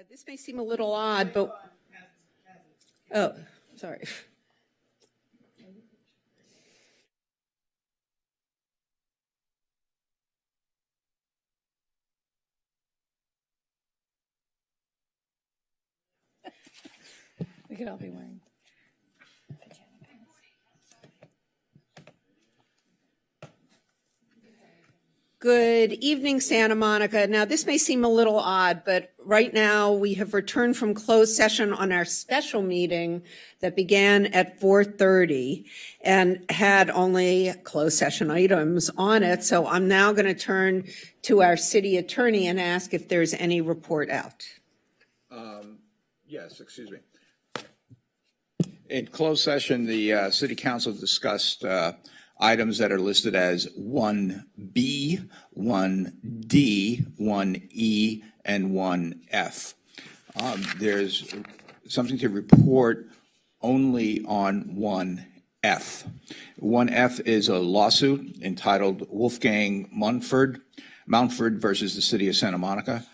This may seem a little odd, but, oh, sorry. We could all be wearing. Good evening, Santa Monica. Now, this may seem a little odd, but right now we have returned from closed session on our special meeting that began at 4:30 and had only closed session items on it. So I'm now going to turn to our city attorney and ask if there's any report out. Yes, excuse me. In closed session, the city council discussed items that are listed as 1B, 1D, 1E, and 1F. There's something to report only on 1F. 1F is a lawsuit entitled Wolfgang Mumford versus the City of Santa Monica.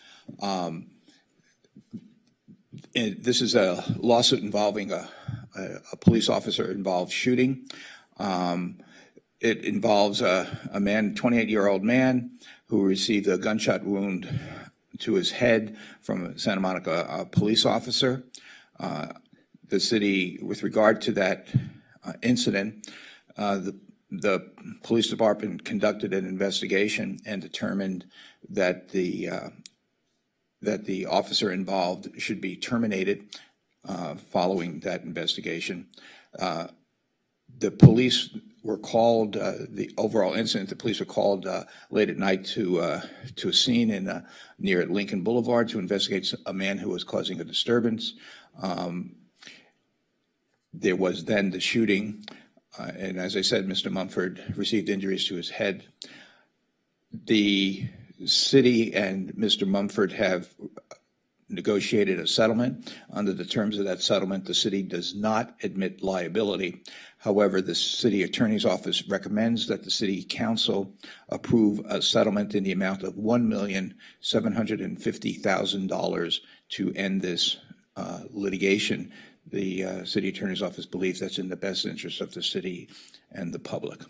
This is a lawsuit involving a police officer involved shooting. It involves a man, 28-year-old man, who received a gunshot wound to his head from a Santa Monica police officer. The city, with regard to that incident, the police department conducted an investigation and determined that the officer involved should be terminated following that investigation. The police were called, the overall incident, the police were called late at night to a scene near Lincoln Boulevard to investigate a man who was causing a disturbance. There was then the shooting, and as I said, Mr. Mumford received injuries to his head. The city and Mr. Mumford have negotiated a settlement. Under the terms of that settlement, the city does not admit liability. However, the city attorney's office recommends that the city council approve a settlement in the amount of $1,750,000 to end this litigation. The city attorney's office believes that's in the best interest of the city and the public.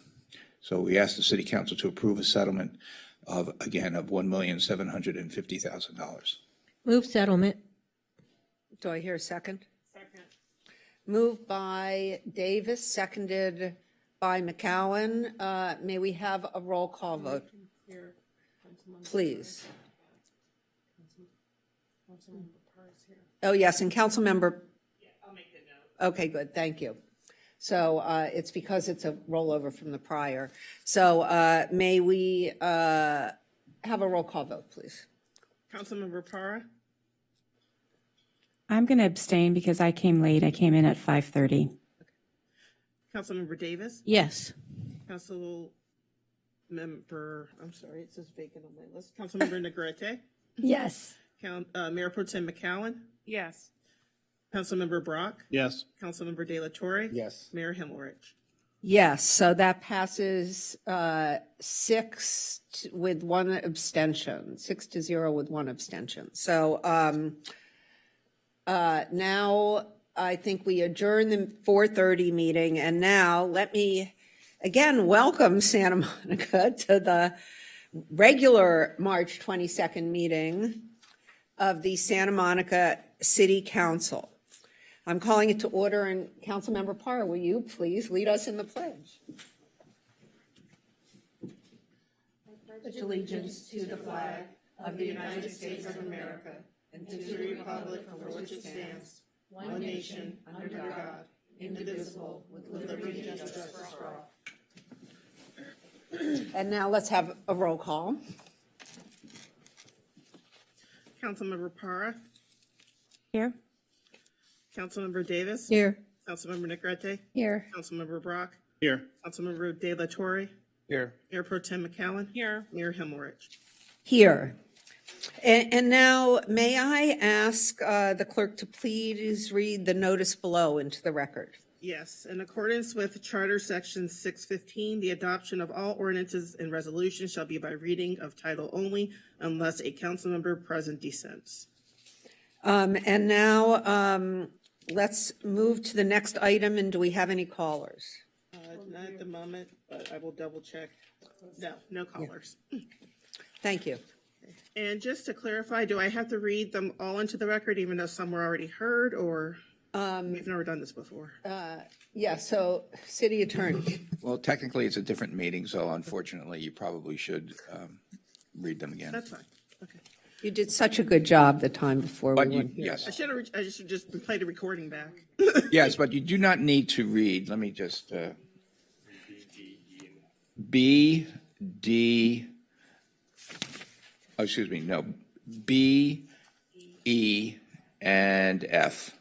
So we ask the city council to approve a settlement of $1,750,000. Move settlement. Do I hear a second? Second. Moved by Davis, seconded by McCowan. May we have a roll call vote? Please. Oh, yes, and Councilmember. Yeah, I'll make the note. Okay, good, thank you. So it's because it's a rollover from the prior. So may we have a roll call vote, please? Councilmember Parra? I'm going to abstain because I came late. I came in at 5:30. Councilmember Davis? Yes. Councilmember, I'm sorry, it says vacant on my list. Councilmember Negrete? Yes. Mayor Pro Tem McCowan? Yes. Councilmember Brock? Yes. Councilmember De La Torre? Yes. Mayor Himmelrich? Yes, so that passes 6 with one abstention, 6-0 with one abstention. So now I think we adjourn the 4:30 meeting, and now let me again welcome Santa Monica to the regular March 22nd meeting of the Santa Monica City Council. I'm calling it to order, and Councilmember Parra, will you please lead us in the pledge? I pledge allegiance to the flag of the United States of America and to the republic for which it stands, one nation, under God, indivisible, with liberty and justice for all. And now let's have a roll call. Councilmember Parra? Here. Councilmember Davis? Here. Councilmember Negrete? Here. Councilmember Brock? Here. Councilmember De La Torre? Here. Mayor Pro Tem McCowan? Here. Mayor Himmelrich? Here. And now, may I ask the clerk to please read the notice below into the record? Yes, in accordance with Charter Section 615, the adoption of all ordinances and resolutions shall be by reading of title only unless a council member present dissents. And now let's move to the next item. And do we have any callers? Not at the moment, but I will double check. No callers. Thank you. And just to clarify, do I have to read them all into the record, even though some were already heard, or we've never done this before? Yeah, so city attorney. Well, technically, it's a different meeting, so unfortunately, you probably should read them again. That's fine. Okay. You did such a good job the time before we But went here. yes, I should just play the recording back. yes, but you do not need to read. Let me just B, D. Oh, excuse me. No, B, E, and F.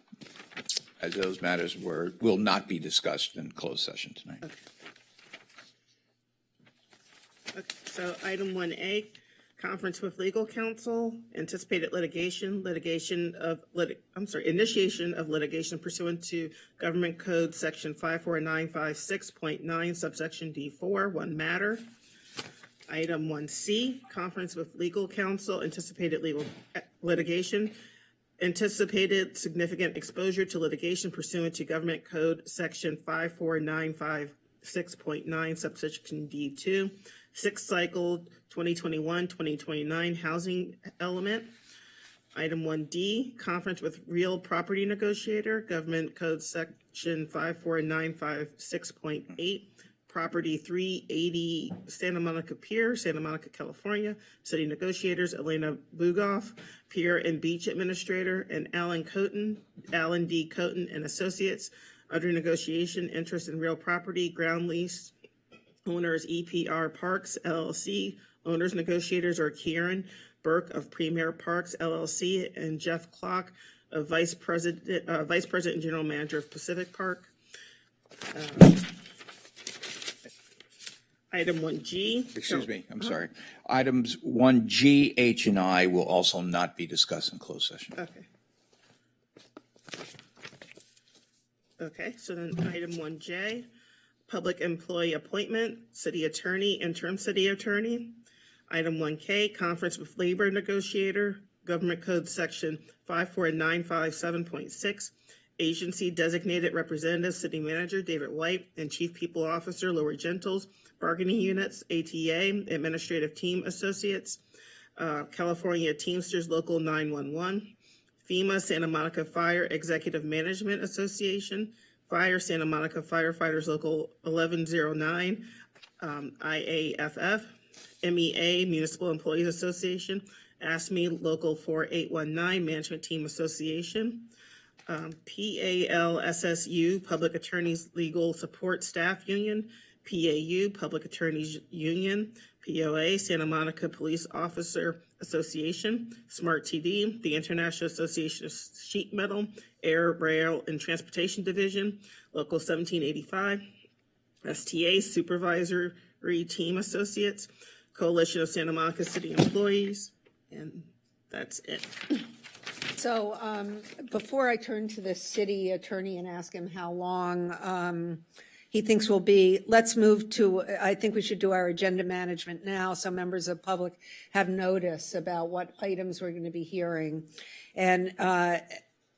As those matters will not be discussed in closed session tonight. Okay, so item 1A, conference with legal counsel, anticipated initiation of litigation pursuant to Government Code Section 54956.9, subsection D4, one matter. Item 1C, conference with legal counsel, anticipated legal litigation, anticipated significant exposure to litigation pursuant to Government Code Section 54956.9, subsection D2, sixth cycle 2021-2029 housing element. Item 1D, conference with real property negotiator, Government Code Section 54956.8, property 380 Santa Monica Pier, Santa Monica, California. City negotiators, Elena Bugoff, Pier and Beach Administrator, and Alan D. Coton and Associates, under negotiation, interest in real property, ground lease. Owners, EPR Parks, LLC. Owners, negotiators are Kieran Burke of Premier Parks, LLC, and Jeff Clock of Vice President and General Manager of Pacific Park. Item 1G. Excuse me, I'm sorry. Items 1G, H, and I will also not be discussed in closed session. Okay. Okay, so then item 1J, public employee appointment, city attorney, interim city attorney. Item 1K, conference with labor negotiator, Government Code Section 54957.6, agency designated representative, city manager David White, and chief people officer Lori Gentles, bargaining units, ATA, administrative team associates, California Teamsters Local 911, FEMA Santa Monica Fire Executive Management Association, Fire Santa Monica Firefighters Local 1109, IAFF, MEA Municipal Employees Association, ASME Local 4819 Management Team Association, PALSSU Public Attorneys Legal Support Staff Union, PAU Public Attorneys Union, POA Santa Monica Police Officer Association, Smart TD, the International Association of Sheet Metal, Air, Rail, and Transportation Division, Local 1785, STA Supervisory Team Associates, Coalition of Santa Monica City Employees, and that's it. So before I turn to the city attorney and ask him how long he thinks will be, let's move to, I think we should do our agenda management now so members of the public have notice about what items we're going to be hearing. And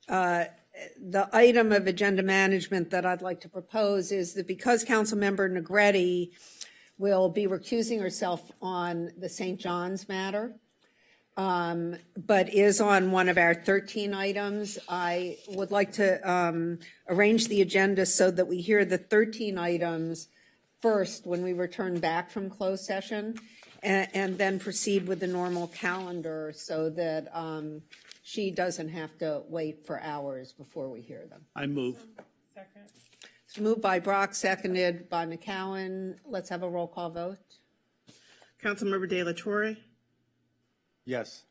the item of agenda management that I'd like to propose is that because Councilmember Negretti will be recusing herself on the St. John's matter, but is on one of our 13 items, I would like to arrange the agenda so that we hear the 13 items first when we return back from closed session, and then proceed with the normal calendar so that she doesn't have to wait for hours before we hear them. I move. It's moved by Brock, seconded by McCowan. Let's have a roll call vote. Councilmember De La Torre, Yes.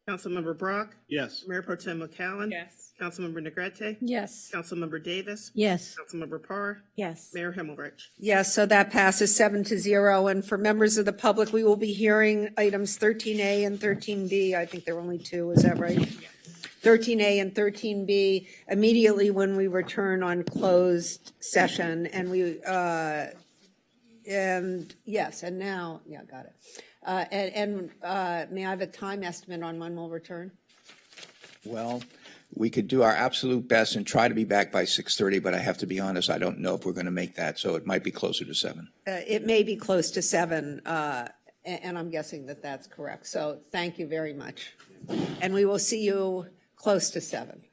Councilmember Brock, Yes. Mayor Pro Tem McCowan. Yes. Councilmember Negrete, Yes. Councilmember Davis, Yes. Councilmember Parr, Yes. Mayor Himmelrich. Yes, so that passes 7-0. And for members of the public, we will be hearing items 13A and 13B. I think there are only two, is that right? 13A and 13B immediately when we return on closed session. And we, and yes, and now, yeah, got it. May I have a time estimate on when we'll return? Well, we could do our absolute best and try to be back by 6:30, but I have to be honest, I don't know if we're going to make that, so it might be closer to 7. It may be close to 7, and I'm guessing that that's correct. So thank you very much. And we will see you close to 7.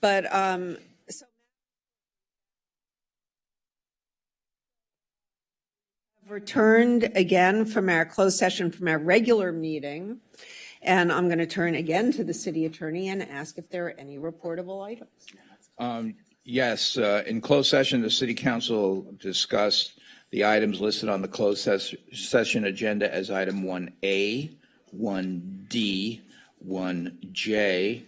But so returned again from our closed session from our regular meeting, and I'm going to turn again to the city attorney and ask if there are any reportable items. Yes, in closed session, the city council discussed the items listed on the closed session agenda as item 1A, 1D, 1J,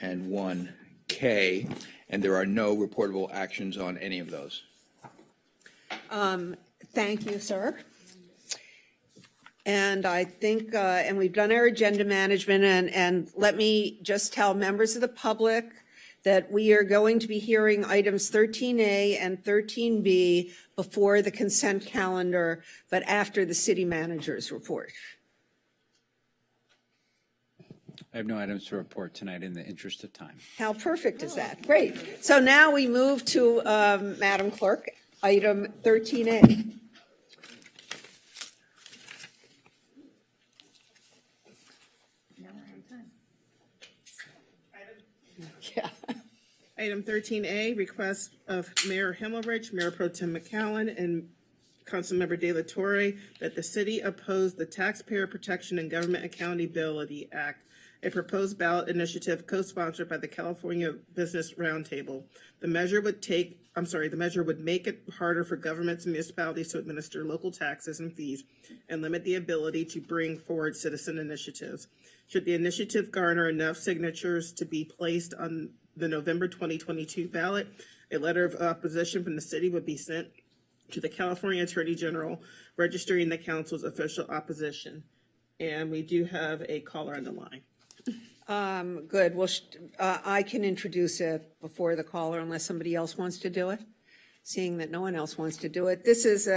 and 1K, and there are no reportable actions on any of those. Thank you, sir. And I think, and we've done our agenda management, and let me just tell members of the public that we are going to be hearing items 13A and 13B before the consent calendar, but after the city manager's report. I have no items to report tonight in the interest of time. How perfect is that? Great. So now we move to, Madam Clerk, item 13A. Yeah. Item 13A, request of Mayor Himmelrich, Mayor Pro Tem McCowen, and Councilmember De La Torre that the city oppose the Taxpayer Protection and Government Accountability Act, a proposed ballot initiative co-sponsored by the California Business Roundtable. The measure would make it harder for governments and municipalities to administer local taxes and fees and limit the ability to bring forward citizen initiatives. Should the initiative garner enough signatures to be placed on the November 2022 ballot, a letter of opposition from the city would be sent to the California Attorney General, registering the council's official opposition. And we do have a caller on the line. Good. Well, I can introduce it before the caller unless somebody else wants to do it. Seeing that no one else wants to do it, this is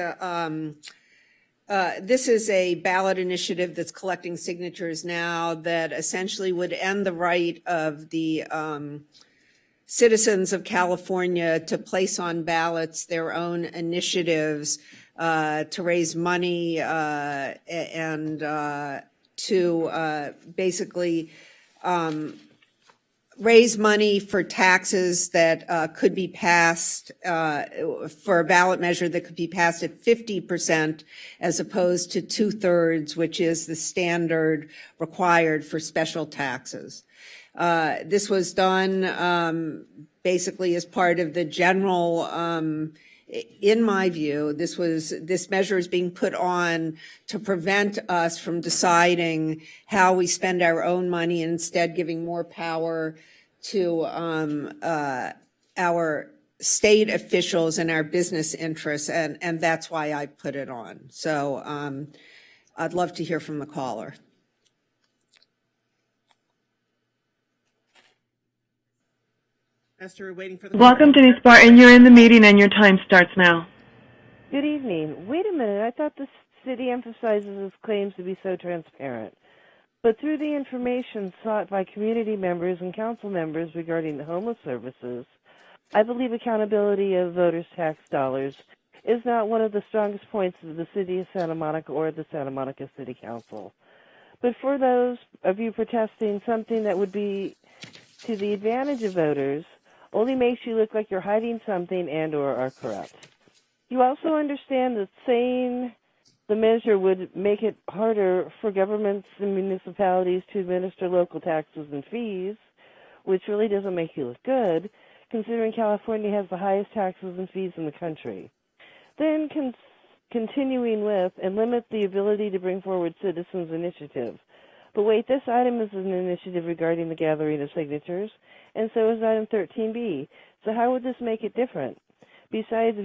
a ballot initiative that's collecting signatures now that essentially would end the right of the citizens of California to place on ballots their own initiatives to raise money and to basically raise money for taxes that could be passed, for a ballot measure that could be passed at 50% as opposed to 2/3, which is the standard required for special taxes. This was done basically as part of the general, in my view, this measure is being put on to prevent us from deciding how we spend our own money and instead giving more power to our state officials and our business interests, and that's why I put it on. So I'd love to hear from the caller. Esther, we're waiting for the Welcome, Denise Barton. You're in the meeting and your time starts now. Good evening. Wait a minute. I thought the city emphasizes its claims to be so transparent. But through the information sought by community members and council members regarding the homeless services, I believe accountability of voters' tax dollars is not one of the strongest points of the city of Santa Monica or the Santa Monica City Council. But for those of you protesting something that would be to the advantage of voters only makes you look like you're hiding something and or are corrupt. You also understand that saying the measure would make it harder for governments and municipalities to administer local taxes and fees, which really doesn't make you look good, considering California has the highest taxes and fees in the country. Then continuing with and limit the ability to bring forward citizens' initiative. But wait, this item is an initiative regarding the gathering of signatures, and so is item 13B. So how would this make it different? Besides,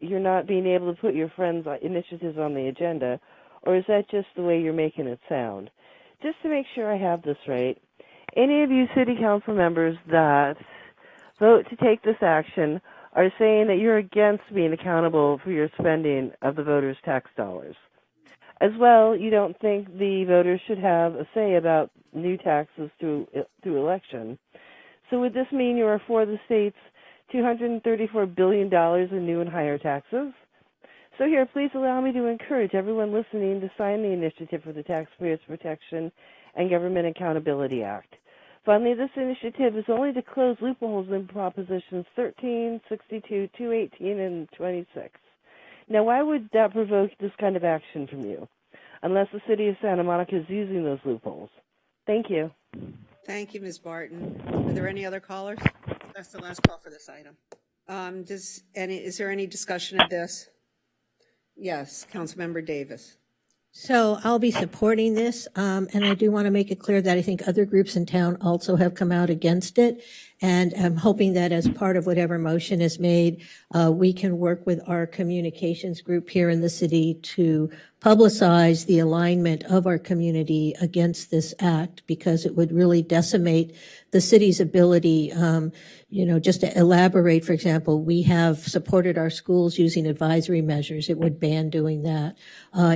you're not being able to put your friends' initiatives on the agenda, or is that just the way you're making it sound? Just to make sure I have this right, any of you city council members that vote to take this action are saying that you're against being accountable for your spending of the voters' tax dollars. As well, you don't think the voters should have a say about new taxes through election. So would this mean you are for the state's $234 billion in new and higher taxes? So here, please allow me to encourage everyone listening to sign the Initiative for the Taxpayers Protection and Government Accountability Act. Finally, this initiative is only to close loopholes in Propositions 13, 62, 218, and 26. Now, why would that provoke this kind of action from you? Unless the city of Santa Monica is using those loopholes. Thank you. Thank you, Ms. Barton. Are there any other callers? That's the last call for this item. Is there any discussion of this? Yes, Councilmember Davis. So I'll be supporting this, and I do want to make it clear that I think other groups in town also have come out against it. And I'm hoping that as part of whatever motion is made, we can work with our communications group here in the city to publicize the alignment of our community against this act, because it would really decimate the city's ability. Just to elaborate, for example, we have supported our schools using advisory measures. It would ban doing that.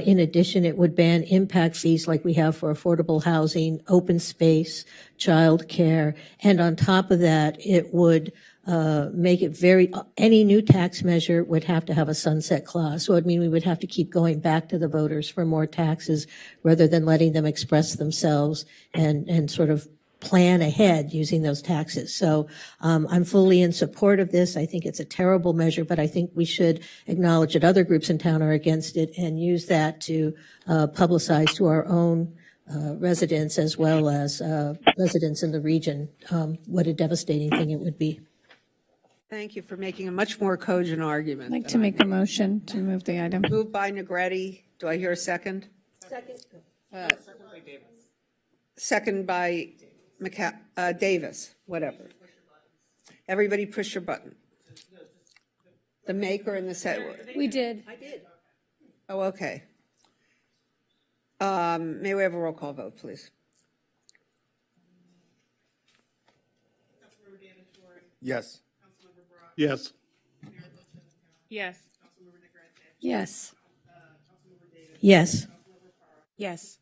In addition, it would ban impact fees like we have for affordable housing, open space, child care. And on top of that, it would make it any new tax measure would have to have a sunset clause. So it would mean we would have to keep going back to the voters for more taxes rather than letting them express themselves and sort of plan ahead using those taxes. So I'm fully in support of this. I think it's a terrible measure, but I think we should acknowledge that other groups in town are against it and use that to publicize to our own residents as well as residents in the region what a devastating thing it would be. Thank you for making a much more cogent argument. I'd like to make a motion to move the item. Moved by Negretti. Do I hear a second? Second. Second by Davis, whatever. Everybody push your button. The maker and the set. We did. Oh, okay. May we have a roll call vote, please? Yes. Yes. Yes. Yes. Yes. Yes.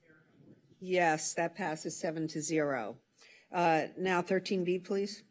Yes, that passes 7-0. Now 13B, please.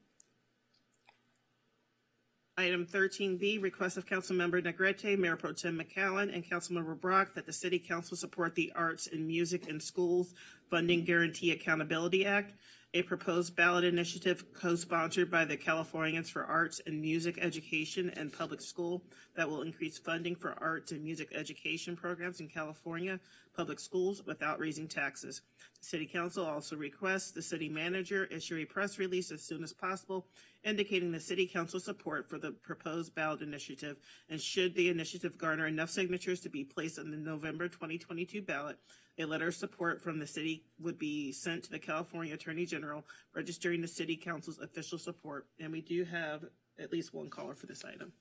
Item 13B, request of Councilmember Negrete, Mayor Pro Tem McCowan, and Councilmember Brock that the City Council support the Arts and Music in Schools Funding Guarantee Accountability Act, a proposed ballot initiative co-sponsored by the Californians for Arts and Music Education and Public School that will increase funding for arts and music education programs in California public schools without raising taxes. The City Council also requests the City Manager issue a press release as soon as possible indicating the City Council support for the proposed ballot initiative, and should the initiative garner enough signatures to be placed on the November 2022 ballot, a letter of support from the city would be sent to the California Attorney General, registering the City Council's official support. And we do have at least one caller for this item.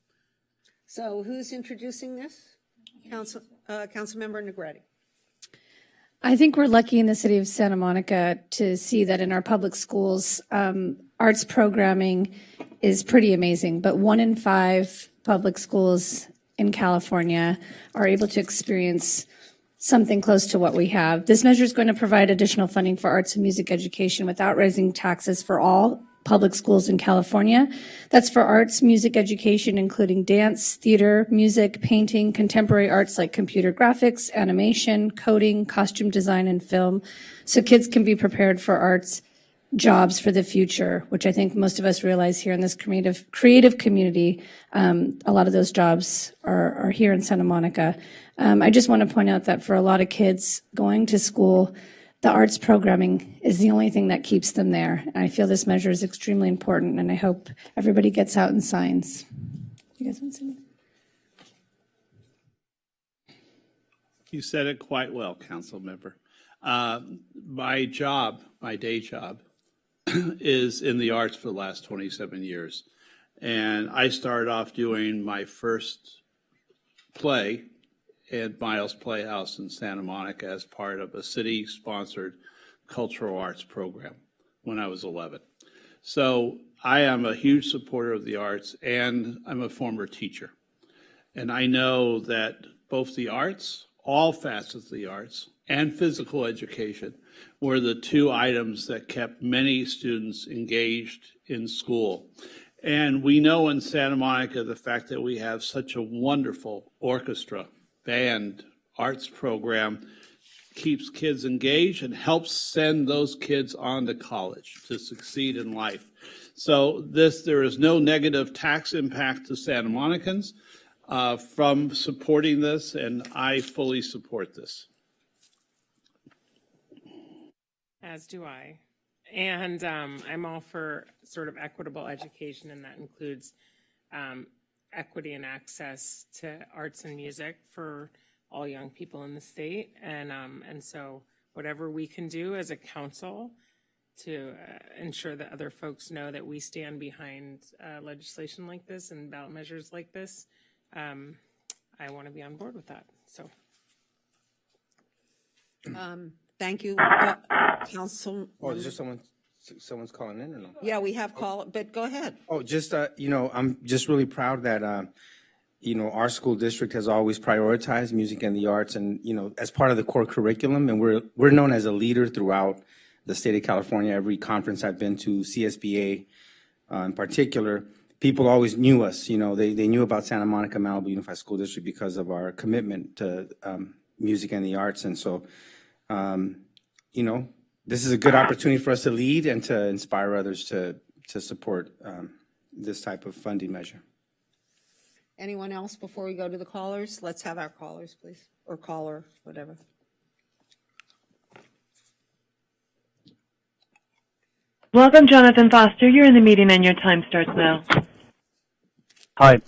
So who's introducing this? Councilmember Negretti. I think we're lucky in the city of Santa Monica to see that in our public schools, arts programming is pretty amazing. But 1 in 5 public schools in California are able to experience something close to what we have. This measure is going to provide additional funding for arts and music education without raising taxes for all public schools in California. That's for arts, music education, including dance, theater, music, painting, contemporary arts like computer graphics, animation, coding, costume design, and film. So kids can be prepared for arts jobs for the future, which I think most of us realize here in this creative community. A lot of those jobs are here in Santa Monica. I just want to point out that for a lot of kids going to school, the arts programming is the only thing that keeps them there. I feel this measure is extremely important, and I hope everybody gets out and signs. You guys want to say anything? You said it quite well, Council Member. My day job, is in the arts for the last 27 years. And I started off doing my first play at Miles Playhouse in Santa Monica as part of a city-sponsored cultural arts program when I was 11. So I am a huge supporter of the arts, and I'm a former teacher. And I know that both the arts, all facets of the arts, and physical education were the 2 items that kept many students engaged in school. And we know in Santa Monica the fact that we have such a wonderful orchestra, band, arts program keeps kids engaged and helps send those kids on to college to succeed in life. So there is no negative tax impact to Santa Monicans from supporting this, and I fully support this. As do I. And I'm all for sort of equitable education, and that includes equity and access to arts and music for all young people in the state. And so whatever we can do as a council to ensure that other folks know that we stand behind legislation like this and ballot measures like this, I want to be on board with that. So. Thank you, Council. Oh, is there someone's calling in or no? Yeah, we have call, but go ahead. Oh, just, I'm just really proud that, our school district has always prioritized music and the arts and, as part of the core curriculum. And we're known as a leader throughout the state of California. Every conference I've been to, CSBA in particular, people always knew us. They knew about Santa Monica Malibu Unified School District because of our commitment to music and the arts. And so, this is a good opportunity for us to lead and to inspire others to support this type of funding measure. Anyone else before we go to the callers? Let's have our callers, please, or caller, whatever. Welcome, Jonathan Foster. You're in the meeting and your time starts now. Hi,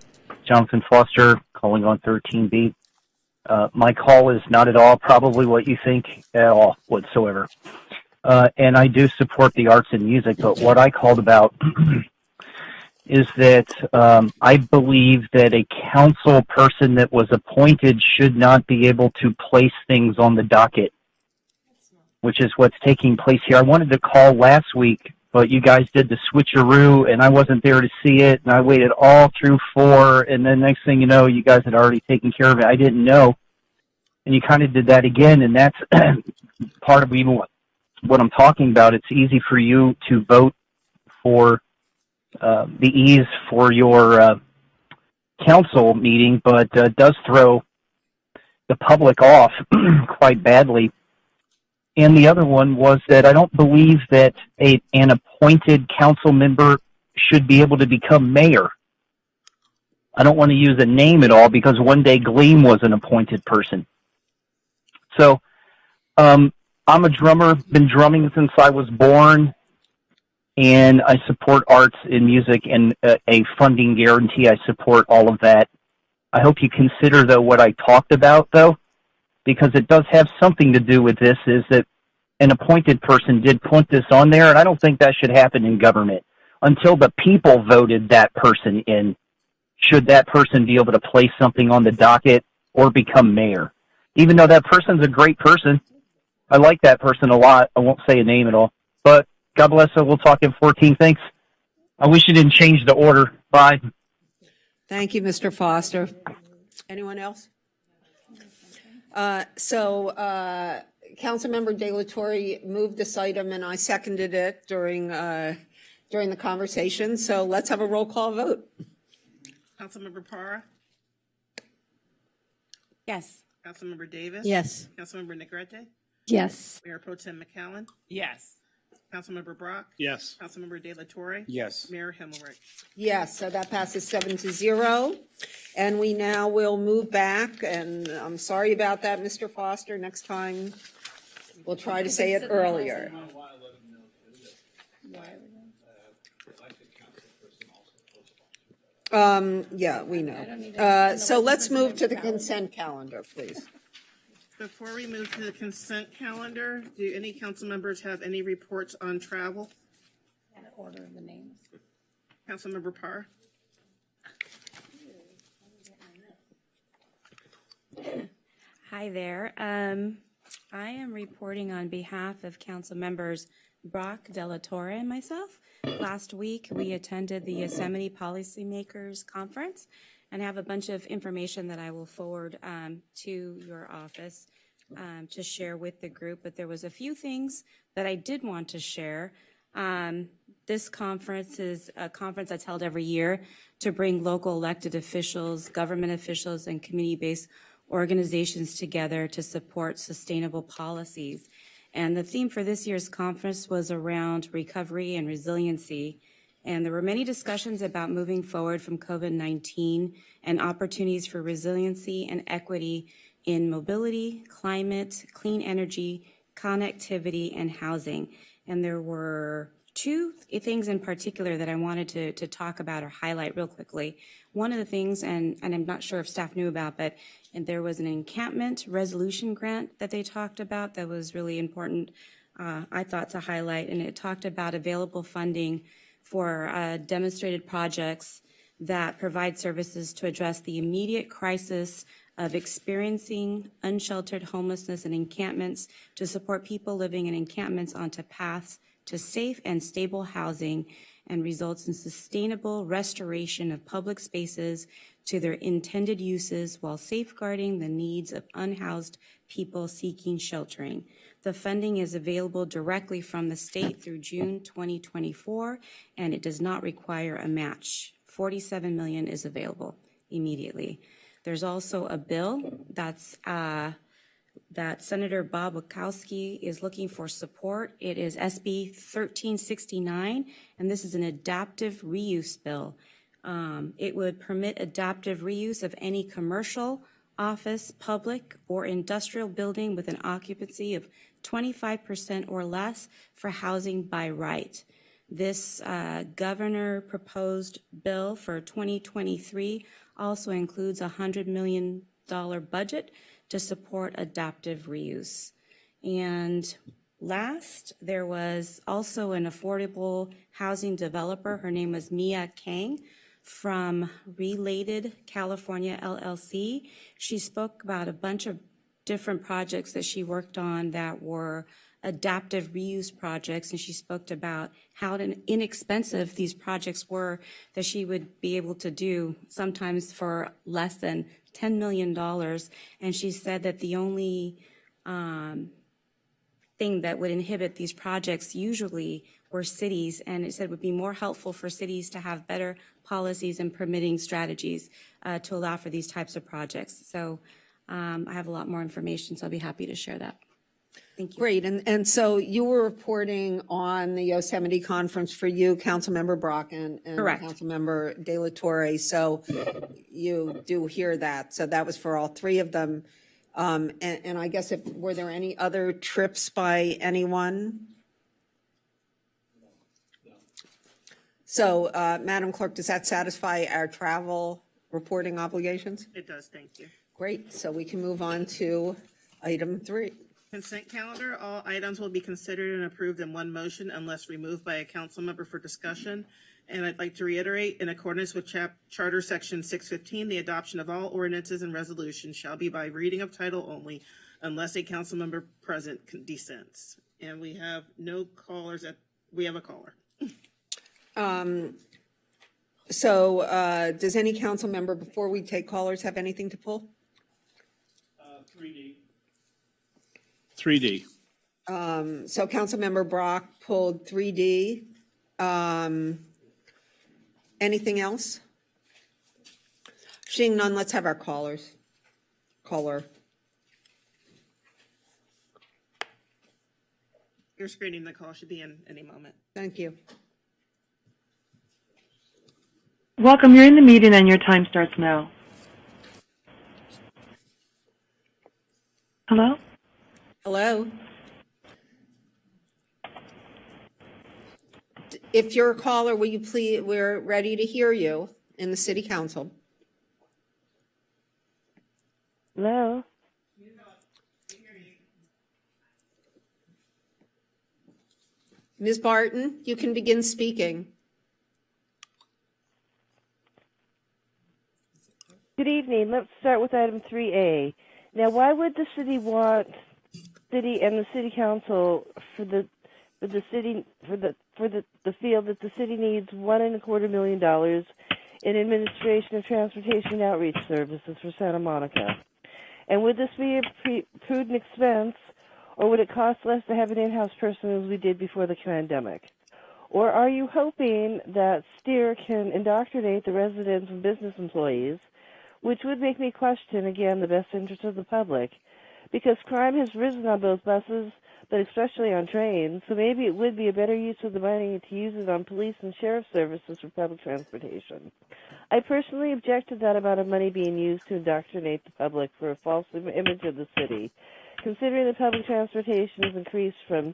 Jonathan Foster, calling on 13B. My call is not at all probably what you think at all whatsoever. And I do support the arts and music, but what I called about is that I believe that a council person that was appointed should not be able to place things on the docket, which is what's taking place here. I wanted to call last week, but you guys did the switcheroo, and I wasn't there to see it, and I waited all through 4, and then next thing you know, you guys had already taken care of it. I didn't know, and you kind of did that again, and that's part of even what I'm talking about. It's easy for you to vote for the ease for your council meeting, but does throw the public off quite badly. And the other one was that I don't believe that an appointed council member should be able to become mayor. I don't want to use a name at all because one day Gleam was an appointed person. So I'm a drummer, been drumming since I was born, and I support arts and music and a funding guarantee. I support all of that. I hope you consider, though, what I talked about, though, because it does have something to do with this, is that an appointed person did put this on there, and I don't think that should happen in government. Until the people voted that person in, should that person be able to place something on the docket or become mayor. Even though that person's a great person, I like that person a lot. I won't say a name at all. But God bless her. We'll talk in 14. Thanks. I wish you didn't change the order. Bye. Thank you, Mr. Foster. Anyone else? Councilmember De La Torre moved this item, and I seconded it during the conversation. So let's have a roll call vote. Councilmember Parra? Yes. Councilmember Davis? Yes. Councilmember Negrete? Yes. Mayor Pro Tem McCallum? Yes. Councilmember Brock? Yes. Councilmember De La Torre? Yes. Mayor Himmelreich? Yes, so that passes 7-0. And we now will move back, and I'm sorry about that, Mr. Foster. Next time, we'll try to say it earlier. Yeah, we know. So let's move to the consent calendar, please. Before we move to the consent calendar, do any council members have any reports on travel? Order of the names. Councilmember Parr? Hi there. I am reporting on behalf of council members Brock, De La Torre, and myself. Last week, we attended the Yosemite Policymakers Conference and have a bunch of information that I will forward to your office to share with the group. But there was a few things that I did want to share. This conference is a conference that's held every year to bring local elected officials, government officials, and community-based organizations together to support sustainable policies. And the theme for this year's conference was around recovery and resiliency. And there were many discussions about moving forward from COVID-19 and opportunities for resiliency and equity in mobility, climate, clean energy, connectivity, and housing. And there were two things in particular that I wanted to talk about or highlight real quickly. One of the things, and I'm not sure if staff knew about, but there was an encampment resolution grant that they talked about that was really important, I thought, to highlight. And it talked about available funding for demonstrated projects that provide services to address the immediate crisis of experiencing unsheltered homelessness in encampments, to support people living in encampments onto paths to safe and stable housing, and results in sustainable restoration of public spaces to their intended uses while safeguarding the needs of unhoused people seeking sheltering. The funding is available directly from the state through June 2024, and it does not require a match. $47 million is available immediately. There's also a bill that Senator Bob Wachowski is looking for support. It is SB 1369, and this is an adaptive reuse bill. It would permit adaptive reuse of any commercial, office, public, or industrial building with an occupancy of 25% or less for housing by right. This governor proposed bill for 2023 also includes a $100 million budget to support adaptive reuse. And last, there was also an affordable housing developer. Her name was Mia Kang from Related California LLC. She spoke about a bunch of different projects that she worked on that were adaptive reuse projects, and she spoke about how inexpensive these projects were that she would be able to do, sometimes for less than $10 million. And she said that the only thing that would inhibit these projects usually were cities, and it said it would be more helpful for cities to have better policies and permitting strategies to allow for these types of projects. So I have a lot more information, so I'll be happy to share that. Thank you. Great. And so you were reporting on the Yosemite conference for you, Councilmember Brock, and Correct. Councilmember De La Torre. So you do hear that. So that was for all three of them. And I guess were there any other trips by anyone? So, Madam Clerk, does that satisfy our travel reporting obligations? It does, thank you. Great. So we can move on to item 3. Consent calendar, all items will be considered and approved in one motion unless removed by a council member for discussion. And I'd like to reiterate, in accordance with Charter Section 615, the adoption of all ordinances and resolutions shall be by reading of title only unless a council member present dissents. And we have no callers we have a caller. So does any council member, before we take callers, have anything to pull? 3D. So Councilmember Brock pulled 3D. Anything else? Seeing none, let's have our caller. You're screening the call, should be in any moment. Thank you. Welcome, you're in the meeting and your time starts now. Hello? Hello? If you're a caller, will you please, we're ready to hear you in the city council. Hello? Ms. Barton, you can begin speaking. Good evening. Let's start with item 3A. Now, why would the city want and the city council for the feel that the city needs $1.25 million in administration of transportation and outreach services for Santa Monica? And would this be a prudent expense, or would it cost less to have an in-house person as we did before the pandemic? Or are you hoping that STEER can indoctrinate the residents and business employees which would make me question, again, the best interest of the public. Because crime has risen on both buses, but especially on trains, so maybe it would be a better use of the money to use it on police and sheriff services for public transportation. I personally object to that amount of money being used to indoctrinate the public for a false image of the city, considering that public transportation has increased from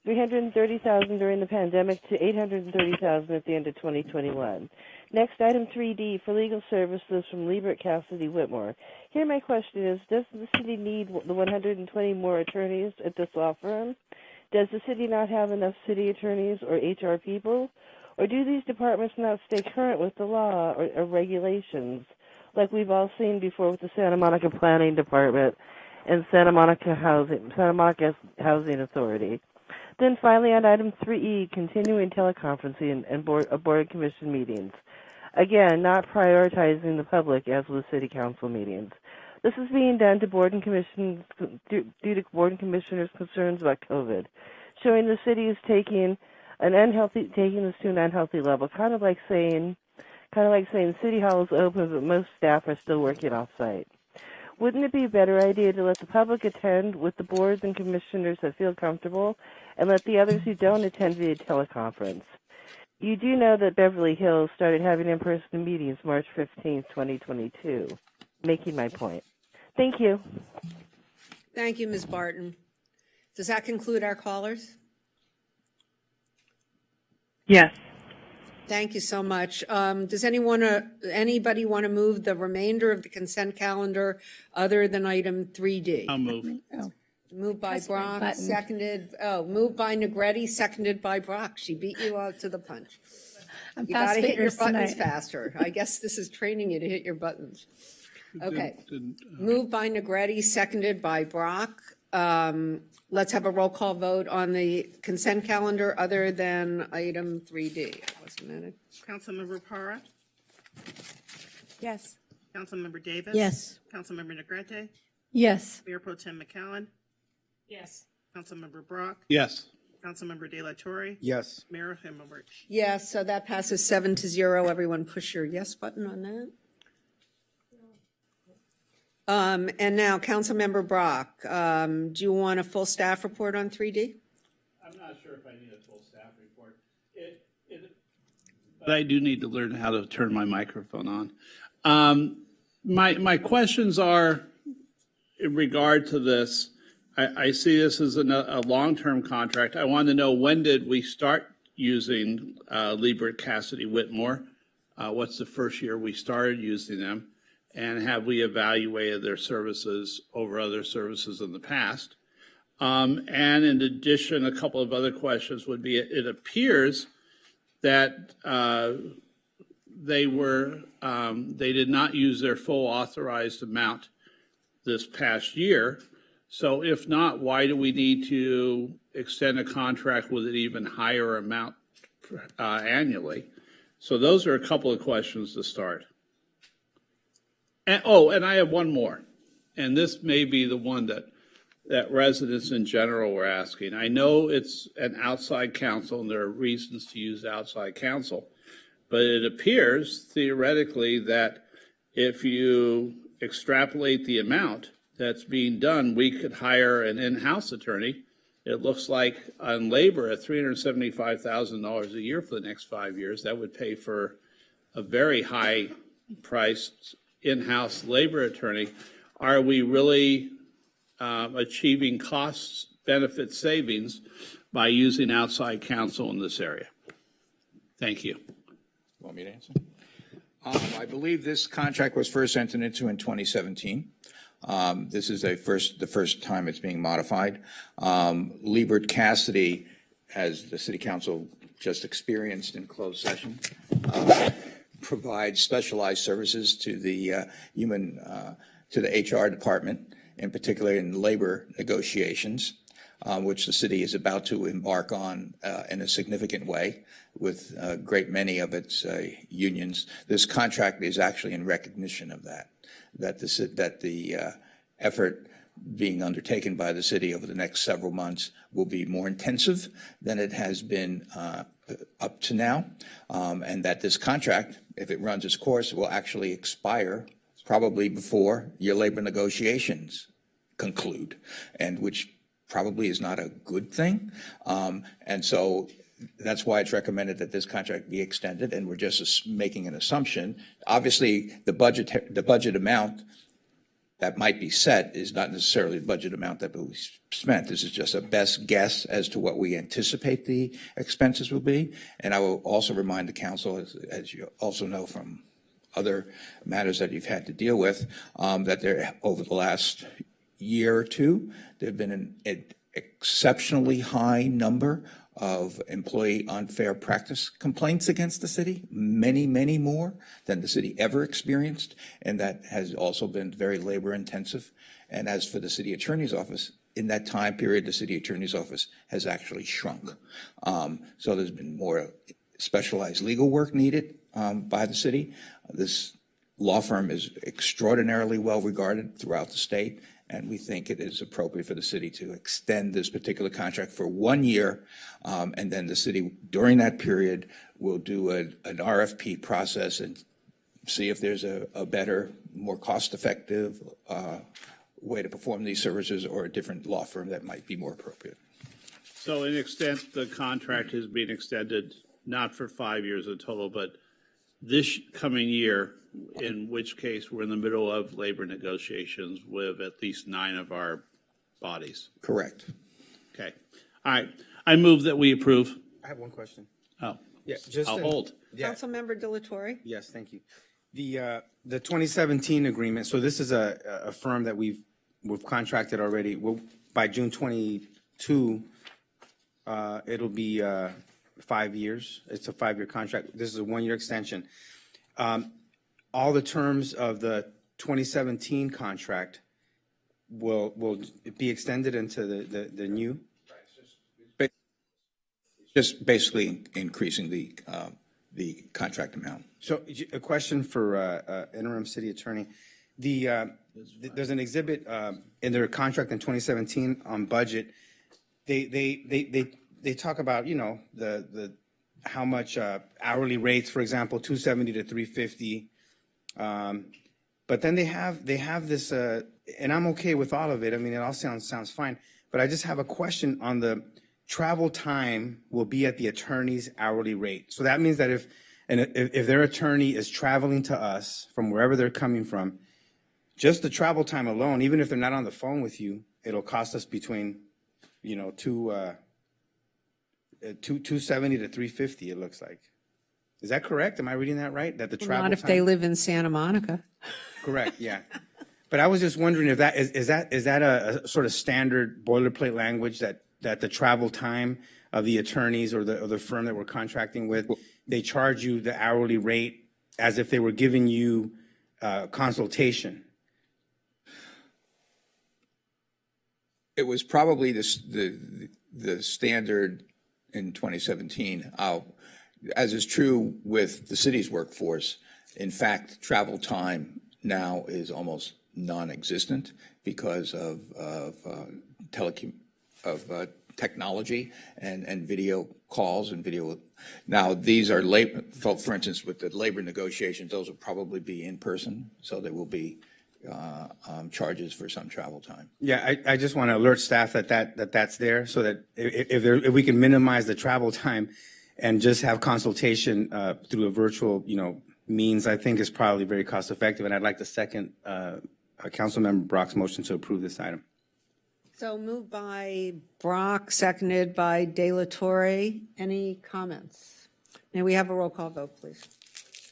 330,000 during the pandemic to 830,000 at the end of 2021. Next, item 3D for legal services from Liebert Cassidy Whitmore. Here my question is, does the city need the 120 more attorneys at this law firm? Does the city not have enough city attorneys or HR people? Or do these departments not stay current with the law or regulations, like we've all seen before with the Santa Monica Planning Department and Santa Monica Housing Authority? Then finally, on item 3E, continuing teleconferencing and board and commission meetings. Again, not prioritizing the public as with city council meetings. This is being done to board and commissions due to board and commissioners' concerns about COVID, showing the city is taking this to an unhealthy level, kind of like saying City Hall is open, but most staff are still working off-site. Wouldn't it be a better idea to let the public attend with the boards and commissioners that feel comfortable and let the others who don't attend via teleconference? You do know that Beverly Hills started having in-person meetings March 15th, 2022, making my point. Thank you. Thank you, Ms. Barton. Does that conclude our callers? Yes. Thank you so much. Does anybody want to move the remainder of the consent calendar other than item 3D? I'll move. Moved by Press my Brock, button. moved by Negretti, seconded by Brock. She beat you out to the punch. I'm You fast got to hit your fingers buttons tonight. faster. I guess this is training you to hit your buttons. Okay. Didn't- Moved by Negretti, seconded by Brock. Let's have a roll call vote on the consent calendar other than item 3D. Wasn't it? Councilmember Para, Yes. Councilmember Davis. Yes. Councilmember Negrete, Yes. Mayor Pro Tem McCowen, Yes. Councilmember Brock, Yes. Councilmember De La Torre, Yes. Mayor Himmelrich. Yes, so that passes 7-0. Everyone push your yes button on that. And now, Councilmember Brock, do you want a full staff report on 3D? I'm not sure if I need a full staff report. But I do need to learn how to turn my microphone on. My questions are in regard to this. I see this as a long-term contract. I want to know, when did we start using Liebert Cassidy Whitmore? What's the first year we started using them? And have we evaluated their services over other services in the past? And in addition, a couple of other questions would be, it appears that they did not use their full authorized amount this past year. So if not, why do we need to extend a contract with an even higher amount annually? So those are a couple of questions to start. And I have one more, and this may be the one that residents in general were asking. I know it's an outside counsel, and there are reasons to use outside counsel, but it appears theoretically that if you extrapolate the amount that's being done, we could hire an in-house attorney. It looks like on labor at $375,000 a year for the next 5 years, that would pay for a very high-priced in-house labor attorney. Are we really achieving cost benefit savings by using outside counsel in this area? Thank you. Want me to answer? I believe this contract was first entered into in 2017. This is the first time it's being modified. Liebert Cassidy, as the City Council just experienced in closed session, provides specialized services to the to the HR department, in particular in labor negotiations, which the city is about to embark on in a significant way with a great many of its unions. This contract is actually in recognition of that the effort being undertaken by the city over the next several months will be more intensive than it has been up to now, and that this contract, if it runs its course, will actually expire probably before your labor negotiations conclude, and which probably is not a good thing. And so that's why it's recommended that this contract be extended, and we're just making an assumption. Obviously, the budget amount that might be set is not necessarily the budget amount that will be spent. This is just a best guess as to what we anticipate the expenses will be. And I will also remind the council, as you also know from other matters that you've had to deal with, that there, over the last year or two, there have been an exceptionally high number of employee unfair practice complaints against the city, many, many more than the city ever experienced, and that has also been very labor intensive. And as for the city attorney's office, in that time period, the city attorney's office has actually shrunk. So there's been more specialized legal work needed by the city. This law firm is extraordinarily well regarded throughout the state, and we think it is appropriate for the city to extend this particular contract for 1 year, and then the city, during that period, will do an RFP process and see if there's a better, more cost-effective way to perform these services, or a different law firm that might be more appropriate. So in extent, the contract is being extended not for 5 years in total, but this coming year, in which case we're in the middle of labor negotiations with at least 9 of our bodies. Correct. Okay. All right. I move that we approve. I have one question. Oh, Yeah, just I'll hold. Yeah, Councilmember Delatorre? yes, thank you. The 2017 agreement, so this is a firm that we've contracted already. Well, by June 22, it'll be 5 years. It's a 5-year contract. This is a 1-year extension. All the terms of the 2017 contract will be extended into the new? Just basically increasing the contract amount. So a question for interim city attorney. There's an exhibit in their contract in 2017 on budget. They talk about, you know, the how much hourly rates, for example, $270 to $350. But then they have this, and I'm okay with all of it. I mean, it all sounds fine. But I just have a question on the travel time will be at the attorney's hourly rate. So that means that if their attorney is traveling to us from wherever they're coming from, just the travel time alone, even if they're not on the phone with you, it'll cost us between, you know, $270 to $350. It looks like. Is that correct? Am I reading that right? That the travel Not if time? they live in Santa Monica. Correct. Yeah. But I was just wondering if that is that a sort of standard boilerplate language that the travel time of the attorneys or the firm that we're contracting with, they charge you the hourly rate as if they were giving you consultation. It was probably the standard in 2017. As is true with the city's workforce, in fact, travel time now is almost non-existent because of technology and video calls and video. Now, these are for instance, with the labor negotiations, those will probably be in person, so there will be charges for some travel time. Yeah, I just want to alert staff that's there, so that if we can minimize the travel time and just have consultation through a virtual, you know, means, I think is probably very cost effective. And I'd like to second Councilmember Brock's motion to approve this item. So moved by Brock, seconded by Delatorre. Any comments? May we have a roll call vote, please?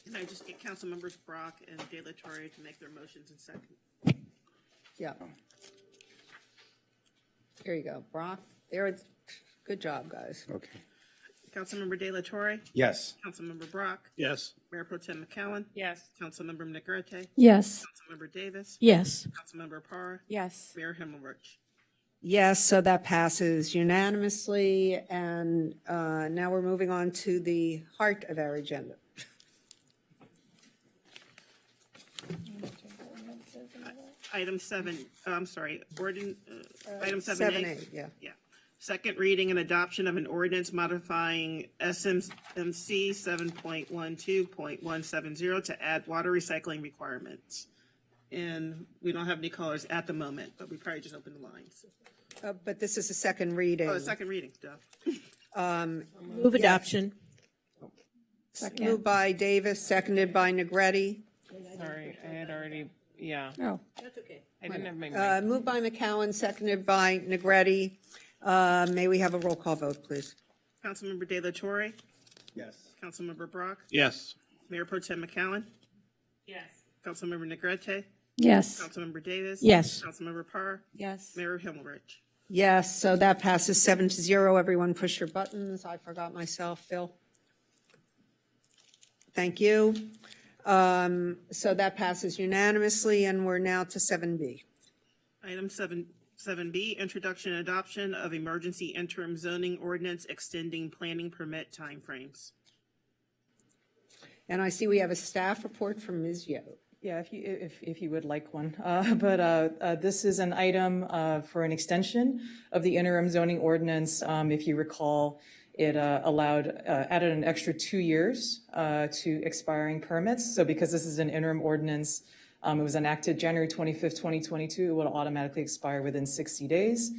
Can I just get council members Brock and De La Torre to make their motions in second? Yeah. Here you go, Brock. There, good job, guys. Okay. Councilmember De La Torre? Yes. Councilmember Brock? Yes. Mayor Pro Tem McCowen? Yes. Councilmember Negrete? Yes. Councilmember Davis? Yes. Councilmember Parr? Yes. Mayor Himmelrich? Yes, so that passes unanimously. And now we're moving on to the heart of our agenda. Item 7, I'm sorry, item 7A. 7A, yeah. Yeah. Second reading and adoption of an ordinance modifying SMC 7.12.170 to add water recycling requirements. And we don't have any callers at the moment, but we probably just opened the lines. But this is a second reading. Oh, second reading, duh. Move adoption. Moved by Davis, seconded by Negretti. Sorry, I had already, yeah. Oh, That's okay. I didn't have my mic. Moved by McCowan, seconded by Negretti. May we have a roll call vote, please? Councilmember De La Torre, Yes. Councilmember Brock, Yes. Mayor Pro Tem McCowen, Yes. Councilmember Negrete, yes. Councilmember Davis. Yes. Councilmember Parr, Yes. Mayor Himmelrich. Yes, so that passes 7-0. Everyone push your buttons. I forgot myself, Phil. Thank you. So that passes unanimously, and we're now to 7B. Item 7B, introduction and adoption of emergency interim zoning ordinance extending planning permit timeframes. And I see we have a staff report from Ms. Yo. Yeah, if you would like one. But this is an item for an extension of the interim zoning ordinance. If you recall, it added an extra 2 years to expiring permits. So because this is an interim ordinance, it was enacted January 25th, 2022. It will automatically expire within 60 days.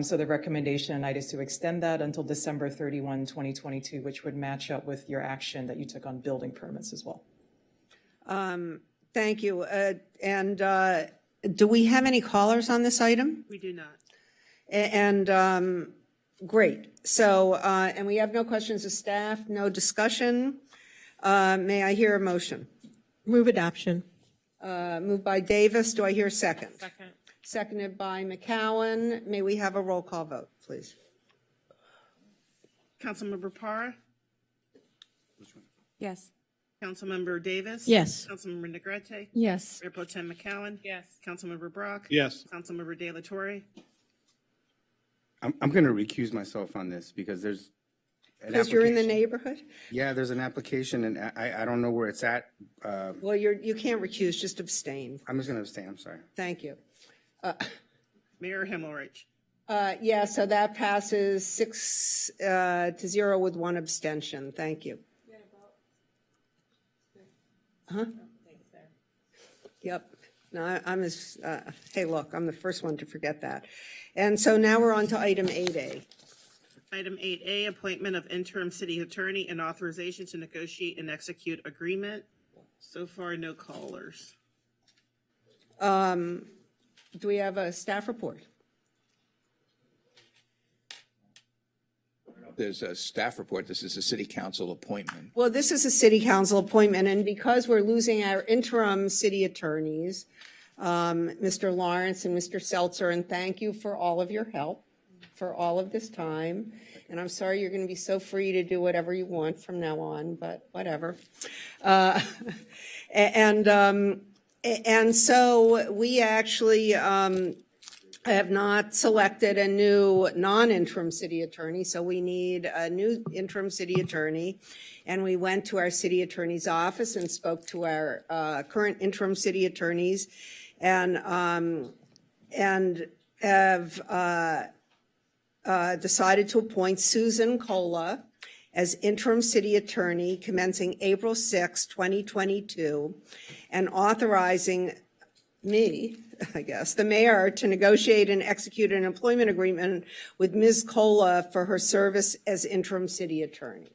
So the recommendation tonight is to extend that until December 31, 2022, which would match up with your action that you took on building permits as well. Thank you. And do we have any callers on this item? We do not. And great. So, and we have no questions of staff, no discussion. May I hear a motion? Move adoption. Moved by Davis. Do I hear a second? Second. Seconded by McCowan. May we have a roll call vote, please? Councilmember Parr, Yes. Councilmember Davis. Yes. Councilmember Negrete, Yes. Mayor Pro Tem McCowen. Yes. Councilmember Brock. Yes. Councilmember De La Torre. I'm going to recuse myself on this because there's an Because you're in the application. neighborhood? Yeah, there's an application and I don't know where it's at. Well, you can't recuse, just abstain. I'm just going to abstain. I'm sorry. Thank you. Mayor Himmelrich. Yeah, so that passes 6-0 with one abstention. Thank you. Huh? Yep. No, hey, look, I'm the first one to forget that. And so now we're on to item 8A. Item 8A, appointment of interim city attorney and authorization to negotiate and execute agreement. So far, no callers. Do we have a staff report? There's a staff report. This is a city council appointment. Well, this is a city council appointment, and because we're losing our interim city attorneys, Mr. Lawrence and Mr. Seltzer, and thank you for all of your help for all of this time. And I'm sorry you're going to be so free to do whatever you want from now on, but whatever. And so we actually have not selected a new non-interim city attorney, so we need a new interim city attorney. And we went to our city attorney's office and spoke to our current interim city attorneys and have decided to appoint Susan Cola as interim city attorney commencing April 6, 2022, and authorizing me, I guess, the mayor, to negotiate and execute an employment agreement with Ms. Cola for her service as interim city attorney.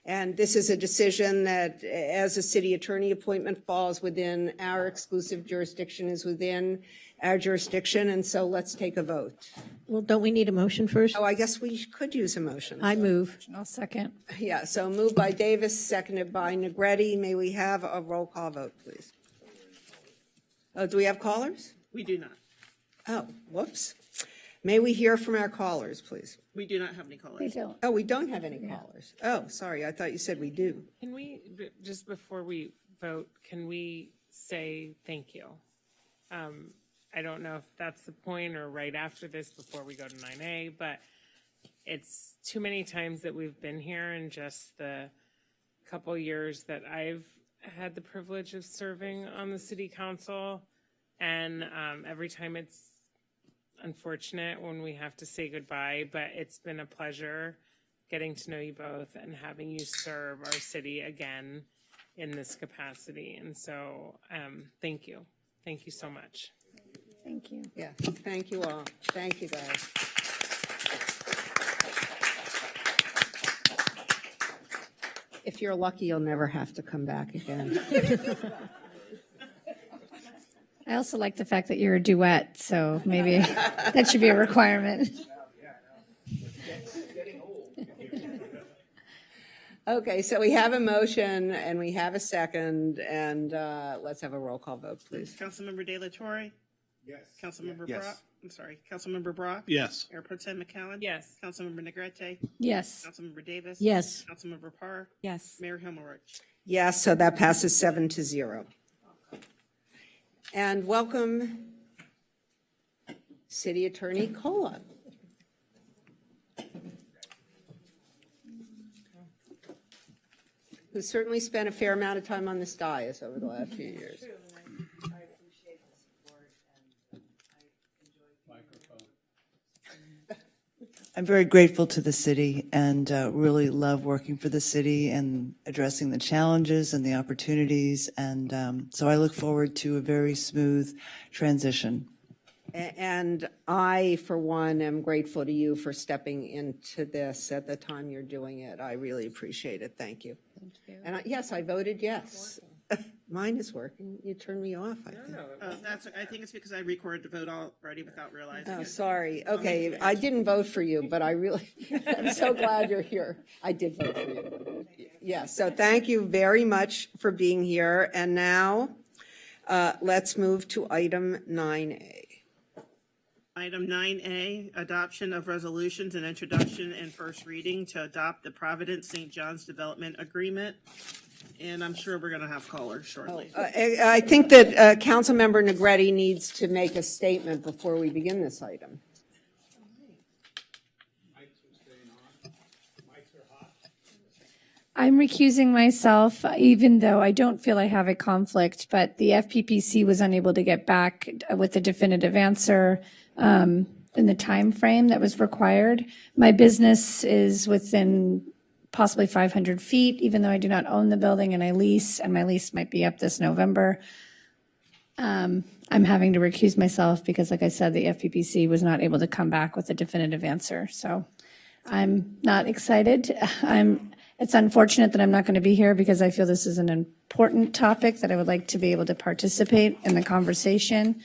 And this is a decision that, as a city attorney appointment, falls within our exclusive jurisdiction, is within our jurisdiction, and so let's take a vote. Well, don't we need a motion first? Oh, I guess we could use a motion. I move. I'll second. Yeah, so moved by Davis, seconded by Negretti. May we have a roll call vote, please? Oh, do we have callers? We do not. Oh, whoops. May we hear from our callers, please? We do not have any callers. They don't. Oh, we don't have any callers. Oh, sorry, I thought you said we do. Can we, just before we vote, can we say thank you? I don't know if that's the point or right after this before we go to 9A, but it's too many times that we've been here in just the couple years that I've had the privilege of serving on the city council. And every time it's unfortunate when we have to say goodbye, but it's been a pleasure getting to know you both and having you serve our city again in this capacity. And so thank you. Thank you so much. Thank you. Yeah, thank you all. Thank you, guys. If you're lucky, you'll never have to come back again. I also like the fact that you're a duet, so maybe that should be a requirement. Okay, so we have a motion and we have a second, and let's have a roll call vote, please. Councilmember De La Torre? Yes. Councilmember Yes. Brock? I'm sorry, Councilmember Brock? Yes. Mayor Pro Tem McCowen? Yes. Councilmember Negrete? Yes. Councilmember Davis? Yes. Councilmember Parr? Yes. Mayor Himmelrich? Yes, so that passes 7-0. And welcome, City Attorney Cola. Who's certainly spent a fair amount of time on this dais over the last few years. I'm very grateful to the city and really love working for the city and addressing the challenges and the opportunities. And so I look forward to a very smooth transition. And I, for one, am grateful to you for stepping into this at the time you're doing it. I really appreciate it. Thank you. Thank you. And yes, I voted yes. Mine is working. You turned me off, I think. I think it's because I recorded the vote already without realizing Oh, it. sorry. Okay, I didn't vote for you, but I really, I'm so glad you're here. I did vote for you. Yeah, so thank you very much for being here. And now, let's move to item 9A. Item 9A, adoption of resolutions and introduction and first reading to adopt the Providence St. John's Development Agreement. And I'm sure we're going to have callers shortly. I think that Councilmember Negrete needs to make a statement before we begin this item. I'm recusing myself, even though I don't feel I have a conflict, but the FPPC was unable to get back with a definitive answer in the time frame that was required. My business is within possibly 500 feet, even though I do not own the building and I lease, and my lease might be up this November. I'm having to recuse myself because, like I said, the FPPC was not able to come back with a definitive answer. So I'm not excited. It's unfortunate that I'm not going to be here because I feel this is an important topic that I would like to be able to participate in the conversation.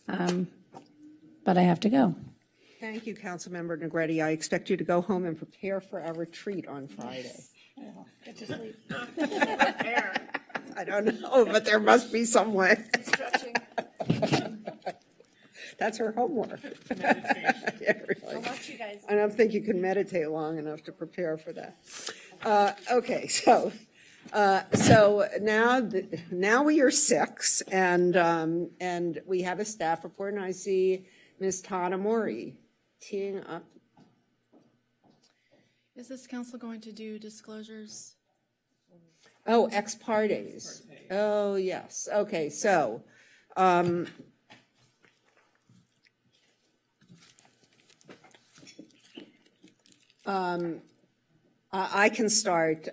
But I have to go. Thank you, Councilmember Negrete. I expect you to go home and prepare for our retreat on Friday. Get to sleep. I don't know, but there must be some way. Stretching. That's her homework. Yeah, really. I'll watch you guys. I don't think you can meditate long enough to prepare for that. Okay, so now we are 6, and we have a staff report, and I see Ms. Tanamori teeing up. Is this council going to do disclosures? Oh, ex partes. Oh, yes. Okay, so I can start.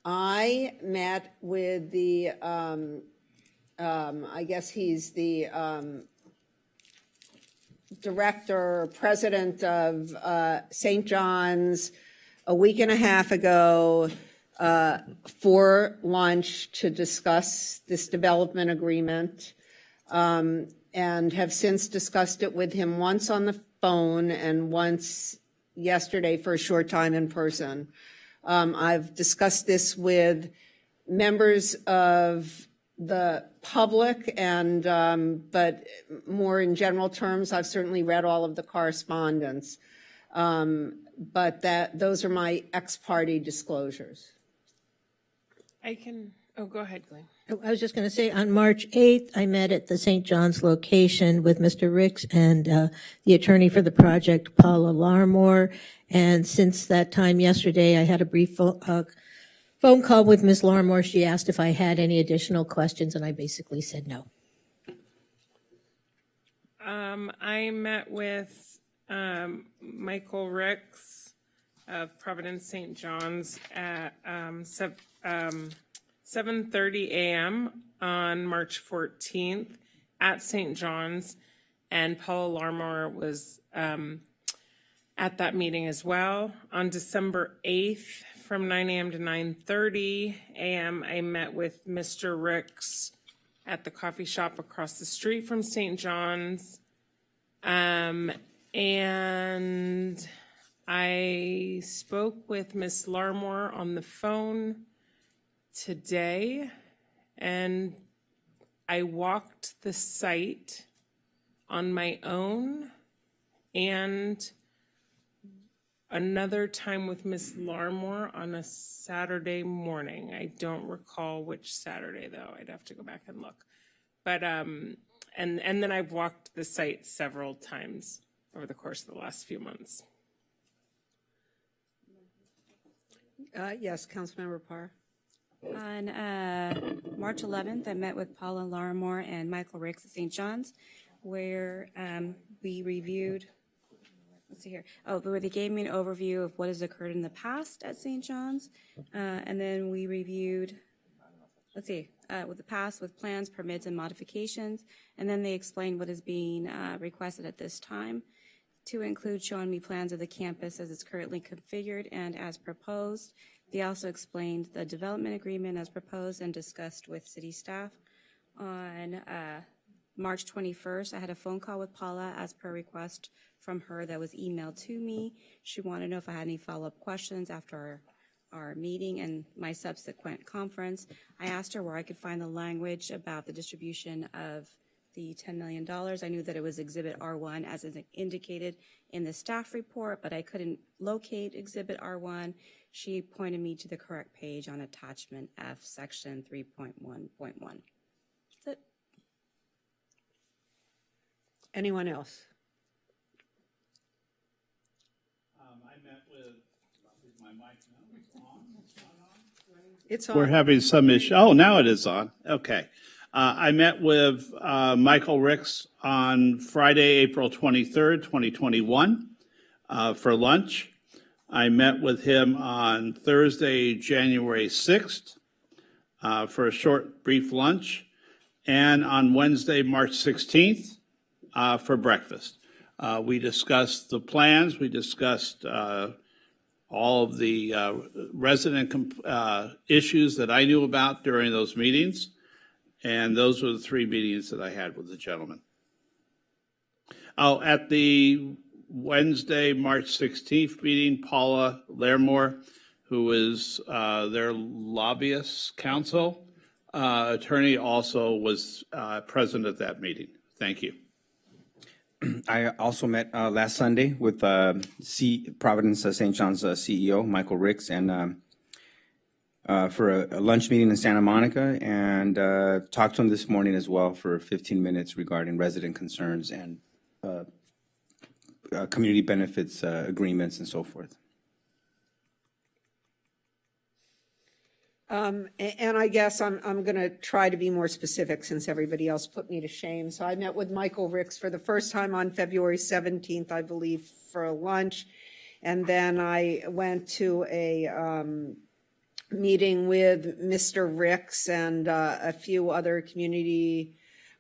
I met with the, I guess he's the director, president of St. John's a week and a half ago for lunch to discuss this development agreement, and have since discussed it with him once on the phone and once yesterday for a short time in person. I've discussed this with members of the public, and but more in general terms, I've certainly read all of the correspondence. But those are my ex-parte disclosures. Go ahead, Glenn. I was just going to say, on March 8th, I met at the St. John's location with Mr. Ricks and the attorney for the project, Paula Larmore. And since that time yesterday, I had a brief phone call with Ms. Larmore. She asked if I had any additional questions, and I basically said no. I met with Michael Ricks of Providence St. John's at 7:30 a.m. on March 14th at St. John's, and Paula Larmore was at that meeting as well. On December 8th, from 9 a.m. to 9:30 a.m., I met with Mr. Ricks at the coffee shop across the street from St. John's. And I spoke with Miss Larmore on the phone today, and I walked the site on my own, and another time with Miss Larmore on a Saturday morning. I don't recall which Saturday, though. I'd have to go back and look. But and then I've walked the site several times over the course of the last few months. Yes, Councilmember Parr. On March 11th, I met with Paula Larmore and Michael Ricks at St. John's, where we reviewed, let's see here, where they gave me an overview of what has occurred in the past at St. John's, and then we reviewed, with the past with plans, permits, and modifications, and then they explained what is being requested at this time, to include showing me plans of the campus as it's currently configured and as proposed. They also explained the development agreement as proposed and discussed with city staff. On March 21st, I had a phone call with Paula as per request from her that was emailed to me. She wanted to know if I had any follow-up questions after our meeting and my subsequent conference. I asked her where I could find the language about the distribution of the $10 million. I knew that it was Exhibit R1 as is indicated in the staff report, but I couldn't locate Exhibit R1. She pointed me to the correct page on attachment F, section 3.1.1. That's it. Anyone else? I met with, is my mic on? It's on. We're having some issue. Oh, now it is on. Okay. I met with Michael Ricks on Friday, April 23rd, 2021, for lunch. I met with him on Thursday, January 6th, for a short, brief lunch, and on Wednesday, March 16th, for breakfast. We discussed the plans. We discussed all of the resident issues that I knew about during those meetings. And those were the 3 meetings that I had with the gentleman. Oh, at the Wednesday, March 16th meeting, Paula Larmore, who is their lobbyist counsel attorney, also was present at that meeting. Thank you. I also met last Sunday with Providence St. John's CEO, Michael Ricks, and for a lunch meeting in Santa Monica, and talked to him this morning as well for 15 minutes regarding resident concerns and community benefits agreements and so forth. And I guess I'm going to try to be more specific since everybody else put me to shame. So I met with Michael Ricks for the first time on February 17th, I believe, for a lunch. And then I went to a meeting with Mr. Ricks and a few other community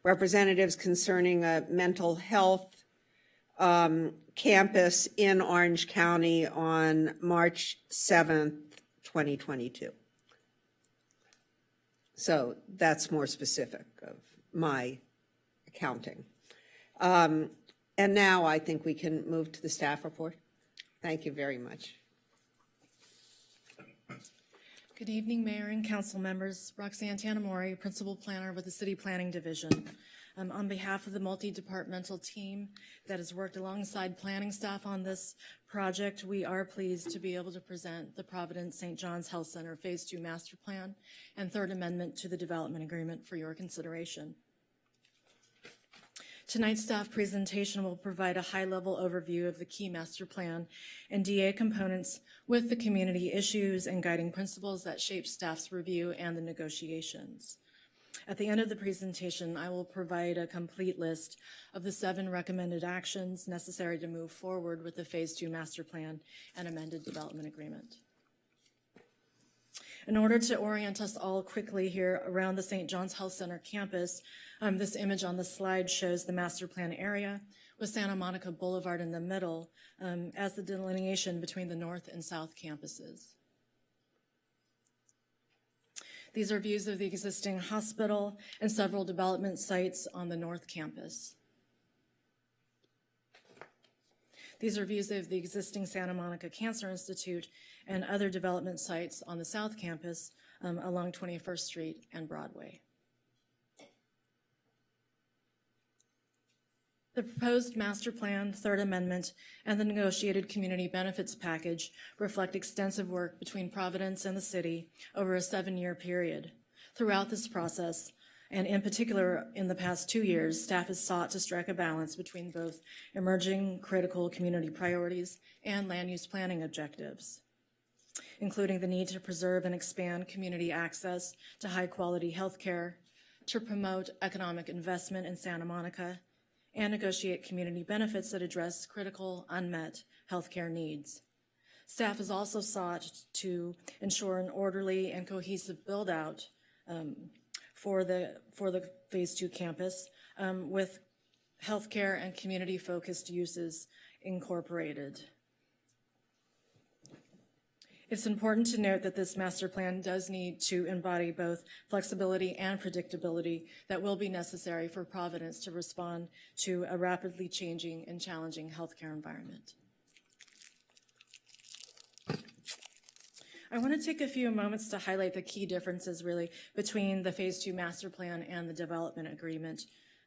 representatives concerning a mental health campus in Orange County on March 7th, 2022. So that's more specific of my accounting. And now I think we can move to the staff report. Thank you very much. Good evening, Mayor and Council members. Roxanne Tanamori, Principal Planner with the City Planning Division. On behalf of the multi-departmental team that has worked alongside planning staff on this project, we are pleased to be able to present the Providence St. John's Health Center Phase 2 Master Plan and Third Amendment to the Development Agreement for your consideration. Tonight's staff presentation will provide a high-level overview of the key master plan and DA components with the community issues and guiding principles that shape staff's review and the negotiations. At the end of the presentation, I will provide a complete list of the 7 recommended actions necessary to move forward with the Phase 2 master plan and amended development agreement. In order to orient us all quickly here around the St. John's Health Center campus, this image on the slide shows the master plan area with Santa Monica Boulevard in the middle as the delineation between the north and south campuses. These are views of the existing hospital and several development sites on the north campus. These are views of the existing Santa Monica Cancer Institute and other development sites on the South Campus along 21st Street and Broadway. The proposed master plan, Third Amendment, and the negotiated community benefits package reflect extensive work between Providence and the city over a 7-year period. Throughout this process, and in particular, in the past 2 years, staff has sought to strike a balance between both emerging critical community priorities and land use planning objectives, including the need to preserve and expand community access to high-quality health care, to promote economic investment in Santa Monica, and negotiate community benefits that address critical, unmet healthcare needs. Staff has also sought to ensure an orderly and cohesive build-out for the Phase 2 campus with healthcare and community-focused uses incorporated. It's important to note that this master plan does need to embody both flexibility and predictability that will be necessary for Providence to respond to a rapidly changing and challenging healthcare environment. I want to take a few moments to highlight the key differences really between the Phase 2 master plan and the development agreement.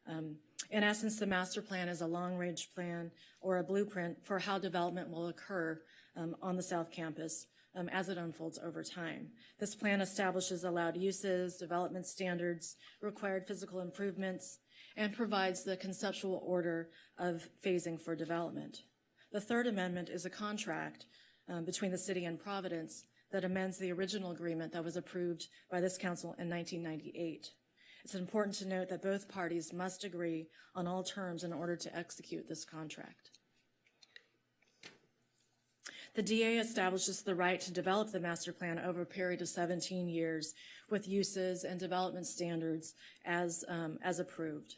In essence, the master plan is a long-range plan or a blueprint for how development will occur on the South Campus as it unfolds over time. This plan establishes allowed uses, development standards, required physical improvements, and provides the conceptual order of phasing for development. The Third Amendment is a contract between the city and Providence that amends the original agreement that was approved by this council in 1998. It's important to note that both parties must agree on all terms in order to execute this contract. The DA establishes the right to develop the master plan over a period of 17 years with uses and development standards as approved.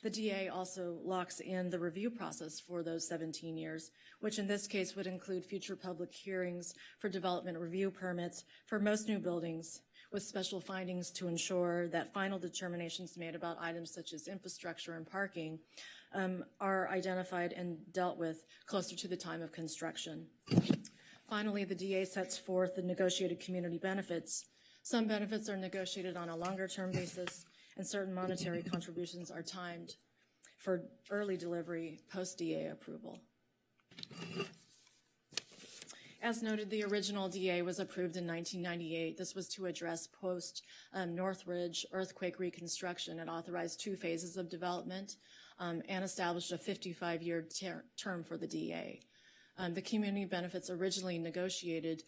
The DA also locks in the review process for those 17 years, which in this case would include future public hearings for development review permits for most new buildings, with special findings to ensure that final determinations made about items such as infrastructure and parking are identified and dealt with closer to the time of construction. Finally, the DA sets forth the negotiated community benefits. Some benefits are negotiated on a longer-term basis, and certain monetary contributions are timed for early delivery post-DA approval. As noted, the original DA was approved in 1998. This was to address post-Northridge earthquake reconstruction. It authorized 2 phases of development and established a 55-year term for the DA. The community benefits originally negotiated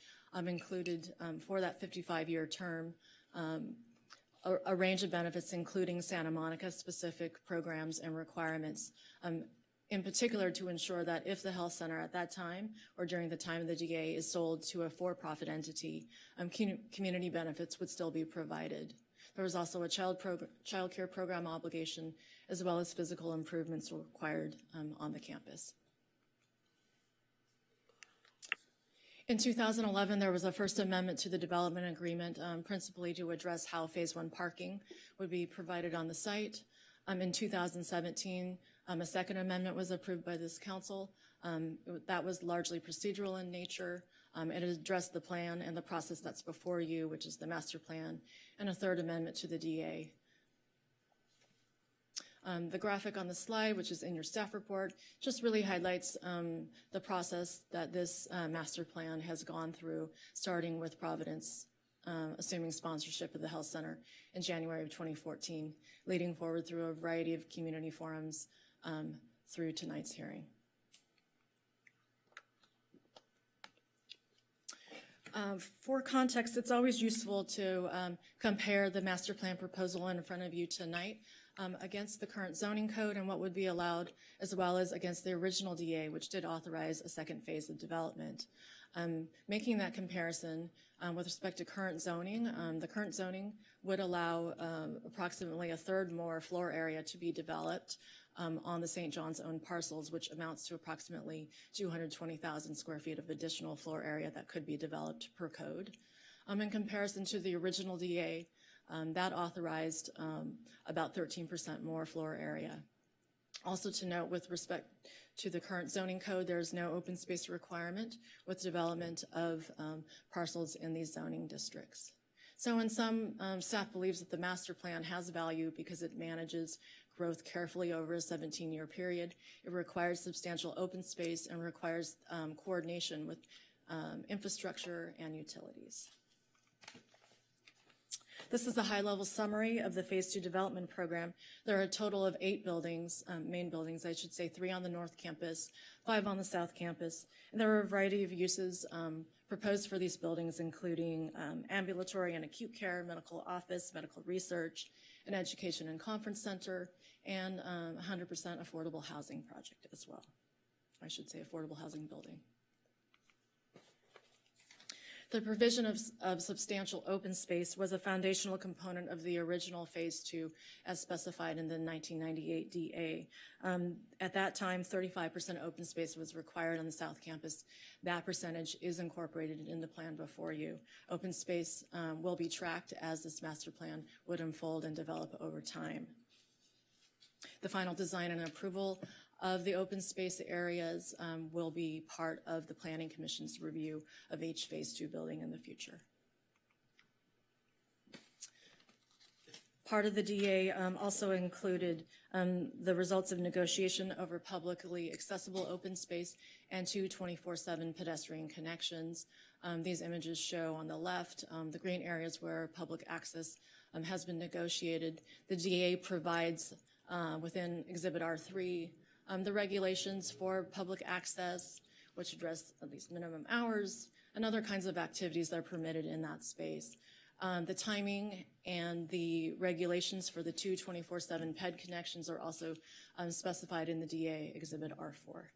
included, for that 55-year term, a range of benefits, including Santa Monica-specific programs and requirements, in particular to ensure that if the health center at that time or during the time of the DA is sold to a for-profit entity, community benefits would still be provided. There was also a child care program obligation, as well as physical improvements required on the campus. In 2011, there was a First Amendment to the development agreement, principally to address how Phase 1 parking would be provided on the site. In 2017, a Second Amendment was approved by this council. That was largely procedural in nature. It addressed the plan and the process that's before you, which is the master plan, and a Third Amendment to the DA. The graphic on the slide, which is in your staff report, just really highlights the process that this master plan has gone through, starting with Providence assuming sponsorship of the health center in January of 2014, leading forward through a variety of community forums through tonight's hearing. For context, it's always useful to compare the master plan proposal in front of you tonight against the current zoning code and what would be allowed, as well as against the original DA, which did authorize a second phase of development. Making that comparison with respect to current zoning, the current zoning would allow approximately a third more floor area to be developed on the St. John's owned parcels, which amounts to approximately 220,000 square feet of additional floor area that could be developed per code. In comparison to the original DA, that authorized about 13% more floor area. Also to note, with respect to the current zoning code, there is no open space requirement with development of parcels in these zoning districts. So in sum, staff believes that the master plan has value because it manages growth carefully over a 17-year period. It requires substantial open space and requires coordination with infrastructure and utilities. This is a high-level summary of the Phase 2 development program. There are a total of 8 buildings, main buildings, I should say, 3 on the North Campus, 5 on the South Campus. And there are a variety of uses proposed for these buildings, including ambulatory and acute care, medical office, medical research, an education and conference center, and 100% affordable housing project as well. I should say affordable housing building. The provision of substantial open space was a foundational component of the original Phase 2 as specified in the 1998 DA. At that time, 35% open space was required on the South Campus. That percentage is incorporated in the plan before you. Open space will be tracked as this master plan would unfold and develop over time. The final design and approval of the open space areas will be part of the Planning Commission's review of each Phase 2 building in the future. Part of the DA also included the results of negotiation over publicly accessible open space and 2 24/7 pedestrian connections. These images show on the left the green areas where public access has been negotiated. The DA provides within Exhibit R3 the regulations for public access, which address at least minimum hours and other kinds of activities that are permitted in that space. The timing and the regulations for the 2 24/7 PED connections are also specified in the DA Exhibit R4.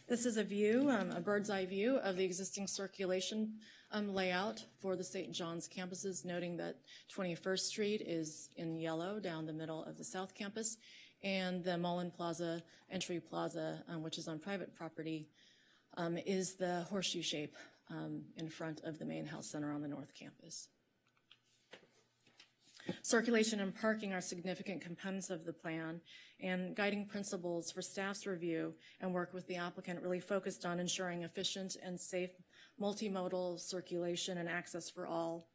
This is a view, a bird's eye view of the existing circulation layout for the St. John's campuses, noting that 21st Street is in yellow down the middle of the South Campus, and the Mullen Plaza, Entry Plaza, which is on private property, is the horseshoe shape in front of the main health center on the North Campus. Circulation and parking are significant components of the plan, and guiding principles for staff's review and work with the applicant really focused on ensuring efficient and safe multimodal circulation and access for all.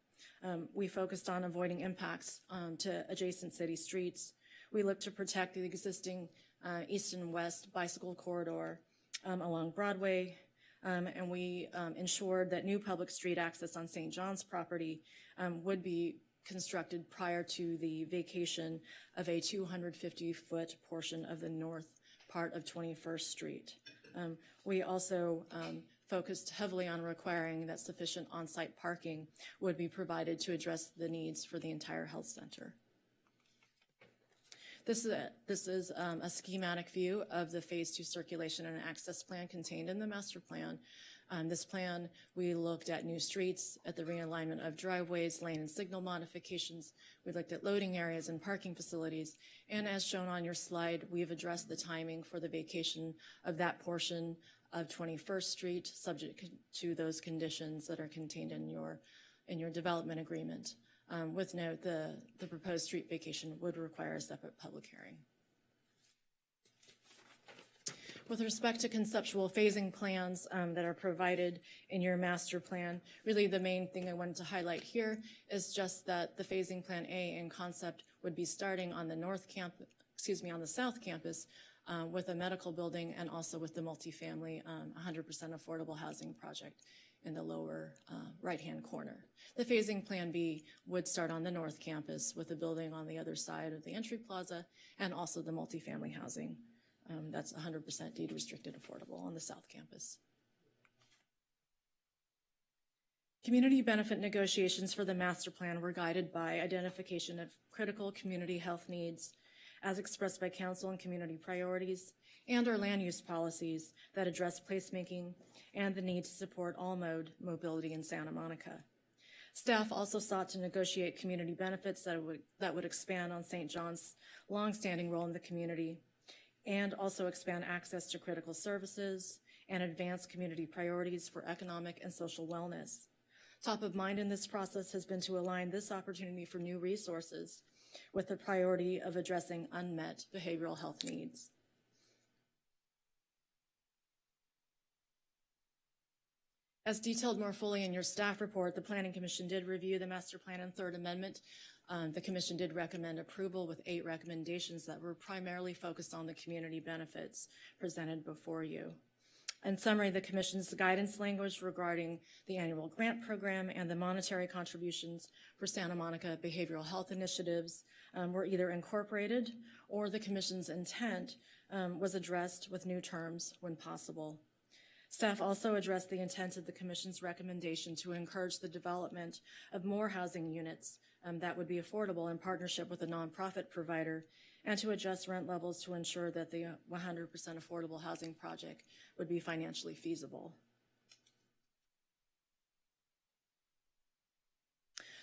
We focused on avoiding impacts to adjacent city streets. We looked to protect the existing east and west bicycle corridor along Broadway, and we ensured that new public street access on St. John's property would be constructed prior to the vacation of a 250-foot portion of the north part of 21st Street. We also focused heavily on requiring that sufficient on-site parking would be provided to address the needs for the entire health center. This is a schematic view of the Phase 2 circulation and access plan contained in the master plan. This plan, we looked at new streets, at the realignment of driveways, lane and signal modifications. We looked at loading areas and parking facilities. And as shown on your slide, we've addressed the timing for the vacation of that portion of 21st Street, subject to those conditions that are contained in your development agreement. With note, the proposed street vacation would require a separate public hearing. With respect to conceptual phasing plans that are provided in your master plan, really the main thing I wanted to highlight here is just that the phasing plan A in concept would be starting on the on the South Campus with a medical building and also with the multifamily 100% affordable housing project in the lower right-hand corner. The phasing plan B would start on the North Campus with a building on the other side of the Entry Plaza and also the multifamily housing. That's 100% deed-restricted affordable on the South Campus. Community benefit negotiations for the master plan were guided by identification of critical community health needs, as expressed by council and community priorities, and our land use policies that address placemaking and the need to support all-mode mobility in Santa Monica. Staff also sought to negotiate community benefits that would expand on St. John's longstanding role in the community and also expand access to critical services and advance community priorities for economic and social wellness. Top of mind in this process has been to align this opportunity for new resources with the priority of addressing unmet behavioral health needs. As detailed more fully in your staff report, the Planning Commission did review the Master Plan and Third Amendment. The Commission did recommend approval with 8 recommendations that were primarily focused on the community benefits presented before you. In summary, the Commission's guidance language regarding the annual grant program and the monetary contributions for Santa Monica behavioral health initiatives were either incorporated or the Commission's intent was addressed with new terms when possible. Staff also addressed the intent of the Commission's recommendation to encourage the development of more housing units that would be affordable in partnership with a nonprofit provider and to adjust rent levels to ensure that the 100% affordable housing project would be financially feasible.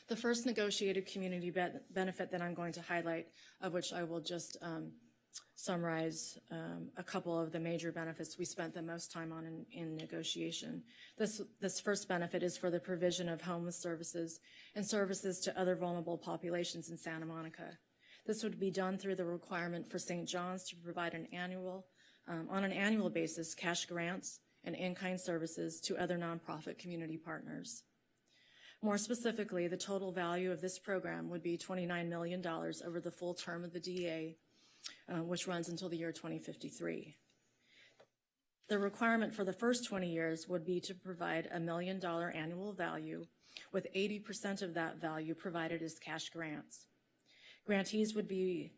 The first negotiated community benefit that I'm going to highlight, of which I will just summarize a couple of the major benefits we spent the most time on in negotiation. This first benefit is for the provision of homeless services and services to other vulnerable populations in Santa Monica. This would be done through the requirement for St. John's to provide on an annual basis cash grants and in-kind services to other nonprofit community partners. More specifically, the total value of this program would be $29 million over the full term of the DA, which runs until the year 2053. The requirement for the first 20 years would be to provide $1 million annual value, with 80% of that value provided as cash grants. Grantees would be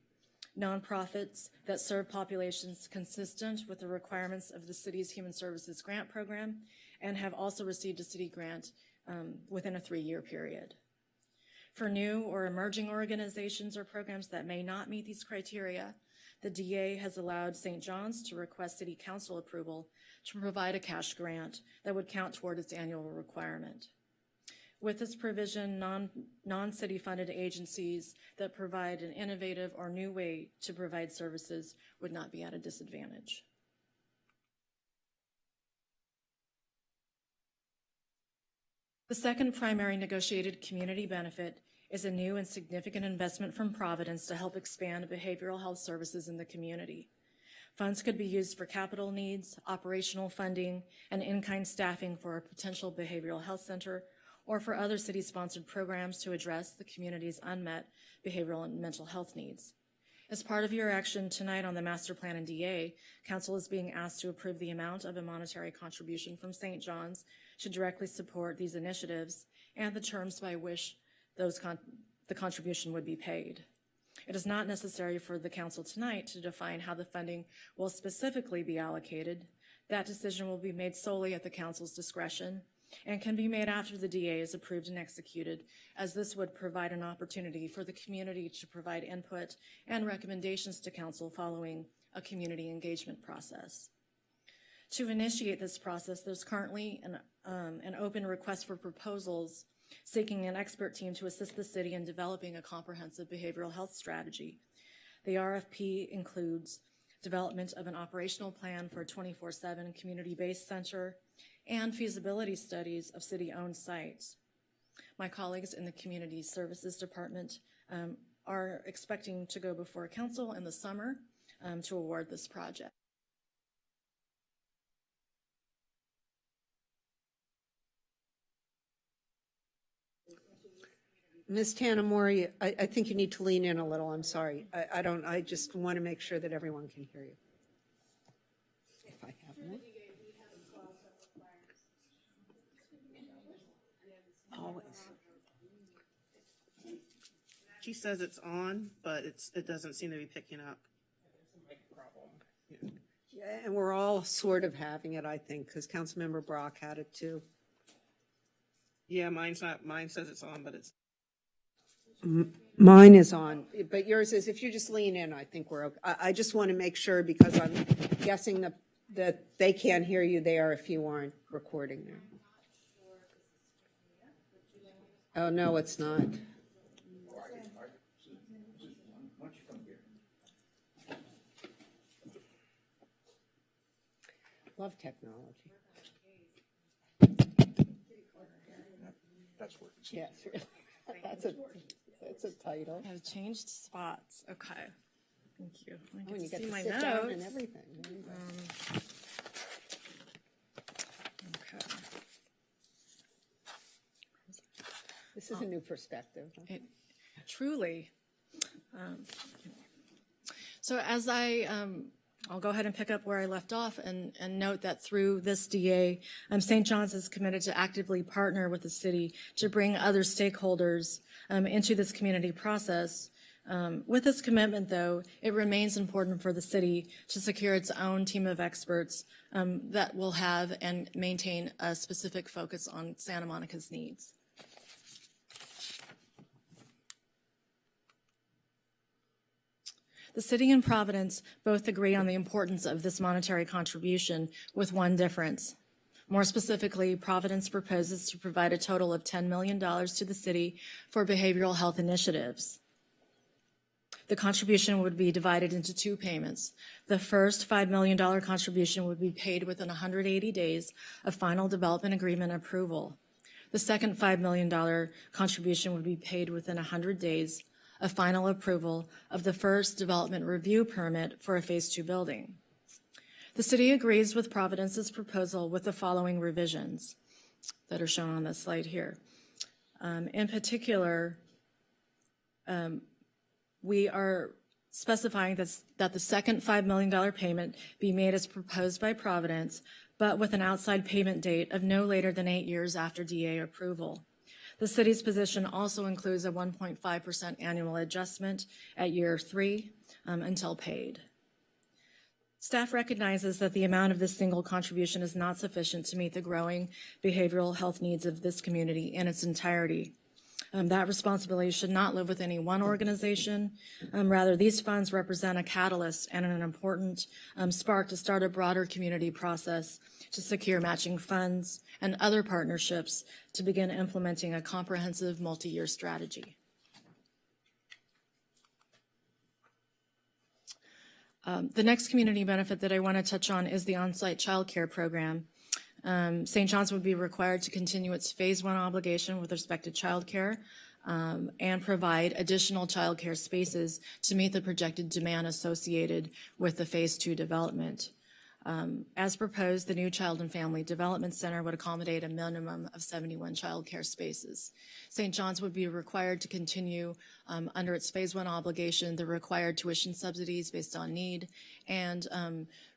nonprofits that serve populations consistent with the requirements of the city's Human Services Grant Program and have also received a city grant within a 3-year period. For new or emerging organizations or programs that may not meet these criteria, the DA has allowed St. John's to request City Council approval to provide a cash grant that would count toward its annual requirement. With this provision, non-city funded agencies that provide an innovative or new way to provide services would not be at a disadvantage. The second primary negotiated community benefit is a new and significant investment from Providence to help expand behavioral health services in the community. Funds could be used for capital needs, operational funding, and in-kind staffing for a potential behavioral health center or for other city-sponsored programs to address the community's unmet behavioral and mental health needs. As part of your action tonight on the Master Plan and DA, Council is being asked to approve the amount of a monetary contribution from St. John's to directly support these initiatives and the terms by which the contribution would be paid. It is not necessary for the Council tonight to define how the funding will specifically be allocated. That decision will be made solely at the Council's discretion and can be made after the DA is approved and executed, as this would provide an opportunity for the community to provide input and recommendations to Council following a community engagement process. To initiate this process, there's currently an open request for proposals seeking an expert team to assist the city in developing a comprehensive behavioral health strategy. The RFP includes development of an operational plan for a 24/7 community-based center and feasibility studies of city-owned sites. My colleagues in the Community Services Department are expecting to go before Council in the summer to award this project. Ms. Tanamori, I think you need to lean in a little. I'm sorry. I just want to make sure that everyone can hear you. If I have one. Always. She says it's on, but it doesn't seem to be picking up. Yeah, and we're all sort of having it, I think, because Councilmember Brock had it too. Yeah, mine says it's on, but it's. Mine is on, but yours is, if you just lean in, I think we're, okay. I just want to make sure because I'm guessing that they can't hear you there if you aren't recording there. Oh, no, it's not. Love technology. That's where it's. Yes, really. That's a title. I've changed spots. Okay. Thank you. I Oh, and you get get to to see sit my down and notes. everything. Okay. This is a new perspective. Huh? Truly. So as I'll go ahead and pick up where I left off and note that through this DA, St. John's is committed to actively partner with the city to bring other stakeholders into this community process. With this commitment, though, it remains important for the city to secure its own team of experts that will have and maintain a specific focus on Santa Monica's needs. The city and Providence both agree on the importance of this monetary contribution, with one difference. More specifically, Providence proposes to provide a total of $10 million to the city for behavioral health initiatives. The contribution would be divided into two payments. The first $5 million contribution would be paid within 180 days of final development agreement approval. The second $5 million contribution would be paid within 100 days of final approval of the first development review permit for a Phase 2 building. The city agrees with Providence's proposal with the following revisions that are shown on this slide here. In particular, we are specifying that the second $5 million payment be made as proposed by Providence, but with an outside payment date of no later than 8 years after DA approval. The city's position also includes a 1.5% annual adjustment at year 3 until paid. Staff recognizes that the amount of this single contribution is not sufficient to meet the growing behavioral health needs of this community in its entirety. That responsibility should not live with any one organization. Rather, these funds represent a catalyst and an important spark to start a broader community process to secure matching funds and other partnerships to begin implementing a comprehensive multi-year strategy. The next community benefit that I want to touch on is the on-site child care program. St. John's would be required to continue its Phase 1 obligation with respect to child care and provide additional child care spaces to meet the projected demand associated with the Phase 2 development. As proposed, the new Child and Family Development Center would accommodate a minimum of 71 child care spaces. St. John's would be required to continue under its Phase 1 obligation the required tuition subsidies based on need and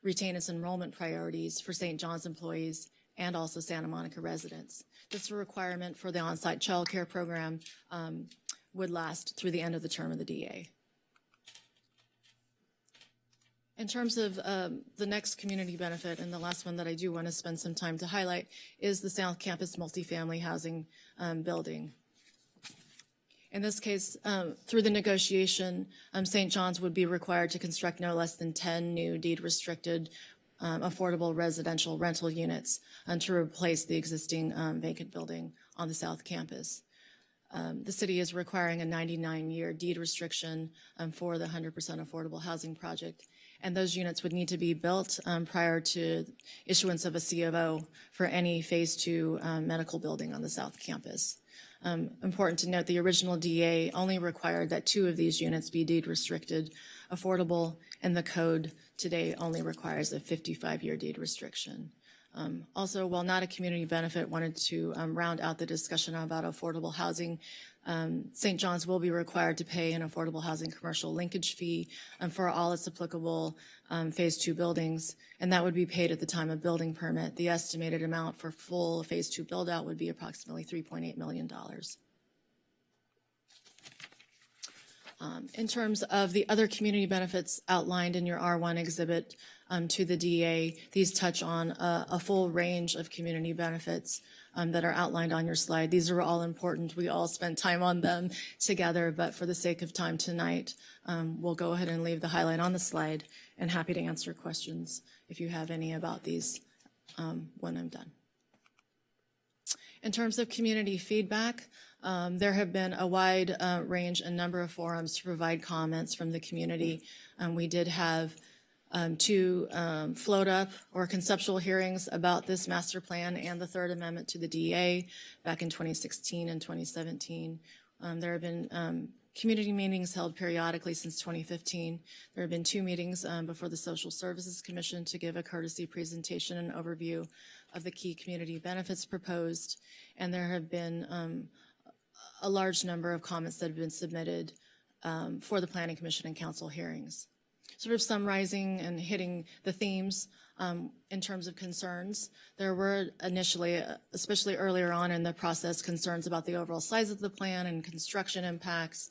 retain its enrollment priorities for St. John's employees and also Santa Monica residents. This requirement for the on-site child care program would last through the end of the term of the DA. In terms of the next community benefit, and the last one that I do want to spend some time to highlight, is the South Campus multifamily housing building. In this case, through the negotiation, St. John's would be required to construct no less than 10 new deed-restricted affordable residential rental units to replace the existing vacant building on the South Campus. The city is requiring a 99-year deed restriction for the 100% affordable housing project, and those units would need to be built prior to issuance of a C of O for any Phase 2 medical building on the South Campus. Important to note, the original DA only required that 2 of these units be deed restricted affordable, and the code today only requires a 55-year deed restriction. Also, while not a community benefit, wanted to round out the discussion about affordable housing. St. John's will be required to pay an affordable housing commercial linkage fee for all its applicable Phase 2 buildings, and that would be paid at the time of building permit. The estimated amount for full Phase 2 build-out would be approximately $3.8 million. In terms of the other community benefits outlined in your R1 exhibit, to the DA. These touch on a full range of community benefits that are outlined on your slide. These are all important. We all spent time on them together, but for the sake of time tonight, we'll go ahead and leave the highlight on the slide, and happy to answer questions if you have any about these when I'm done. In terms of community feedback, there have been a wide range and number of forums to provide comments from the community. We did have two float up or conceptual hearings about this master plan and the Third Amendment to the DA back in 2016 and 2017. There have been community meetings held periodically since 2015. There have been 2 meetings before the Social Services Commission to give a courtesy presentation and overview of the key community benefits proposed. And there have been a large number of comments that have been submitted for the Planning Commission and Council hearings. Sort of summarizing and hitting the themes in terms of concerns. There were initially, especially earlier on in the process, concerns about the overall size of the plan and construction impacts.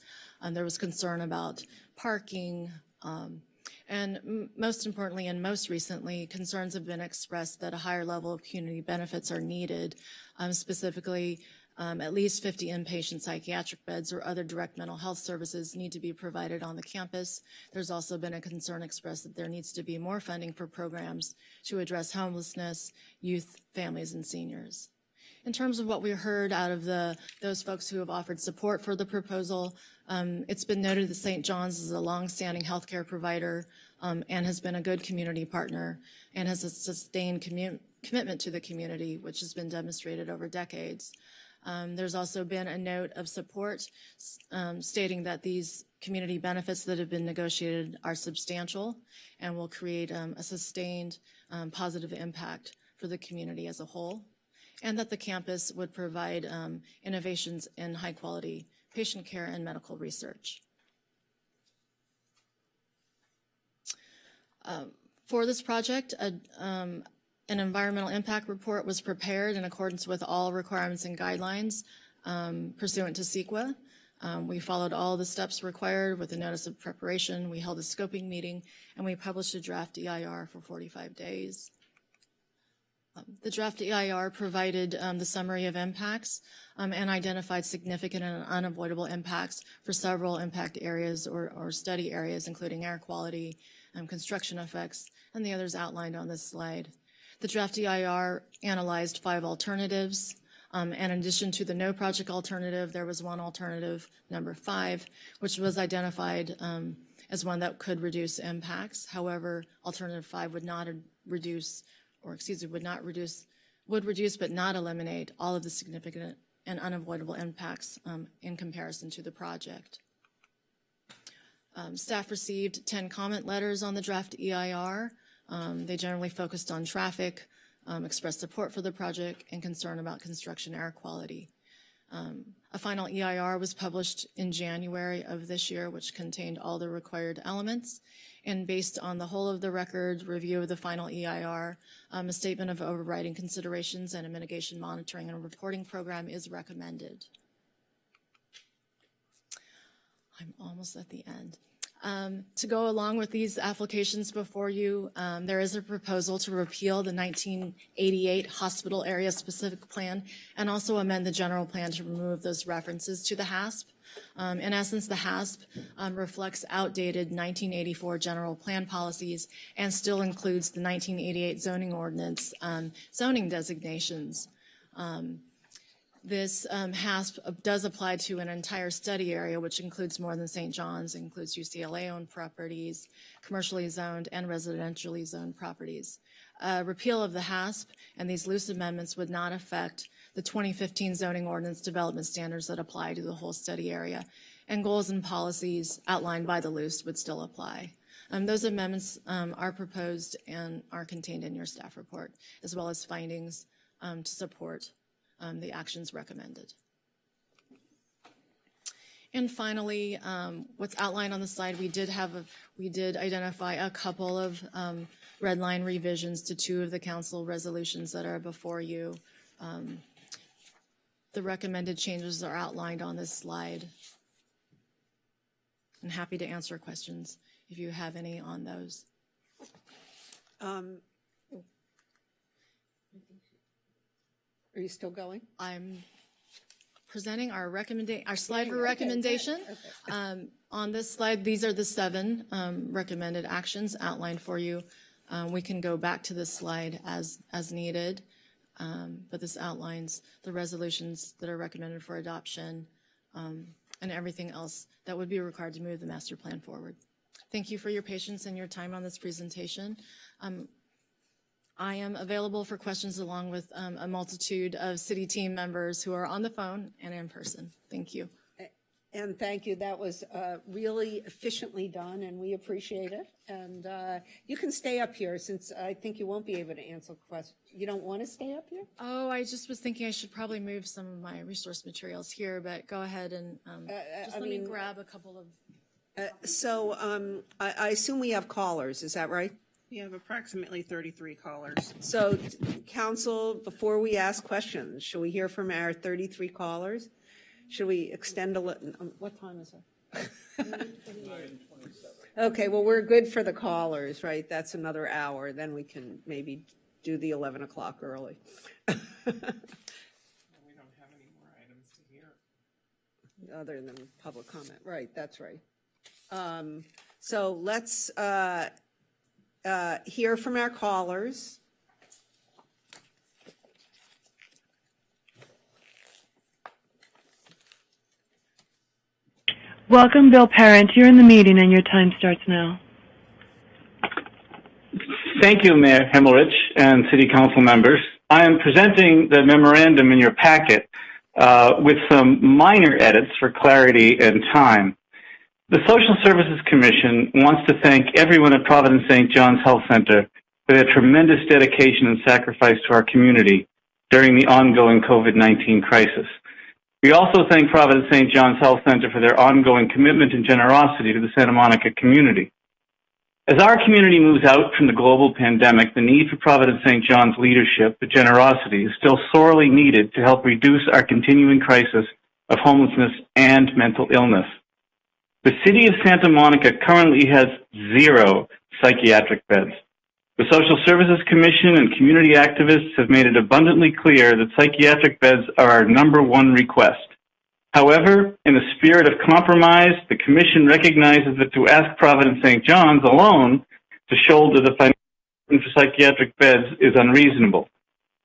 There was concern about parking. And most importantly and most recently, concerns have been expressed that a higher level of community benefits are needed, specifically at least 50 inpatient psychiatric beds or other direct mental health services need to be provided on the campus. There's also been a concern expressed that there needs to be more funding for programs to address homelessness, youth, families, and seniors. In terms of what we heard out of those folks who have offered support for the proposal, it's been noted that St. John's is a longstanding healthcare provider and has been a good community partner and has a sustained commitment to the community, which has been demonstrated over decades. There's also been a note of support stating that these community benefits that have been negotiated are substantial and will create a sustained positive impact for the community as a whole, and that the campus would provide innovations in high quality patient care and medical research. For this project, an environmental impact report was prepared in accordance with all requirements and guidelines pursuant to CEQA. We followed all the steps required with a notice of preparation. We held a scoping meeting, and we published a draft EIR for 45 days. The draft EIR provided the summary of impacts and identified significant and unavoidable impacts for several impact areas or study areas, including air quality, construction effects, and the others outlined on this slide. The draft EIR analyzed 5 alternatives, and in addition to the no project alternative, there was one alternative, number 5, which was identified as one that could reduce impacts. However, alternative 5 would reduce but not eliminate all of the significant and unavoidable impacts in comparison to the project. Staff received 10 comment letters on the draft EIR. They generally focused on traffic, expressed support for the project, and concern about construction air quality. A final EIR was published in January of this year, which contained all the required elements. And based on the whole of the record review of the final EIR, a statement of overriding considerations and a mitigation monitoring and reporting program is recommended. I'm almost at the end. To go along with these applications before you, there is a proposal to repeal the 1988 hospital area specific plan and also amend the general plan to remove those references to the HASP. In essence, the HASP reflects outdated 1984 general plan policies and still includes the 1988 zoning ordinance zoning designations. This HASP does apply to an entire study area, which includes more than St. John's, includes UCLA-owned properties, commercially zoned and residentially zoned properties. Repeal of the HASP and these loose amendments would not affect the 2015 zoning ordinance development standards that apply to the whole study area, and goals and policies outlined by the loose would still apply. Those amendments are proposed and are contained in your staff report, as well as findings to support the actions recommended. And finally, what's outlined on the slide, we did identify a couple of red line revisions to 2 of the council resolutions that are before you. The recommended changes are outlined on this slide. I'm happy to answer questions if you have any on those. Are you still going? I'm presenting our slide for recommendation. On this slide, these are the 7 recommended actions outlined for you. We can go back to this slide as needed, but this outlines the resolutions that are recommended for adoption and everything else that would be required to move the master plan forward. Thank you for your patience and your time on this presentation. I am available for questions along with a multitude of city team members who are on the phone and in person. Thank you. And thank you. That was really efficiently done, and we appreciate it. And you can stay up here since I think you won't be able to answer questions. You don't want to stay up here? Oh, I just was thinking I should probably move some of my resource materials here, but go ahead and let me grab a couple of... I assume we have callers, is that right? We have approximately 33 callers. So, council, before we ask questions, should we hear from our 33 callers? Should we extend what time is it? 9:27. Okay, well, we're good for the callers, right? That's another hour. Then we can maybe do the 11 o'clock early. We don't have any more items to hear. Other than public comment. Right, that's right. So let's hear from our callers. Welcome, Bill Parent. You're in the meeting and your time starts now. Thank you, Mayor Hemmerich and City Council members. I am presenting the memorandum in your packet with some minor edits for clarity and time. The Social Services Commission wants to thank everyone at Providence St. John's Health Center for their tremendous dedication and sacrifice to our community during the ongoing COVID-19 crisis. We also thank Providence St. John's Health Center for their ongoing commitment and generosity to the Santa Monica community. As our community moves out from the global pandemic, the need for Providence St. John's leadership and generosity is still sorely needed to help reduce our continuing crisis of homelessness and mental illness. The City of Santa Monica currently has 0 psychiatric beds. The Social Services Commission and community activists have made it abundantly clear that psychiatric beds are our #1 request. However, in the spirit of compromise, the Commission recognizes that to ask Providence St. John's alone to shoulder the financial burden for psychiatric beds is unreasonable.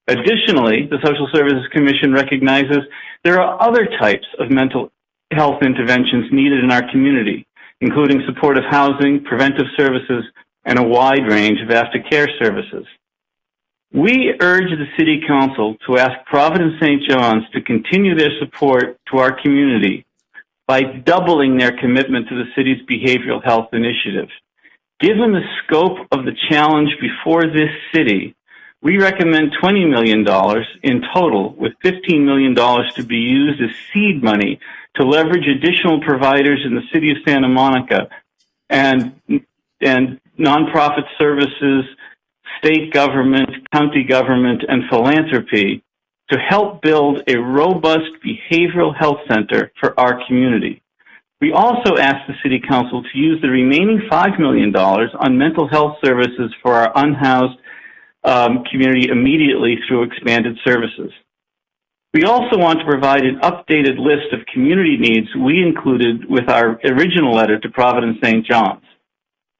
Additionally, the Social Services Commission recognizes there are other types of mental health interventions needed in our community, including supportive housing, preventive services, and a wide range of aftercare services. We urge the City Council to ask Providence St. John's to continue their support to our community by doubling their commitment to the city's behavioral health initiative. Given the scope of the challenge before this city, we recommend $20 million in total, with $15 million to be used as seed money to leverage additional providers in the City of Santa Monica and nonprofit services, state government, county government, and philanthropy to help build a robust behavioral health center for our community. We also ask the City Council to use the remaining $5 million on mental health services for our unhoused community immediately through expanded services. We also want to provide an updated list of community needs we included with our original letter to Providence St. John's.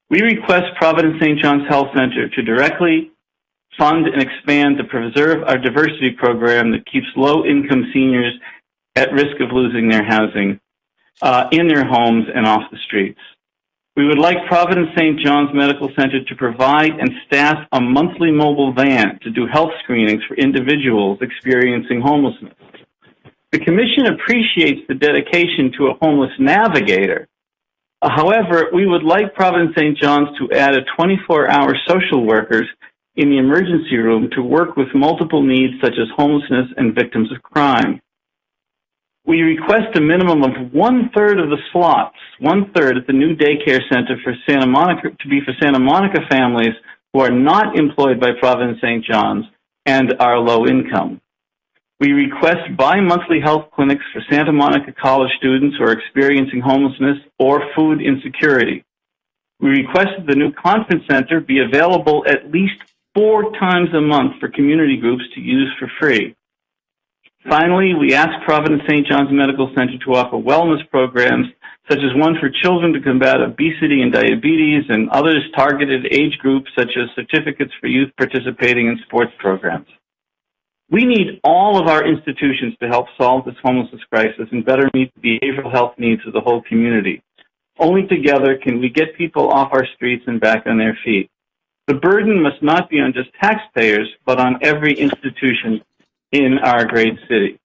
We request Providence St. John's Health Center to directly fund and expand the Preserve Our Diversity program that keeps low-income seniors at risk of losing their housing in their homes and off the streets. We would like Providence St. John's Medical Center to provide and staff a monthly mobile van to do health screenings for individuals experiencing homelessness. The Commission appreciates the dedication to a homeless navigator. However, we would like Providence St. John's to add a 24-hour social workers in the emergency room to work with multiple needs such as homelessness and victims of crime. We request a minimum of 1/3 of the slots, 1/3 at the new daycare center for Santa Monica, to be for Santa Monica families who are not employed by Providence St. John's and are low income. We request bi-monthly health clinics for Santa Monica college students who are experiencing homelessness or food insecurity. We requested the new conference center be available at least 4 times a month for community groups to use for free. Finally, we asked Providence St. John's Medical Center to offer wellness programs, such as one for children to combat obesity and diabetes, and others targeted age groups, such as certificates for youth participating in sports programs. We need all of our institutions to help solve this homelessness crisis and better meet the behavioral health needs of the whole community. Only together can we get people off our streets and back on their feet. The burden must not be on just taxpayers, but on every institution in our great city.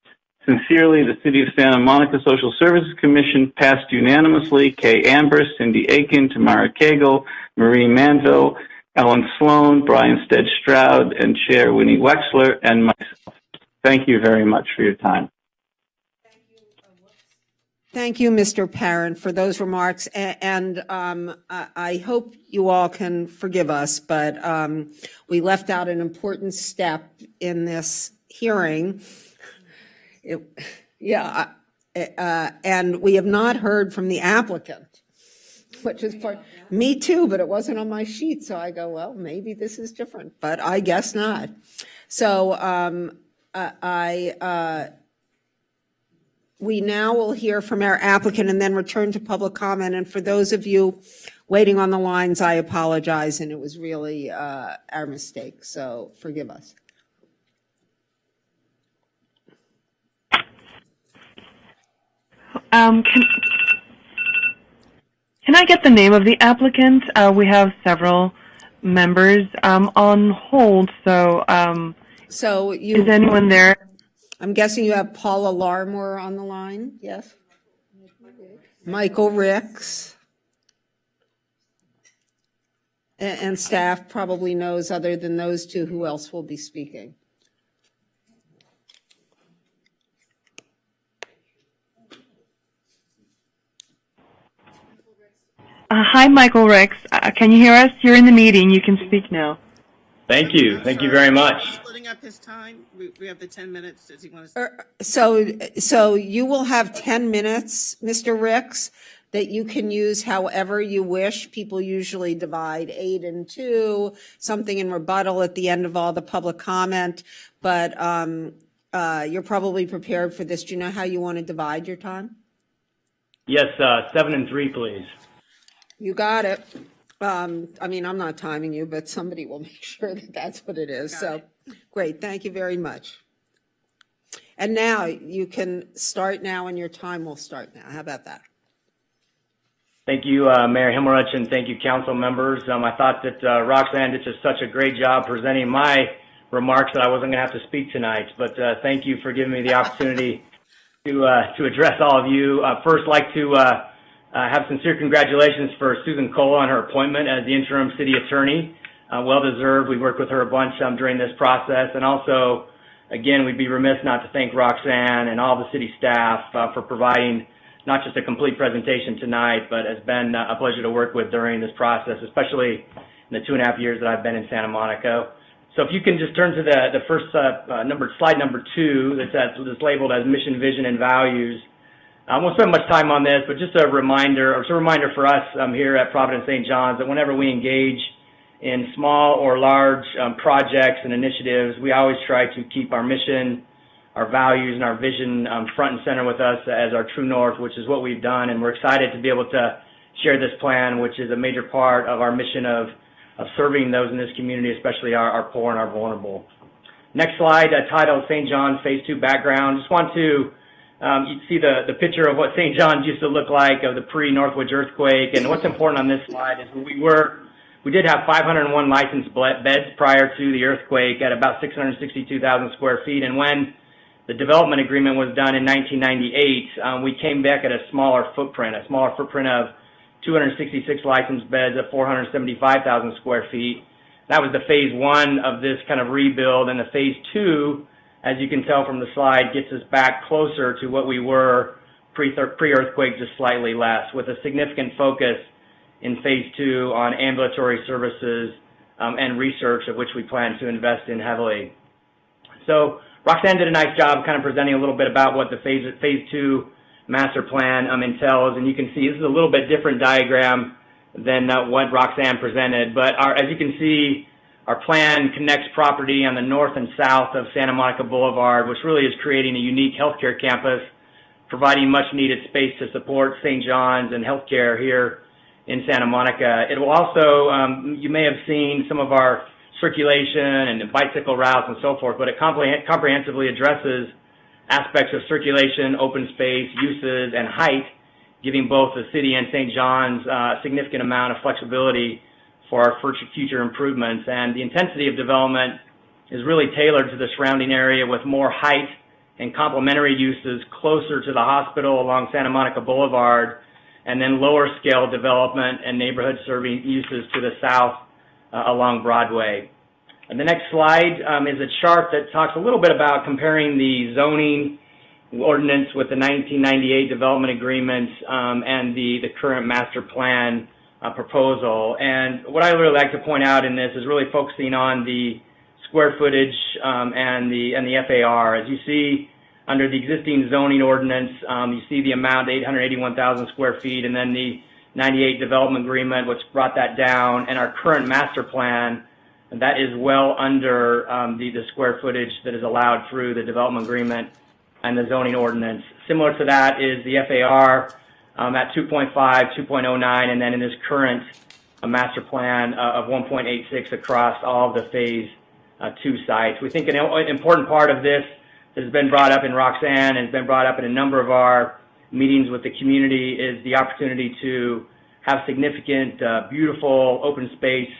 Sincerely, the City of Santa Monica Social Services Commission, passed unanimously, Kay Amber, Cindy Aiken, Tamara Cagle, Marie Manville, Ellen Sloan, Brian Stead Stroud, and Chair Winnie Wexler, and myself. Thank you very much for your time. Thank you, Mr. Parent, for those remarks. And I hope you all can forgive us, but we left out an important step in this hearing. And we have not heard from the applicant, which is part, me too, but it wasn't on my sheet. So I go, well, maybe this is different, but I guess not. So we now will hear from our applicant and then return to public comment. And for those of you waiting on the lines, I apologize, and it was really our mistake. So forgive us. Can I get the name of the applicant? We have several members on hold, so is anyone there? I'm guessing you have Paula Larmore on the line, yes? Michael Ricks. And staff probably knows, other than those two, who else will be speaking. Hi, Michael Ricks. Can you hear us? You're in the meeting. You can speak now. Thank you. Thank you very much. Splitting up his time. We have the 10 minutes. Does he want to? So you will have 10 minutes, Mr. Ricks, that you can use however you wish. People usually divide 8 and 2, something in rebuttal at the end of all the public comment. But you're probably prepared for this. Do you know how you want to divide your time? Yes, 7 and 3, please. You got it. I mean, I'm not timing you, but somebody will make sure that that's what it is. So great. Thank you very much. And now you can start now, and your time will start now. How about that? Thank you, Mayor Himmelrich, and thank you, council members. I thought that Roxanne did just such a great job presenting my remarks that I wasn't going to have to speak tonight. But thank you for giving me the opportunity to address all of you. First, like to have sincere congratulations for Susan Cole on her appointment as the interim city attorney. Well-deserved. We worked with her a bunch during this process. And also, again, we'd be remiss not to thank Roxanne and all the city staff for providing not just a complete presentation tonight, but has been a pleasure to work with during this process, especially in the 2.5 years that I've been in Santa Monica. So if you can just turn to the first slide number 2, that's labeled as mission, vision, and values. I won't spend much time on this, but just a reminder, or it's a reminder for us here at Providence St. John's that whenever we engage in small or large projects and initiatives, we always try to keep our mission, our values, and our vision front and center with us as our true north, which is what we've done. And we're excited to be able to share this plan, which is a major part of our mission of serving those in this community, especially our poor and our vulnerable. Next slide, titled St. John's Phase 2 Background. Just want to you see the picture of what St. John's used to look like of the pre-Northwoods earthquake. And what's important on this slide is we did have 501 licensed beds prior to the earthquake at about 662,000 square feet. And when the development agreement was done in 1998, we came back at a smaller footprint of 266 licensed beds at 475,000 square feet. That was the phase 1 of this kind of rebuild, and the phase 2, as you can tell from the slide, gets us back closer to what we were pre-earthquake, just slightly less, with a significant focus in phase 2 on ambulatory services and research, of which we plan to invest in heavily. So Roxanne did a nice job kind of presenting a little bit about what the phase 2 master plan entails, and you can see this is a little bit different diagram than what Roxanne presented. But as you can see, our plan connects property on the north and south of Santa Monica Boulevard, which really is creating a unique healthcare campus, providing much needed space to support St. John's and healthcare here in Santa Monica. It will also, you may have seen some of our circulation and bicycle routes and so forth, but it comprehensively addresses aspects of circulation, open space, uses, and height, giving both the city and St. John's a significant amount of flexibility for our future improvements. And the intensity of development is really tailored to the surrounding area with more height and complementary uses closer to the hospital along Santa Monica Boulevard, and then lower scale development and neighborhood serving uses to the south along Broadway. And the next slide is a chart that talks a little bit about comparing the zoning ordinance with the 1998 development agreement and the current master plan proposal. And what I really like to point out in this is really focusing on the square footage and the FAR. As you see, under the existing zoning ordinance, you see the amount, 881,000 square feet, and then the 98 development agreement, which brought that down, and our current master plan, that is well under the square footage that is allowed through the development agreement and the zoning ordinance. Similar to that is the FAR at 2.5, 2.09, and then in this current master plan of 1.86 across all of the phase 2 sites. We think an important part of this that has been brought up in Roxanne and has been brought up in a number of our meetings with the community is the opportunity to have significant, beautiful open space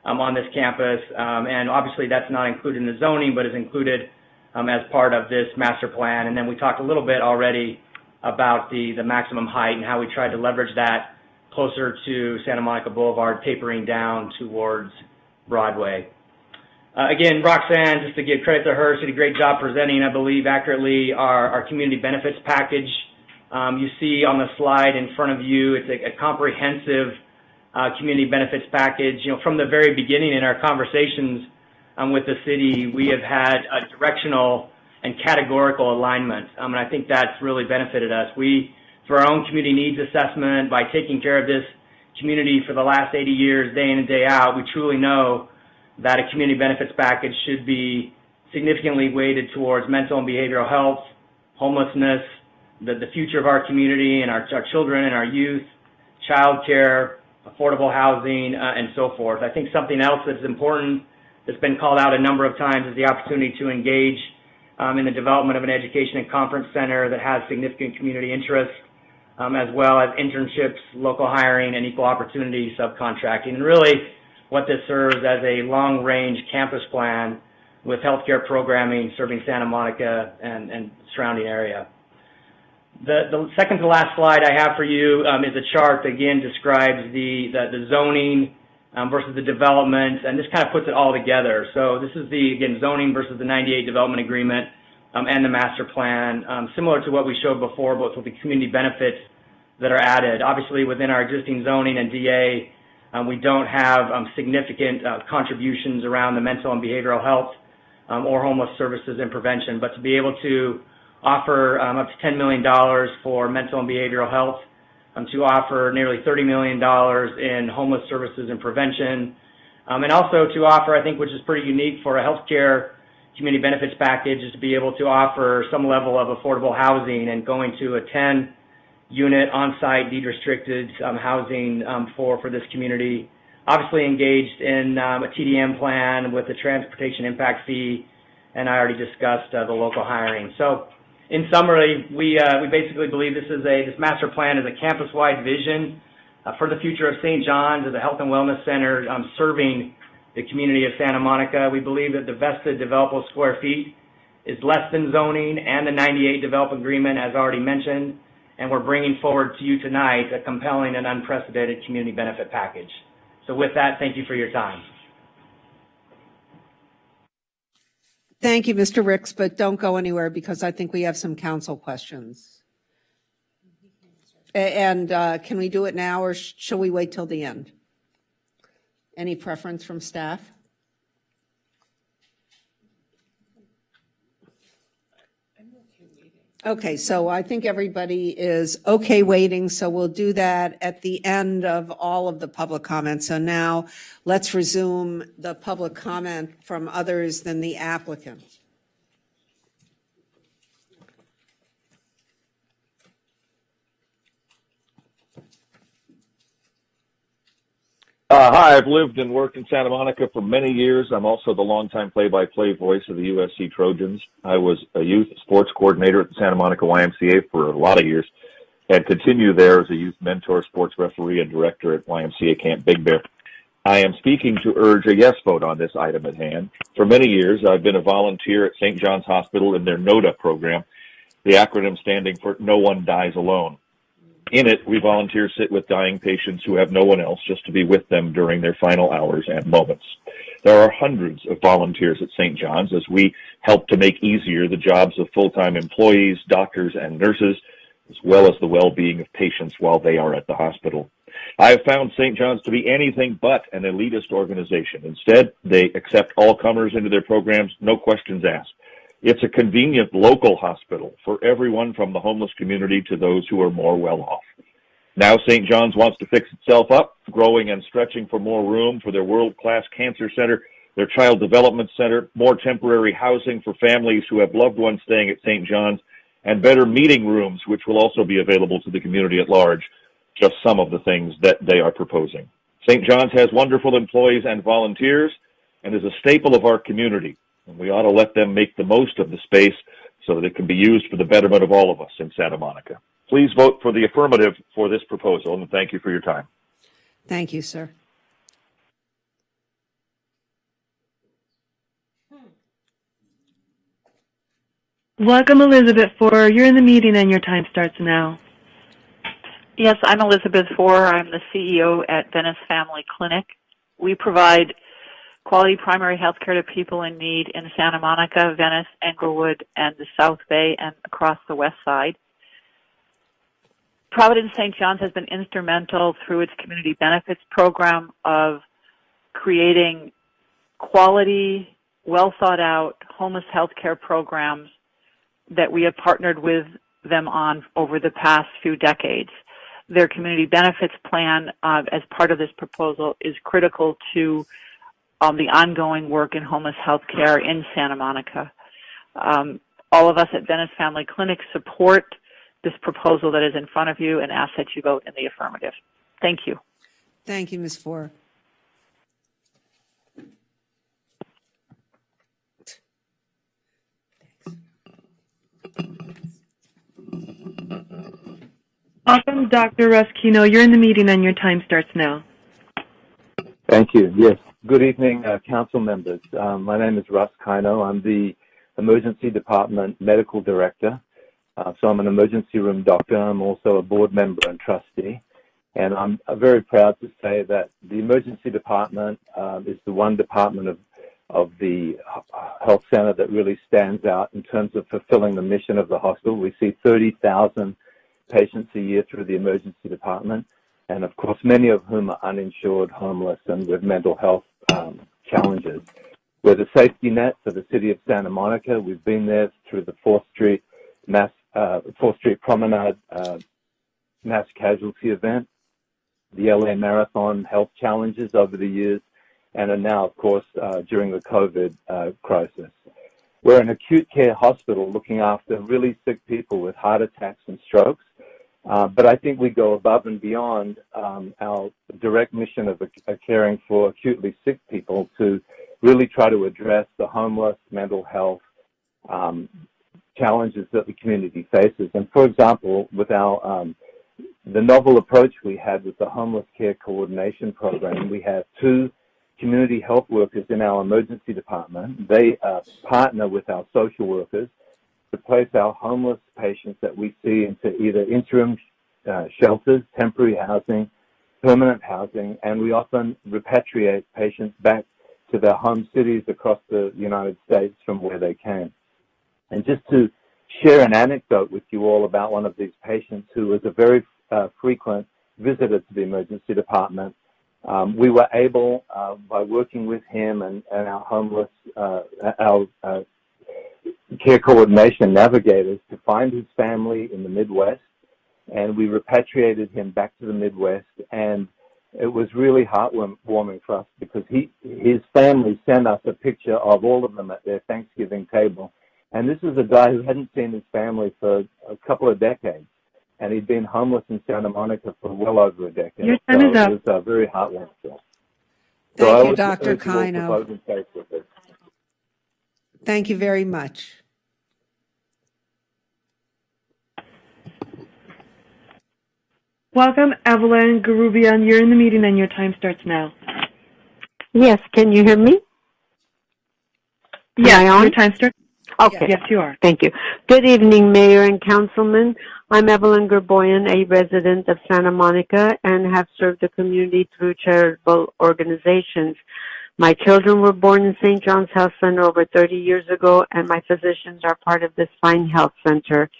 on this campus. And obviously that's not included in the zoning, but is included as part of this master plan. And then we talked a little bit already about the maximum height and how we tried to leverage that closer to Santa Monica Boulevard, tapering down towards Broadway. Again, Roxanne, just to give credit to her, she did a great job presenting, I believe, accurately our community benefits package. You see on the slide in front of you, it's a comprehensive community benefits package. You know, from the very beginning in our conversations with the city, we have had a directional and categorical alignment, and I think that's really benefited us. We, through our own community needs assessment, by taking care of this community for the last 80 years, day in and day out, we truly know that a community benefits package should be significantly weighted towards mental and behavioral health, homelessness, the future of our community and our children and our youth, child care, affordable housing, and so forth. I think something else that's important that's been called out a number of times is the opportunity to engage in the development of an education and conference center that has significant community interest, as well as internships, local hiring, and equal opportunity subcontracting. And really, what this serves as a long-range campus plan with healthcare programming serving Santa Monica and surrounding area. The second to last slide I have for you is a chart that again describes the zoning versus the development, and this kind of puts it all together. So this is the, again, zoning versus the 98 development agreement and the master plan, similar to what we showed before, but with the community benefits that are added. Obviously, within our existing zoning and DA, we don't have significant contributions around the mental and behavioral health or homeless services and prevention, but to be able to offer up to $10 million for mental and behavioral health, to offer nearly $30 million in homeless services and prevention, and also to offer, I think, which is pretty unique for a healthcare community benefits package, is to be able to offer some level of affordable housing and going to a 10-unit on-site deed-restricted housing for this community. Obviously engaged in a TDM plan with the transportation impact fee, and I already discussed the local hiring. So, in summary, we basically believe this master plan is a campus-wide vision for the future of St. John's as a health and wellness center serving the community of Santa Monica. We believe that the vested developable square feet is less than zoning and the 98 development agreement, as already mentioned, and we're bringing forward to you tonight a compelling and unprecedented community benefit package. So with that, thank you for your time. Thank you, Mr. Ricks, but don't go anywhere because I think we have some council questions. And can we do it now or shall we wait till the end? Any preference from staff? Okay, so I think everybody is okay waiting, so we'll do that at the end of all of the public comments. So now let's resume the public comment from others than the applicant. Hi, I've lived and worked in Santa Monica for many years. I'm also the longtime play-by-play voice of the USC Trojans. I was a youth sports coordinator at the Santa Monica YMCA for a lot of years and continue there as a youth mentor, sports referee, and director at YMCA Camp Big Bear. I am speaking to urge a yes vote on this item at hand. For many years, I've been a volunteer at St. John's Hospital in their NODA program, the acronym standing for No One Dies Alone. In it, we volunteers sit with dying patients who have no one else just to be with them during their final hours and moments. There are hundreds of volunteers at St. John's as we help to make easier the jobs of full-time employees, doctors, and nurses, as well as the well-being of patients while they are at the hospital. I have found St. John's to be anything but an elitist organization. Instead, they accept all comers into their programs, no questions asked. It's a convenient local hospital for everyone from the homeless community to those who are more well off. Now St. John's wants to fix itself up, growing and stretching for more room for their world-class cancer center, their child development center, more temporary housing for families who have loved ones staying at St. John's, and better meeting rooms, which will also be available to the community at large, just some of the things that they are proposing. St. John's has wonderful employees and volunteers and is a staple of our community. And we ought to let them make the most of the space so that it can be used for the betterment of all of us in Santa Monica. Please vote for the affirmative for this proposal, and thank you for your time. Thank you, sir. Welcome, Elizabeth Four. You're in the meeting and your time starts now. Yes, I'm Elizabeth Four. I'm the CEO at Venice Family Clinic. We provide quality primary health care to people in need in Santa Monica, Venice, Englewood, and the South Bay, and across the West Side. Providence St. John's has been instrumental through its community benefits program of creating quality, well-thought-out homeless health care programs that we have partnered with them on over the past few decades. Their community benefits plan, as part of this proposal, is critical to the ongoing work in homeless health care in Santa Monica. All of us at Venice Family Clinic support this proposal that is in front of you and ask that you vote in the affirmative. Thank you. Thank you, Ms. Four. Welcome, Dr. Ruskino. You're in the meeting and your time starts now. Thank you. Yes. Good evening, council members. My name is Russ Kino. I'm the Emergency Department Medical Director. So I'm an emergency room doctor. I'm also a board member and trustee. And I'm very proud to say that the Emergency Department is the one department of the health center that really stands out in terms of fulfilling the mission of the hospital. We see 30,000 patients a year through the Emergency Department, and of course many of whom are uninsured, homeless, and with mental health challenges. We're the safety net for the city of Santa Monica. We've been there through the 4th Street Promenade mass casualty event, the LA Marathon health challenges over the years, and are now, of course, during the COVID crisis. We're an acute care hospital looking after really sick people with heart attacks and strokes. But I think we go above and beyond our direct mission of caring for acutely sick people to really try to address the homeless, mental health challenges that the community faces. And for example, with our the novel approach we had with the homeless care coordination program, we have 2 community health workers in our emergency department. They partner with our social workers to place our homeless patients that we see into either interim shelters, temporary housing, permanent housing, and we often repatriate patients back to their home cities across the United States from where they came. And just to share an anecdote with you all about one of these patients who was a very frequent visitor to the emergency department, we were able, by working with him and our homeless, care coordination navigators to find his family in the Midwest, and we repatriated him back to the Midwest, and it was really heartwarming for us because his family sent us a picture of all of them at their Thanksgiving table. And this is a guy who hadn't seen his family for a couple of decades, and he'd been homeless in Santa Monica for well over a decade. Your time is up. It was very heartwarming for us. Thank you, Dr. Kino. Kino. Thank you very much. Welcome, Evelyn Garubian. You're in the meeting and your time starts now. Yes, can you hear me? Yes, Am I on? your time starts. Okay. Yes, you are. Thank you. Good evening, Mayor and Councilman. I'm Evelyn Gerboyan, a resident of Santa Monica, and have served the community through charitable organizations. My children were born in St. John's Health Center over 30 years ago, and my physicians are part of this fine health center.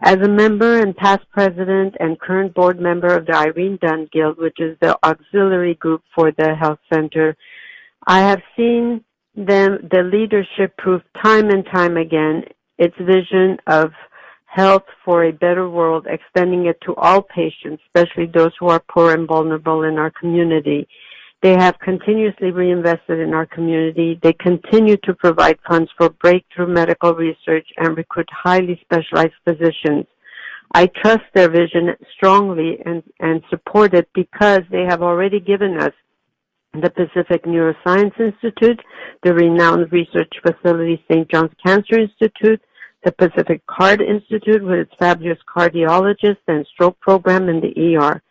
As a member and past president and current board member of the Irene Dunn Guild, which is the auxiliary group for the health center, I have seen the leadership prove time and time again its vision of health for a better world, extending it to all patients, especially those who are poor and vulnerable in our community. They have continuously reinvested in our community. They continue to provide funds for breakthrough medical research and recruit highly specialized physicians. I trust their vision strongly and support it because they have already given us the Pacific Neuroscience Institute, the renowned research facility St. John's Cancer Institute, the Pacific Card Institute with its fabulous cardiologists and stroke program in the ER.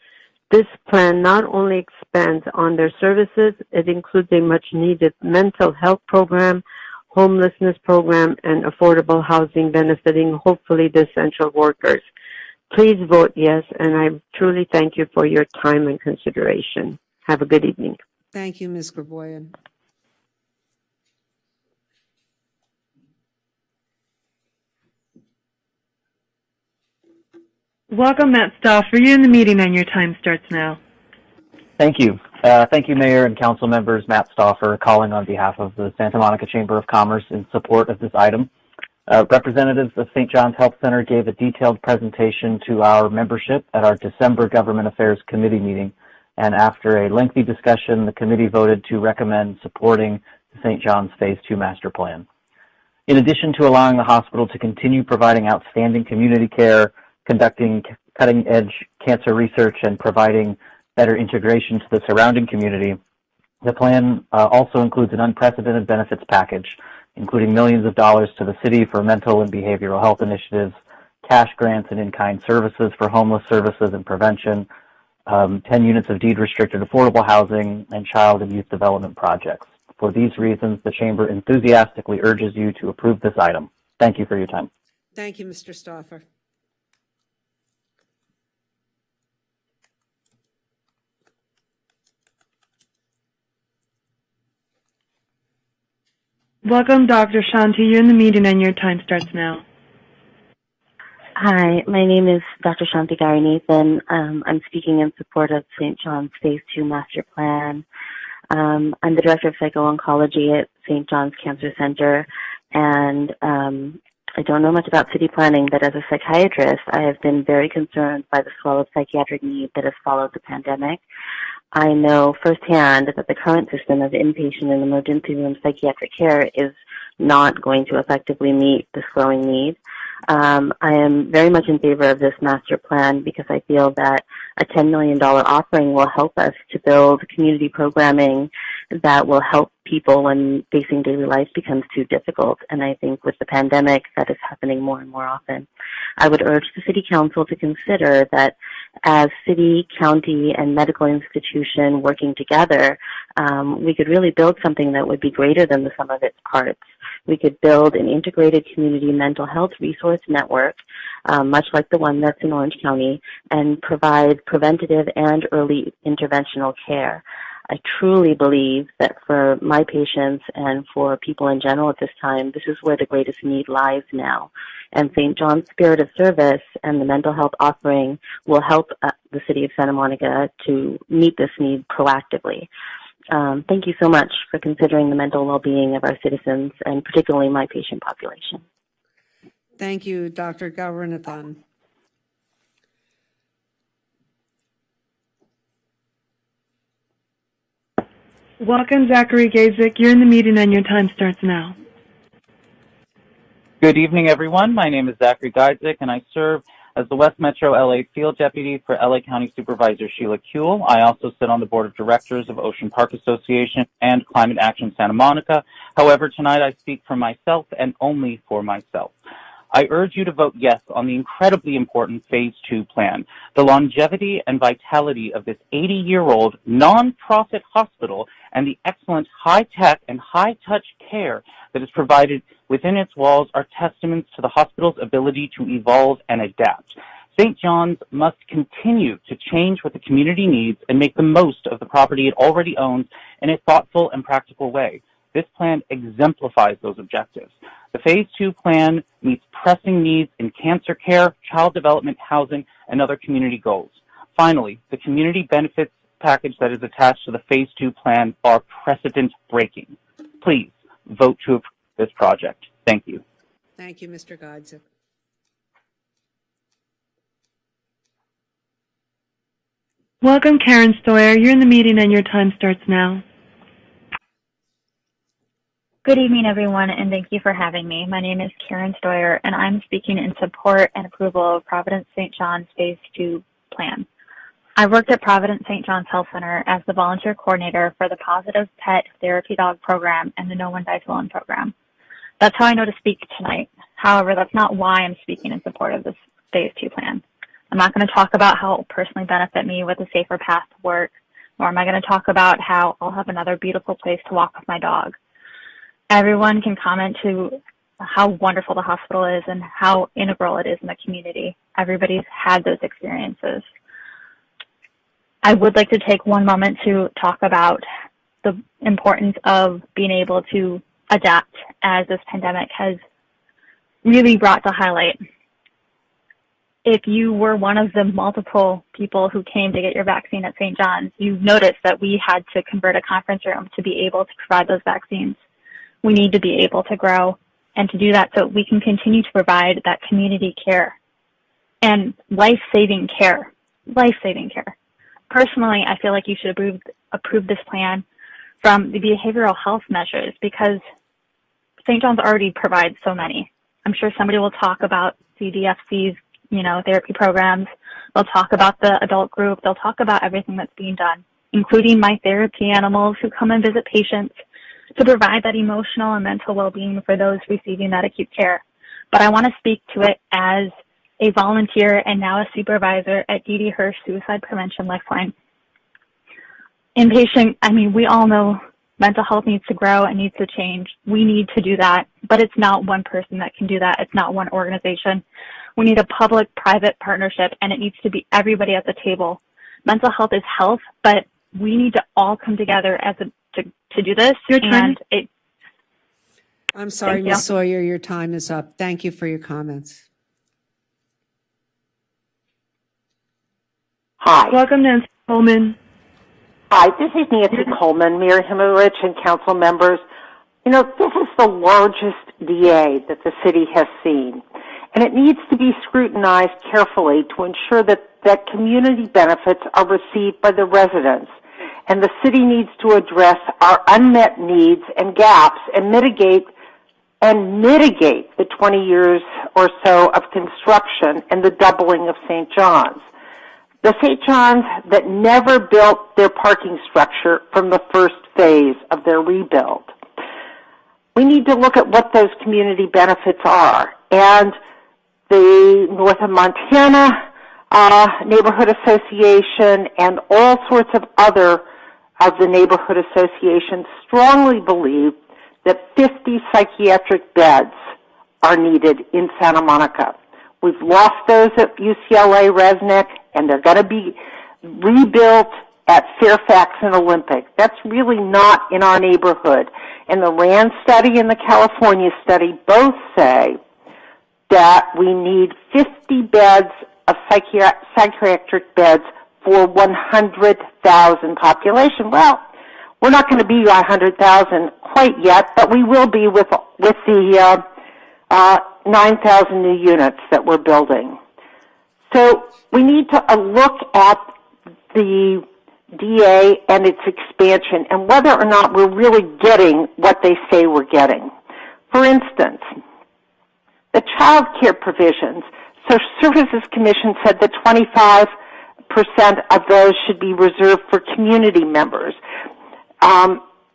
This plan not only expands on their services, it includes a much-needed mental health program, homelessness program, and affordable housing benefiting, hopefully, the essential workers. Please vote yes, and I truly thank you for your time and consideration. Have a good evening. Thank you, Ms. Gerboyan. Welcome, Matt Stauffer. You're in the meeting and your time starts now. Thank you. Thank you, Mayor and Council members. Matt Stauffer calling on behalf of the Santa Monica Chamber of Commerce in support of this item. Representatives of St. John's Health Center gave a detailed presentation to our membership at our December Government Affairs Committee meeting, and after a lengthy discussion, the committee voted to recommend supporting the St. John's Phase 2 Master Plan. In addition to allowing the hospital to continue providing outstanding community care, conducting cutting-edge cancer research, and providing better integration to the surrounding community, the plan also includes an unprecedented benefits package, including millions of dollars to the city for mental and behavioral health initiatives, cash grants and in-kind services for homeless services and prevention, 10 units of deed-restricted affordable housing, and child and youth development projects. For these reasons, the Chamber enthusiastically urges you to approve this item. Thank you for your time. Thank you, Mr. Stauffer. Welcome, Dr. Shanti. You're in the meeting and your time starts now. Hi, my name is Dr. Shanti Gary Nathan. I'm speaking in support of St. John's Phase 2 Master Plan. I'm the Director of Psycho-Oncology at St. John's Cancer Center, and I don't know much about city planning, but as a psychiatrist, I have been very concerned by the swell of psychiatric need that has followed the pandemic. I know firsthand that the current system of inpatient and emergency room psychiatric care is not going to effectively meet this growing need. I am very much in favor of this master plan because I feel that a $10 million offering will help us to build community programming that will help people when facing daily life becomes too difficult. And I think with the pandemic, that is happening more and more often. I would urge the City Council to consider that as city, county, and medical institution working together, we could really build something that would be greater than the sum of its parts. We could build an integrated community mental health resource network, much like the one that's in Orange County, and provide preventative and early interventional care. I truly believe that for my patients and for people in general at this time, this is where the greatest need lies now. And St. John's Spirit of Service and the mental health offering will help the city of Santa Monica to meet this need proactively. Thank you so much for considering the mental well-being of our citizens and particularly my patient population. Thank you, Dr. Gauranatham. Welcome, Zachary Gazik. You're in the meeting and your time starts now. Good evening, everyone. My name is Zachary Geidzik, and I serve as the West Metro LA Field Deputy for LA County Supervisor Sheila Kuehl. I also sit on the Board of Directors of Ocean Park Association and Climate Action Santa Monica. However, tonight I speak for myself and only for myself. I urge you to vote yes on the incredibly important Phase 2 plan. The longevity and vitality of this 80-year-old nonprofit hospital and the excellent high-tech and high-touch care that is provided within its walls are testaments to the hospital's ability to evolve and adapt. St. John's must continue to change what the community needs and make the most of the property it already owns in a thoughtful and practical way. This plan exemplifies those objectives. The Phase 2 plan meets pressing needs in cancer care, child development, housing, and other community goals. Finally, the community benefits package that is attached to the Phase 2 plan are precedent-breaking. Please vote to approve this project. Thank you. Thank you, Mr. Geidzik. Welcome, Karen Stoyer. You're in the meeting and your time starts now. Good evening, everyone, and thank you for having me. My name is Karen Stoyer, and I'm speaking in support and approval of Providence St. John's Phase 2 plan. I worked at Providence St. John's Health Center as the volunteer coordinator for the Positive Pet Therapy Dog Program and the No One Dies Alone program. That's how I know to speak tonight. However, that's not why I'm speaking in support of this Phase 2 plan. I'm not going to talk about how it will personally benefit me with a safer path to work, nor am I going to talk about how I'll have another beautiful place to walk with my dog. Everyone can comment to how wonderful the hospital is and how integral it is in the community. Everybody's had those experiences. I would like to take one moment to talk about the importance of being able to adapt as this pandemic has really brought to highlight. If you were one of the multiple people who came to get your vaccine at St. John's, you noticed that we had to convert a conference room to be able to provide those vaccines. We need to be able to grow and to do that so we can continue to provide that community care and life-saving care. Life-saving care. Personally, I feel like you should approve this plan from the behavioral health measures because St. John's already provides so many. I'm sure somebody will talk about CDFC's, therapy programs. They'll talk about the adult group. They'll talk about everything that's being done, including my therapy animals who come and visit patients to provide that emotional and mental well-being for those receiving that acute care. But I want to speak to it as a volunteer and now a supervisor at D.D. Hirsch Suicide Prevention Lifeline. We all know mental health needs to grow and needs to change. We need to do that, but it's not one person that can do that. It's not one organization. We need a public-private partnership, and it needs to be everybody at the table. Mental health is health, but we need to all come together to do this. Your turn. I'm sorry, Ms. Sawyer, your time is up. Thank you for your comments. Hi. Welcome, Nancy Coleman. Hi, this is Nancy Coleman, Mayor Himmerich, and council members. This is the largest DA that the city has seen, and it needs to be scrutinized carefully to ensure that community benefits are received by the residents. And the city needs to address our unmet needs and gaps and mitigate the 20 years or so of construction and the doubling of St. John's. The St. John's that never built their parking structure from the first phase of their rebuild. We need to look at what those community benefits are. And the North of Montana Neighborhood Association and all sorts of other of the neighborhood associations strongly believe that 50 psychiatric beds are needed in Santa Monica. We've lost those at UCLA Resnick, and they're going to be rebuilt at Fairfax and Olympic. That's really not in our neighborhood. And the RAND study and the California study both say that we need 50 beds of psychiatric beds for 100,000 population. Well, we're not going to be 100,000 quite yet, but we will be with the 9,000 new units that we're building. So we need to look at the DA and its expansion and whether or not we're really getting what they say we're getting. For instance, the child care provisions. Social Services Commission said that 25% of those should be reserved for community members.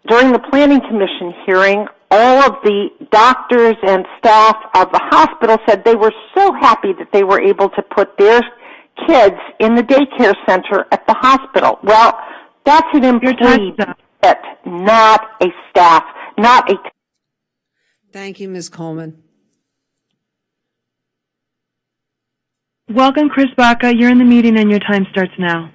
During the Planning Commission hearing, all of the doctors and staff of the hospital said they were so happy that they were able to put their kids in the daycare center at the hospital. Well, that's an employee benefit, not a staff, not a... Thank you, Ms. Coleman. Welcome, Chris Baca. You're in the meeting and your time starts now.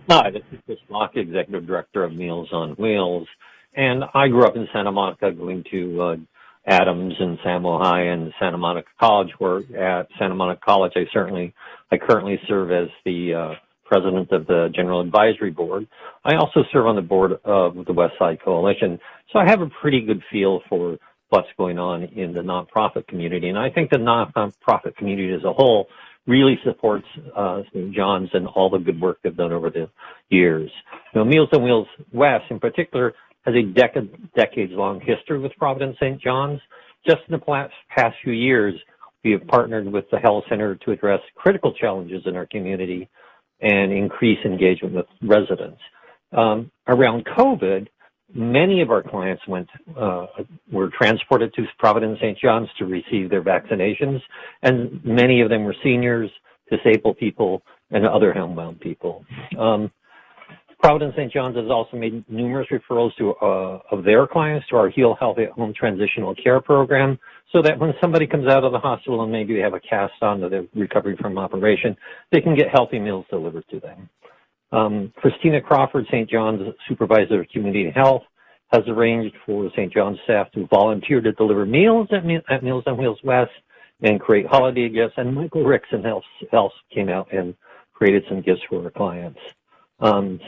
Hi, this is Chris Baca, Executive Director of Meals on Wheels. And I grew up in Santa Monica, going to Adams and Samuel High and Santa Monica College, where at Santa Monica College I currently serve as the president of the General Advisory Board. I also serve on the board of the West Side Coalition, so I have a pretty good feel for what's going on in the nonprofit community. And I think the nonprofit community as a whole really supports St. John's and all the good work they've done over the years. You know, Meals on Wheels West in particular has a decades-long history with Providence St. John's. Just in the past few years, we have partnered with the Health Center to address critical challenges in our community and increase engagement with residents. Around COVID, many of our clients were transported to Providence St. John's to receive their vaccinations, and many of them were seniors, disabled people, and other homebound people. Providence St. John's has also made numerous referrals of their clients to our Heal Healthy at Home Transitional Care Program, so that when somebody comes out of the hospital and maybe they have a cast on that they're recovering from operation, they can get healthy meals delivered to them. Christina Crawford, St. John's Supervisor of Community Health, has arranged for St. John's staff to volunteer to deliver meals at Meals on Wheels West and create holiday gifts. And Michael Ricks and Health came out and created some gifts for our clients.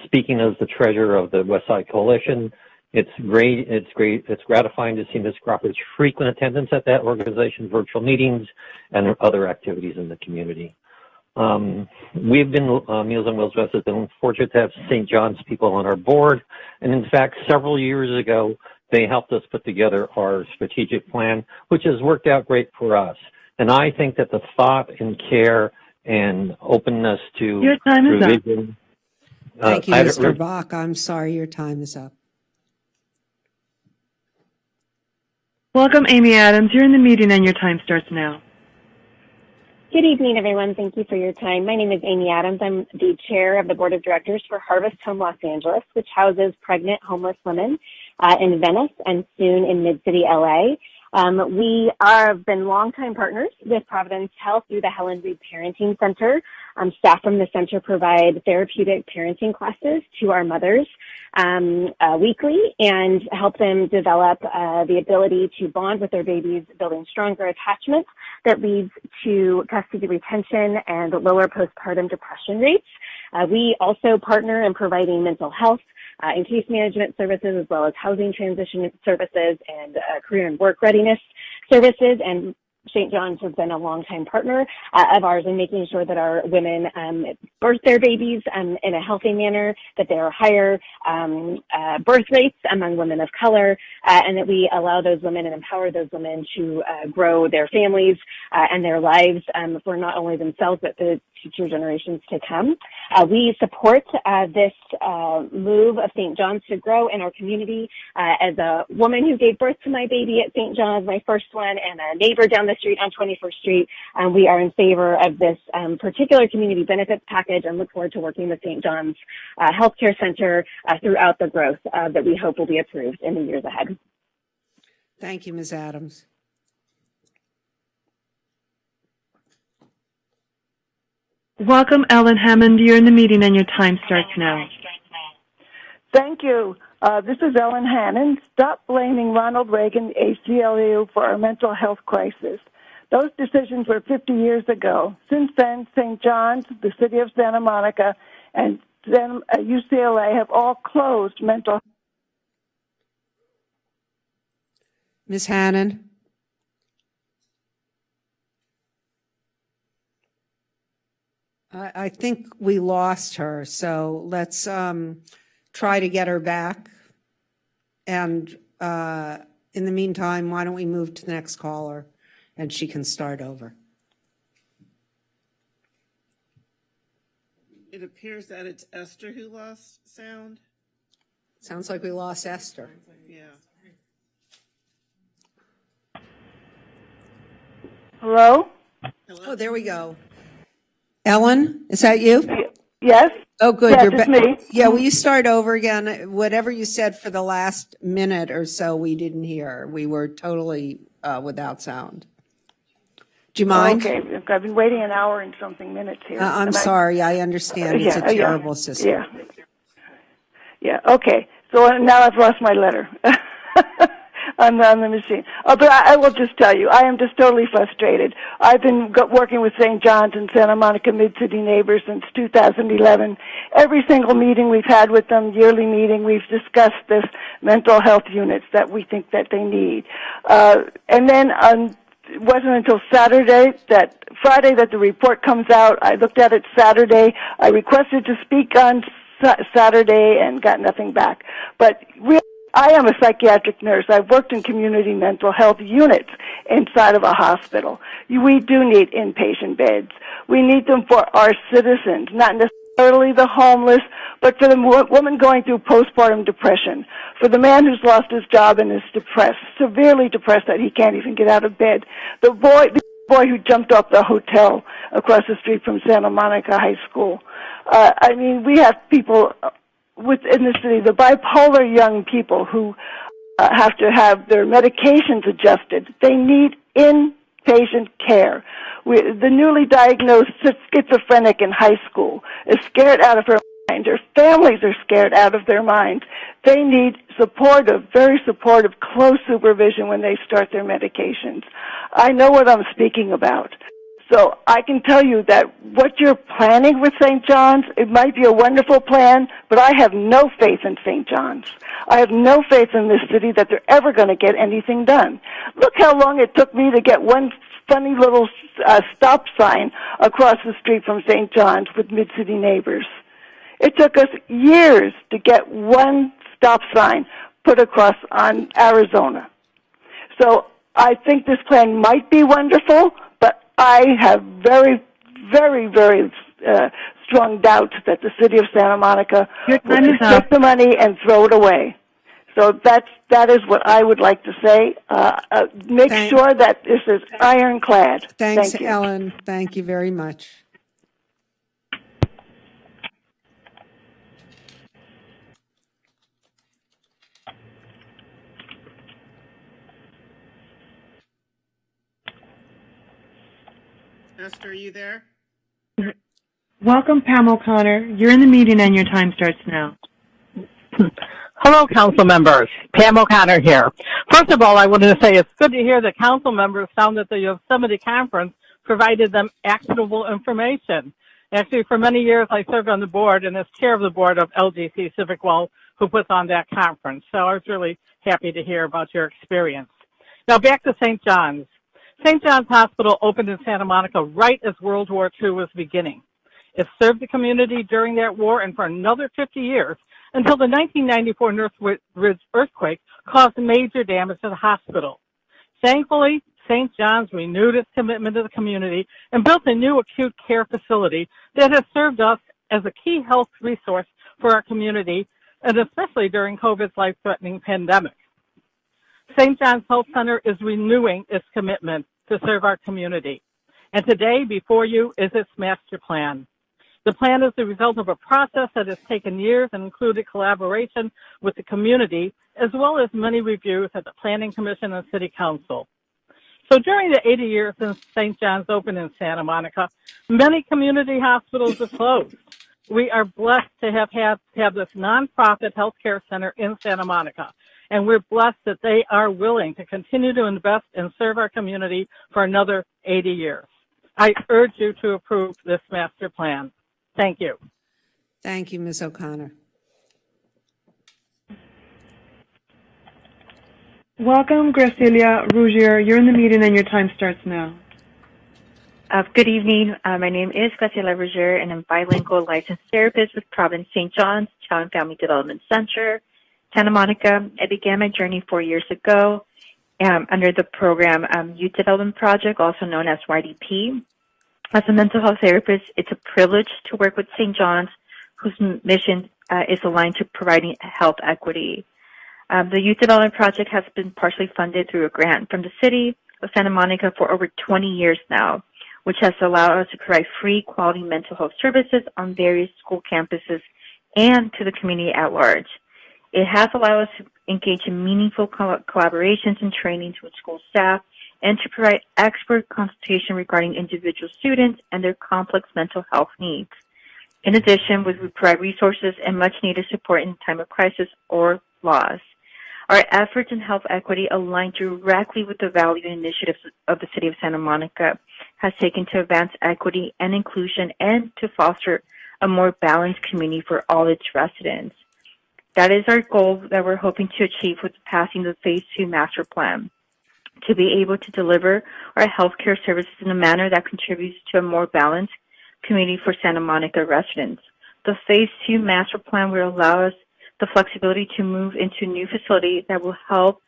Speaking as the treasurer of the West Side Coalition, it's gratifying to see Ms. Crawford's frequent attendance at that organization's virtual meetings and other activities in the community. We've been, Meals on Wheels West has been fortunate to have St. John's people on our board. And in fact, several years ago, they helped us put together our strategic plan, which has worked out great for us. And I think that the thought and care and openness to your time is revision. Thank you, Mr. Bach. I'm sorry your time is up. Welcome, Amy Adams. You're in the meeting and your time starts now. Good evening, everyone. Thank you for your time. My name is Amy Adams. I'm the chair of the board of directors for Harvest Home Los Angeles, which houses pregnant homeless women in Venice and soon in Mid-City, LA. We have been longtime partners with Providence Health through the Helen Reed Parenting Center. Staff from the center provide therapeutic parenting classes to our mothers weekly and help them develop the ability to bond with their babies, building stronger attachment that leads to custody retention and lower postpartum depression rates. We also partner in providing mental health and case management services, as well as housing transition services and career and work readiness services. And St. John's has been a longtime partner of ours in making sure that our women birth their babies in a healthy manner, that there are higher birth rates among women of color, and that we allow those women and empower those women to grow their families and their lives for not only themselves, but the future generations to come. We support this move of St. John's to grow in our community. As a woman who gave birth to my baby at St. John's, my first one, and a neighbor down the street on 21st Street, we are in favor of this particular community benefits package and look forward to working with St. John's Healthcare Center throughout the growth that we hope will be approved in the years ahead. Thank you, Ms. Adams. Welcome, Ellen Hammond. You're in the meeting and your time starts now. Thank you. This is Ellen Hannon. Stop blaming Ronald Reagan, ACLU, for our mental health crisis. Those decisions were 50 years ago. Since then, St. John's, the city of Santa Monica, and then UCLA have all closed mental health. Ms. Hannon. I think we lost her, so let's try to get her back. And in the meantime, why don't we move to the next caller and she can start over. It appears that it's Esther who lost sound. Sounds like we lost Esther. Yeah. Hello? Oh, there we go. Ellen, is that you? Yes. Oh, good. Yes, You're it's me. Yeah, will you start over again? Whatever you said for the last minute or so, we didn't hear. We were totally without sound. Do you mind? Okay, I've been waiting an hour and something minutes here. I'm sorry. I understand. It's a terrible system. Yeah, okay. So now I've lost my letter on the machine. But I will just tell you, I am just totally frustrated. I've been working with St. John's and Santa Monica Mid-City Neighbors since 2011. Every single meeting we've had with them, yearly meeting, we've discussed this mental health units that we think that they need. And then it wasn't until Friday that the report comes out. I looked at it Saturday. I requested to speak on Saturday and got nothing back. But really, I am a psychiatric nurse. I've worked in community mental health units inside of a hospital. We do need inpatient beds. We need them for our citizens, not necessarily the homeless, but for the woman going through postpartum depression, for the man who's lost his job and is depressed, severely depressed that he can't even get out of bed, the boy who jumped off the hotel across the street from Santa Monica High School. I mean, we have people within the city, the bipolar young people who have to have their medications adjusted. They need inpatient care. The newly diagnosed schizophrenic in high school is scared out of her mind. Their families are scared out of their minds. They need supportive, very supportive, close supervision when they start their medications. I know what I'm speaking about. So I can tell you that what you're planning with St. John's, it might be a wonderful plan, but I have no faith in St. John's. I have no faith in this city that they're ever going to get anything done. Look how long it took me to get one funny little stop sign across the street from St. John's with Mid-City Neighbors. It took us years to get one stop sign put across on Arizona. So I think this plan might be wonderful, but I have very, very, very strong doubts that the city of Santa Monica will take the money and throw it away. So that is what I would like to say. Make sure that this is ironclad. Thanks, Thank you. Ellen. Thank you very much. Esther, are you there? Welcome, Pam O'Connor. You're in the meeting and your time starts now. Hello, council members. Pam O'Connor here. First of all, I wanted to say it's good to hear that council members found that the Yosemite Conference provided them actionable information. Actually, for many years, I served on the board and as chair of the board of LGC Civic Well, who puts on that conference. So I was really happy to hear about your experience. Now back to St. John's. St. John's Hospital opened in Santa Monica right as World War II was beginning. It served the community during that war and for another 50 years until the 1994 Northridge earthquake caused major damage to the hospital. Thankfully, St. John's renewed its commitment to the community and built a new acute care facility that has served us as a key health resource for our community, and especially during COVID's life-threatening pandemic. St. John's Health Center is renewing its commitment to serve our community. And today, before you, is its master plan. The plan is the result of a process that has taken years and included collaboration with the community, as well as many reviews at the Planning Commission and City Council. So during the 80 years since St. John's opened in Santa Monica, many community hospitals have closed. We are blessed to have this nonprofit healthcare center in Santa Monica, and we're blessed that they are willing to continue to invest and serve our community for another 80 years. I urge you to approve this master plan. Thank you. Thank you, Ms. O'Connor. Welcome, Graciela Rougier. You're in the meeting and your time starts now. Good evening. My name is Graciela Roger, and I'm bilingual licensed therapist with Providence St. John's Child and Family Development Center, Santa Monica. I began my journey 4 years ago under the program Youth Development Project, also known as YDP. As a mental health therapist, it's a privilege to work with St. John's, whose mission is aligned to providing health equity. The Youth Development Project has been partially funded through a grant from the City of Santa Monica for over 20 years now, which has allowed us to provide free quality mental health services on various school campuses and to the community at large. It has allowed us to engage in meaningful collaborations and trainings with school staff and to provide expert consultation regarding individual students and their complex mental health needs. In addition, we provide resources and much needed support in time of crisis or loss. Our efforts in health equity align directly with the value and initiatives of the City of Santa Monica has taken to advance equity and inclusion and to foster a more balanced community for all its residents. That is our goal that we're hoping to achieve with passing the Phase 2 Master Plan, to be able to deliver our healthcare services in a manner that contributes to a more balanced community for Santa Monica residents. The Phase 2 Master Plan will allow us the flexibility to move into new facilities that will help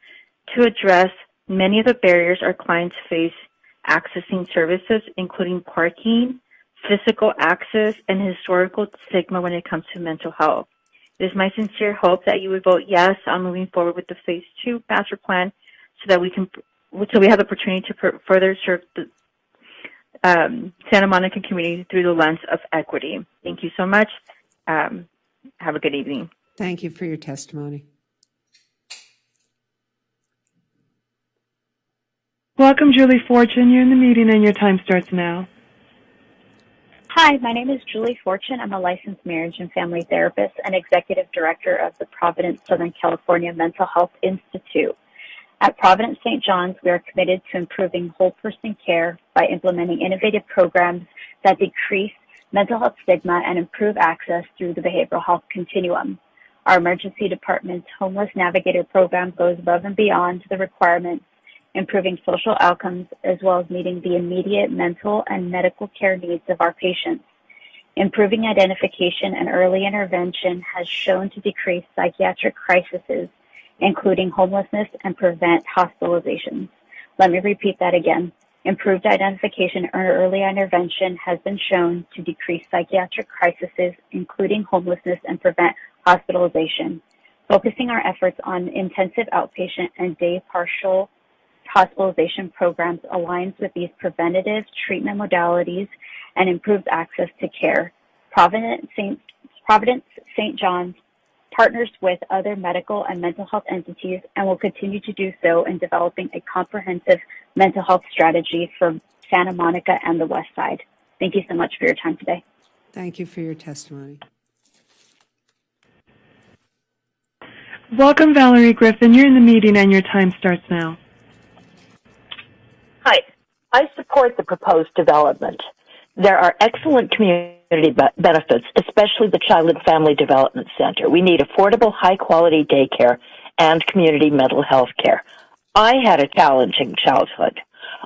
to address many of the barriers our clients face accessing services, including parking, physical access, and historical stigma when it comes to mental health. It is my sincere hope that you would vote yes on moving forward with the Phase 2 Master Plan so that we have the opportunity to further serve the Santa Monica community through the lens of equity. Thank you so much. Have a good evening. Thank you for your testimony. Welcome, Julie Fortune. You're in the meeting and your time starts now. Hi, my name is Julie Fortune. I'm a licensed marriage and family therapist and executive director of the Providence Southern California Mental Health Institute. At Providence St. John's, we are committed to improving whole person care by implementing innovative programs that decrease mental health stigma and improve access through the behavioral health continuum. Our emergency department's Homeless Navigator program goes above and beyond the requirements, improving social outcomes as well as meeting the immediate mental and medical care needs of our patients. Improving identification and early intervention has shown to decrease psychiatric crises, including homelessness, and prevent hospitalizations. Let me repeat that again. Improved identification and early intervention has been shown to decrease psychiatric crises, including homelessness, and prevent hospitalization. Focusing our efforts on intensive outpatient and day partial hospitalization programs aligns with these preventative treatment modalities and improves access to care. Providence St. John's partners with other medical and mental health entities and will continue to do so in developing a comprehensive mental health strategy for Santa Monica and the West Side. Thank you so much for your time today. Thank you for your testimony. Welcome, Valerie Griffin. You're in the meeting and your time starts now. Hi, I support the proposed development. There are excellent community benefits, especially the Child and Family Development Center. We need affordable, high-quality daycare and community mental health care. I had a challenging childhood.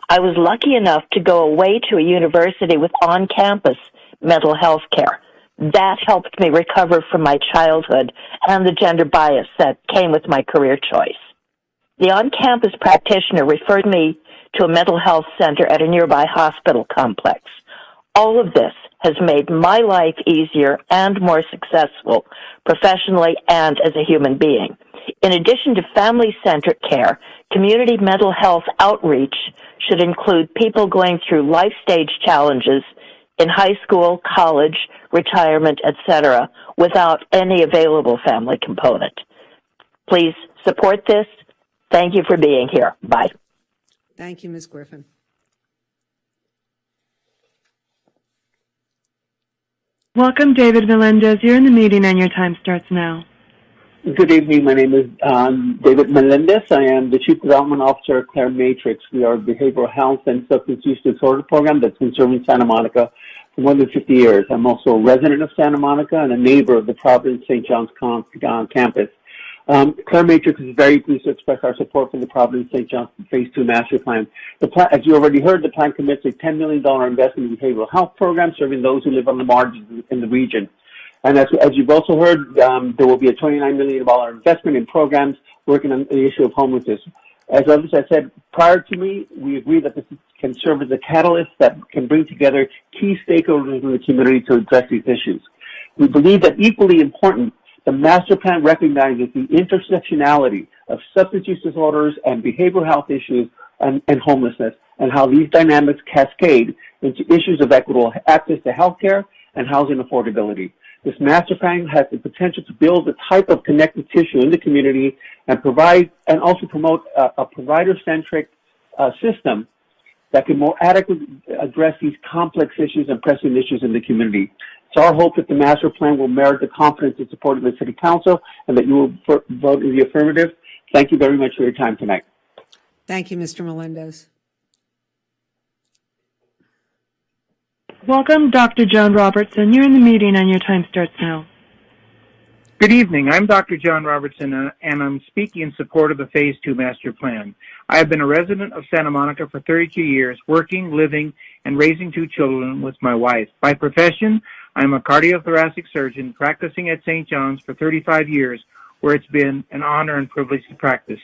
I was lucky enough to go away to a university with on-campus mental health care. That helped me recover from my childhood and the gender bias that came with my career choice. The on-campus practitioner referred me to a mental health center at a nearby hospital complex. All of this has made my life easier and more successful professionally and as a human being. In addition to family-centered care, community mental health outreach should include people going through life stage challenges in high school, college, retirement, etc., without any available family component. Please support this. Thank you for being here. Bye. Thank you, Ms. Griffin. Welcome, David Melendez. You're in the meeting and your time starts now. Good evening. My name is David Melendez. I am the Chief Development Officer at Claire Matrix. We are a behavioral health and substance use disorder program that's been serving Santa Monica for more than 50 years. I'm also a resident of Santa Monica and a neighbor of the Providence St. John's campus. Claire Matrix is very pleased to express our support for the Providence St. John's Phase 2 Master Plan. The plan, as you already heard, the plan commits a $10 million investment in behavioral health programs serving those who live on the margins in the region. And as you've also heard, there will be a $29 million investment in programs working on the issue of homelessness. As others have said prior to me, we agree that this can serve as a catalyst that can bring together key stakeholders in the community to address these issues. We believe that equally important, the master plan recognizes the intersectionality of substance use disorders and behavioral health issues and homelessness, and how these dynamics cascade into issues of equitable access to health care and housing affordability. This master plan has the potential to build a type of connective tissue in the community and provide and also promote a provider-centric system that can more adequately address these complex issues and pressing issues in the community. It's our hope that the master plan will merit the confidence and support of the City Council and that you will vote in the affirmative. Thank you very much for your time tonight. Thank you, Mr. Melendez. Welcome, Dr. John Robertson. You're in the meeting and your time starts now. Good evening. I'm Dr. John Robertson, and I'm speaking in support of the Phase 2 Master Plan. I have been a resident of Santa Monica for 32 years, working, living, and raising 2 children with my wife. By profession, I'm a cardiothoracic surgeon practicing at St. John's for 35 years, where it's been an honor and privilege to practice.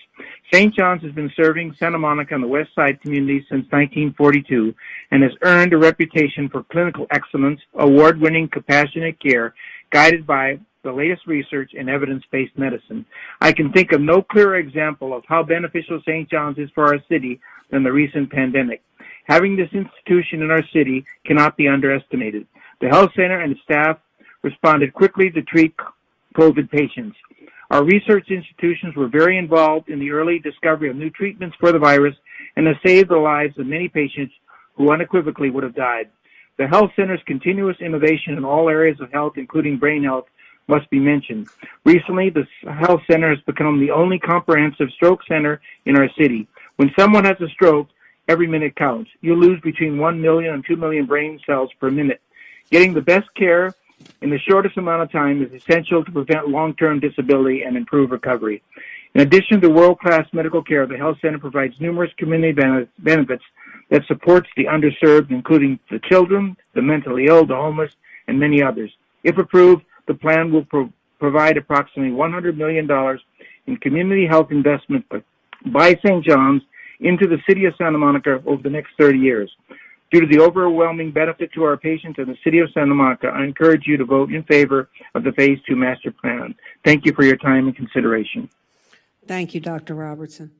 St. John's has been serving Santa Monica and the West Side community since 1942 and has earned a reputation for clinical excellence, award-winning compassionate care, guided by the latest research in evidence-based medicine. I can think of no clearer example of how beneficial St. John's is for our city than the recent pandemic. Having this institution in our city cannot be underestimated. The health center and staff responded quickly to treat COVID patients. Our research institutions were very involved in the early discovery of new treatments for the virus and have saved the lives of many patients who unequivocally would have died. The health center's continuous innovation in all areas of health, including brain health, must be mentioned. Recently, the health center has become the only comprehensive stroke center in our city. When someone has a stroke, every minute counts. You lose between 1 million and 2 million brain cells per minute. Getting the best care in the shortest amount of time is essential to prevent long-term disability and improve recovery. In addition to world-class medical care, the health center provides numerous community benefits that supports the underserved, including the children, the mentally ill, the homeless, and many others. If approved, the plan will provide approximately $100 million in community health investment by St. John's into the city of Santa Monica over the next 30 years. Due to the overwhelming benefit to our patients and the city of Santa Monica, I encourage you to vote in favor of the Phase 2 Master Plan. Thank you for your time and consideration. Thank you, Dr. Robertson.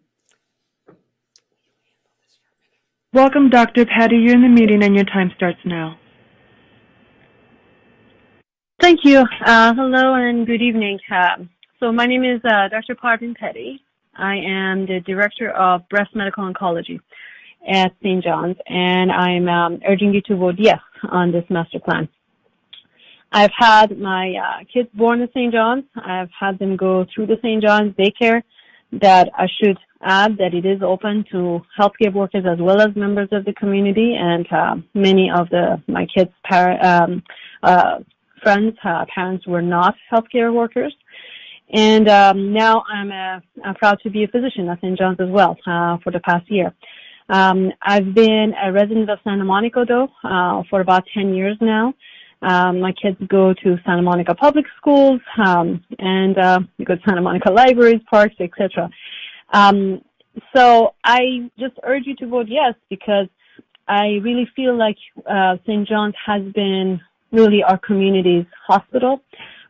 Welcome, Dr. Patty. You're in the meeting and your time starts now. Thank you. Hello and good evening. So my name is Dr. Parvin Petty. I am the Director of Breast Medical Oncology at St. John's, and I'm urging you to vote yes on this master plan. I've had my kids born at St. John's. I've had them go through the St. John's daycare that I should add that it is open to healthcare workers as well as members of the community, and many of my kids' friends, parents were not healthcare workers. And now I'm proud to be a physician at St. John's as well for the past year. I've been a resident of Santa Monica, though, for about 10 years now. My kids go to Santa Monica public schools, and we go to Santa Monica libraries, parks, etc. So I just urge you to vote yes, because I really feel like St. John's has been really our community's hospital.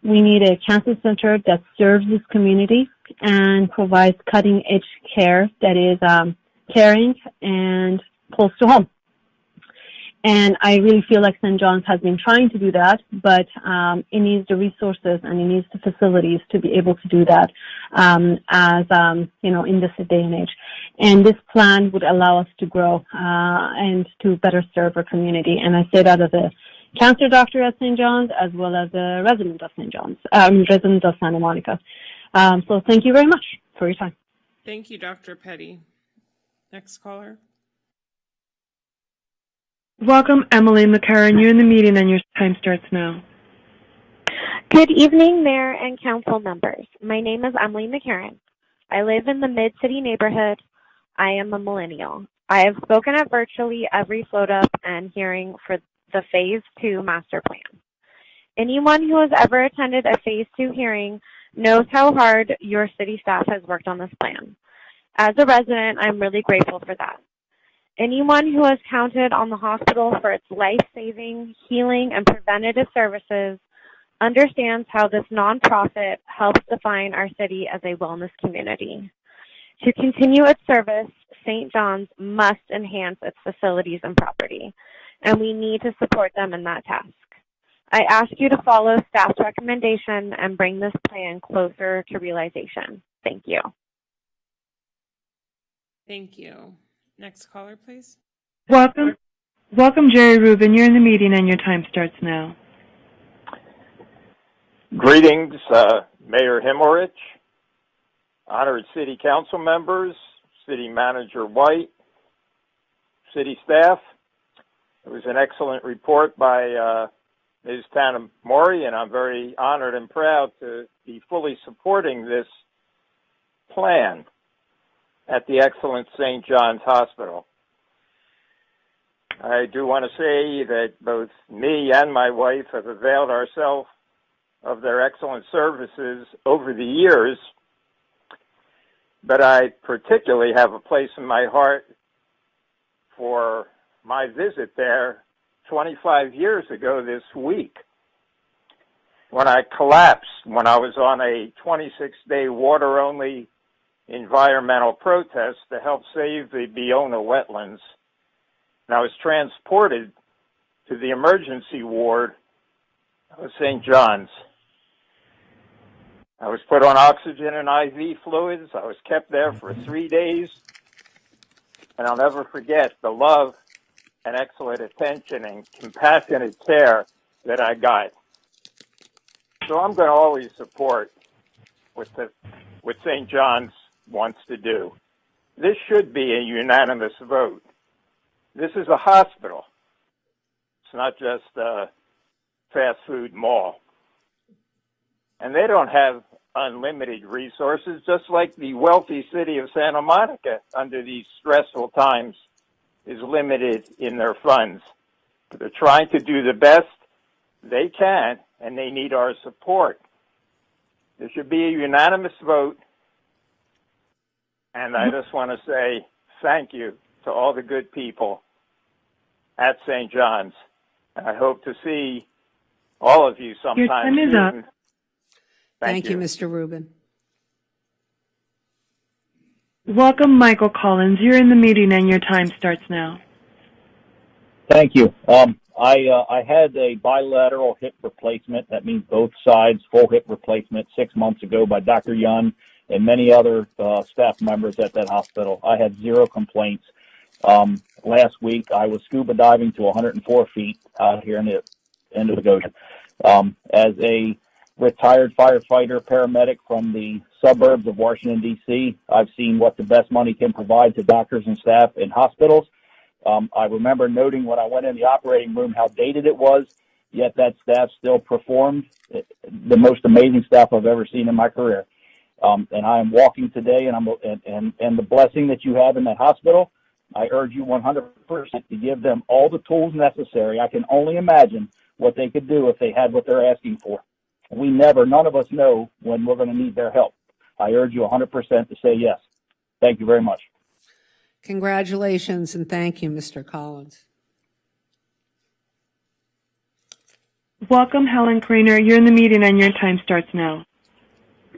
We need a cancer center that serves this community and provides cutting-edge care that is caring and close to home. And I really feel like St. John's has been trying to do that, but it needs the resources and it needs the facilities to be able to do that in this day and age. And this plan would allow us to grow and to better serve our community. And I say that as a cancer doctor at St. John's as well as a resident of St. John's, resident of Santa Monica. So thank you very much for your time. Thank you, Dr. Petty. Next caller. Welcome, Emily McCarran. You're in the meeting and your time starts now. Good evening, Mayor and Council members. My name is Emily McCarran. I live in the Mid-City neighborhood. I am a millennial. I have spoken at virtually every float up and hearing for the Phase 2 Master Plan. Anyone who has ever attended a Phase 2 hearing knows how hard your city staff has worked on this plan. As a resident, I'm really grateful for that. Anyone who has counted on the hospital for its life-saving, healing, and preventative services understands how this nonprofit helps define our city as a wellness community. To continue its service, St. John's must enhance its facilities and property, and we need to support them in that task. I ask you to follow staff's recommendation and bring this plan closer to realization. Thank you. Thank you. Next caller, please. Welcome, Jerry Rubin. You're in the meeting and your time starts now. Greetings, Mayor Himmelrich, honored City Council members, City Manager White, City staff. It was an excellent report by Ms. Tanamori, and I'm very honored and proud to be fully supporting this plan at the excellent St. John's Hospital. I do want to say that both me and my wife have availed ourselves of their excellent services over the years, but I particularly have a place in my heart for my visit there 25 years ago this week, when I collapsed when I was on a 26-day water-only environmental protest to help save the Biona wetlands. And I was transported to the emergency ward of St. John's. I was put on oxygen and IV fluids. I was kept there for 3 days. And I'll never forget the love and excellent attention and compassionate care that I got. So I'm going to always support what St. John's wants to do. This should be a unanimous vote. This is a hospital. It's not just a fast food mall. And they don't have unlimited resources, just like the wealthy city of Santa Monica under these stressful times is limited in their funds. They're trying to do the best they can, and they need our support. There should be a unanimous vote, and I just want to say thank you to all the good people at St. John's. And I hope to see all of you sometime Your time is soon. up. Thank you, Mr. Rubin. Welcome, Michael Collins. You're in the meeting and your time starts now. Thank you. I had a bilateral hip replacement. That means both sides, full hip replacement 6 months ago by Dr. Young and many other staff members at that hospital. I had zero complaints. Last week, I was scuba diving to 104 feet out here in the end of the ocean. As a retired firefighter, paramedic from the suburbs of Washington, D.C., I've seen what the best money can provide to doctors and staff in hospitals. I remember noting when I went in the operating room how dated it was, yet that staff still performed the most amazing staff I've ever seen in my career. And I am walking today, and the blessing that you have in that hospital, I urge you 100% to give them all the tools necessary. I can only imagine what they could do if they had what they're asking for. None of us know when we're going to need their help. I urge you 100% to say yes. Thank you very much. Congratulations and thank you, Mr. Collins. Welcome, Helen Craner. You're in the meeting and your time starts now.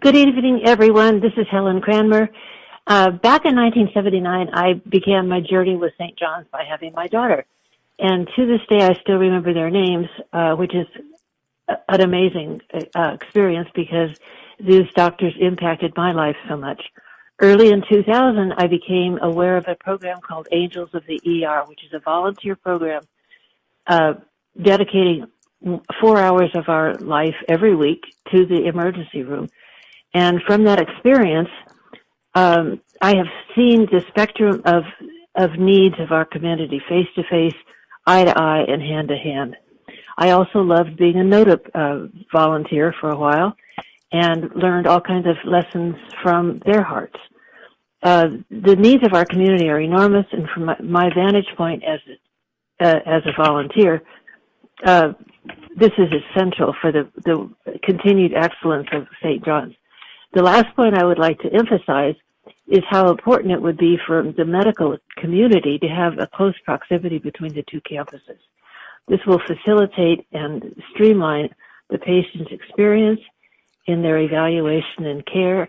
Good evening, everyone. This is Helen Cranmer. Back in 1979, I began my journey with St. John's by having my daughter. And to this day, I still remember their names, which is an amazing experience because these doctors impacted my life so much. Early in 2000, I became aware of a program called Angels of the ER, which is a volunteer program dedicating 4 hours of our life every week to the emergency room. And from that experience, I have seen the spectrum of needs of our community, face to face, eye to eye, and hand to hand. I also loved being a NOTA volunteer for a while and learned all kinds of lessons from their hearts. The needs of our community are enormous, and from my vantage point as a volunteer, this is essential for the continued excellence of St. John's. The last point I would like to emphasize is how important it would be for the medical community to have a close proximity between the two campuses. This will facilitate and streamline the patient's experience in their evaluation and care.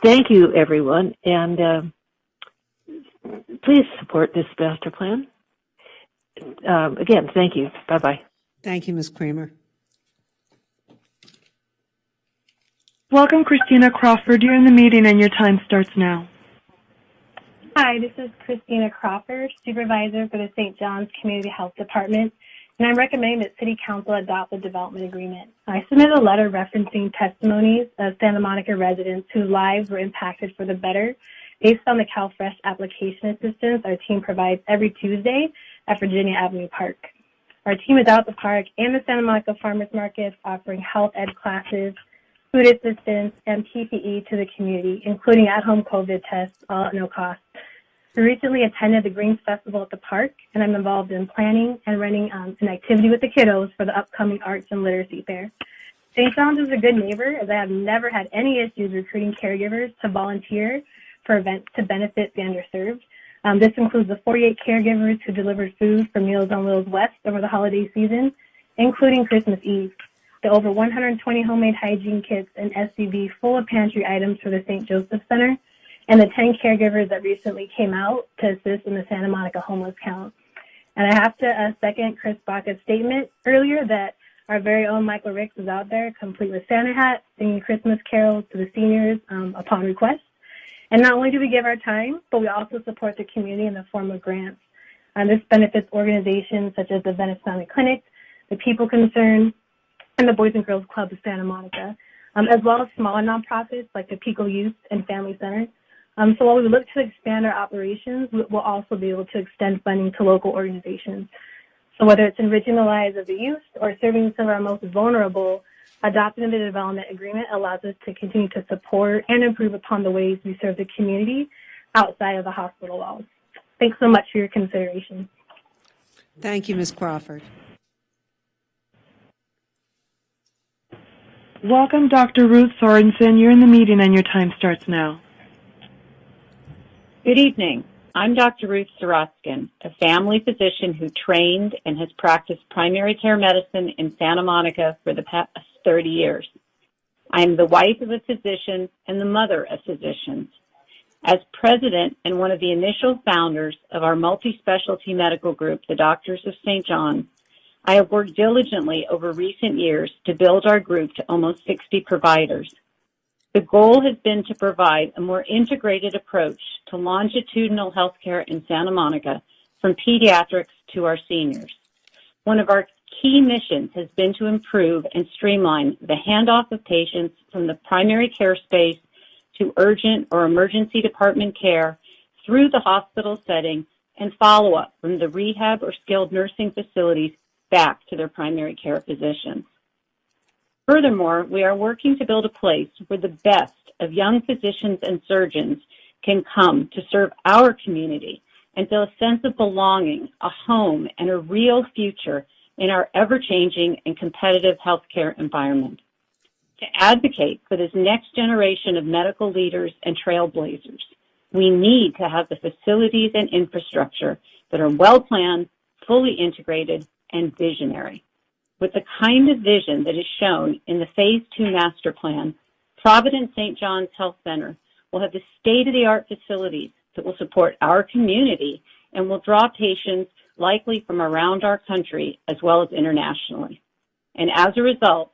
Thank you, everyone, and please support this master plan. Again, thank you. Bye-bye. Thank you, Ms. Kramer. Welcome, Christina Crawford. You're in the meeting and your time starts now. Hi, this is Christina Crawford, Supervisor for the St. John's Community Health Department, and I'm recommending that City Council adopt the development agreement. I submitted a letter referencing testimonies of Santa Monica residents whose lives were impacted for the better based on the CalFresh application assistance our team provides every Tuesday at Virginia Avenue Park. Our team is out at the park and the Santa Monica Farmers Market offering health ed classes, food assistance, and PPE to the community, including at-home COVID tests, all at no cost. We recently attended the Greens Festival at the park, and I'm involved in planning and running an activity with the kiddos for the upcoming Arts and Literacy Fair. St. John's is a good neighbor, as I have never had any issues recruiting caregivers to volunteer for events to benefit the underserved. This includes the 48 caregivers who delivered food for Meals on Wheels West over the holiday season, including Christmas Eve, the over 120 homemade hygiene kits and SUV full of pantry items for the St. Joseph Center, and the 10 caregivers that recently came out to assist in the Santa Monica homeless count. And I have to second Chris Baca's statement earlier that our very own Michael Ricks is out there, complete with Santa hat, singing Christmas carols to the seniors upon request. And not only do we give our time, but we also support the community in the form of grants. This benefits organizations such as the Venice Family Clinic, the People Concern, and the Boys and Girls Club of Santa Monica, as well as smaller nonprofits like the Pico Youth and Family Center. So while we look to expand our operations, we'll also be able to extend funding to local organizations. So whether it's enriching the lives of the youth or serving some of our most vulnerable, adopting the development agreement allows us to continue to support and improve upon the ways we serve the community outside of the hospital walls. Thanks so much for your consideration. Thank you, Ms. Crawford. Welcome, Dr. Ruth Sorensen. You're in the meeting and your time starts now. Good evening. I'm Dr. Ruth Sorotskin, a family physician who trained and has practiced primary care medicine in Santa Monica for the past 30 years. I am the wife of a physician and the mother of physicians. As president and one of the initial founders of our multi-specialty medical group, the Doctors of St. John, I have worked diligently over recent years to build our group to almost 60 providers. The goal has been to provide a more integrated approach to longitudinal healthcare in Santa Monica, from pediatrics to our seniors. One of our key missions has been to improve and streamline the handoff of patients from the primary care space to urgent or emergency department care through the hospital setting and follow-up from the rehab or skilled nursing facilities back to their primary care physicians. Furthermore, we are working to build a place where the best of young physicians and surgeons can come to serve our community and feel a sense of belonging, a home, and a real future in our ever-changing and competitive healthcare environment. To advocate for this next generation of medical leaders and trailblazers, we need to have the facilities and infrastructure that are well-planned, fully integrated, and visionary. With the kind of vision that is shown in the Phase 2 Master Plan, Providence St. John's Health Center will have the state-of-the-art facilities that will support our community and will draw patients likely from around our country as well as internationally. And as a result,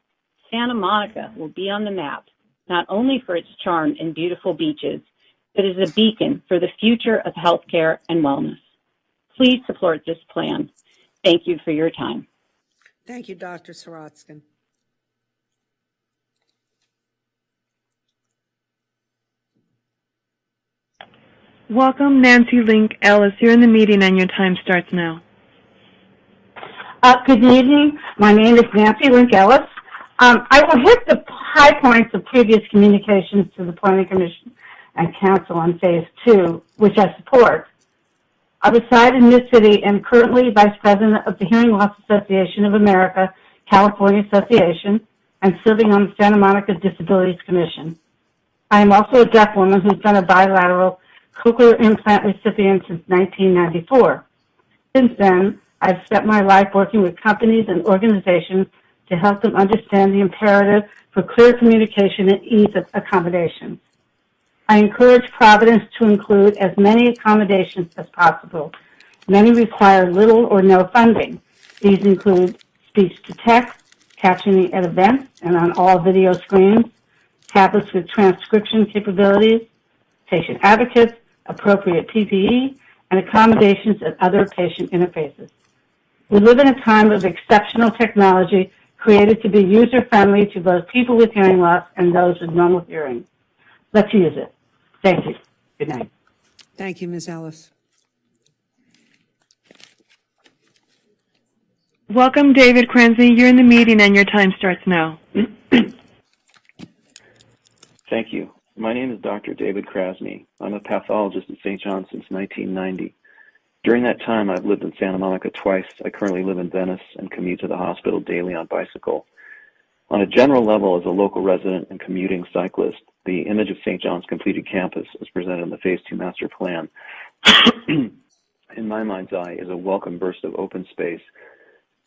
Santa Monica will be on the map, not only for its charm and beautiful beaches, but as a beacon for the future of healthcare and wellness. Please support this plan. Thank you for your time. Thank you, Dr. Sorotskin. Welcome, Nancy Link Ellis. You're in the meeting and your time starts now. Good evening. My name is Nancy Link-Ellis. I will hit the high points of previous communications to the Planning Commission and Council on Phase 2, which I support. I reside in this city and currently Vice President of the Hearing Loss Association of America, California Association, and serving on the Santa Monica Disabilities Commission. I am also a deaf woman who's been a bilateral cochlear implant recipient since 1994. Since then, I've spent my life working with companies and organizations to help them understand the imperative for clear communication and ease of accommodation. I encourage Providence to include as many accommodations as possible. Many require little or no funding. These include speech-to-text, captioning at events and on all video screens, tablets with transcription capabilities, patient advocates, appropriate PPE, and accommodations at other patient interfaces. We live in a time of exceptional technology created to be user-friendly to both people with hearing loss and those with normal hearing. Let's use it. Thank you. Good night. Thank you, Ms. Ellis. Welcome, David Krenze. You're in the meeting and your time starts now. Thank you. My name is Dr. David Krasny. I'm a pathologist at St. John's since 1990. During that time, I've lived in Santa Monica twice. I currently live in Venice and commute to the hospital daily on bicycle. On a general level, as a local resident and commuting cyclist, the image of St. John's completed campus, as presented in the Phase 2 Master Plan, in my mind's eye, is a welcome burst of open space,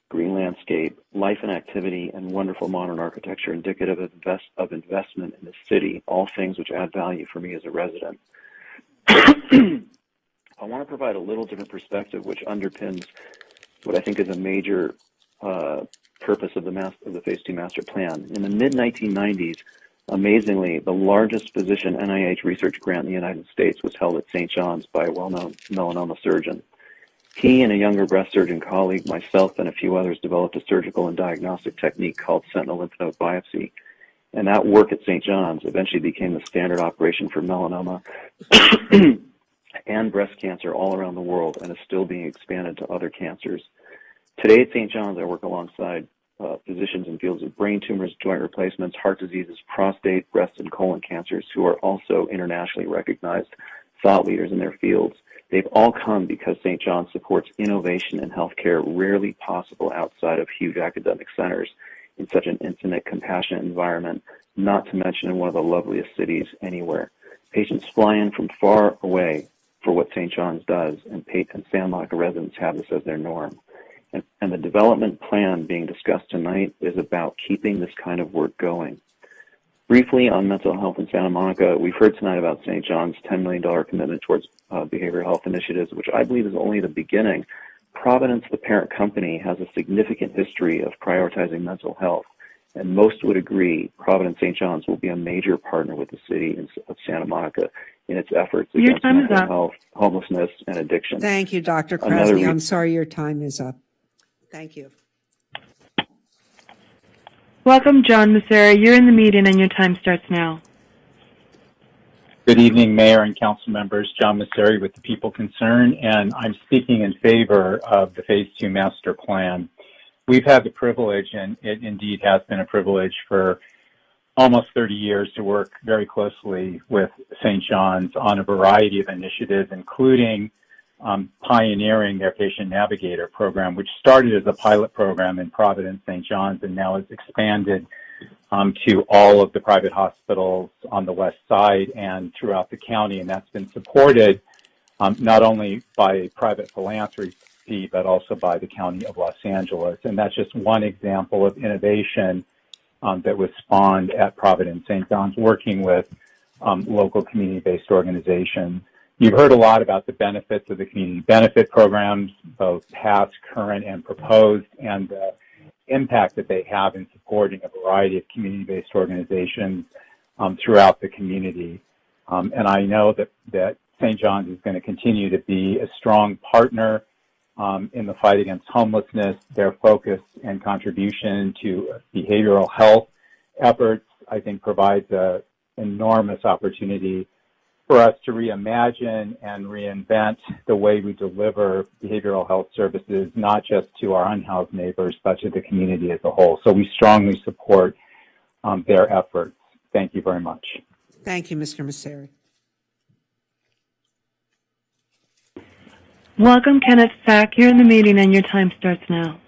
green landscape, life and activity, and wonderful modern architecture indicative of investment in the city, all things which add value for me as a resident. I want to provide a little different perspective which underpins what I think is a major purpose of the Phase 2 Master Plan. In the mid-1990s, amazingly, the largest physician NIH research grant in the United States was held at St. John's by a well-known melanoma surgeon. He and a younger breast surgeon colleague, myself, and a few others developed a surgical and diagnostic technique called sentinel lymph node biopsy. And that work at St. John's eventually became the standard operation for melanoma and breast cancer all around the world and is still being expanded to other cancers. Today at St. John's, I work alongside physicians in fields of brain tumors, joint replacements, heart diseases, prostate, breast, and colon cancers who are also internationally recognized thought leaders in their fields. They've all come because St. John's supports innovation in healthcare rarely possible outside of huge academic centers in such an intimate, compassionate environment, not to mention in one of the loveliest cities anywhere. Patients fly in from far away for what St. John's does, and Santa Monica residents have this as their norm. And the development plan being discussed tonight is about keeping this kind of work going. Briefly on mental health in Santa Monica, we've heard tonight about St. John's $10 million commitment towards behavioral health initiatives, which I believe is only the beginning. Providence, the parent company, has a significant history of prioritizing mental health, and most would agree Providence St. John's will be a major partner with the city of Santa Monica in its efforts against mental health, homelessness, and addiction. Thank you, Dr. Krasny. I'm sorry your time is up. Thank you. Welcome, John Masseri. You're in the meeting and your time starts now. Good evening, Mayor and Council members. John Masseri with the People Concerned, and I'm speaking in favor of the Phase 2 Master Plan. We've had the privilege, and it indeed has been a privilege for almost 30 years to work very closely with St. John's on a variety of initiatives, including pioneering their Patient Navigator program, which started as a pilot program in Providence, St. John's, and now has expanded to all of the private hospitals on the west side and throughout the county. And that's been supported not only by private philanthropy, but also by the County of Los Angeles. And that's just one example of innovation that was spawned at Providence St. John's, working with local community-based organizations. You've heard a lot about the benefits of the community benefit programs, both past, current, and proposed, and the impact that they have in supporting a variety of community-based organizations throughout the community. And I know that St. John's is going to continue to be a strong partner in the fight against homelessness. Their focus and contribution to behavioral health efforts, I think, provides an enormous opportunity for us to reimagine and reinvent the way we deliver behavioral health services, not just to our unhoused neighbors, but to the community as a whole. So we strongly support their efforts. Thank you very much. Thank you, Mr. Messeri. Welcome, Kenneth Sack. You're in the meeting and your time starts now.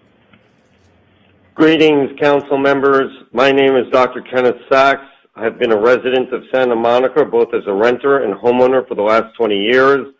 Greetings, council members. My name is Dr. Kenneth Sachs. I have been a resident of Santa Monica, both as a renter and homeowner for the last 20 years.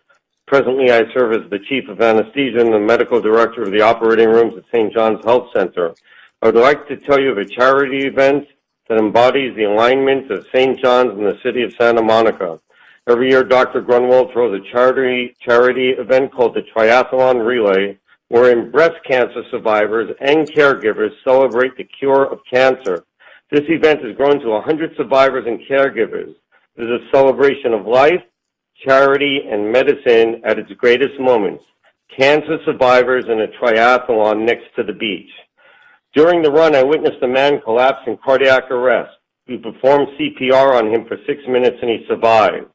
Presently, I serve as the chief of anesthesia and the medical director of the operating rooms at St. John's Health Center. I would like to tell you of a charity event that embodies the alignment of St. John's and the city of Santa Monica. Every year, Dr. Grunwald throws a charity event called the Triathlon Relay, wherein breast cancer survivors and caregivers celebrate the cure of cancer. This event has grown to 100 survivors and caregivers. It is a celebration of life, charity, and medicine at its greatest moments. Cancer survivors in a triathlon next to the beach. During the run, I witnessed a man collapse in cardiac arrest. We performed CPR on him for 6 minutes and he survived.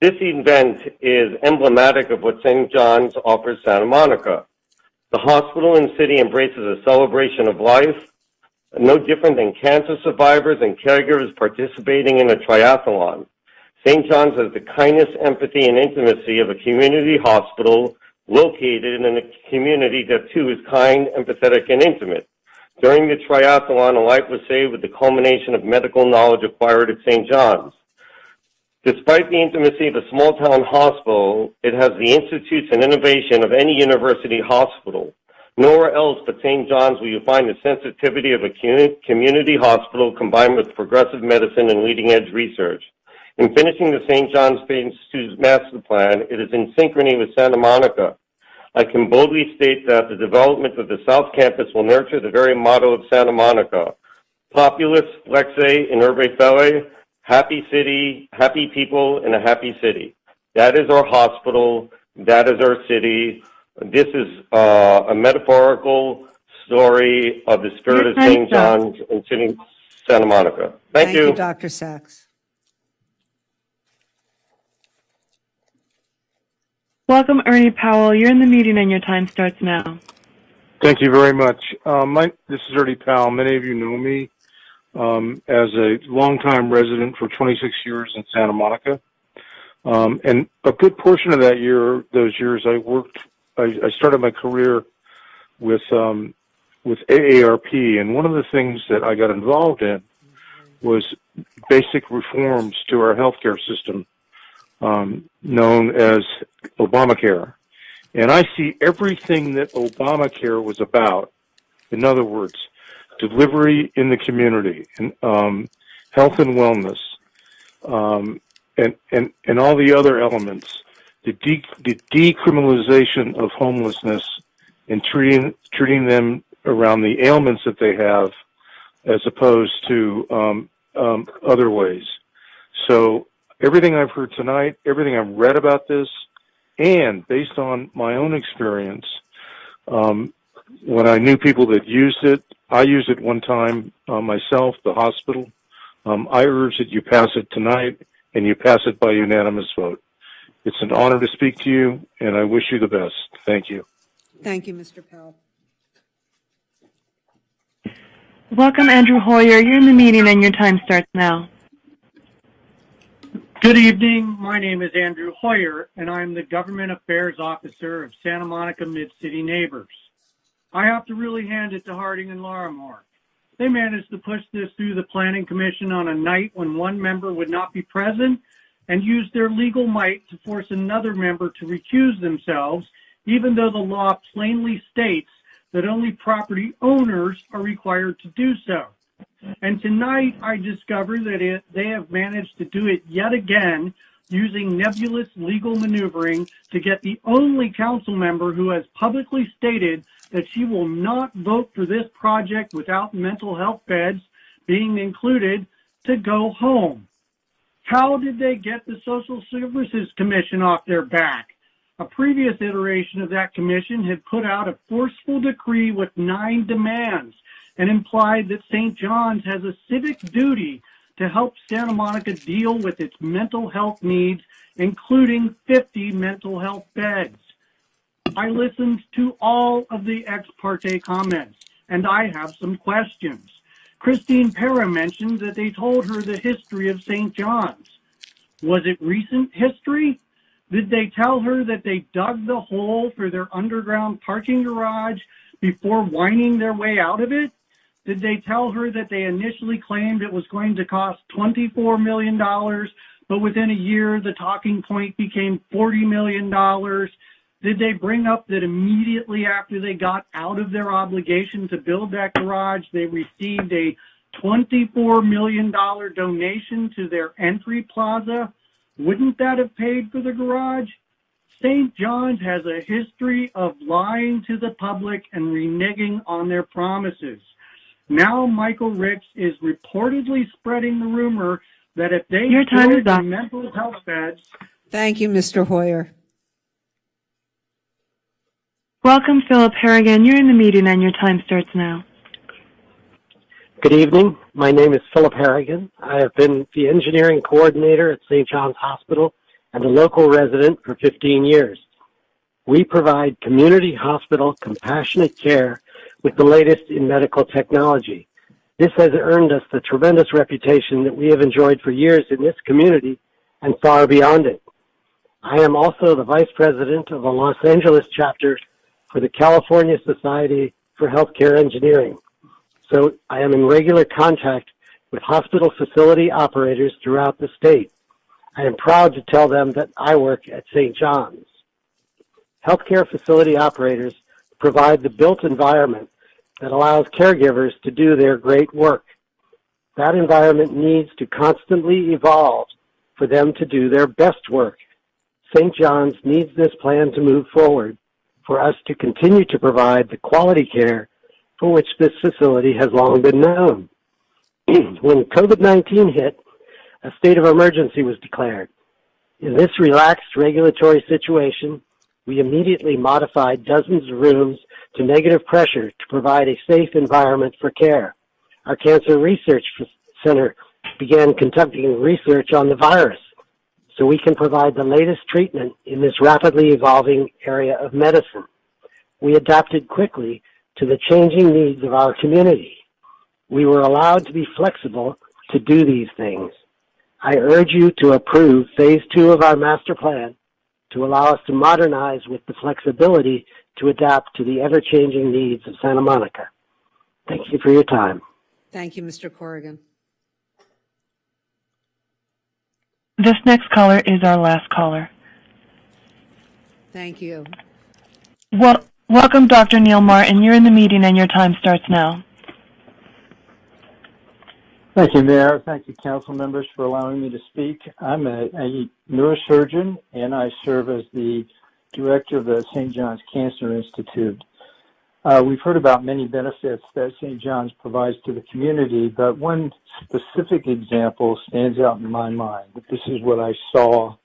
This event is emblematic of what St. John's offers Santa Monica. The hospital and city embraces a celebration of life, no different than cancer survivors and caregivers participating in a triathlon. St. John's has the kindness, empathy, and intimacy of a community hospital located in a community that too is kind, empathetic, and intimate. During the triathlon, a life was saved with the culmination of medical knowledge acquired at St. John's. Despite the intimacy of a small-town hospital, it has the institutes and innovation of any university hospital. Nowhere else but St. John's will you find the sensitivity of a community hospital combined with progressive medicine and leading-edge research. In finishing the St. John's Phase 2 Master Plan, it is in synchrony with Santa Monica. I can boldly state that the development of the South Campus will nurture the very motto of Santa Monica, Populus Flexe in Urbe Fere, happy city, happy people, in a happy city. That is our hospital. That is our city. This is a metaphorical story of the spirit of St. John's and city Santa Monica. Thank you. Thank you, Dr. Sachs. Welcome, Ernie Powell. You're in the meeting and your time starts now. Thank you very much. This is Ernie Powell. Many of you know me as a longtime resident for 26 years in Santa Monica. And a good portion of those years I started my career with AARP, and one of the things that I got involved in was basic reforms to our healthcare system, known as Obamacare. And I see everything that Obamacare was about, in other words, delivery in the community, and health and wellness, and all the other elements, the decriminalization of homelessness and treating them around the ailments that they have, as opposed to other ways. So everything I've heard tonight, everything I've read about this, and based on my own experience, when I knew people that used it, I used it one time myself, the hospital. I urge that you pass it tonight, and you pass it by unanimous vote. It's an honor to speak to you, and I wish you the best. Thank you. Thank you, Mr. Powell. Welcome, Andrew Hoyer. You're in the meeting and your time starts now. Good evening. My name is Andrew Hoyer, and I'm the Government Affairs Officer of Santa Monica Mid-City Neighbors. I have to really hand it to Harding and Larimore. They managed to push this through the Planning Commission on a night when one member would not be present, and used their legal might to force another member to recuse themselves, even though the law plainly states that only property owners are required to do so. And tonight I discover that they have managed to do it yet again, using nebulous legal maneuvering to get the only council member who has publicly stated that she will not vote for this project without mental health beds being included to go home. How did they get the Social Services Commission off their back? A previous iteration of that commission had put out a forceful decree with 9 demands and implied that St. John's has a civic duty to help Santa Monica deal with its mental health needs, including 50 mental health beds. I listened to all of the ex parte comments, and I have some questions. Christine Pera mentioned that they told her the history of St. John's. Was it recent history? Did they tell her that they dug the hole for their underground parking garage before winding their way out of it? Did they tell her that they initially claimed it was going to cost $24 million, but within a year the talking point became $40 million? Did they bring up that immediately after they got out of their obligation to build that garage, they received a $24 million donation to their entry plaza? Wouldn't that have paid for the garage? St. John's has a history of lying to the public and reneging on their promises. Now Michael Ricks is reportedly spreading the rumor that if they build the mental health beds... Thank you, Mr. Hoyer. Welcome, Philip Harrigan. You're in the meeting and your time starts now. Good evening. My name is Philip Harrigan. I have been the engineering coordinator at St. John's Hospital and a local resident for 15 years. We provide community hospital compassionate care with the latest in medical technology. This has earned us the tremendous reputation that we have enjoyed for years in this community and far beyond it. I am also the vice president of the Los Angeles chapter for the California Society for Healthcare Engineering. So I am in regular contact with hospital facility operators throughout the state. I am proud to tell them that I work at St. John's. Healthcare facility operators provide the built environment that allows caregivers to do their great work. That environment needs to constantly evolve for them to do their best work. St. John's needs this plan to move forward for us to continue to provide the quality care for which this facility has long been known. When COVID-19 hit, a state of emergency was declared. In this relaxed regulatory situation, we immediately modified dozens of rooms to negative pressure to provide a safe environment for care. Our Cancer Research Center began conducting research on the virus so we can provide the latest treatment in this rapidly evolving area of medicine. We adapted quickly to the changing needs of our community. We were allowed to be flexible to do these things. I urge you to approve Phase 2 of our master plan to allow us to modernize with the flexibility to adapt to the ever-changing needs of Santa Monica. Thank you for your time. Thank you, Mr. Corrigan. This next caller is our last caller. Thank you. Welcome, Dr. Neil Martin. You're in the meeting and your time starts now. Thank you, Mayor. Thank you, council members, for allowing me to speak. I'm a neurosurgeon, and I serve as the director of the St. John's Cancer Institute. We've heard about many benefits that St. John's provides to the community, but one specific example stands out in my mind. This is what I saw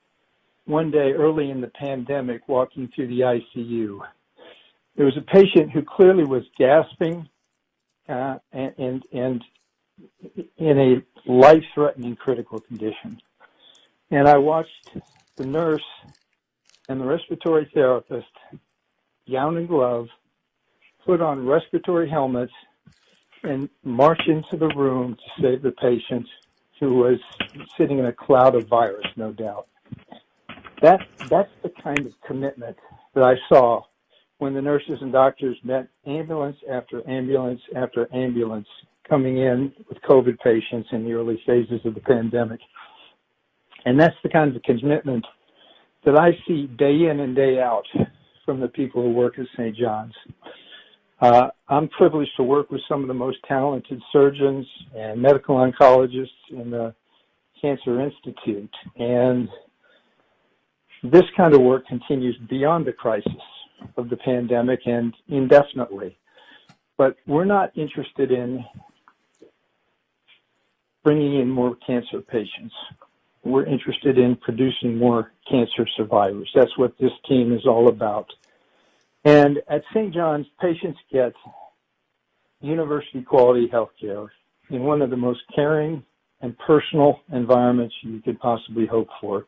one day early in the pandemic walking through the ICU. There was a patient who clearly was gasping and in a life-threatening critical condition. And I watched the nurse and the respiratory therapist, gown and glove, put on respiratory helmets and march into the room to save the patient who was sitting in a cloud of virus, no doubt. That's the kind of commitment that I saw when the nurses and doctors met ambulance after ambulance after ambulance coming in with COVID patients in the early phases of the pandemic. And that's the kind of commitment that I see day in and day out from the people who work at St. John's. I'm privileged to work with some of the most talented surgeons and medical oncologists in the Cancer Institute. And this kind of work continues beyond the crisis of the pandemic and indefinitely. But we're not interested in bringing in more cancer patients. We're interested in producing more cancer survivors. That's what this team is all about. And at St. John's, patients get university quality health care in one of the most caring and personal environments you could possibly hope for.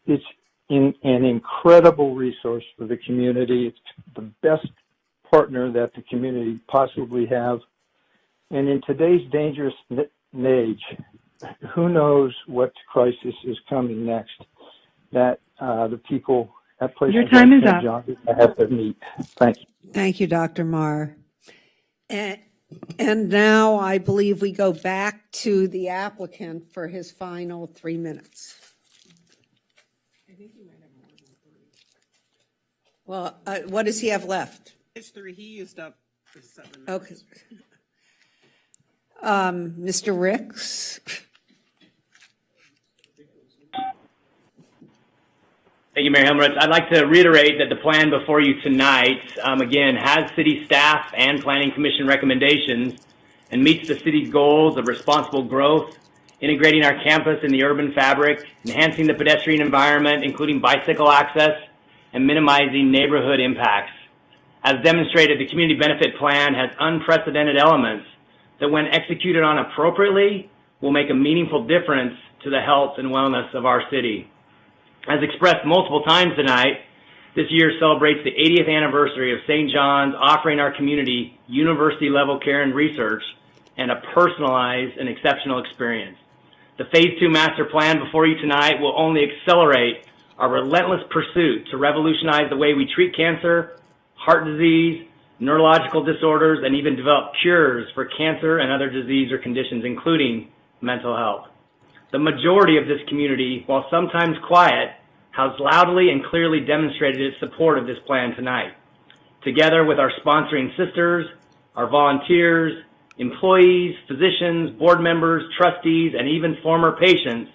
It's an incredible resource for the community. It's the best partner that the community possibly have. And in today's dangerous age, who knows what crisis is coming next that the people at places Your time like is St. up. John's have to meet. Thank you. Thank you, Dr. Marr. And now I believe we go back to the applicant for his final 3 minutes. Well, what does he have left? It's 3. He used up his 7 minutes. Okay. Mr. Ricks? Thank you, Mayor Helmrich. I'd like to reiterate that the plan before you tonight, again, has city staff and planning commission recommendations and meets the city's goals of responsible growth, integrating our campus in the urban fabric, enhancing the pedestrian environment, including bicycle access, and minimizing neighborhood impacts. As demonstrated, the community benefit plan has unprecedented elements that, when executed on appropriately, will make a meaningful difference to the health and wellness of our city. As expressed multiple times tonight, this year celebrates the 80th anniversary of St. John's offering our community university-level care and research and a personalized and exceptional experience. The Phase 2 Master Plan before you tonight will only accelerate our relentless pursuit to revolutionize the way we treat cancer, heart disease, neurological disorders, and even develop cures for cancer and other disease or conditions, including mental health. The majority of this community, while sometimes quiet, has loudly and clearly demonstrated its support of this plan tonight. Together with our sponsoring sisters, our volunteers, employees, physicians, board members, trustees, and even former patients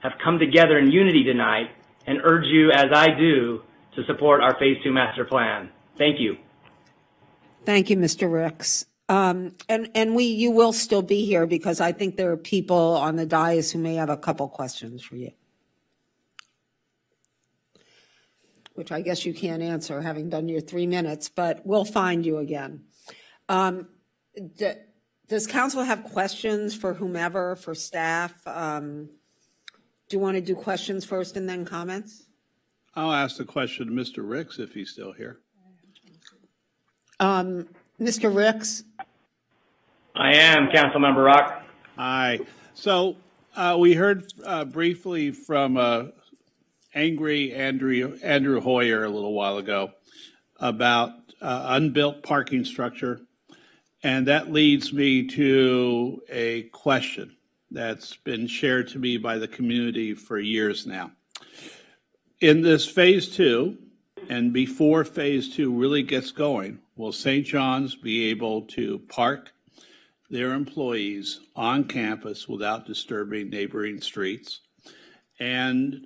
have come together in unity tonight and urge you, as I do, to support our Phase 2 Master Plan. Thank you. Thank you, Mr. Ricks. You will still be here because I think there are people on the dais who may have a couple questions for you, which I guess you can't answer having done your 3 minutes, but we'll find you again. Does council have questions for whomever, for staff? Do you want to do questions first and then comments? I'll ask the question to Mr. Ricks if he's still here. Mr. Ricks? I am, Councilmember Rock. Hi. So we heard briefly from angry Andrew Hoyer a little while ago about unbuilt parking structure. And that leads me to a question that's been shared to me by the community for years now. In this Phase 2, and before Phase 2 really gets going, will St. John's be able to park their employees on campus without disturbing neighboring streets? And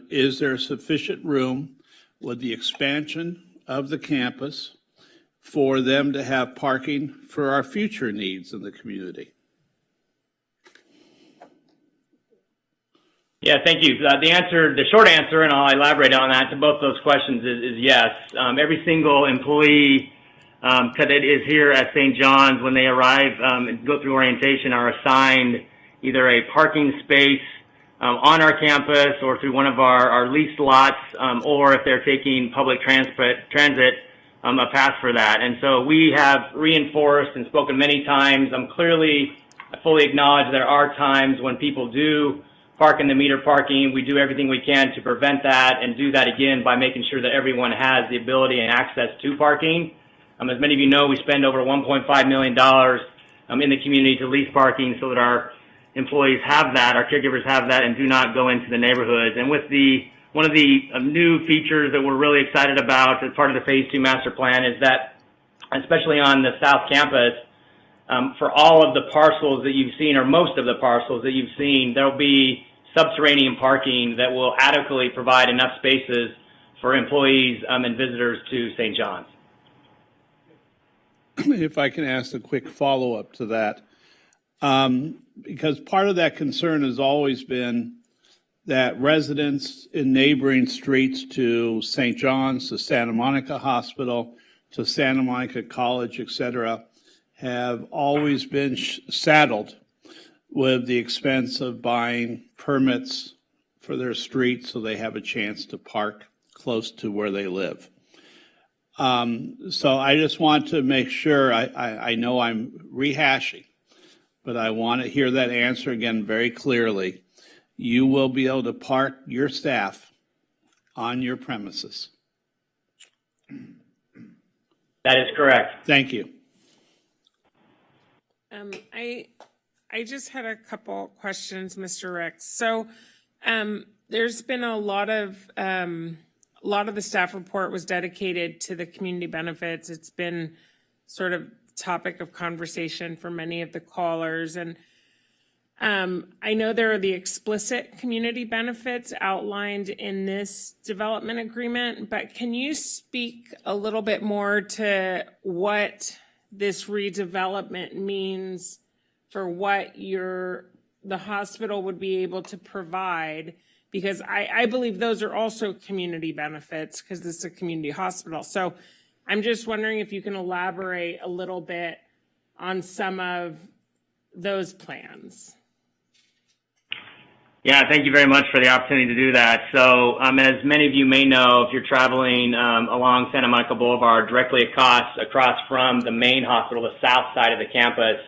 is there sufficient room with the expansion of the campus for them to have parking for our future needs in the community? Yeah, thank you. The short answer, and I'll elaborate on that, to both those questions is yes. Every single employee that is here at St. John's, when they arrive and go through orientation, are assigned either a parking space on our campus or through one of our leased lots, or if they're taking public transit, a path for that. And so we have reinforced and spoken many times. Clearly, I fully acknowledge there are times when people do park in the meter parking. We do everything we can to prevent that and do that again by making sure that everyone has the ability and access to parking. As many of you know, we spend over $1.5 million in the community to lease parking so that our employees have that, our caregivers have that, and do not go into the neighborhoods. And with one of the new features that we're really excited about as part of the Phase 2 Master Plan is that, especially on the South Campus, for all of the parcels that you've seen, or most of the parcels that you've seen, there'll be subterranean parking that will adequately provide enough spaces for employees and visitors to St. John's. If I can ask a quick follow-up to that, because part of that concern has always been that residents in neighboring streets to St. John's, to Santa Monica Hospital, to Santa Monica College, et cetera, have always been saddled with the expense of buying permits for their street so they have a chance to park close to where they live. So I just want to make sure, I know I'm rehashing, but I want to hear that answer again very clearly. You will be able to park your staff on your premises. That is correct. Thank you. I just had a couple questions, Mr. Ricks. So there's been a lot of the staff report was dedicated to the community benefits. It's been sort of topic of conversation for many of the callers. And I know there are the explicit community benefits outlined in this development agreement, but can you speak a little bit more to what this redevelopment means for what the hospital would be able to provide? Because I believe those are also community benefits because this is a community hospital. So I'm just wondering if you can elaborate a little bit on some of those plans. Yeah, thank you very much for the opportunity to do that. So as many of you may know, if you're traveling along Santa Monica Boulevard, directly across from the main hospital, the south side of the campus,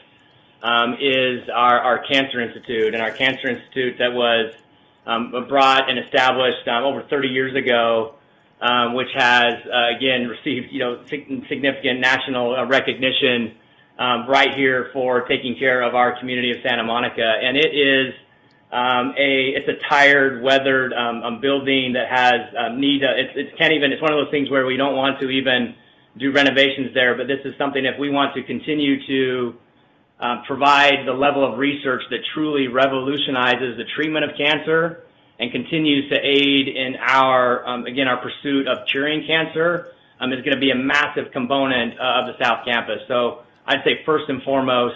is our Cancer Institute. And our Cancer Institute that was brought and established over 30 years ago, which has, again, received significant national recognition right here for taking care of our community of Santa Monica. And it is it's a tired, weathered building that has it's one of those things where we don't want to even do renovations there, but this is something if we want to continue to provide the level of research that truly revolutionizes the treatment of cancer and continues to aid in our pursuit of curing cancer, is going to be a massive component of the South Campus. So I'd say first and foremost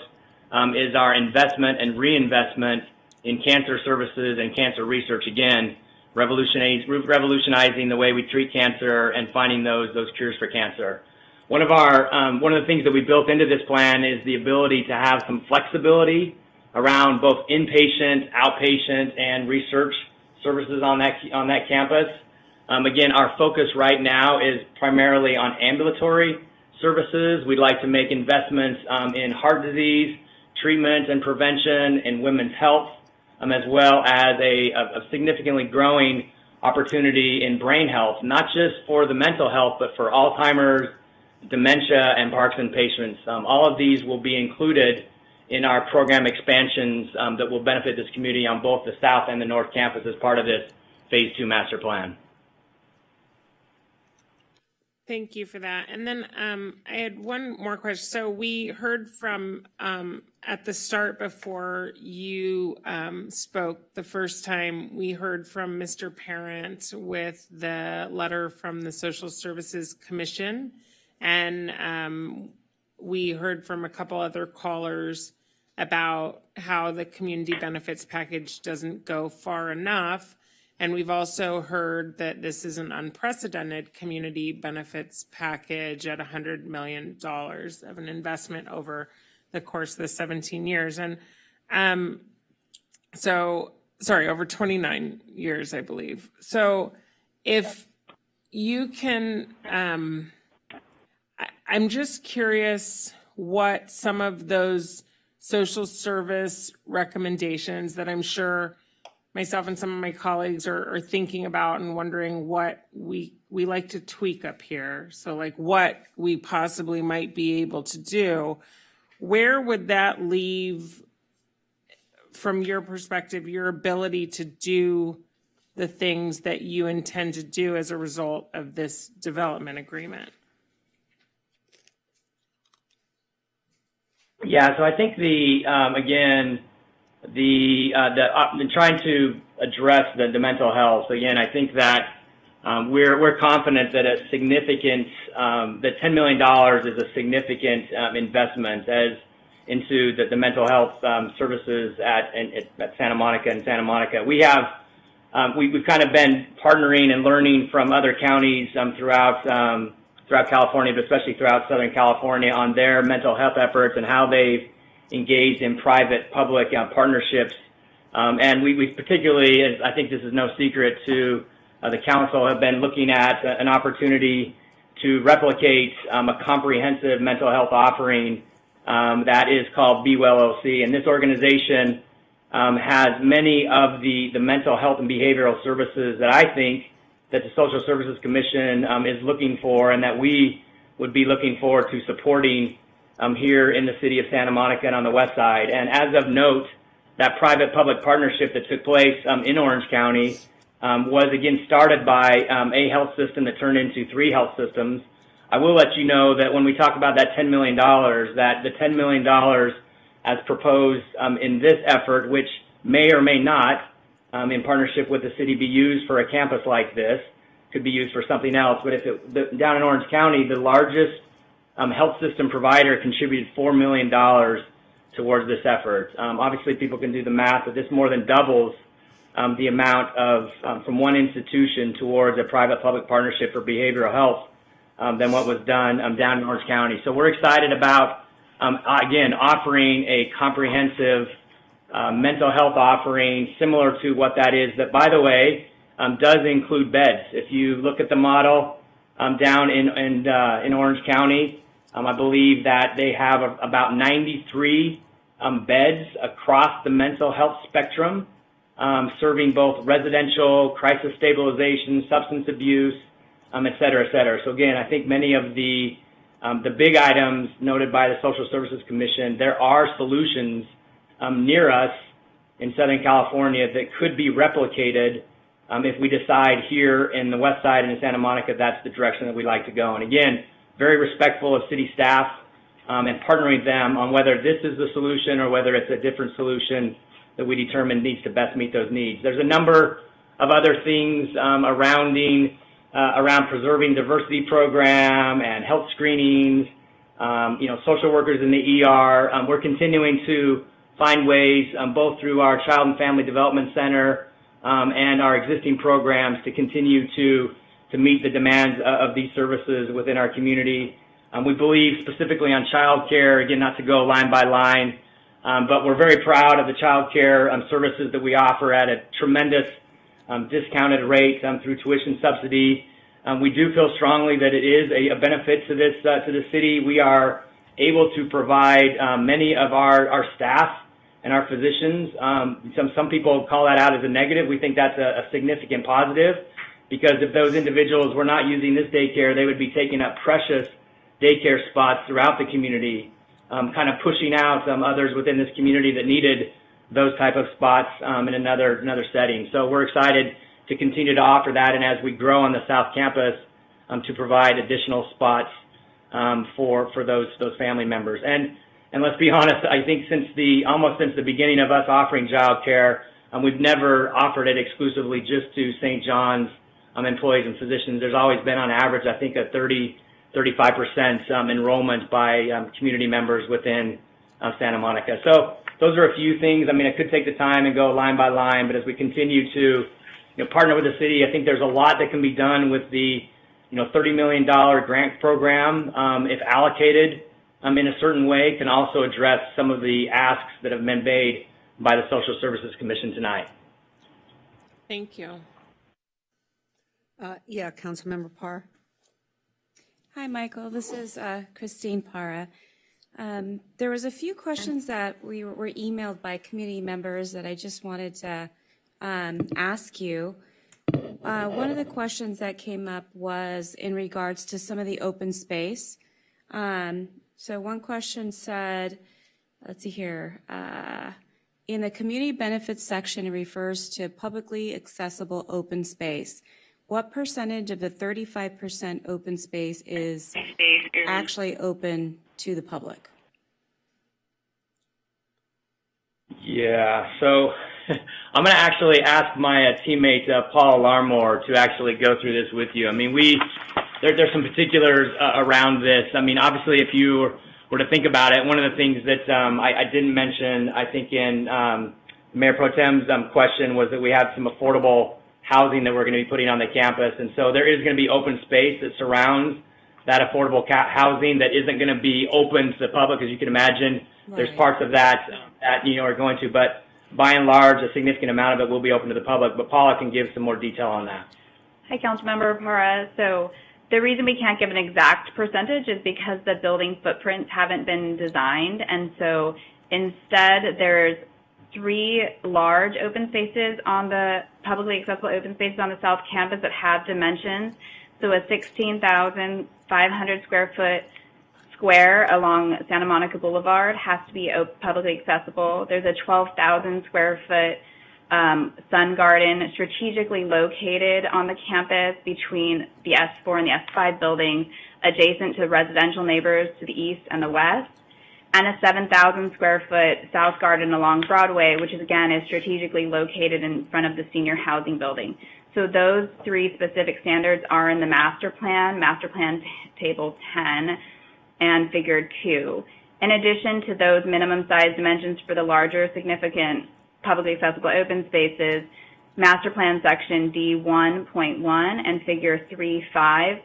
is our investment and reinvestment in cancer services and cancer research, again, revolutionizing the way we treat cancer and finding those cures for cancer. One of the things that we built into this plan is the ability to have some flexibility around both inpatient, outpatient, and research services on that campus. Again, our focus right now is primarily on ambulatory services. We'd like to make investments in heart disease treatment and prevention and women's health, as well as a significantly growing opportunity in brain health, not just for the mental health, but for Alzheimer's, dementia, and Parkinson's patients. All of these will be included in our program expansions that will benefit this community on both the South and the North Campus as part of this Phase 2 master plan. Thank you for that. And then I had one more question. So we heard from, at the start before you spoke the first time, we heard from Mr. Parent with the letter from the Social Services Commission. And we heard from a couple other callers about how the community benefits package doesn't go far enough. And we've also heard that this is an unprecedented community benefits package at $100 million of an investment over the course of the 17 years. And over 29 years, I believe. So if you can, I'm just curious what some of those social service recommendations that I'm sure myself and some of my colleagues are thinking about and wondering what we like to tweak up here. So like what we possibly might be able to do. Where would that leave, from your perspective, your ability to do the things that you intend to do as a result of this development agreement? Yeah, so I think trying to address the mental health, again, I think that we're confident that that $10 million is a significant investment into the mental health services at Santa Monica and Santa Monica. We've kind of been partnering and learning from other counties throughout California, but especially throughout Southern California, on their mental health efforts and how they've engaged in private-public partnerships. And we particularly, I think this is no secret to the council, have been looking at an opportunity to replicate a comprehensive mental health offering that is called Be Well OC. And this organization has many of the mental health and behavioral services that I think that the Social Services Commission is looking for, and that we would be looking forward to supporting here in the city of Santa Monica and on the west side. And as of note, that private-public partnership that took place in Orange County was again started by a health system that turned into 3 health systems. I will let you know that when we talk about that $10 million, that the $10 million as proposed in this effort, which may or may not, in partnership with the city, be used for a campus like this, could be used for something else. But if it, down in Orange County, the largest health system provider contributed $4 million towards this effort. Obviously, people can do the math, but this more than doubles the amount of from one institution towards a private-public partnership for behavioral health than what was done down in Orange County. So we're excited about, again, offering a comprehensive mental health offering similar to what that is, that, by the way, does include beds. If you look at the model down in Orange County, I believe that they have about 93 beds across the mental health spectrum, serving both residential, crisis stabilization, substance abuse, et cetera, et cetera. So again, I think many of the big items noted by the Social Services Commission, there are solutions near us in Southern California that could be replicated if we decide here in the west side and in Santa Monica that's the direction that we'd like to go. And again, very respectful of city staff and partnering with them on whether this is the solution or whether it's a different solution that we determine needs to best meet those needs. There's a number of other things around preserving diversity program and health screenings, social workers in the ER. We're continuing to find ways, both through our Child and Family Development Center and our existing programs, to continue to meet the demands of these services within our community. We believe specifically on child care, again, not to go line by line, but we're very proud of the child care services that we offer at a tremendous discounted rate through tuition subsidy. We do feel strongly that it is a benefit to the city. We are able to provide many of our staff and our physicians. Some people call that out as a negative. We think that's a significant positive, because if those individuals were not using this daycare, they would be taking up precious daycare spots throughout the community, kind of pushing out others within this community that needed those type of spots in another setting. So we're excited to continue to offer that, and as we grow on the South Campus, to provide additional spots for those family members. And let's be honest, I think almost since the beginning of us offering child care, we've never offered it exclusively just to St. John's employees and physicians. There's always been, on average, I think, a 35% enrollment by community members within Santa Monica. So those are a few things. I mean, I could take the time and go line by line, but as we continue to partner with the city, I think there's a lot that can be done with the $30 million grant program, if allocated in a certain way, can also address some of the asks that have been made by the Social Services Commission tonight. Thank you. Councilmember Parr. Hi, Michael. This is Christine Parra. There was a few questions that were emailed by community members that I just wanted to ask you. One of the questions that came up was in regards to some of the open space. So one question said, let's see here, in the community benefits section, it refers to publicly accessible open space. What percentage of the 35% open space is actually open to the public? Yeah, so I'm going to actually ask my teammate, Paul Larmore, to actually go through this with you. I mean, there's some particulars around this. I mean, obviously, if you were to think about it, one of the things that I didn't mention, I think, in Mayor Pro Tem's question was that we have some affordable housing that we're going to be putting on the campus. And so there is going to be open space that surrounds that affordable housing that isn't going to be open to the public. As you can imagine, There's parts of that that are going to, but by and large, a significant amount of it will be open to the public. But Paula can give some more detail on that. Hi, Councilmember Para. So the reason we can't give an exact percentage is because the building footprints haven't been designed, and so instead there's 3 large open spaces on the publicly accessible open spaces on the South Campus that have dimensions. So a 16,500 square foot square along Santa Monica Boulevard has to be publicly accessible. There's a 12,000 square foot sun garden strategically located on the campus between the S4 and the S5 buildings, adjacent to residential neighbors to the east and the west, and a 7,000 square foot south garden along Broadway, which is again is strategically located in front of the senior housing building. So those 3 specific standards are in the master plan table 10 and figure 2. In addition to those minimum size dimensions for the larger significant publicly accessible open spaces, master plan section D1.1 and figure 3.5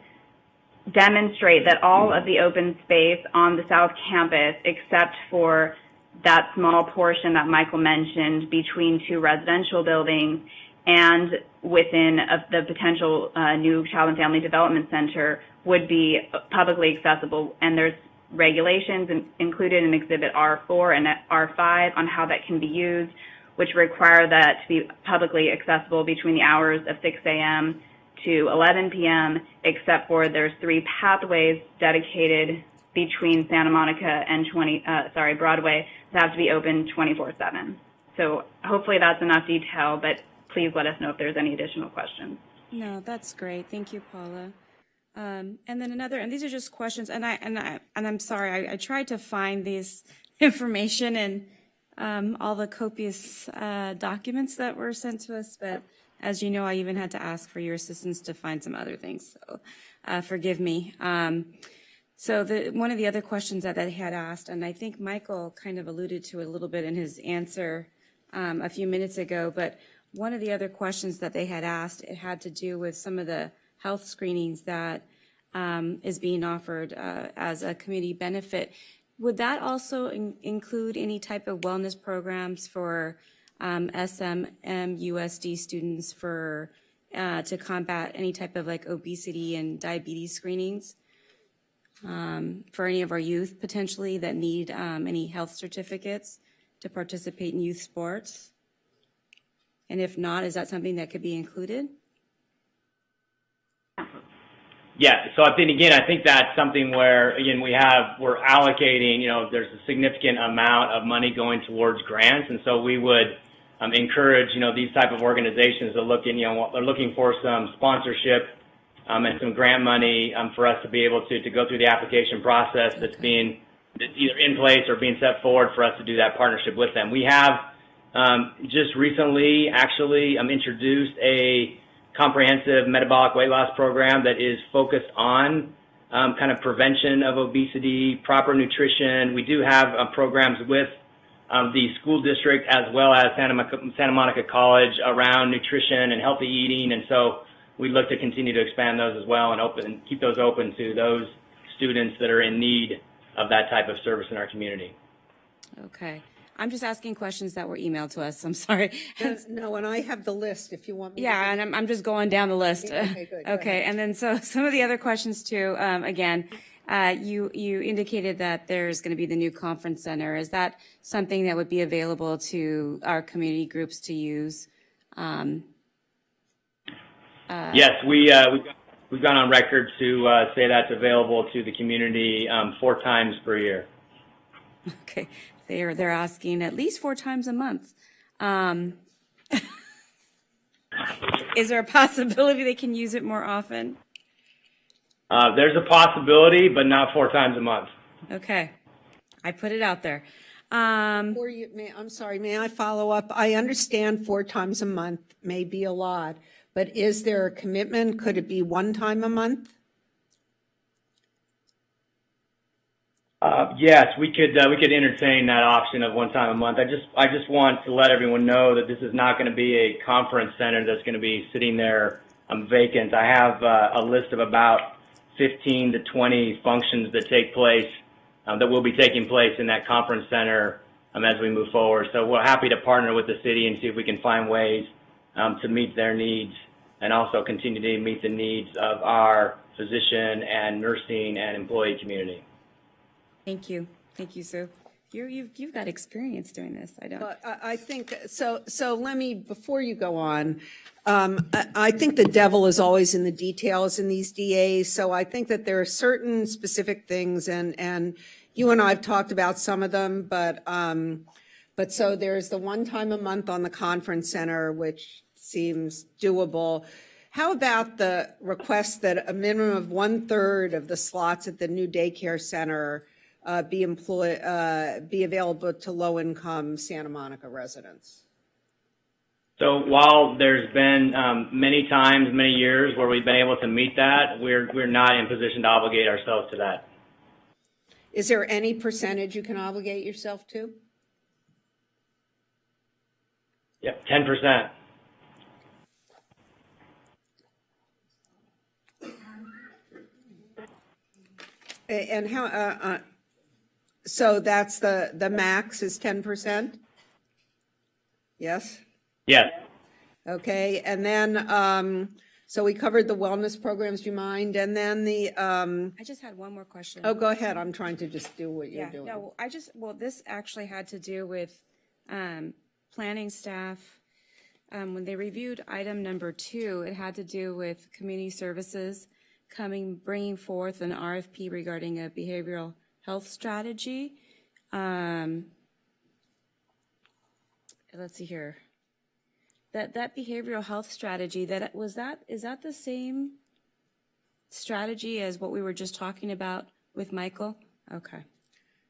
demonstrate that all of the open space on the South Campus, except for that small portion that Michael mentioned between 2 residential buildings and within the potential new Child and Family Development Center, would be publicly accessible. And there's regulations included in Exhibit R4 and R5 on how that can be used, which require that to be publicly accessible between the hours of 6 a.m. to 11 p.m., except for there's 3 pathways dedicated between Santa Monica and Broadway that have to be open 24/7. So hopefully that's enough detail, but please let us know if there's any additional questions. No, that's great. Thank you, Paula. And then and these are just questions, and I'm sorry, I tried to find this information in all the copious documents that were sent to us, but as you know, I even had to ask for your assistance to find some other things, so forgive me. So one of the other questions that they had asked, and I think Michael kind of alluded to it a little bit in his answer a few minutes ago, but one of the other questions that they had asked, it had to do with some of the health screenings that is being offered as a community benefit. Would that also include any type of wellness programs for SMMUSD students to combat any type of like obesity and diabetes screenings for any of our youth potentially that need any health certificates to participate in youth sports? And if not, is that something that could be included? Yeah, so I think that's something where, again, we're allocating, there's a significant amount of money going towards grants, and so we would encourage, these type of organizations to look in, they're looking for some sponsorship and some grant money for us to be able to go through the application process that's either in place or being set forward for us to do that partnership with them. We have just recently actually introduced a comprehensive metabolic weight loss program that is focused on kind of prevention of obesity, proper nutrition. We do have programs with the school district as well as Santa Monica College around nutrition and healthy eating, and so we look to continue to expand those as well and keep those open to those students that are in need of that type of service in our community. Okay. I'm just asking questions that were emailed to us. I'm sorry. No, and I have the list if you want me to. Yeah, and I'm just going down the list. Okay, good. Okay, and then so some of the other questions too, again, you indicated that there's going to be the new conference center. Is that something that would be available to our community groups to use? Yes, we've gone on record to say that's available to the community 4 times per year. Okay. They're asking at least 4 times a month. Is there a possibility they can use it more often? There's a possibility, but not 4 times a month. Okay. I put it out there. I'm sorry, may I follow up? I understand 4 times a month may be a lot, but is there a commitment? Could it be 1 time a month? Yes, we could entertain that option of 1 time a month. I just want to let everyone know that this is not going to be a conference center that's going to be sitting there vacant. I have a list of about 15 to 20 functions that take place that will be taking place in that conference center as we move forward. So we're happy to partner with the city and see if we can find ways to meet their needs and also continue to meet the needs of our physician and nursing and employee community. Thank you, Sue. You've got experience doing this. I don't. Well, I think so. So let me, before you go on, I think the devil is always in the details in these DAs. So I think that there are certain specific things, and you and I have talked about some of them, but so there's the one time a month on the conference center, which seems doable. How about the request that a minimum of 1/3 of the slots at the new daycare center be available to low-income Santa Monica residents? So while there's been many times, many years where we've been able to meet that, we're not in position to obligate ourselves to that. Is there any percentage you can obligate yourself to? Yep, 10%. And how? So that's the max is 10%? Yes? Yes. Okay, and then, so we covered the wellness programs, do you mind? And then the, I just had one more question. oh, go ahead, I'm trying to just do what you're doing. No, well, this actually had to do with planning staff. When they reviewed item number 2, it had to do with community services bringing forth an RFP regarding a behavioral health strategy. Let's see here. That behavioral health strategy, is that the same strategy as what we were just talking about with Michael? Okay.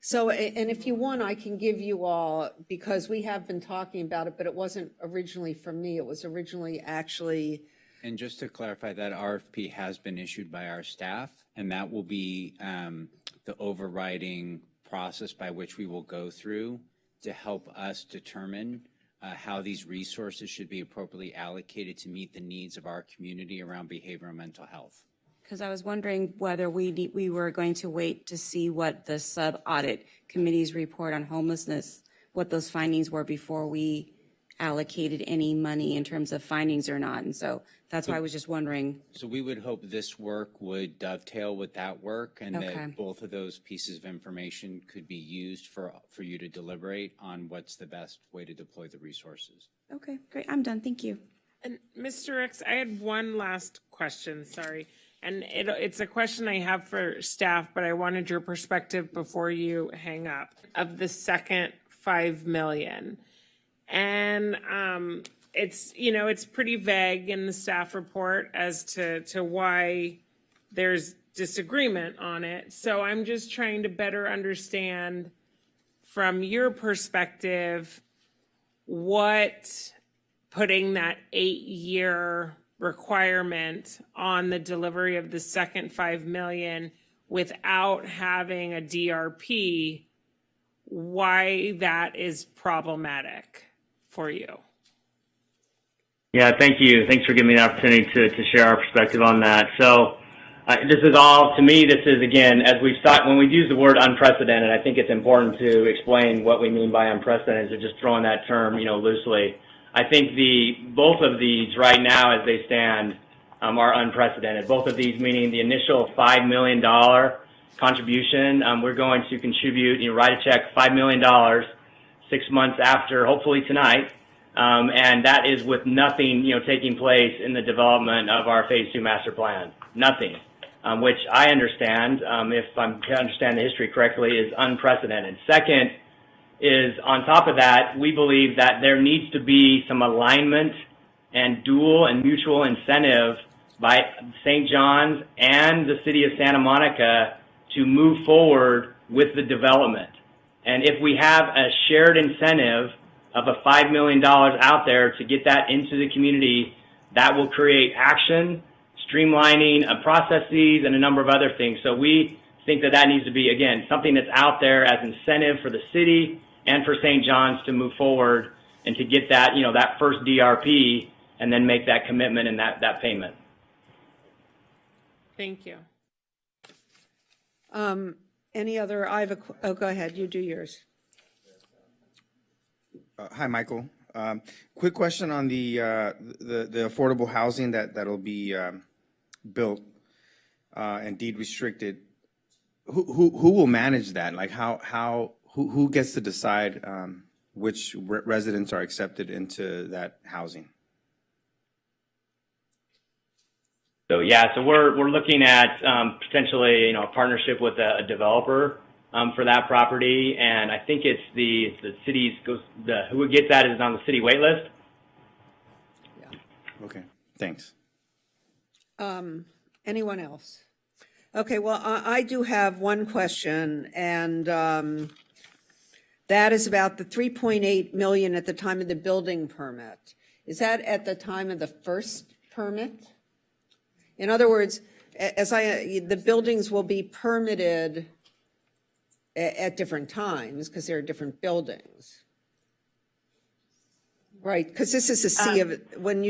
So, and if you want, I can give you all, because we have been talking about it, but it wasn't originally from me. It was originally actually. And just to clarify, that RFP has been issued by our staff, and that will be the overriding process by which we will go through to help us determine how these resources should be appropriately allocated to meet the needs of our community around behavioral and mental health. Because I was wondering whether we were going to wait to see what the sub-audit committee's report on homelessness, what those findings were before we allocated any money in terms of findings or not. And so that's why I was just wondering. So we would hope this work would dovetail with that work, and Okay. that both of those pieces of information could be used for you to deliberate on what's the best way to deploy the resources. Okay, great. I'm done. Thank you. And Mr. Ricks, I had one last question, sorry. And it's a question I have for staff, but I wanted your perspective before you hang up, of the second $5 million. And it's pretty vague in the staff report as to why there's disagreement on it. So I'm just trying to better understand from your perspective what putting that 8-year requirement on the delivery of the second $5 million without having a DRP, why that is problematic for you. Yeah, thank you. Thanks for giving me the opportunity to share our perspective on that. So this is all, to me, this is, again, as we start, when we use the word unprecedented, I think it's important to explain what we mean by unprecedented, so just throwing that term, loosely. I think both of these right now as they stand are unprecedented. Both of these meaning the initial $5 million contribution. We're going to contribute, write a check, $5 million 6 months after, hopefully tonight. And that is with nothing, taking place in the development of our Phase 2 master plan. Nothing, which I understand, if I understand the history correctly, is unprecedented. Second is, on top of that, we believe that there needs to be some alignment and dual and mutual incentive by St. John's and the city of Santa Monica to move forward with the development. And if we have a shared incentive of a $5 million out there to get that into the community, that will create action, streamlining of processes, and a number of other things. So we think that needs to be, again, something that's out there as incentive for the city and for St. John's to move forward and to get that, that first DRP and then make that commitment and that payment. Thank you. Any other, oh, go ahead, you do yours. Hi, Michael. Quick question on the affordable housing that'll be built and deed restricted. Who will manage that? Like who gets to decide which residents are accepted into that housing? So yeah, so we're looking at potentially a partnership with a developer for that property, and I think it's the city's who gets that is on the city wait list. Okay, thanks. Anyone else? Okay, well, I do have one question, and that is about the 3.8 million at the time of the building permit. Is that at the time of the first permit? In other words, the buildings will be permitted at different times because there are different buildings. Right, because this is a C of, when we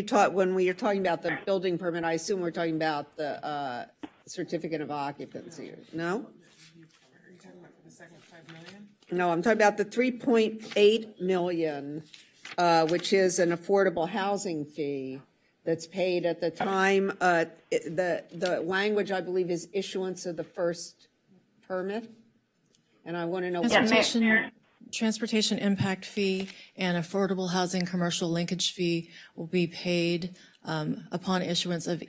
are talking about the building permit, I assume we're talking about the certificate of occupancy, no? No, I'm talking about the 3.8 million, which is an affordable housing fee that's paid at the time, the language, I believe, is issuance of the first permit. And I want to know. Transportation impact fee and affordable housing commercial linkage fee will be paid upon issuance of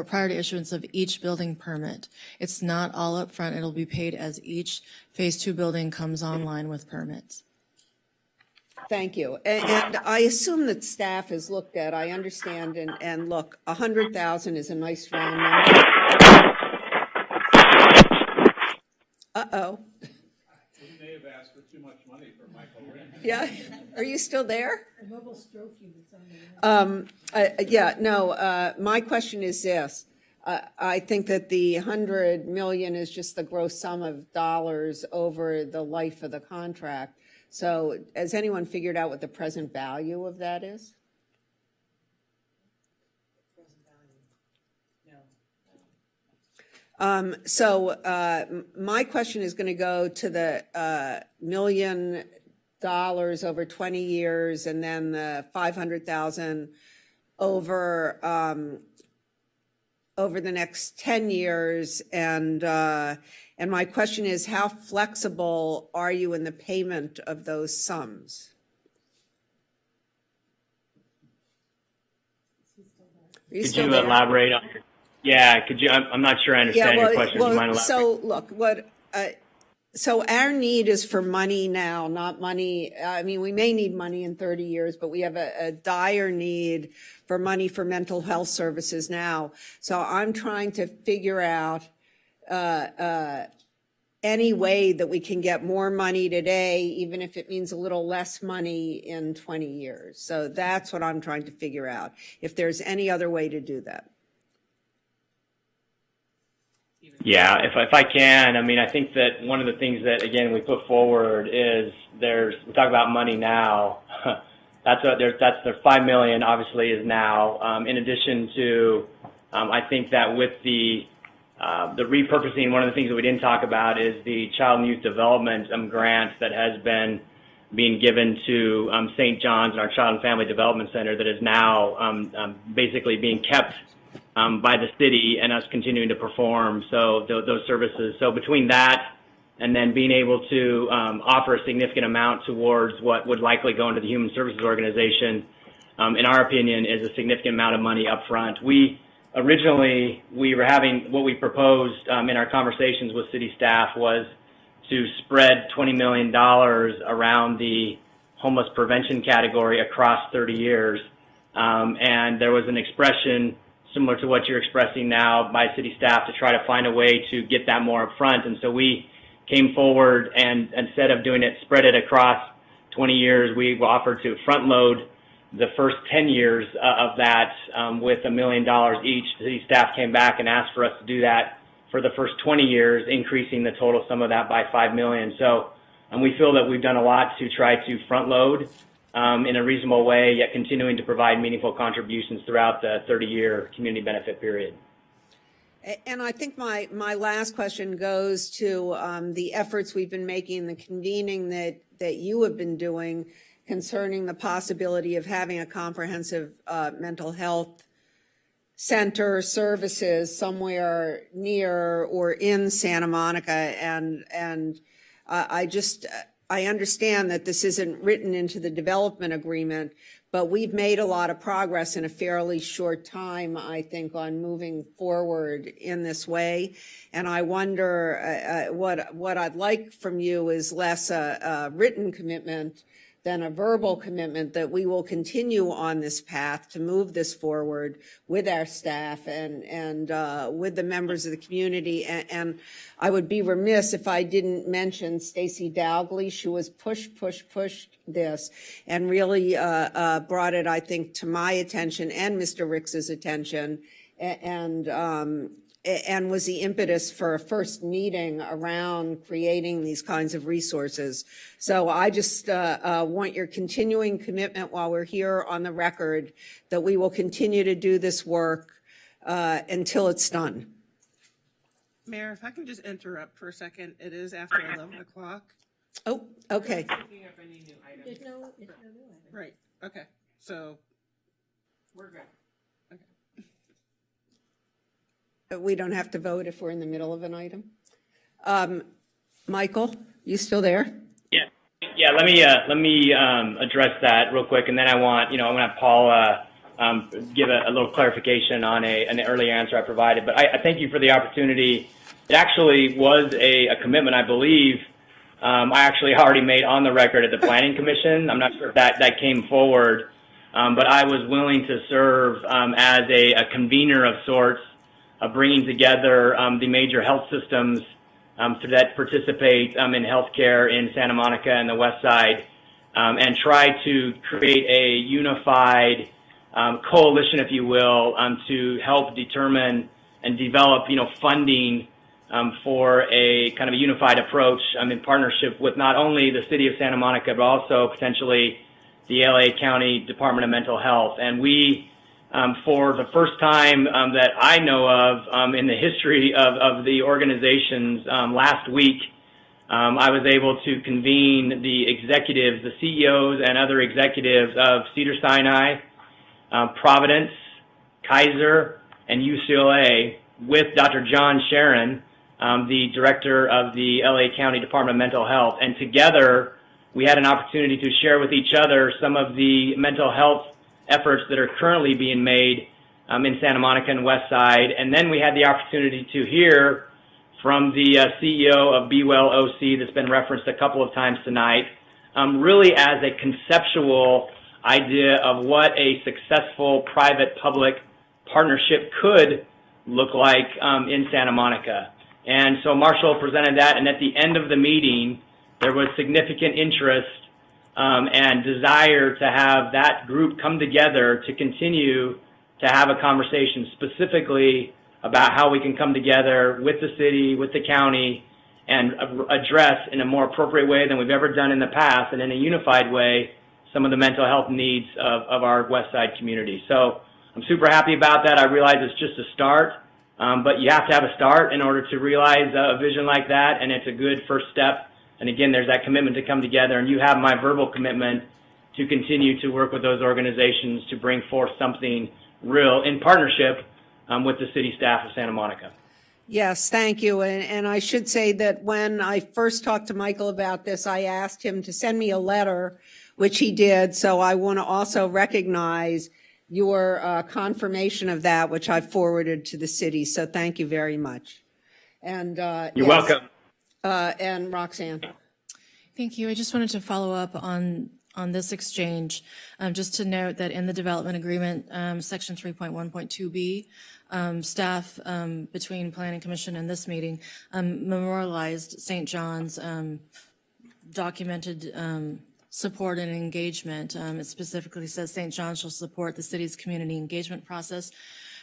prior to issuance of each building permit. It's not all up front. It'll be paid as each phase 2 building comes online with permits. Thank you. And I assume that staff has looked at, I understand, and look, 100,000 is a nice round number. Uh-oh. We may have asked for too much money for Michael Rinn. Yeah, are you still there? My question is this. I think that the 100 million is just the gross sum of dollars over the life of the contract. So has anyone figured out what the present value of that is? My question is going to go to the $1 million over 20 years and then the 500,000 over the next 10 years. And my question is, how flexible are you in the payment of those sums? Could you elaborate on your? Yeah, could you? I'm not sure I understand your question. Well, you mind so look, so our need is for money now, not money. I mean, we may need money in 30 years, but we have a dire need for money for mental health services now. So I'm trying to figure out any way that we can get more money today, even if it means a little less money in 20 years. So that's what I'm trying to figure out, if there's any other way to do that. Yeah, if I can, I mean, I think that one of the things that, again, we put forward is we talk about money now. That's the 5 million obviously is now. In addition to, I think that with the repurposing, one of the things that we didn't talk about is the child and youth development grant that has been being given to St. John's and our Child and Family Development Center that is now basically being kept by the city and us continuing to perform those services. So between that and then being able to offer a significant amount towards what would likely go into the Human Services Organization, in our opinion, is a significant amount of money up front. Originally, we were having what we proposed in our conversations with city staff was to spread $20 million around the homeless prevention category across 30 years. And there was an expression similar to what you're expressing now by city staff to try to find a way to get that more up front. And so we came forward and instead of doing it, spread it across 20 years, we offered to front load the first 10 years of that with $1 million each. The city staff came back and asked for us to do that for the first 20 years, increasing the total sum of that by $5 million. So we feel that we've done a lot to try to front load in a reasonable way, yet continuing to provide meaningful contributions throughout the 30-year community benefit period. And I think my last question goes to the efforts we've been making, the convening that you have been doing concerning the possibility of having a comprehensive mental health center services somewhere near or in Santa Monica. And I understand that this isn't written into the development agreement, but we've made a lot of progress in a fairly short time, I think, on moving forward in this way. And I wonder what I'd like from you is less a written commitment than a verbal commitment that we will continue on this path to move this forward with our staff and with the members of the community. And I would be remiss if I didn't mention Stacy Dalgley. She was pushed this and really brought it, I think, to my attention and Mr. Ricks's attention, and was the impetus for a first meeting around creating these kinds of resources. So I just want your continuing commitment while we're here on the record that we will continue to do this work until it's done. Mayor, if I can just interrupt for a second, it is after 11 o'clock. Oh, okay. There's no new item. Right, okay, so we're good. We don't have to vote if we're in the middle of an item. Michael, you still there? Yeah. Let me address that real quick, and then I'm going to have Paul give a little clarification on an earlier answer I provided. But I thank you for the opportunity. It actually was a commitment, I believe. I actually already made on the record at the Planning Commission. I'm not sure if that came forward, but I was willing to serve as a convener of sorts, bringing together the major health systems that participate in healthcare in Santa Monica and the West Side, and try to create a unified coalition, if you will, to help determine and develop, funding for a kind of a unified approach in partnership with not only the city of Santa Monica, but also potentially the LA County Department of Mental Health. And we, for the first time that I know of in the history of the organizations, last week, I was able to convene the executives, the CEOs and other executives of Cedars-Sinai, Providence, Kaiser, and UCLA with Dr. John Sharon, the director of the LA County Department of Mental Health. And together, we had an opportunity to share with each other some of the mental health efforts that are currently being made in Santa Monica and West Side. And then we had the opportunity to hear from the CEO of Be Well OC that's been referenced a couple of times tonight, really as a conceptual idea of what a successful private-public partnership could look like in Santa Monica. And so Marshall presented that, and at the end of the meeting, there was significant interest and desire to have that group come together to continue to have a conversation specifically about how we can come together with the city, with the county, and address in a more appropriate way than we've ever done in the past, and in a unified way, some of the mental health needs of our West Side community. So I'm super happy about that. I realize it's just a start, but you have to have a start in order to realize a vision like that, and it's a good first step. And again, there's that commitment to come together, and you have my verbal commitment to continue to work with those organizations to bring forth something real in partnership with the city staff of Santa Monica. Yes, thank you. And I should say that when I first talked to Michael about this, I asked him to send me a letter, which he did. So I want to also recognize your confirmation of that, which I forwarded to the city. So thank you very much. And you're welcome. And Roxanne. Thank you. I just wanted to follow up on this exchange, just to note that in the development agreement, section 3.1.2b, staff between Planning Commission and this meeting memorialized St. John's documented support and engagement. It specifically says St. John's shall support the city's community engagement process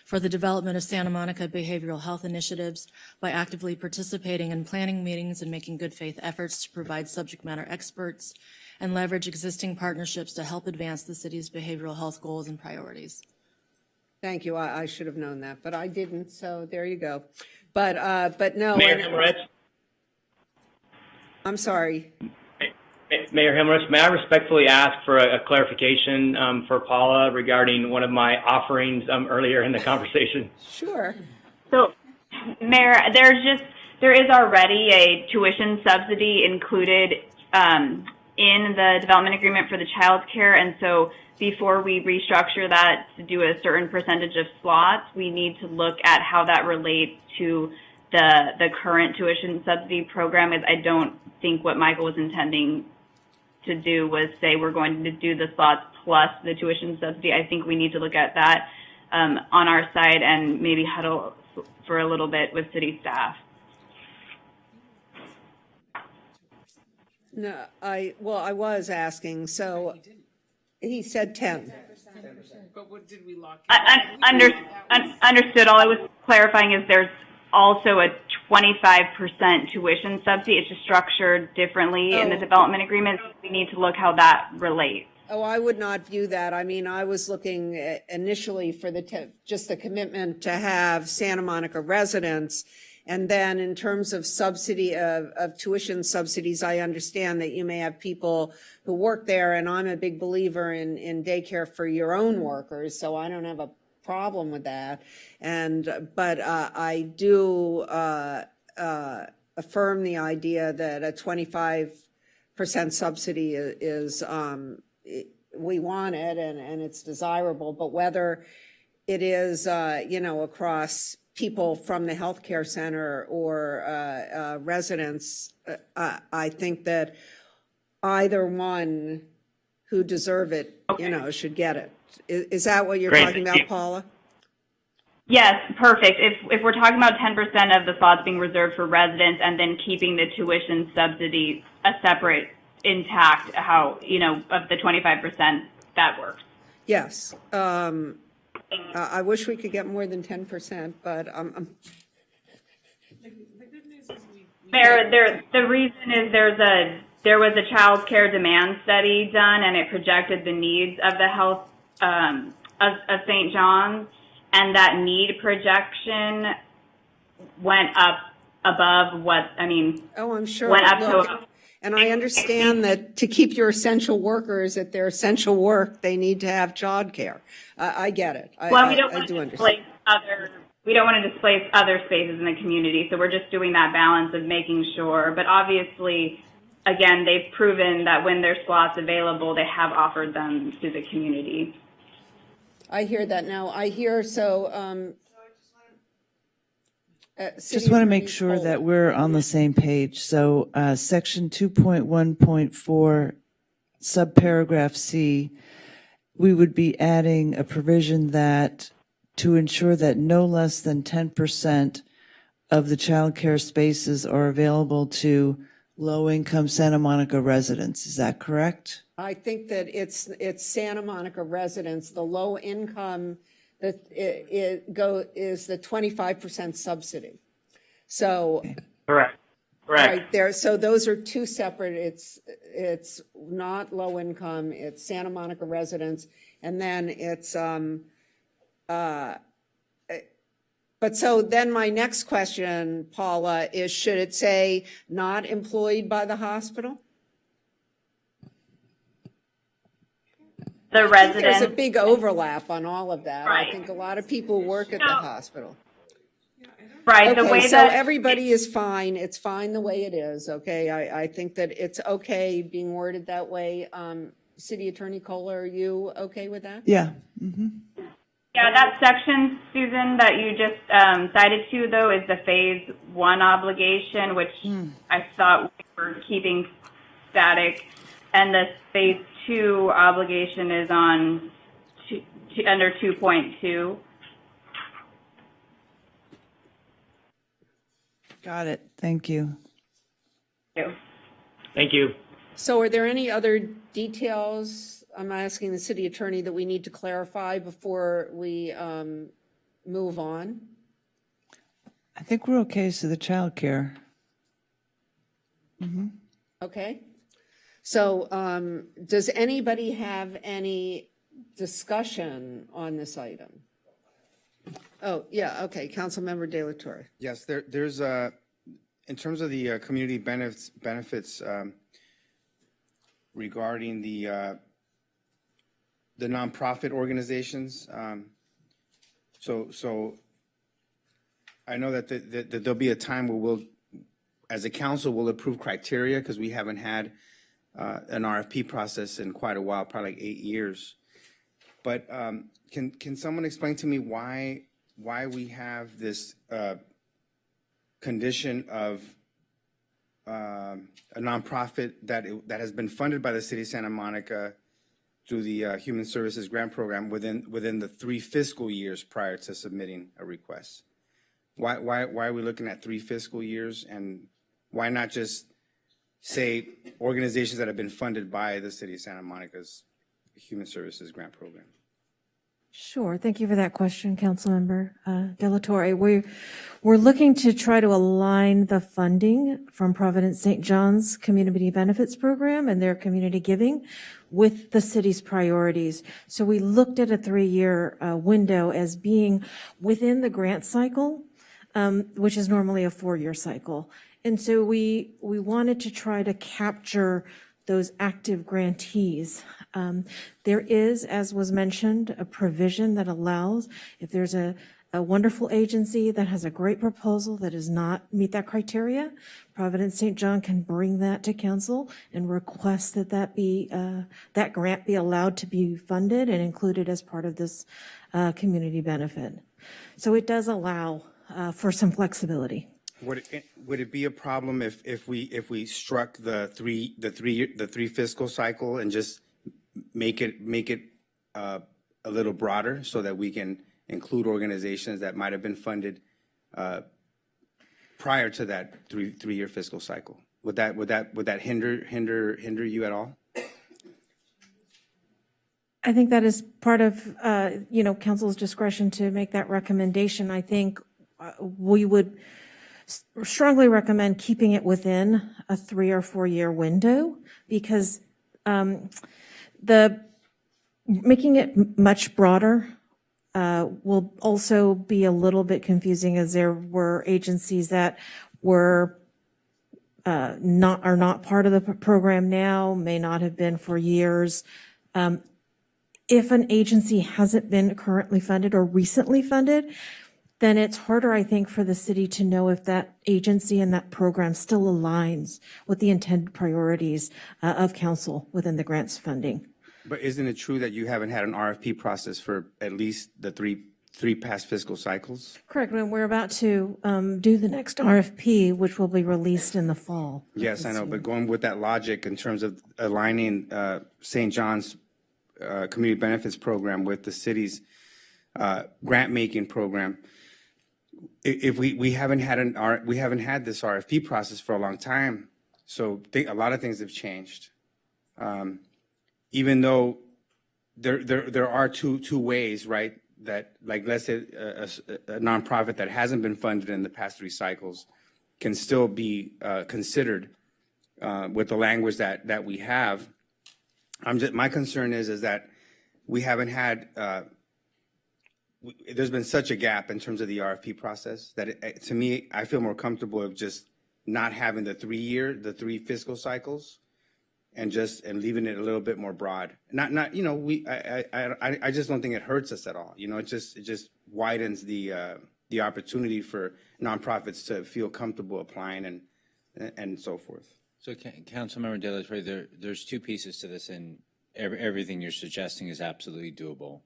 for the development of Santa Monica behavioral health initiatives by actively participating in planning meetings and making good faith efforts to provide subject matter experts and leverage existing partnerships to help advance the city's behavioral health goals and priorities. Thank you. I should have known that, but I didn't, so there you go. But no. Mayor and- Hemmerich. I'm sorry. Mayor Hemmerich, may I respectfully ask for a clarification for Paula regarding one of my offerings earlier in the conversation? Sure. So, Mayor, there is already a tuition subsidy included in the development agreement for the child care, and so before we restructure that to do a certain percentage of slots, we need to look at how that relates to the current tuition subsidy program. I don't think what Michael was intending to do was say we're going to do the slots plus the tuition subsidy. I think we need to look at that on our side and maybe huddle for a little bit with city staff. No, I was asking, so he said 10. But what did we lock? Understood. All I was clarifying is there's also a 25% tuition subsidy. It's just structured differently in the development agreement. We need to look how that relates. Oh, I would not view that. I mean, I was looking initially for just the commitment to have Santa Monica residents. And then in terms of subsidy of tuition subsidies, I understand that you may have people who work there, and I'm a big believer in daycare for your own workers, so I don't have a problem with that. But I do affirm the idea that a 25% subsidy is we want it and it's desirable, but whether it is across people from the healthcare center or residents, I think that either one who deserve it, should get it. Is that what you're talking about, Paula? Yes, perfect. If we're talking about 10% of the slots being reserved for residents and then keeping the tuition subsidy a separate intact, how, of the 25%, that works. Yes. I wish we could get more than 10%, but Mayor, the reason is there was a child care demand study done, and it projected the needs of the health of St. John's, and that need projection went up above what, I'm sure. went up to. And I understand that to keep your essential workers at their essential work, they need to have childcare. I get it. Well, we don't I want do to understand. we don't want to displace other spaces in the community, so we're just doing that balance of making sure. But obviously, again, they've proven that when there's slots available, they have offered them to the community. I hear that now. I hear just want to make sure that we're on the same page. So section 2.1.4 subparagraph C, we would be adding a provision that to ensure that no less than 10% of the child care spaces are available to low-income Santa Monica residents. Is that correct? I think that it's Santa Monica residents, the low income that is the 25% subsidy. So Correct. right there. So those are two separate. It's not low income. It's Santa Monica residents, and then it's But so then my next question, Paula, is should it say not employed by the hospital? The resident. There's a big overlap on all of that. Right. I think a lot of people work at the hospital. Right. Okay, the way so that everybody is fine. It's fine the way it is. Okay. I think that it's okay being worded that way. City Attorney Kohler, are you okay with that? Yeah. Mm-hmm. Yeah, that section, Susan, that you just cited to, though, is the phase 1 obligation, which I thought we were keeping static, and the phase 2 obligation is on under 2.2. Got it. Thank you. Thank you. So are there any other details I'm asking the city attorney that we need to clarify before we move on? I think we're okay to the child care. Mm-hmm. Okay. So does anybody have any discussion on this item? Oh, yeah, okay, Councilmember De La Torre. Yes, there's in terms of the community benefits regarding the nonprofit organizations. So I know that there'll be a time where we'll, as a council, we'll approve criteria because we haven't had an RFP process in quite a while, probably like 8 years. But can someone explain to me why we have this condition of a nonprofit that has been funded by the city of Santa Monica through the Human Services Grant Program within the 3 fiscal years prior to submitting a request? Why are we looking at 3 fiscal years, and why not just say organizations that have been funded by the city of Santa Monica's Human Services Grant Program? Sure. Thank you for that question, Councilmember De La Torre. We're looking to try to align the funding from Providence St. John's Community Benefits Program and their community giving with the city's priorities. So we looked at a 3-year window as being within the grant cycle, which is normally a 4-year cycle. And so we wanted to try to capture those active grantees. There is, as was mentioned, a provision that allows, if there's a wonderful agency that has a great proposal that does not meet that criteria, Providence St. John can bring that to council and request that that grant be allowed to be funded and included as part of this community benefit. So it does allow for some flexibility. Would it be a problem if we struck the three fiscal cycle and just make it a little broader so that we can include organizations that might have been funded prior to that three-year fiscal cycle? Would that hinder you at all? I think that is part of council's discretion to make that recommendation. I think we would strongly recommend keeping it within a 3 or 4 year window, because making it much broader will also be a little bit confusing, as there were agencies that were are not part of the program now, may not have been for years. If an agency hasn't been currently funded or recently funded, then it's harder, I think, for the city to know if that agency and that program still aligns with the intended priorities of council within the grants funding. But isn't it true that you haven't had an RFP process for at least the three past fiscal cycles? Correct. And we're about to do the next RFP, which will be released in the fall. Yes, I know. But going with that logic in terms of aligning St. John's Community Benefits Program with the city's grant-making program, if we haven't had this RFP process for a long time, so a lot of things have changed. Even though there are two ways, right? That, like, let's say a nonprofit that hasn't been funded in the past 3 cycles can still be considered with the language that we have. My concern is that we haven't had. There's been such a gap in terms of the RFP process that to me, I feel more comfortable of just not having the 3 fiscal cycles, and leaving it a little bit more broad. I just don't think it hurts us at all. It just widens the opportunity for nonprofits to feel comfortable applying and so forth. So, Councilmember De La Torre, there's 2 pieces to this, and everything you're suggesting is absolutely doable.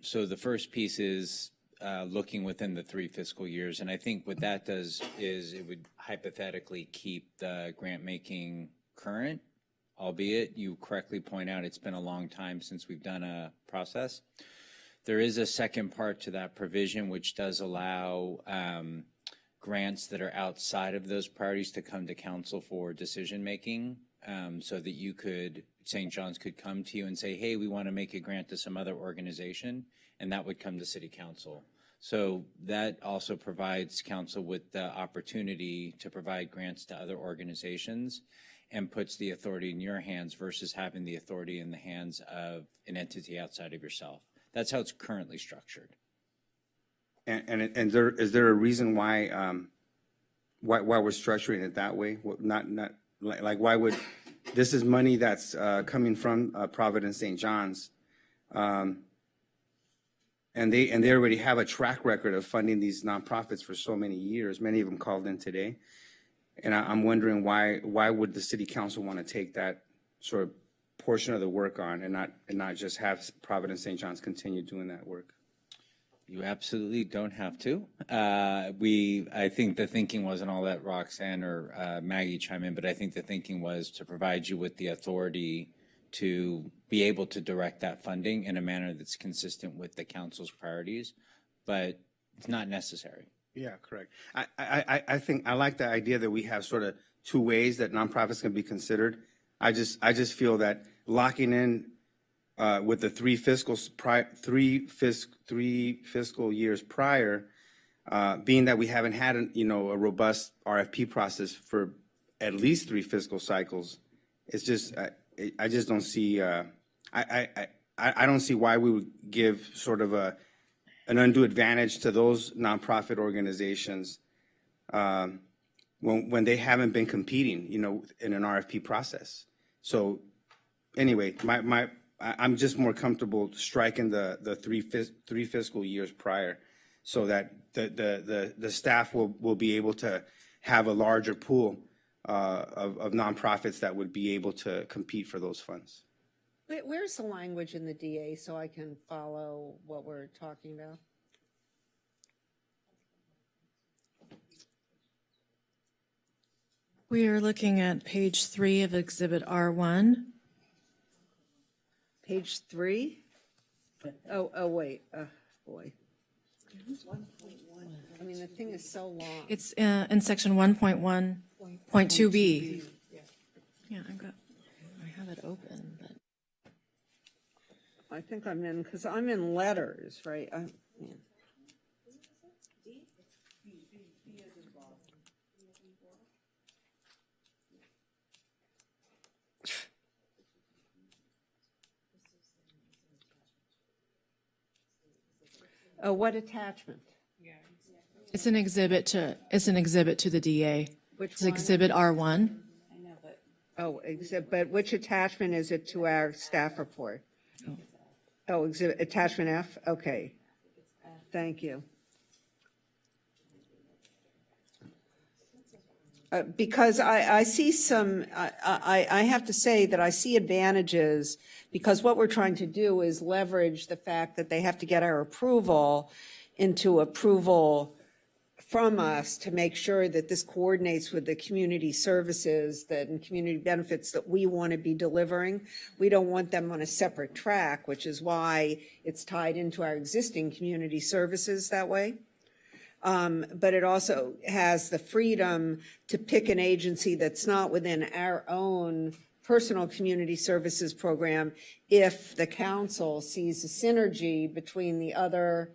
So the first piece is looking within the 3 fiscal years, and I think what that does is it would hypothetically keep the grant making current, albeit you correctly point out it's been a long time since we've done a process. There is a second part to that provision, which does allow grants that are outside of those priorities to come to council for decision making, so that St. John's could come to you and say, hey, we want to make a grant to some other organization, and that would come to city council. So that also provides council with the opportunity to provide grants to other organizations, and puts the authority in your hands versus having the authority in the hands of an entity outside of yourself. That's how it's currently structured. And is there a reason why we're structuring it that way? Not like why would this is money that's coming from Providence St. John's, and they already have a track record of funding these nonprofits for so many years. Many of them called in today, and I'm wondering why would the city council want to take that sort of portion of the work on and not just have Providence St. John's continue doing that work? You absolutely don't have to. I think the thinking wasn't all that Roxanne or Maggie chime in, but I think the thinking was to provide you with the authority to be able to direct that funding in a manner that's consistent with the council's priorities, but it's not necessary. Yeah, correct. I think I like the idea that we have sort of two ways that nonprofits can be considered. I just feel that locking in with the three fiscal years prior, being that we haven't had a robust RFP process for at least 3 fiscal cycles, it's just I just don't see I don't see why we would give sort of an undue advantage to those nonprofit organizations when they haven't been competing, in an RFP process. So anyway, I'm just more comfortable striking the three fiscal years prior, so that the staff will be able to have a larger pool of nonprofits that would be able to compete for those funds. Where's the language in the DA so I can follow what we're talking about? We are looking at page 3 of Exhibit R1. Page 3? Oh, wait. Boy. I mean, the thing is so long. It's in section 1.1.2b. Yeah, I have it open, but. I think I'm in, because I'm in letters, right? Oh, what attachment? It's an exhibit to the DA. Which It's one? Exhibit R1. Oh, but which attachment is it to our staff report? Oh, exhibit, attachment F? Okay. Thank you. Because I see some, I have to say that I see advantages, because what we're trying to do is leverage the fact that they have to get our approval into approval from us to make sure that this coordinates with the community services and community benefits that we want to be delivering. We don't want them on a separate track, which is why it's tied into our existing community services that way. But it also has the freedom to pick an agency that's not within our own personal community services program if the council sees a synergy between the other.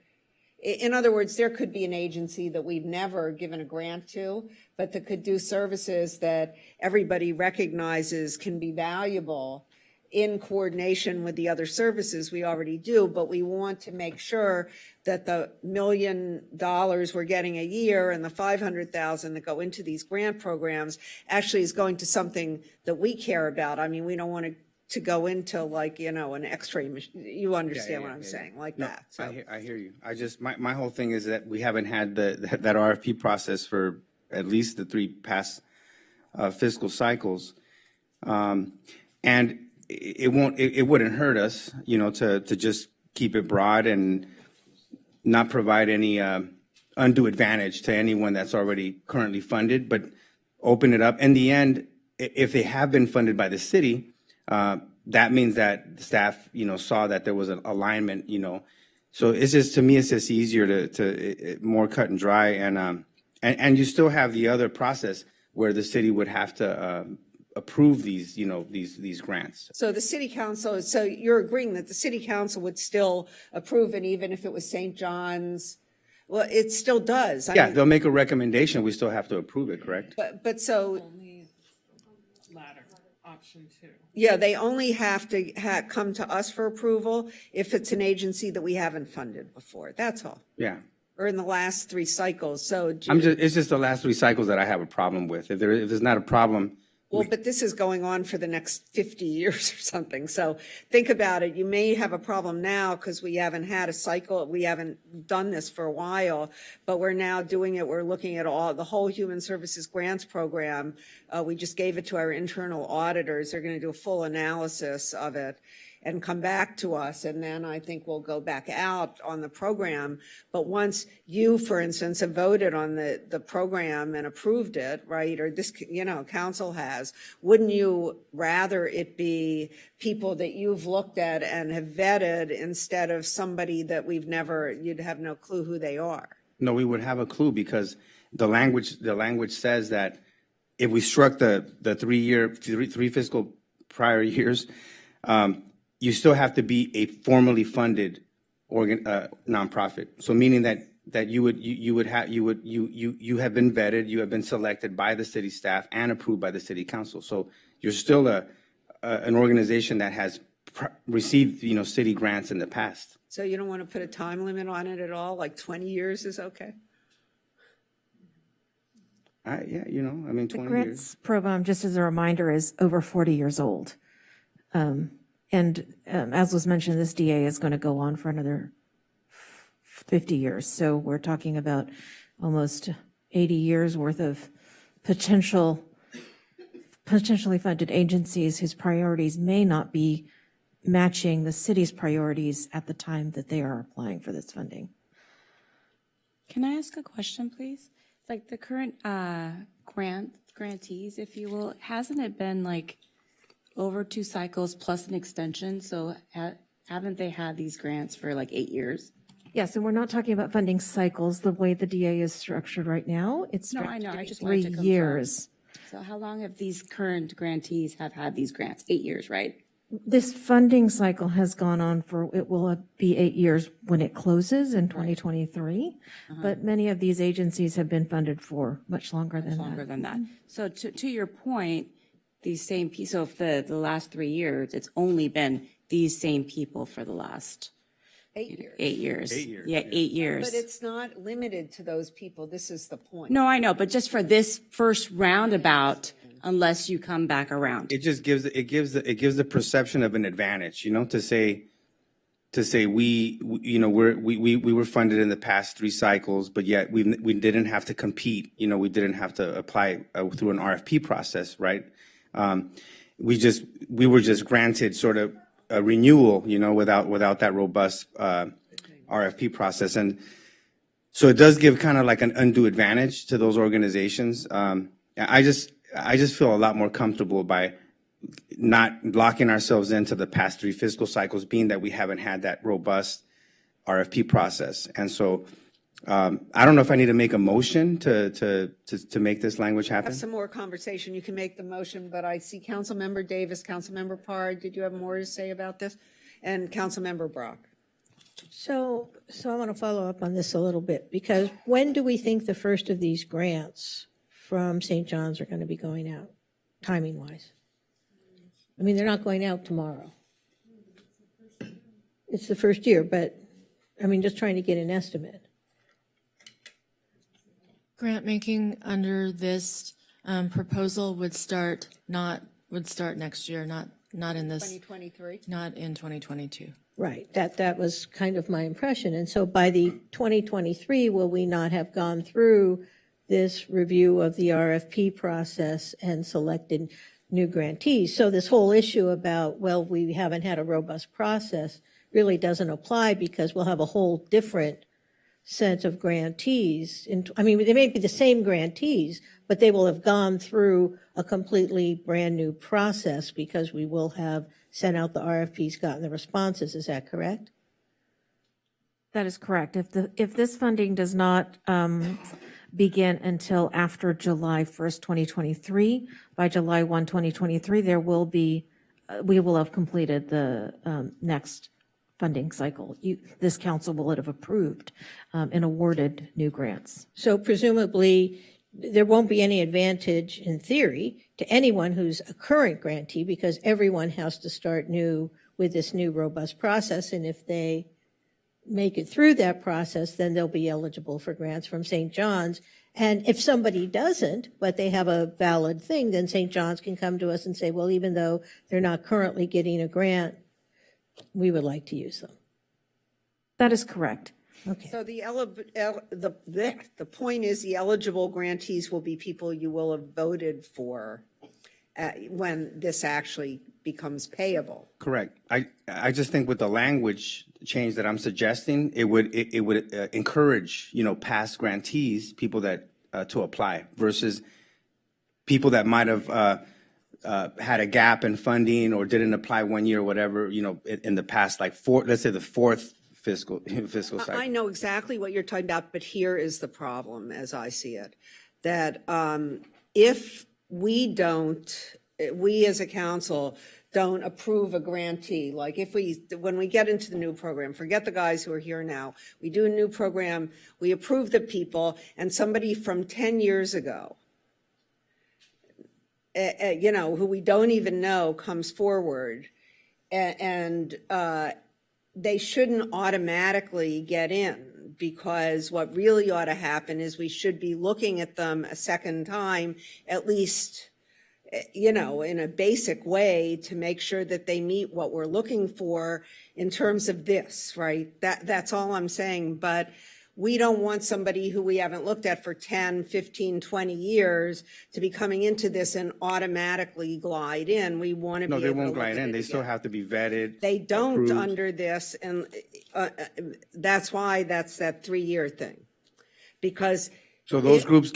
In other words, there could be an agency that we've never given a grant to, but that could do services that everybody recognizes can be valuable in coordination with the other services we already do, but we want to make sure that the $1 million we're getting a year and the $500,000 that go into these grant programs actually is going to something that we care about. I mean, we don't want to go into an x-ray machine. You understand what I'm saying, that. So. I hear you. My whole thing is that we haven't had that RFP process for at least the 3 past fiscal cycles. And it wouldn't hurt us, to just keep it broad and not provide any undue advantage to anyone that's already currently funded, but open it up. In the end, if they have been funded by the city, that means that the staff, saw that there was an alignment, So it's just, to me, it's just easier to more cut and dry, and you still have the other process where the city would have to approve these, these grants. So the city council, so you're agreeing that the city council would still approve it even if it was St. John's? Well, it still does. Yeah, they'll make a recommendation. We still have to approve it, correct? But so. Latter, option 2. Yeah, they only have to come to us for approval if it's an agency that we haven't funded before. That's all. Yeah. or in the last 3 cycles? So it's just the last 3 cycles that I have a problem with. If there's not a problem. Well, but this is going on for the next 50 years or something. So think about it. You may have a problem now because we haven't had a cycle. We haven't done this for a while, but we're now doing it. We're looking at the whole Human Services Grants Program. We just gave it to our internal auditors. They're going to do a full analysis of it and come back to us. And then I think we'll go back out on the program. But once you, for instance, have voted on the program and approved it, right, or this, council has, wouldn't you rather it be people that you've looked at and have vetted instead of somebody that you'd have no clue who they are? No, we would have a clue because the language says that if we struck the 3 fiscal prior years, you still have to be a formally funded nonprofit. So meaning that you have been vetted, you have been selected by the city staff and approved by the city council. So you're still an organization that has received city grants in the past. So you don't want to put a time limit on it at all? Like 20 years is okay? Yeah, 20 years. The grants program, just as a reminder, is over 40 years old. As was mentioned, this DA is going to go on for another 50 years. So we're talking about almost 80 years worth of potentially funded agencies whose priorities may not be matching the city's priorities at the time that they are applying for this funding. Can I ask a question, please? Like the current grantees, if you will, hasn't it been like over 2 cycles plus an extension? So haven't they had these grants for like 8 years? Yes, and we're not talking about funding cycles the way the DA is structured right now. It's No, I know. I just 3 wanted to confirm. years. So how long have these current grantees have had these grants? 8 years, right? This funding cycle has gone on it will be 8 years when it closes in 2023. But many of these agencies have been funded for much longer than that. So to your point, these same people, so if the last 3 years, it's only been these same people for the last 8 years. 8 years. 8 years. Yeah, 8 years. But it's not limited to those people. This is the point. No, I know, but just for this first roundabout, unless you come back around. It just gives the perception of an advantage, to say we were funded in the past 3 cycles, but yet we didn't have to compete. We didn't have to apply through an RFP process, right? We were just granted sort of a renewal, without that robust RFP process, and so it does give kind of like an undue advantage to those organizations. I just feel a lot more comfortable by not locking ourselves into the past 3 fiscal cycles, being that we haven't had that robust RFP process. And so I don't know if I need to make a motion to make this language happen. Have some more conversation. You can make the motion, but I see Councilmember Davis, Councilmember Parr. Did you have more to say about this? And Councilmember Brock. So I want to follow up on this a little bit, because when do we think the first of these grants from St. John's are going to be going out, timing-wise? I mean, they're not going out tomorrow. It's the first year, but, just trying to get an estimate. Grant making under this proposal would start next year, not in this. 2023? Not in 2022. Right, that was kind of my impression. And so by the 2023, will we not have gone through this review of the RFP process and selected new grantees? So this whole issue about, well, we haven't had a robust process really doesn't apply, because we'll have a whole different set of grantees. They may be the same grantees, but they will have gone through a completely brand new process because we will have sent out the RFPs, gotten the responses. Is that correct? That is correct. If this funding does not begin until after July 1st, 2023, by July 1, 2023, we will have completed the next funding cycle. This council will have approved and awarded new grants. So presumably, there won't be any advantage in theory to anyone who's a current grantee, because everyone has to start new with this new robust process. And if they make it through that process, then they'll be eligible for grants from St. John's. And if somebody doesn't, but they have a valid thing, then St. John's can come to us and say, well, even though they're not currently getting a grant, we would like to use them. That is correct. Okay. So the point is the eligible grantees will be people you will have voted for when this actually becomes payable. Correct. I just think with the language change that I'm suggesting, it would encourage, past grantees, people that to apply versus people that might have had a gap in funding or didn't apply 1 year or whatever, in the past, like let's say the fourth fiscal cycle. I know exactly what you're talking about, but here is the problem as I see it, that if we as a council don't approve a grantee, like when we get into the new program, forget the guys who are here now, we do a new program, we approve the people, and somebody from 10 years ago, who we don't even know comes forward, and they shouldn't automatically get in, because what really ought to happen is we should be looking at them a second time, at least, in a basic way, to make sure that they meet what we're looking for in terms of this, right? That's all I'm saying. But we don't want somebody who we haven't looked at for 10, 15, 20 years to be coming into this and automatically glide in. We want to be able to No, they won't look glide at in. it They still again. have to be vetted. They don't approved. under this, and that's why that's that 3-year thing. Because So those groups,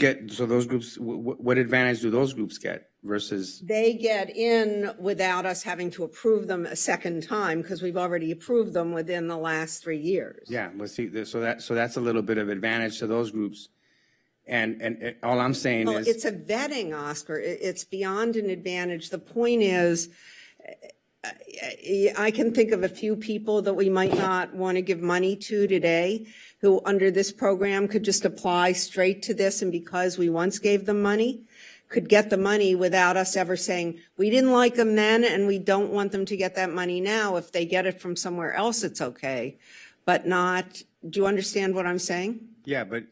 what advantage do those groups get versus? they get in without us having to approve them a second time, because we've already approved them within the last 3 years. Yeah, let's see, so that's a little bit of advantage to those groups. And all I'm saying Well, is. it's a vetting, Oscar. It's beyond an advantage. The point is, I can think of a few people that we might not want to give money to today who under this program could just apply straight to this, and because we once gave them money, could get the money without us ever saying, we didn't like them then and we don't want them to get that money now. If they get it from somewhere else, it's okay, but not, do you understand what I'm saying? Yeah, but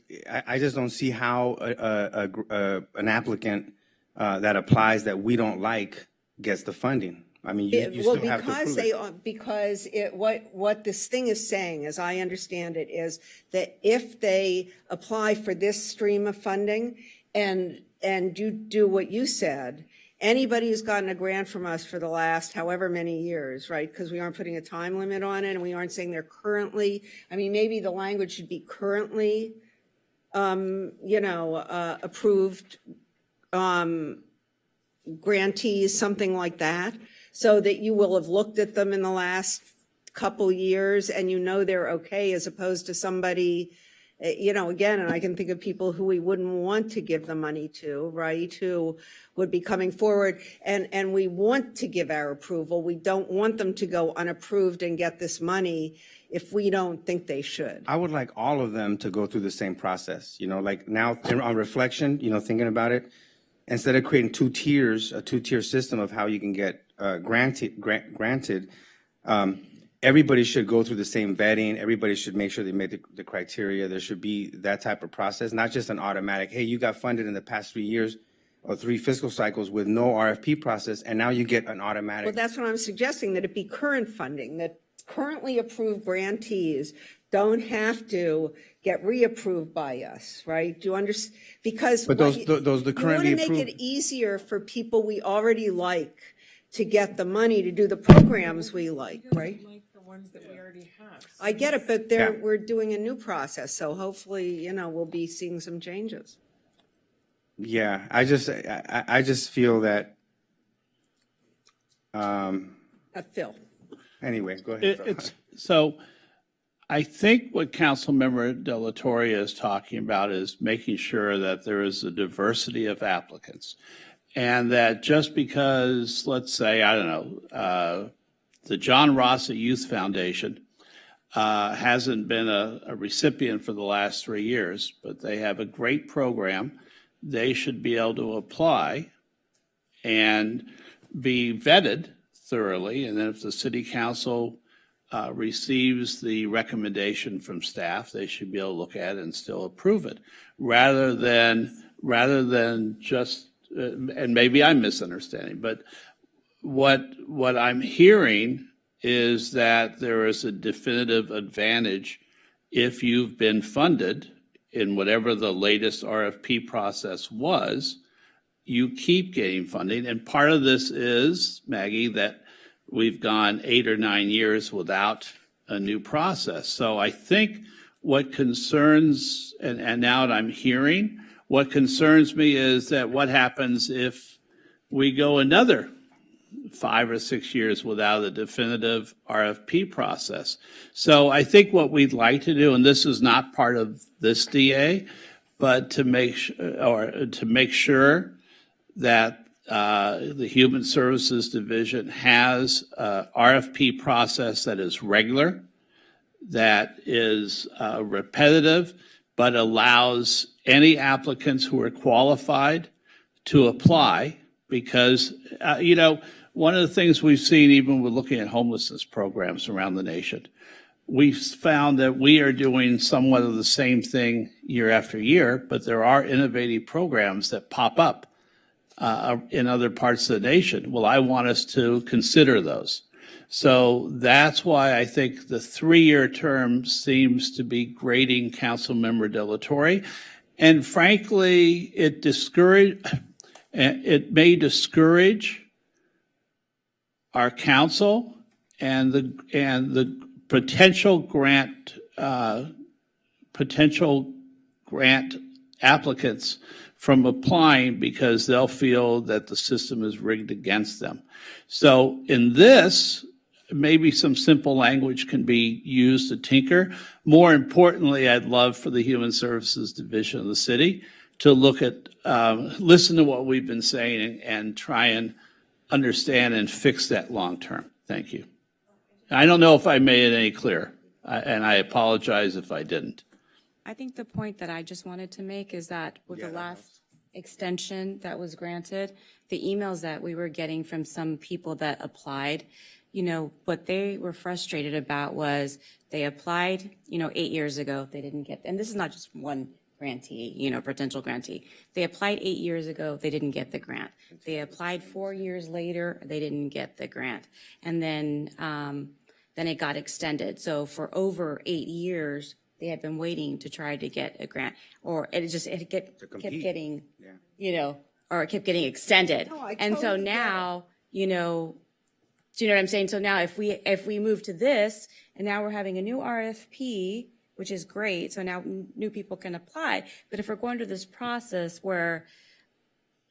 I just don't see how an applicant that applies that we don't like gets the funding. I mean, you still have to approve it. Because what this thing is saying, as I understand it, is that if they apply for this stream of funding and you do what you said, anybody who's gotten a grant from us for the last however many years, right? Because we aren't putting a time limit on it, and we aren't saying they're currently, I mean, maybe the language should be currently, approved grantees, something like that, so that you will have looked at them in the last couple years and they're okay, as opposed to somebody, again, and I can think of people who we wouldn't want to give the money to, right, who would be coming forward, and we want to give our approval. We don't want them to go unapproved and get this money if we don't think they should. I would like all of them to go through the same process, like now on reflection, thinking about it, instead of creating a two-tier system of how you can get granted, everybody should go through the same vetting. Everybody should make sure they meet the criteria. There should be that type of process, not just an automatic, hey, you got funded in the past 3 years or 3 fiscal cycles with no RFP process, and now you get an automatic. Well, that's what I'm suggesting, that it be current funding, that currently approved grantees don't have to get reapproved by us, right? Do you understand? Because but those the currently you want to approved. make it easier for people we already like to get the money to do the programs we like, right? Like the ones that we already have. So I get it, but we're doing a new process, so hopefully, we'll be seeing some changes. Yeah, I just feel that. Phil. Anyway, go ahead. Phil. So I think what Councilmember De La Torre is talking about is making sure that there is a diversity of applicants. And that just because, let's say, I don't know, the John Rossa Youth Foundation hasn't been a recipient for the last 3 years, but they have a great program, they should be able to apply and be vetted thoroughly. And then if the city council receives the recommendation from staff, they should be able to look at it and still approve it, rather than just, and maybe I'm misunderstanding, but what I'm hearing is that there is a definitive advantage if you've been funded in whatever the latest RFP process was, you keep getting funding. And part of this is, Maggie, that we've gone 8 or 9 years without a new process. So I think what concerns, and now that I'm hearing, what concerns me is that what happens if we go another 5 or 6 years without a definitive RFP process. So I think what we'd like to do, and this is not part of this DA, but to make sure that the Human Services Division has a RFP process that is regular, that is repetitive, but allows any applicants who are qualified to apply, because, one of the things we've seen, even with looking at homelessness programs around the nation, we've found that we are doing somewhat of the same thing year after year, but there are innovative programs that pop up in other parts of the nation. Well, I want us to consider those. So that's why I think the 3-year term seems to be grating Councilmember Delatorre. And frankly, it may discourage our council and the potential grant applicants from applying, because they'll feel that the system is rigged against them. So in this, maybe some simple language can be used to tinker. More importantly, I'd love for the Human Services Division of the city to look at, listen to what we've been saying and try and understand and fix that long term. Thank you. I don't know if I made it any clearer, and I apologize if I didn't. I think the point that I just wanted to make is that with the last extension that was granted, the emails that we were getting from some people that applied, what they were frustrated about was they applied, 8 years ago, they didn't get, and this is not just one grantee, potential grantee. They applied 8 years ago, they didn't get the grant. They applied 4 years later, they didn't get the grant. And then it got extended. So for over 8 years, they had been waiting to try to get a grant, or it kept getting, or it kept getting extended. No, I and so totally now, do you know what I'm saying? So now if we move to this, and now we're having a new RFP, which is great. So now new people can apply. But if we're going through this process where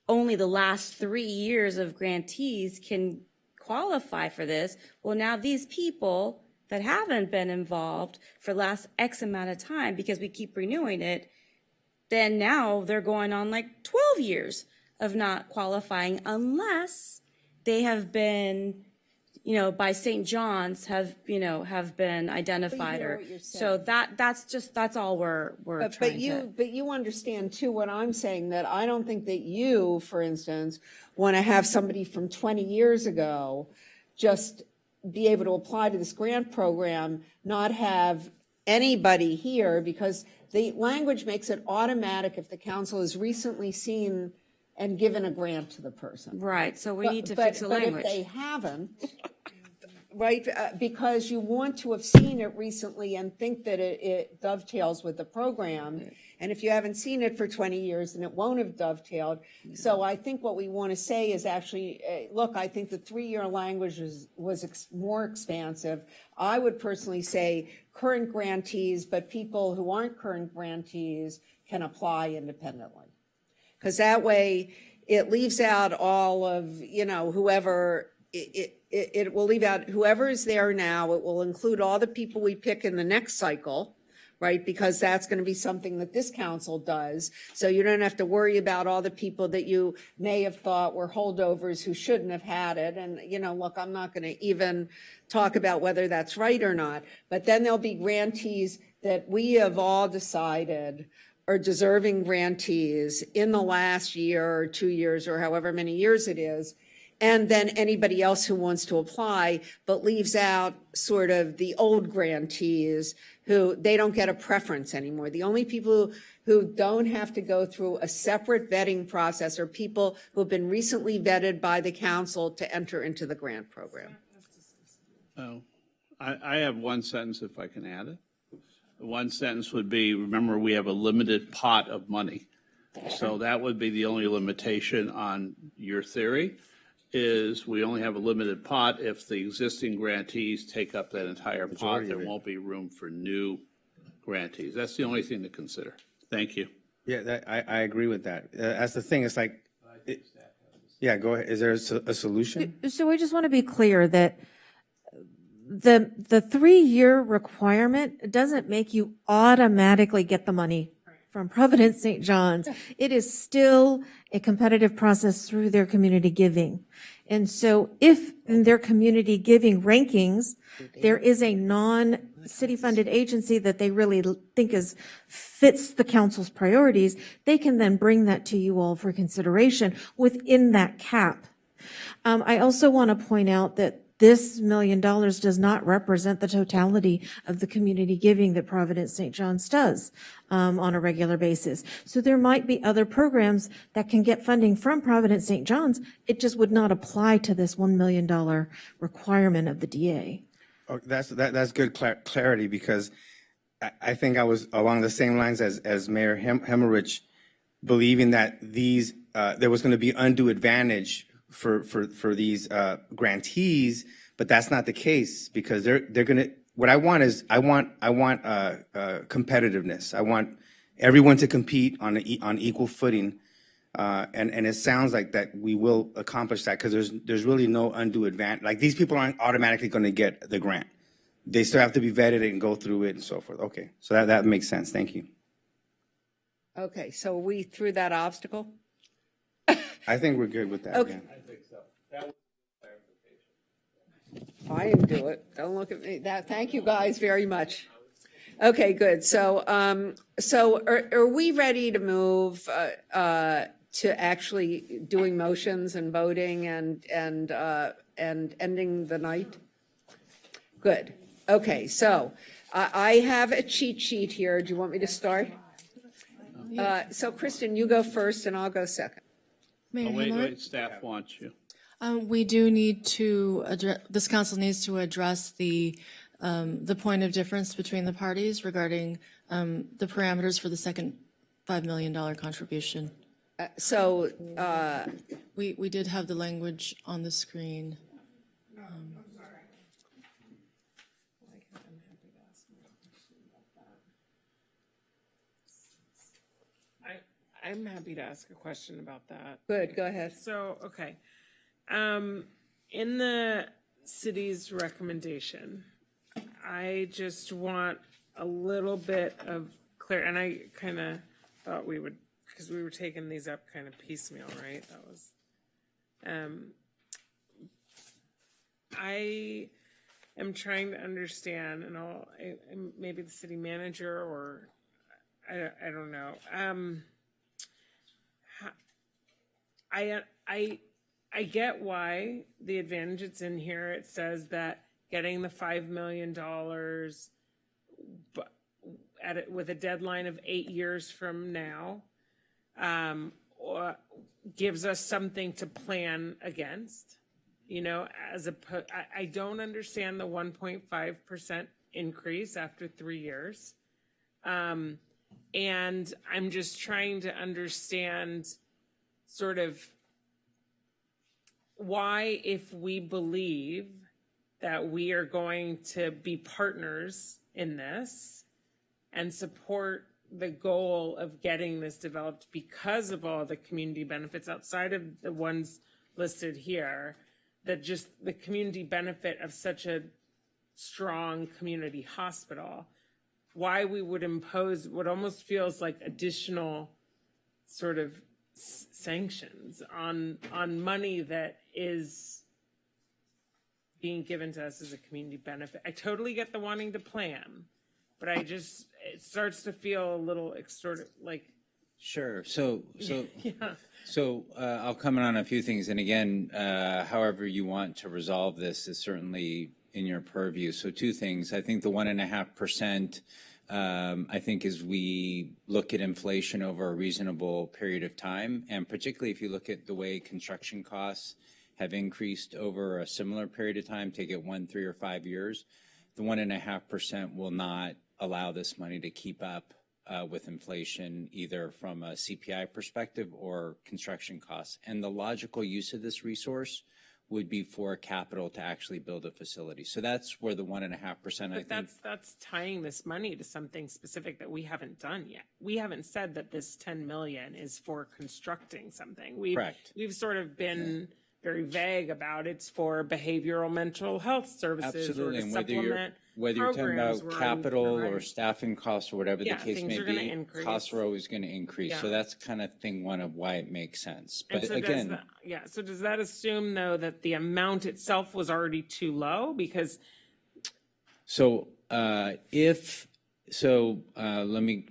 only the last 3 years of grantees can qualify for this, well, now these people that haven't been involved for the last X amount of time, because we keep renewing it, then now they're going on like 12 years of not qualifying unless they have been, by St. John's have been identified, or so that's all we're trying to. But you understand too what I'm saying, that I don't think that you, for instance, want to have somebody from 20 years ago just be able to apply to this grant program, not have anybody here, because the language makes it automatic if the council has recently seen and given a grant to the person. Right, so we need to fix the language. But if they haven't, right, because you want to have seen it recently and think that it dovetails with the program. And if you haven't seen it for 20 years, then it won't have dovetailed. So I think what we want to say is actually, look, I think the 3-year language was more expansive. I would personally say current grantees, but people who aren't current grantees can apply independently. Because that way it leaves out all of, whoever, it will leave out whoever is there now. It will include all the people we pick in the next cycle, right? Because that's going to be something that this council does. So you don't have to worry about all the people that you may have thought were holdovers who shouldn't have had it. And, look, I'm not going to even talk about whether that's right or not. But then there'll be grantees that we have all decided are deserving grantees in the last year or 2 years or however many years it is. and then anybody else who wants to apply, but leaves out sort of the old grantees who they don't get a preference anymore. The only people who don't have to go through a separate vetting process are people who have been recently vetted by the council to enter into the grant program. Oh, I have one sentence if I can add it. One sentence would be, remember, we have a limited pot of money. So that would be the only limitation on your theory, is we only have a limited pot. If the existing grantees take up that entire pot, there won't be room for new grantees. That's the only thing to consider. Thank you. Yeah, I agree with that. That's the thing. It's like, yeah, go ahead. Is there a solution? So I just want to be clear that the 3-year requirement doesn't make you automatically get the money from Providence St. John's. It is still a competitive process through their community giving. And so if in their community giving rankings, there is a non-city funded agency that they really think fits the council's priorities, they can then bring that to you all for consideration within that cap. I also want to point out that this $1 million does not represent the totality of the community giving that Providence St. John's does on a regular basis. So there might be other programs that can get funding from Providence St. John's. It just would not apply to this $1 million requirement of the DA. Oh, that's good clarity, because I think I was along the same lines as Mayor Hemmerich, believing that there was going to be undue advantage for these grantees, but that's not the case, because they're going to. What I want is I want competitiveness. I want everyone to compete on equal footing, and it sounds like that we will accomplish that, because there's really no undue advantage. Like, these people aren't automatically going to get the grant. They still have to be vetted and go through it and so forth. Okay, so that makes sense. Thank you. Okay, so we through that obstacle? I think we're good with that. Okay. Yeah. I think so. That was clarification. I didn't do it. Don't look at me. Thank you guys very much. Okay, good. So, are we ready to move to actually doing motions and voting and ending the night? Good. Okay, so I have a cheat sheet here. Do you want me to start? So, Kristen, you go first, and I'll go second. Mayor Wait, staff wants you. We do need to address, this council needs to address the point of difference between the parties regarding the parameters for the second $5 million contribution. We did have the language on the screen. I'm happy to ask a question about that. Good, go ahead. So, okay. In the city's recommendation, I just want a little bit of clarity, and I kind of thought we would, because we were taking these up kind of piecemeal, right? That was, I am trying to understand, and maybe the city manager, or I don't know. I get why the advantage it's in here. It says that getting the $5 million with a deadline of 8 years from now gives us something to plan against. You know, I don't understand the 1.5% increase after 3 years. And I'm just trying to understand sort of why, if we believe that we are going to be partners in this and support the goal of getting this developed because of all the community benefits outside of the ones listed here, that just the community benefit of such a strong community hospital, why we would impose what almost feels like additional sort of sanctions on money that is being given to us as a community benefit. I totally get the wanting to plan, but it starts to feel a little like, Sure. So Yeah. I'll comment on a few things. And again, however you want to resolve this is certainly in your purview. So two things. I think the 1.5%, I think as we look at inflation over a reasonable period of time, and particularly if you look at the way construction costs have increased over a similar period of time, take it 1, 3, or 5 years, the 1.5% will not allow this money to keep up with inflation, either from a CPI perspective or construction costs. And the logical use of this resource would be for capital to actually build a facility. So that's where the 1.5%. But that's tying this money to something specific that we haven't done yet. We haven't said that this 10 million is for constructing something. Correct. We've sort of been very vague about it's for behavioral mental health services. Absolutely, or to and supplement whether you're talking programs about where capital right. or staffing costs or whatever Yeah, the case things may are gonna be, increase. costs are always going to increase. Yeah. So that's kind of thing one of why it makes sense. And But so again, so does that assume though that the amount itself was already too low? Because let me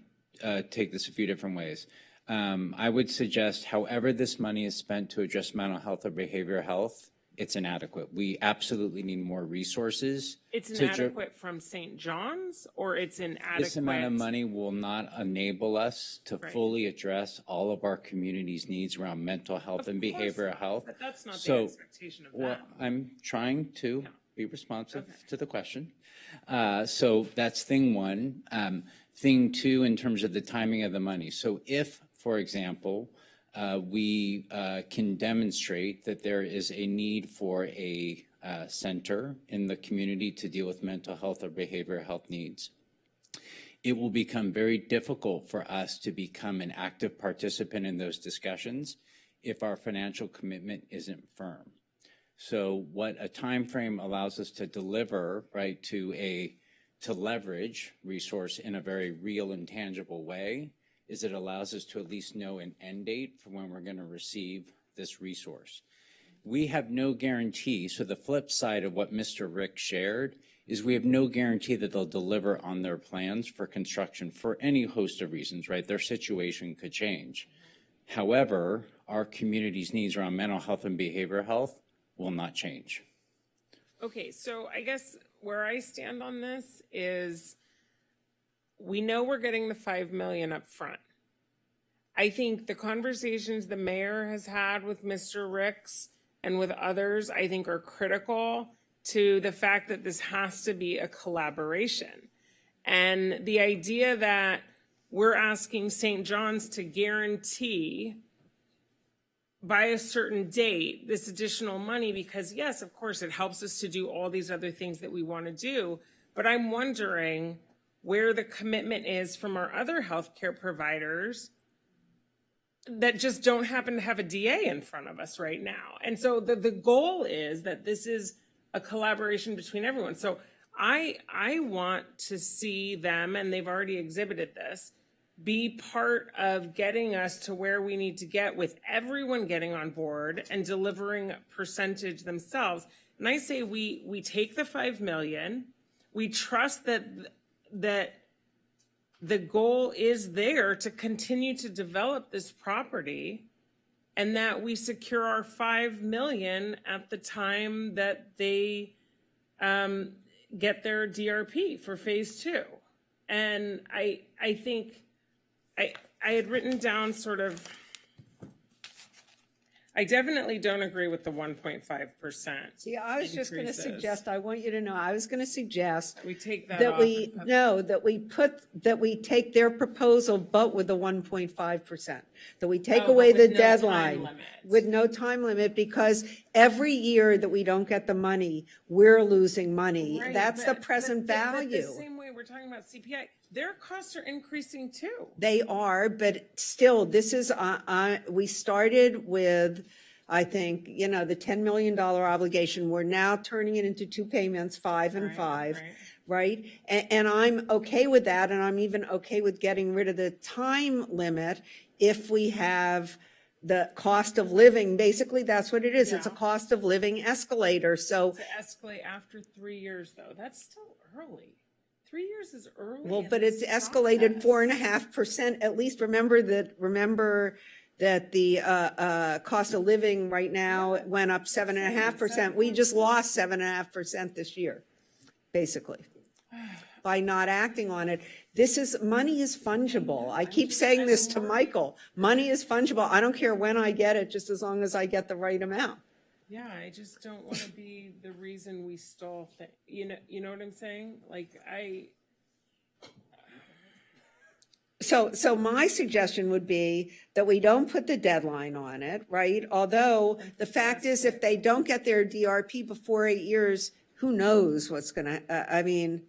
take this a few different ways. I would suggest, however this money is spent to address mental health or behavioral health, it's inadequate. We absolutely need more resources. it's inadequate from St. John's, or it's inadequate. This amount of money will not enable us to Right. fully address all of our community's needs around mental health and behavioral health. But that's not the So, expectation of well, them. I'm trying to be responsive to the question. So that's thing one. Thing two, in terms of the timing of the money. So if, for example, we can demonstrate that there is a need for a center in the community to deal with mental health or behavioral health needs, it will become very difficult for us to become an active participant in those discussions if our financial commitment isn't firm. So what a time frame allows us to deliver, right, to leverage resource in a very real and tangible way is it allows us to at least know an end date for when we're going to receive this resource. We have no guarantee. So the flip side of what Mr. Rick shared is we have no guarantee that they'll deliver on their plans for construction for any host of reasons, right? Their situation could change. However, our community's needs around mental health and behavioral health will not change. Okay, so I guess where I stand on this is we know we're getting the 5 million up front. I think the conversations the mayor has had with Mr. Ricks and with others, I think are critical to the fact that this has to be a collaboration. And the idea that we're asking St. John's to guarantee by a certain date this additional money, because yes, of course, it helps us to do all these other things that we want to do. But I'm wondering where the commitment is from our other healthcare providers that just don't happen to have a DA in front of us right now. And so the goal is that this is a collaboration between everyone. So I want to see them, and they've already exhibited this, be part of getting us to where we need to get with everyone getting on board and delivering a percentage themselves. And I say we take the 5 million, we trust that the goal is there to continue to develop this property, and that we secure our 5 million at the time that they get their DRP for phase 2. And I think I had written down sort of, I definitely don't agree with the 1.5%. See, I was just going to suggest, I want you to know, I was going to suggest we take that that off we, and no, that we take their proposal, but with the 1.5%, that we take Oh, away but the with no time deadline limit. with no time limit, because every year that we don't get the money, we're losing money. Right, That's the but- present but value. the same way we're talking about CPI, their costs are increasing too. They are, but still, this is, we started with, I think, the $10 million obligation. We're now turning it into 2 payments, 5 and 5, right? And I'm okay with that, and I'm even okay with getting rid of the time limit if we have the cost of living. Basically, that's what it is. It's a cost of living escalator. So To escalate after 3 years, though, that's still early. 3 years is early. Well, in but this it's escalated process. 4.5%. At least remember that the cost of living right now went up 7.5%. We just lost 7.5% this year, basically, by not acting on it. Money is fungible. I keep saying this to Michael. Money is fungible. I don't care when I get it, just as long as I get the right amount. Yeah, I just don't want to be the reason we stall things. You know what I'm saying? Like So my suggestion would be that we don't put the deadline on it, right? Although the fact is, if they don't get their DRP before 8 years, who knows what's going to,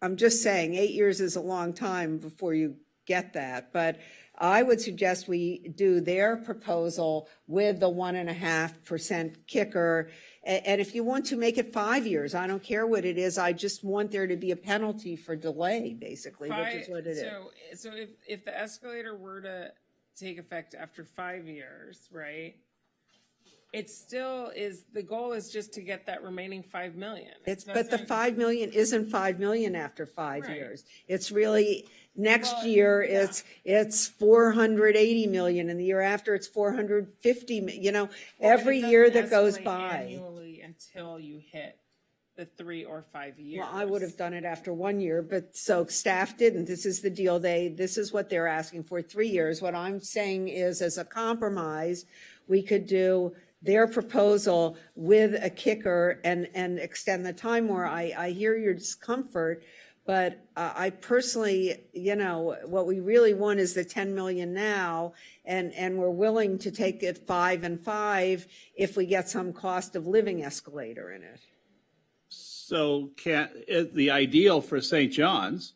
I'm just saying 8 years is a long time before you get that. But I would suggest we do their proposal with the 1.5% kicker. And if you want to make it 5 years, I don't care what it is. I just want there to be a penalty for delay, basically, which is what it is. So if the escalator were to take effect after 5 years, right? It still is, the goal is just to get that remaining 5 million. But the 5 million isn't 5 million after 5 Right. years. It's really, next year, it's 480 million, and the year after, it's 450, every year that goes by. Annually until you hit the 3 or 5 years. Well, I would have done it after 1 year, but so staff didn't. This is the deal. This is what they're asking for, 3 years. What I'm saying is, as a compromise, we could do their proposal with a kicker and extend the time more. I hear your discomfort, but I personally, what we really want is the 10 million now, and we're willing to take it 5 and 5 if we get some cost of living escalator in it. So the ideal for St. John's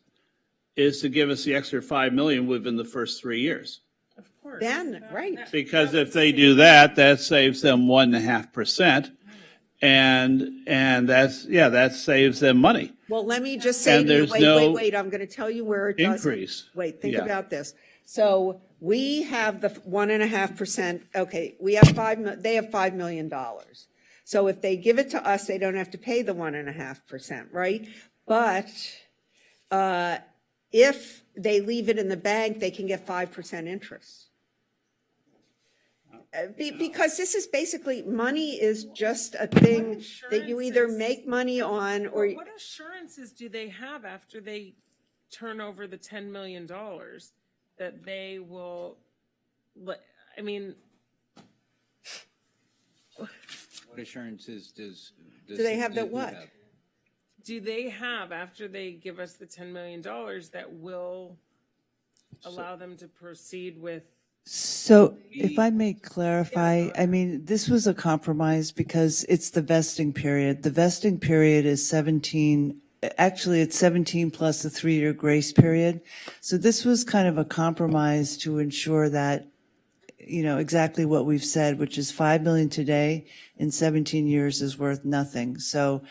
is to give us the extra 5 million within the first 3 years. Of course. Then, right. Because if they do that, that saves them 1.5%. And that saves them money. Well, let me just say, And there's no wait, I'm going to tell you where it doesn't. increase. Wait, think Yeah. about this. So we have the 1.5%, okay, they have $5 million. So if they give it to us, they don't have to pay the 1.5%, right? But if they leave it in the bank, they can get 5% interest. Because this is basically, money is just a thing that you either make money on or. What assurances do they have after they turn over the $10 million that they will, I mean. What assurances does Do they have that what? Do they have, after they give us the $10 million, that will allow them to proceed with? So if I may clarify, I mean, this was a compromise because it's the vesting period. The vesting period is 17, actually it's 17 plus a 3-year grace period. So this was kind of a compromise to ensure that, exactly what we've said, which is 5 million today in 17 years is worth nothing. So,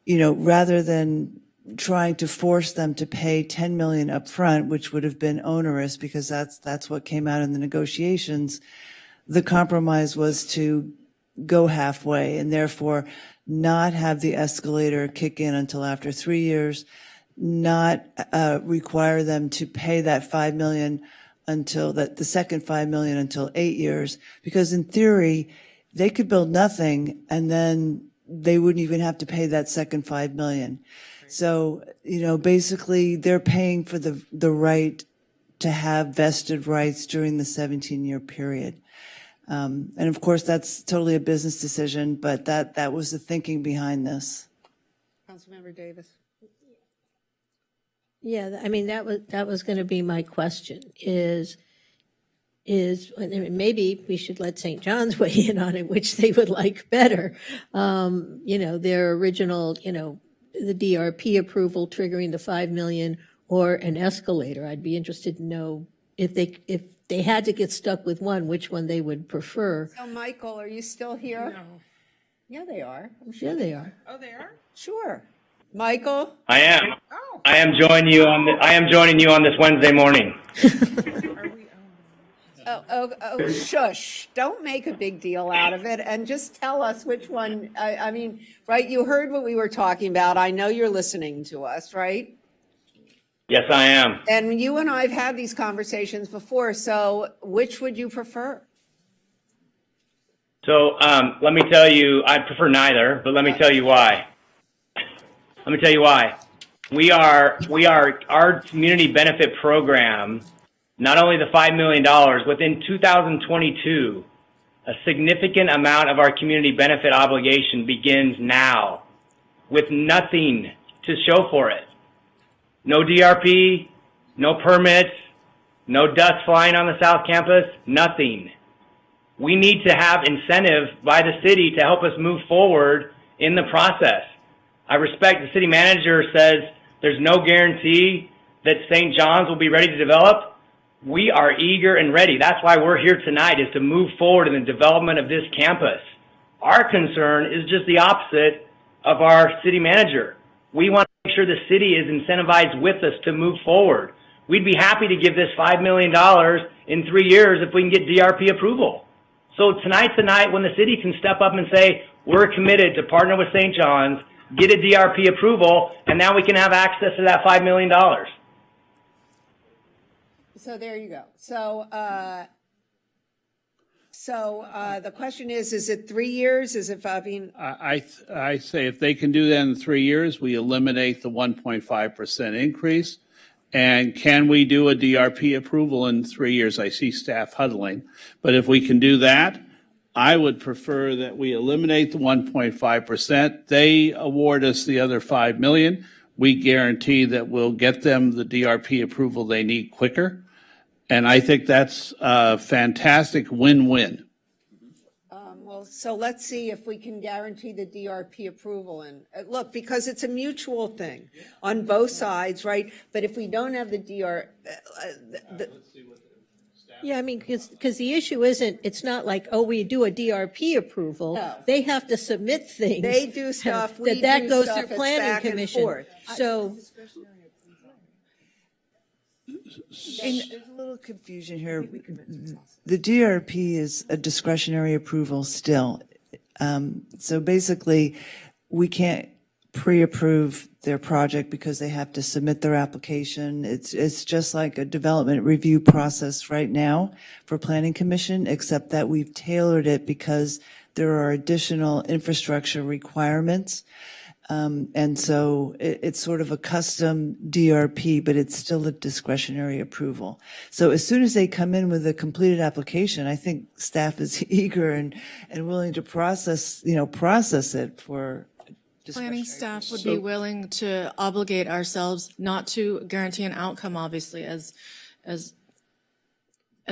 rather than trying to force them to pay 10 million up front, which would have been onerous because that's what came out in the negotiations, the compromise was to go halfway and therefore not have the escalator kick in until after 3 years, not require them to pay that 5 million until the second 5 million until 8 years, because in theory they could build nothing and then they wouldn't even have to pay that second 5 million. So, basically they're paying for the right to have vested rights during the 17-year period. And of course, that's totally a business decision, but that was the thinking behind this. Councilmember Davis. Yeah, I mean, that was going to be my question is maybe we should let St. John's weigh in on it, which they would like better. Their original, the DRP approval triggering the 5 million or an escalator. I'd be interested to know if they had to get stuck with one, which one they would prefer. So Michael, are you still here? No. Yeah, they are. I'm sure Yeah, they are. Oh, they are? Sure. Michael? I am. Oh. I am joining you on this Wednesday morning. Are we? Shush. Don't make a big deal out of it and just tell us which one. I mean, right, you heard what we were talking about. I know you're listening to us, right? Yes, I am. And you and I have had these conversations before, so which would you prefer? So let me tell you, I prefer neither, but let me tell you why. Let me tell you why. Our community benefit program, not only the $5 million, within 2022, a significant amount of our community benefit obligation begins now with nothing to show for it. No DRP, no permits, no dust flying on the South Campus, nothing. We need to have incentive by the city to help us move forward in the process. I respect the city manager says there's no guarantee that St. John's will be ready to develop. We are eager and ready. That's why we're here tonight, is to move forward in the development of this campus. Our concern is just the opposite of our city manager. We want to make sure the city is incentivized with us to move forward. We'd be happy to give this $5 million in 3 years if we can get DRP approval. So tonight's the night when the city can step up and say, we're committed to partner with St. John's, get a DRP approval, and now we can have access to that $5 million. So there you go. So the question is it 3 years? Is it, I mean, I say if they can do that in 3 years, we eliminate the 1.5% increase. And can we do a DRP approval in 3 years? I see staff huddling. But if we can do that, I would prefer that we eliminate the 1.5%. They award us the other $5 million. We guarantee that we'll get them the DRP approval they need quicker. And I think that's a fantastic win-win. so let's see if we can guarantee the DRP approval. And look, because it's a mutual thing on both sides, right? But if we don't have the Yeah, I mean, because the issue isn't, it's not like, oh, we do a DRP approval. No. They have to submit things. They do stuff, we that do goes stuff, through it's planning back and commission. forth. So There's a little confusion here. The DRP is a discretionary approval still. So basically, we can't pre-approve their project because they have to submit their application. It's just like a development review process right now for Planning Commission, except that we've tailored it because there are additional infrastructure requirements. And so it's sort of a custom DRP, but it's still a discretionary approval. So as soon as they come in with a completed application, I think staff is eager and willing to process it for Planning staff would be willing to obligate ourselves not to guarantee an outcome, obviously, as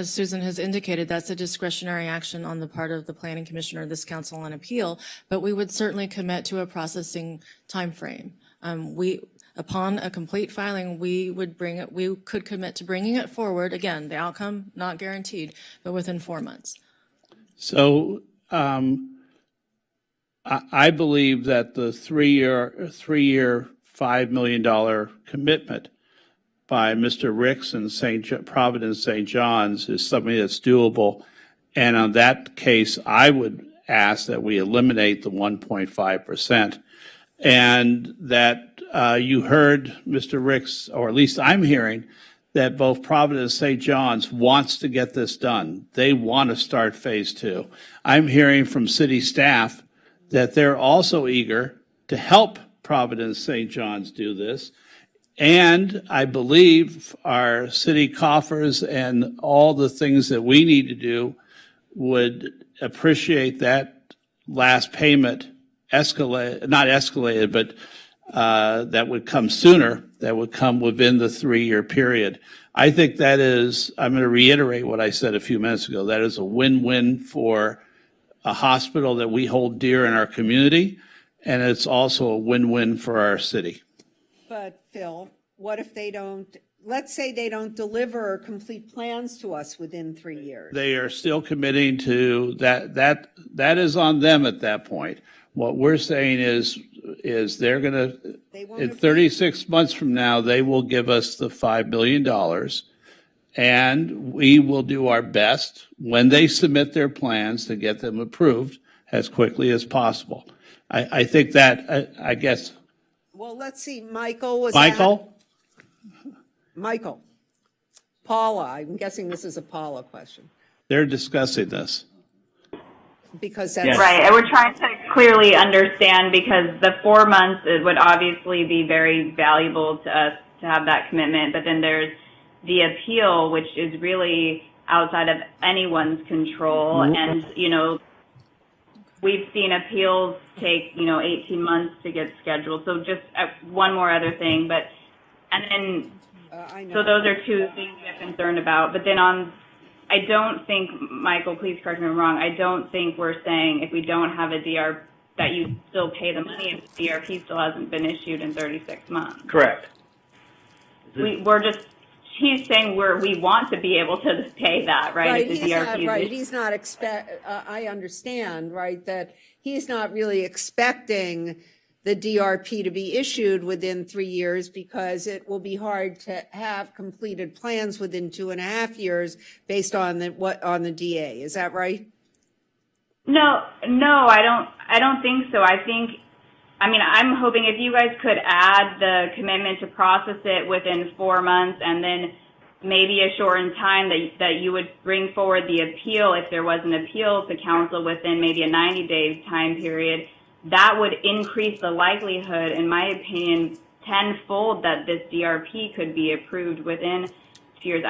Susan has indicated, that's a discretionary action on the part of the Planning Commission or this council on appeal, but we would certainly commit to a processing timeframe. Upon a complete filing, we could commit to bringing it forward. Again, the outcome not guaranteed, but within 4 months. So I believe that the three-year $5 million commitment by Mr. Ricks and Providence St. John's is something that's doable. And on that case, I would ask that we eliminate the 1.5%. And that you heard Mr. Ricks, or at least I'm hearing, that both Providence St. John's wants to get this done. They want to start phase 2. I'm hearing from city staff that they're also eager to help Providence St. John's do this. And I believe our city coffers and all the things that we need to do would appreciate that last payment not escalated, but that would come sooner, that would come within the 3-year period. I think that is, I'm going to reiterate what I said a few minutes ago, that is a win-win for a hospital that we hold dear in our community, and it's also a win-win for our city. But Phil, what if they don't, let's say they don't deliver or complete plans to us within 3 years? They are still committing to that. That is on them at that point. What we're saying is they're going to, in 36 months from now, they will give us the $5 million. And we will do our best when they submit their plans to get them approved as quickly as possible. I think that, I guess. Well, let's see, Michael Michael. Paula, I'm guessing this is a Paula question. They're discussing this. Because that's right. And we're trying to clearly understand, because the 4 months would obviously be very valuable to us to have that commitment. But then there's the appeal, which is really outside of anyone's control. And, we've seen appeals take, 18 months to get scheduled. So just one more other thing. So those are two things I'm concerned about. But then I don't think, Michael, please correct me if I'm wrong, I don't think we're saying if we don't have a DRP that you still pay the money if the DRP still hasn't been issued in 36 months. Correct. He's saying we want to be able to pay that, right? Right, if the DRP is issued. he's not I understand, right, that he's not really expecting the DRP to be issued within 3 years because it will be hard to have completed plans within 2.5 years based on the DA. Is that right? No, I don't think so. I'm hoping if you guys could add the commitment to process it within 4 months, and then maybe a shortened time that you would bring forward the appeal if there was an appeal to council within maybe a 90-day time period. That would increase the likelihood, in my opinion, tenfold that this DRP could be approved within 2 years.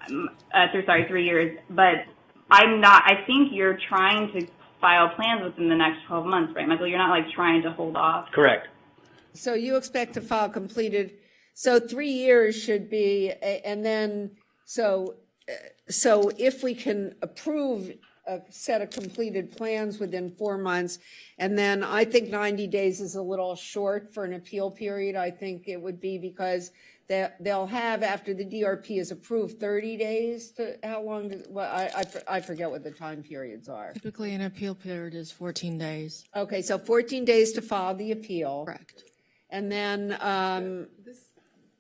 3 years. But I think you're trying to file plans within the next 12 months, right, Michael? You're not trying to hold off. Correct. So you expect to file completed, so 3 years should be, and then, so if we can approve a set of completed plans within 4 months, and then I think 90 days is a little short for an appeal period. I think it would be because they'll have, after the DRP is approved, 30 days to, how long, I forget what the time periods are. Typically, an appeal period is 14 days. Okay, so 14 days to file the appeal. Correct. And then,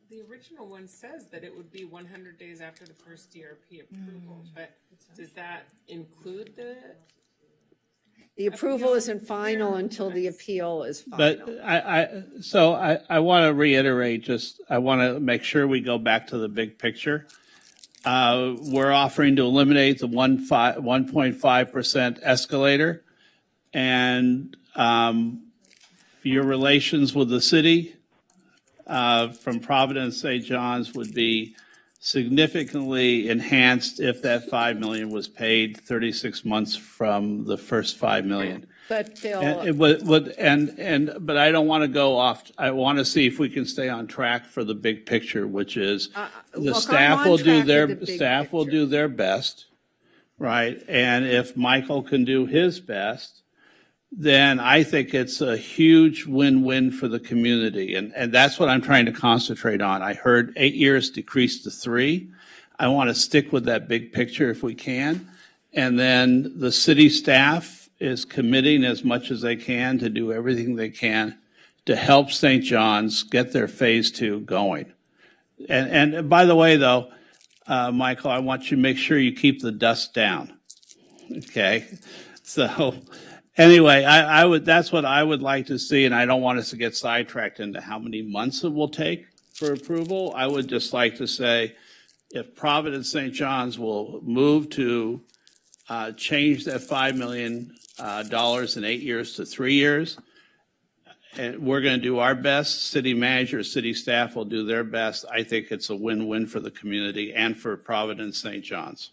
The original one says that it would be 100 days after the first DRP approval, but does that include the approval isn't final until the appeal is final. But I want to reiterate, I want to make sure we go back to the big picture. We're offering to eliminate the 1.5% escalator, and your relations with the city from Providence St. John's would be significantly enhanced if that $5 million was paid 36 months from the first $5 million. But Phil, but I don't want to go off. I want to see if we can stay on track for the big picture, which is the staff will do their best, right? And if Michael can do his best, then I think it's a huge win-win for the community. And that's what I'm trying to concentrate on. I heard 8 years decreased to 3. I want to stick with that big picture if we can. And then the city staff is committing as much as they can to do everything they can to help St. John's get their phase 2 going. And by the way, though, Michael, I want you to make sure you keep the dust down. Okay? So anyway, that's what I would like to see, and I don't want us to get sidetracked into how many months it will take for approval. I would just like to say, if Providence St. John's will move to change that $5 million in 8 years to 3 years, and we're going to do our best. City manager, city staff will do their best. I think it's a win-win for the community and for Providence St. John's.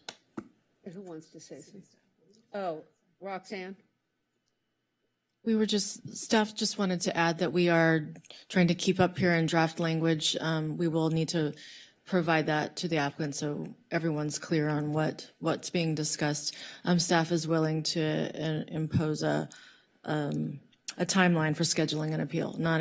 who wants to say something? Oh, Roxanne? Staff just wanted to add that we are trying to keep up here in draft language. We will need to provide that to the applicant so everyone's clear on what's being discussed. Staff is willing to impose a timeline for scheduling an appeal. Not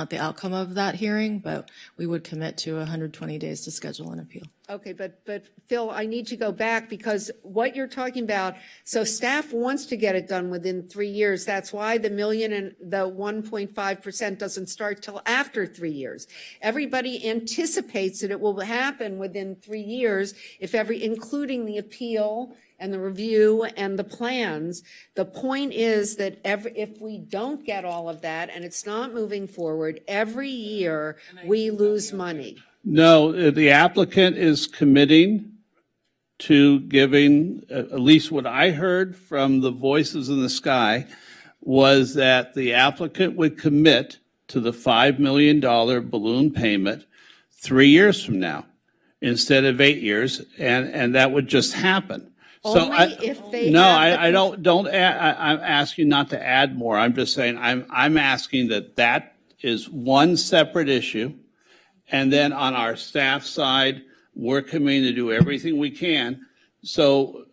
the outcome of that hearing, but we would commit to 120 days to schedule an appeal. Okay, but Phil, I need to go back because what you're talking about, so staff wants to get it done within 3 years. That's why the million and the 1.5% doesn't start till after 3 years. Everybody anticipates that it will happen within 3 years including the appeal and the review and the plans. The point is that if we don't get all of that and it's not moving forward, every year we lose money. No, the applicant is committing to giving, at least what I heard from the voices in the sky, was that the applicant would commit to the $5 million balloon payment 3 years from now instead of 8 years, and that would just happen. Only if they I'm asking not to add more. I'm just saying I'm asking that is one separate issue. And then on our staff side, we're committing to do everything we can. So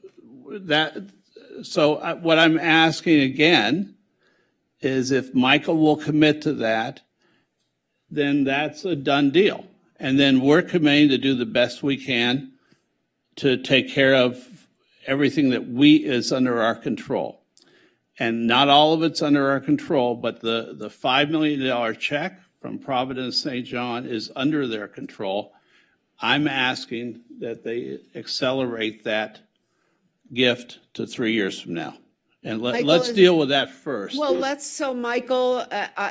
what I'm asking again is if Michael will commit to that, then that's a done deal. And then we're committing to do the best we can to take care of everything that is under our control. And not all of it's under our control, but the $5 million check from Providence St. John is under their control. I'm asking that they accelerate that gift to 3 years from now. And let's deal with that first. Well, Michael,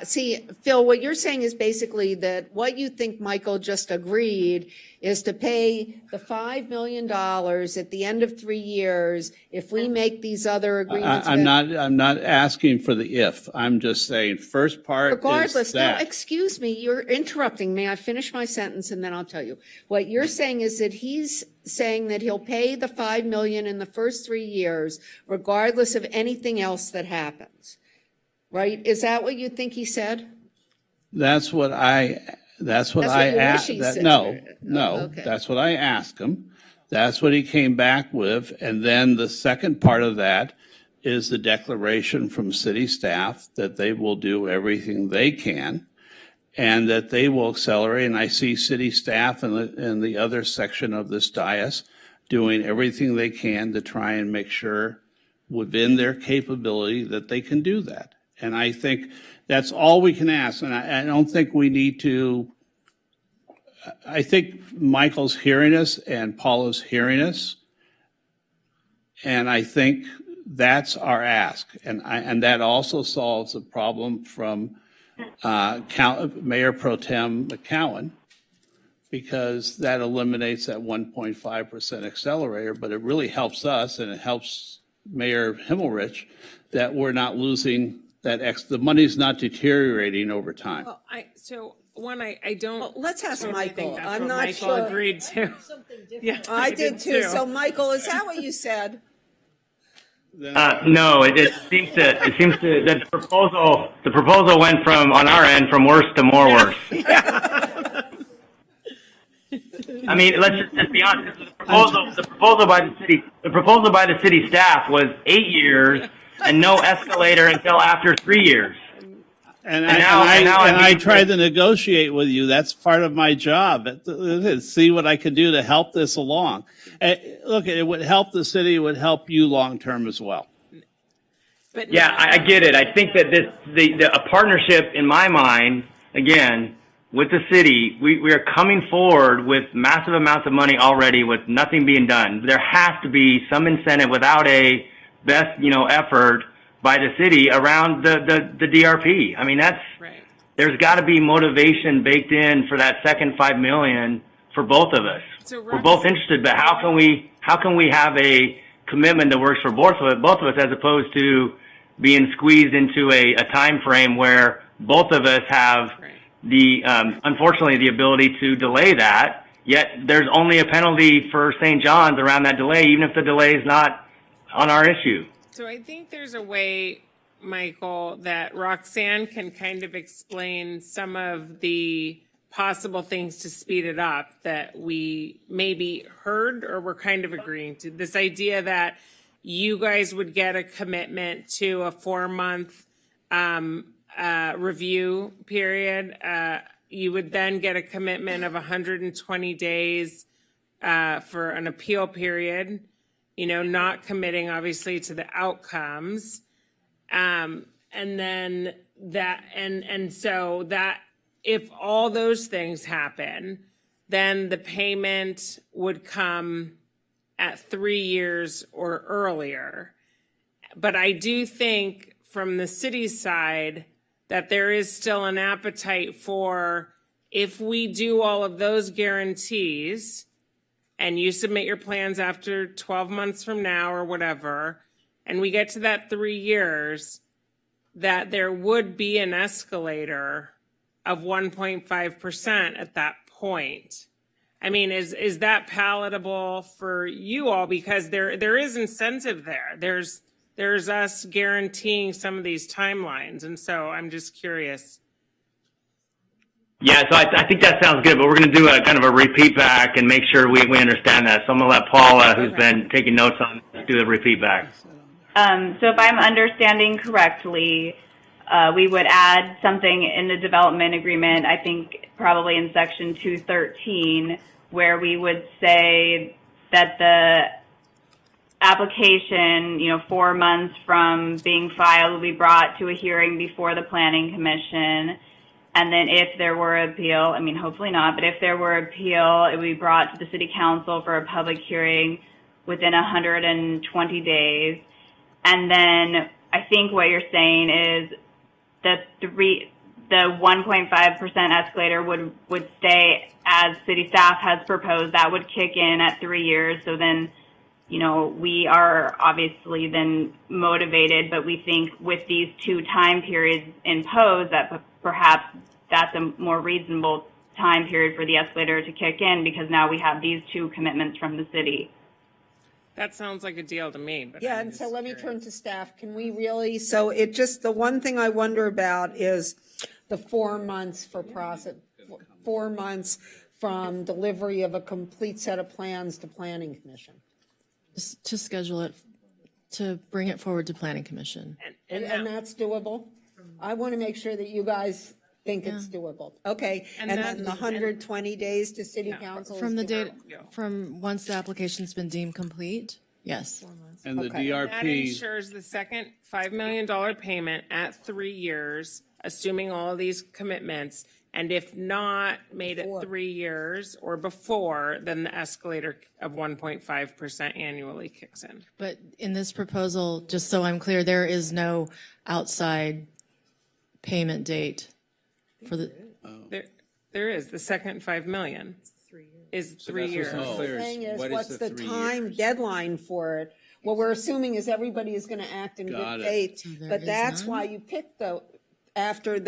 see, Phil, what you're saying is basically that what you think Michael just agreed is to pay the $5 million at the end of 3 years if we make these other agreements. I'm not asking for the if. I'm just saying first part regardless, is that. No, excuse me, you're interrupting me. I finish my sentence and then I'll tell you. What you're saying is that he's saying that he'll pay the $5 million in the first 3 years, regardless of anything else that happens. Right? Is that what you think he said? That's what I asked. No, okay. That's what I asked him. That's what he came back with. And then the second part of that is the declaration from city staff that they will do everything they can and that they will accelerate. And I see city staff in the other section of this dais doing everything they can to try and make sure within their capability that they can do that. And I think that's all we can ask. And I don't think we need to, I think Michael's hearing us and Paula's hearing us. And I think that's our ask. And that also solves the problem from Mayor Pro Tem McCowan, because that eliminates that 1.5% accelerator, but it really helps us and it helps Mayor Himmelrich that we're not losing that the money's not deteriorating over time. Well, I don't. Well, let's ask totally Michael. think that's I'm what not Michael sure. agreed to. Yeah, I did too. So, Michael, is that what you said? No, it seems to that the proposal went from on our end from worse to more worse. I mean, let's just be honest. The proposal by the city staff was 8 years and no escalator until after 3 years. And I tried to negotiate with you. That's part of my job. See what I can do to help this along. Look, it would help the city. It would help you long term as well. But yeah, I get it. I think that a partnership, in my mind, again, with the city, we are coming forward with massive amounts of money already with nothing being done. There has to be some incentive without a best, effort by the city around the DRP. I mean, right. There's got to be motivation baked in for that second $5 million for both of us. So we're both interested, but how can we have a commitment that works for both of us as opposed to being squeezed into a time frame where both of us have unfortunately the ability to delay that, yet there's only a penalty for St. John's around that delay, even if the delay is not on our issue. So I think there's a way, Michael, that Roxanne can kind of explain some of the possible things to speed it up that we maybe heard or were kind of agreeing to. This idea that you guys would get a commitment to a 4-month review period. You would then get a commitment of 120 days for an appeal period, not committing obviously to the outcomes. And then so that if all those things happen, then the payment would come at 3 years or earlier. But I do think from the city's side that there is still an appetite for, if we do all of those guarantees and you submit your plans after 12 months from now or whatever, and we get to that 3 years, that there would be an escalator of 1.5% at that point. I mean, is that palatable for you all? Because there is incentive there. There's us guaranteeing some of these timelines, and so I'm just curious. Yeah, so I think that sounds good, but we're going to do a kind of a repeat back and make sure we understand that. So I'm going to let Paula, who's been taking notes on this, do the repeat back. So if I'm understanding correctly, we would add something in the development agreement, I think probably in section 213, where we would say that the application, 4 months from being filed, will be brought to a hearing before the Planning Commission. And then if there were appeal, I mean, hopefully not, but if there were appeal, it would be brought to the City Council for a public hearing within 120 days. And then I think what you're saying is that the 1.5% escalator would stay as city staff has proposed. That would kick in at 3 years. So then, we are obviously then motivated, but we think with these two time periods imposed that perhaps that's a more reasonable time period for the escalator to kick in, because now we have these two commitments from the city. That sounds like a deal to me. But Yeah, and so let me turn to staff. Can we really, so the one thing I wonder about is the 4 months for process, 4 months from delivery of a complete set of plans to Planning Commission. To schedule it, to bring it forward to Planning Commission. And that's doable? I want to make sure that you guys think it's doable. Okay, and then the 120 days to City Council? From the date, from once the application's been deemed complete, yes. And the That DRP, ensures the second $5 million payment at 3 years, assuming all of these commitments. And if not made at 3 years or before, then the escalator of 1.5% annually kicks in. But in this proposal, just so I'm clear, there is no outside payment date for the. There is. The second $5 million is 3 years. The thing is, what's the time deadline for it? What we're assuming is everybody is going to act in good faith, but that's why you picked the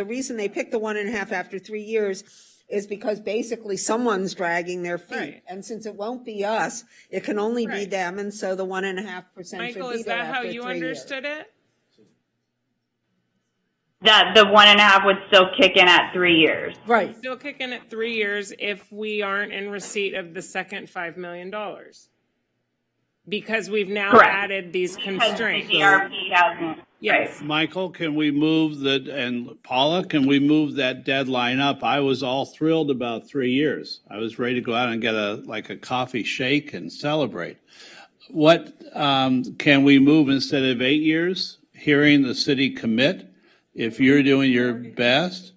reason they picked the 1.5 after 3 years is because basically someone's dragging their feet. Right. And since it won't be us, it can only be them. And so the 1.5% Michael, should be is there that how after you 3 years. understood it? That the 1.5 would still kick in at 3 years. Right. Still kick in at 3 years if we aren't in receipt of the second $5 million. Because we've now added these constraints. The DRP hasn't. Yes. Michael, can we move and Paula, can we move that deadline up? I was all thrilled about 3 years. I was ready to go out and get a coffee shake and celebrate. What can we move instead of 8 years? Hearing the city commit. If you're doing your best,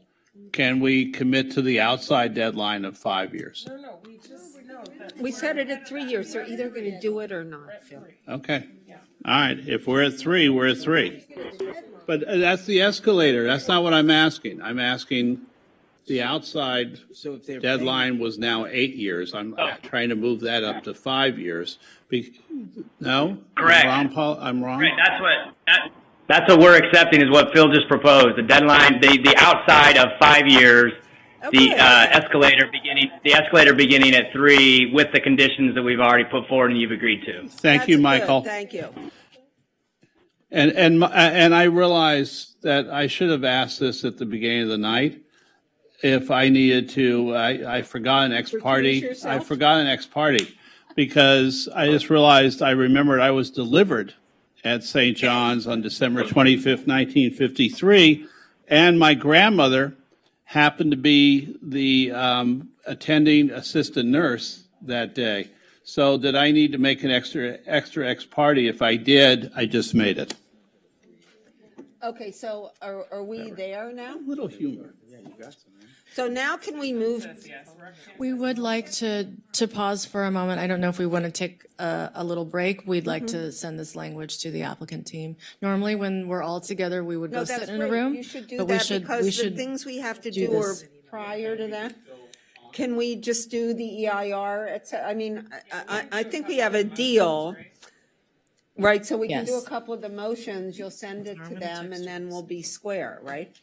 can we commit to the outside deadline of 5 years? No, we just We set it at 3 years. They're either going to do it or not, Phil. Okay. All right. If we're at 3, we're at 3. But that's the escalator. That's not what I'm asking. I'm asking the outside deadline was now 8 years. I'm trying to move that up to 5 years. No? Correct. I'm wrong, Paul? I'm wrong? Right, that's what we're accepting is what Phil just proposed. The deadline, the outside of 5 years, the escalator beginning at 3 with the conditions that we've already put forward and you've agreed to. Thank you, Michael. Thank you. And I realize that I should have asked this at the beginning of the night. If I needed to, I forgot an ex parte. I forgot an ex parte because I just realized I remembered I was delivered at St. John's on December 25th, 1953, and my grandmother happened to be the attending assistant nurse that day. So did I need to make an extra ex parte? If I did, I just made it. Okay, so are we there now? A little humor. So now can we move? We would like to pause for a moment. I don't know if we want to take a little break. We'd like to send this language to the applicant team. Normally, when we're all together, we would No, go that's sit in a great. room. You should do but that we because the should things we have to do do are this. prior to that. Can we just do the EIR? I mean, I think we have a deal. Right, so we can do a Yes. couple of the motions, you'll send it to them, and then we'll be square, right?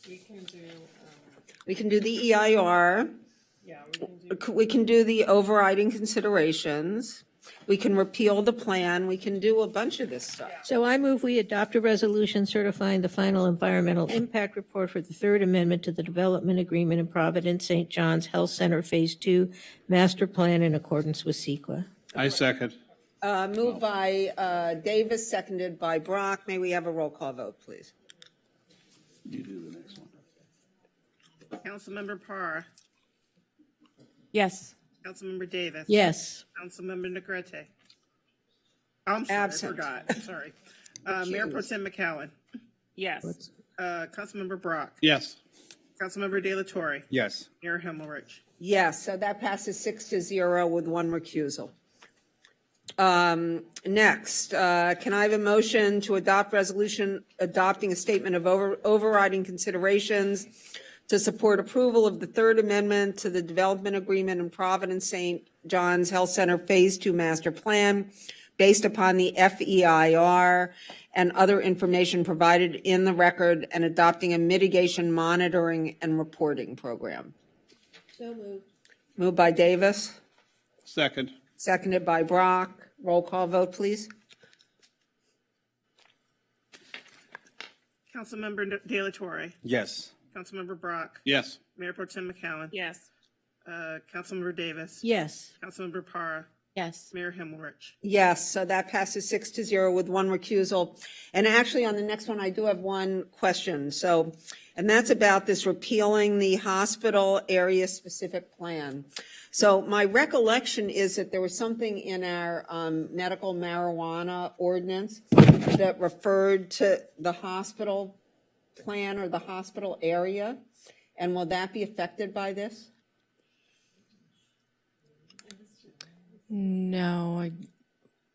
We can do the EIR. We can do the overriding considerations. We can repeal the plan. We can do a bunch of this stuff. So I move we adopt a resolution certifying the final environmental impact report for the Third Amendment to the Development Agreement in Providence St. John's Health Center Phase 2 Master Plan in accordance with CEQA. I second. Moved by Davis, seconded by Brock. May we have a roll call vote, please? You do the next one. Councilmember Parr. Yes. Councilmember Davis. Yes. Councilmember Negrete. I'm sorry, Absent. I forgot. Sorry. Mayor Pro Tem McCowan. Yes. Councilmember Brock. Yes. Councilmember De La Torre. Yes. Mayor Himmelrich. Yes, so that passes 6-0 with one recusal. Next, can I have a motion to adopt resolution adopting a statement of overriding considerations to support approval of the Third Amendment to the Development Agreement in Providence St. John's Health Center Phase 2 Master Plan based upon the FEIR and other information provided in the record and adopting a mitigation monitoring and reporting program? So moved. Moved by Davis, Second. seconded by Brock. Roll call vote, please. Councilmember De La Torre. Yes. Councilmember Brock. Yes. Mayor Pro Tem McCowan. Yes. Councilmember Davis. Yes. Councilmember Parra. Yes. Mayor Himmelrich. Yes, so that passes 6-0 with one recusal. And actually, on the next one, I do have one question. So, and that's about this repealing the hospital area specific plan. So my recollection is that there was something in our medical marijuana ordinance that referred to the hospital plan or the hospital area. And will that be affected by this? No,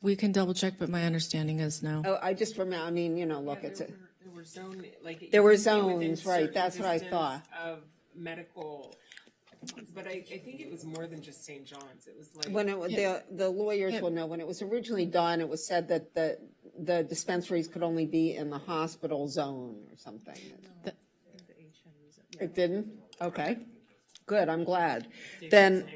we can double check, but my understanding is no. Oh, I just remember, I mean, you know, look, it's a. There were zones, like. There were within zones, right, certain that's what I distance thought. Of medical, but I think it was more than just St. John's. It was like. When it was, the lawyers will know, when it was originally done, it was said that the dispensaries could only be in the hospital zone or something. It didn't? Okay, good, I'm glad. Then,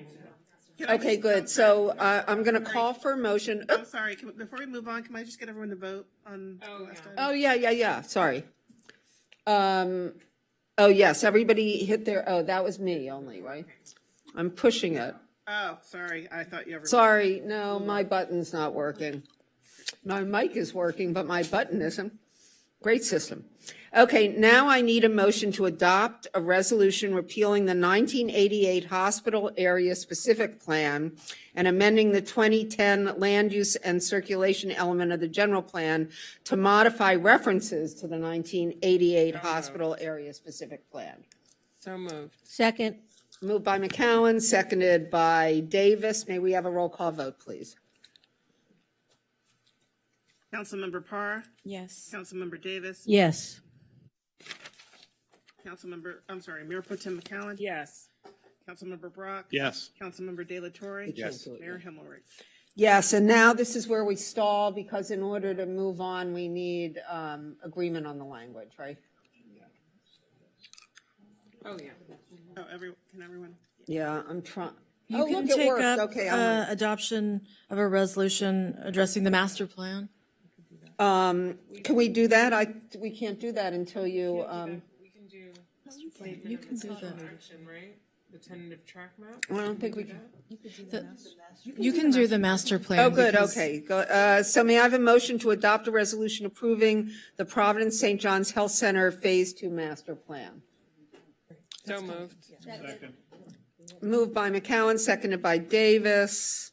okay, good, so I'm gonna call for a motion. I'm sorry, before we move on, can I just get everyone to vote on the last item? Oh, yeah, sorry. Oh, yes, everybody hit their, oh, that was me only, right? I'm pushing it. Oh, sorry, I thought you ever. Sorry, no, my button's not working. My mic is working, but my button isn't. Great system. Okay, now I need a motion to adopt a resolution repealing the 1988 hospital area specific plan and amending the 2010 land use and circulation element of the general plan to modify references to the 1988 hospital area specific plan. So moved. Second. Moved by McCowan, seconded by Davis. May we have a roll call vote, please? Councilmember Parr. Yes. Councilmember Davis. Yes. Mayor Pro Tem McCowan. Yes. Councilmember Brock. Yes. Councilmember De La Torre. Yes. Mayor Himmelrich. Yes, and now this is where we stall because in order to move on, we need agreement on the language, right? Oh, yeah. Oh, can everyone? Yeah, I'm trying. You can look, it take worked. up Okay, adoption of a resolution addressing the master plan. Can we do that? We can't do that until you, We can do. You can do that. Action, right? The tentative track map? I don't think we can. You can do the master plan. Oh, good, because- okay. So may I have a motion to adopt a resolution approving the Providence St. John's Health Center Phase 2 Master Plan? So moved. Moved by McCowan, seconded by Davis.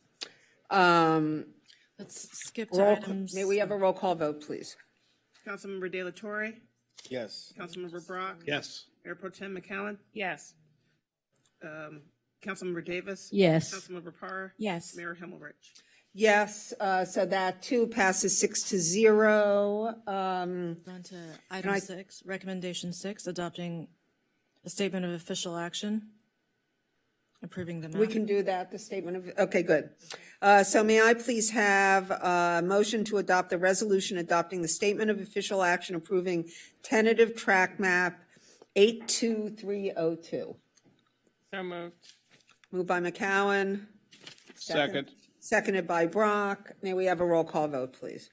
Let's skip to items. May we have a roll call vote, please? Councilmember De La Torre, Yes. Councilmember Brock, Yes. Mayor Pro Tem McCowan, Yes. Councilmember Davis. Yes. Councilmember Parr. Yes. Mayor Himmelrich. Yes, so that too passes 6-0. On to item I- 6, recommendation 6, adopting a statement of official action, approving the map. We can do that, the statement of, okay, good. So may I please have a motion to adopt the resolution adopting the statement of official action approving tentative track map 82302? So moved. Moved by McCowan. Second. Seconded by Brock. May we have a roll call vote, please?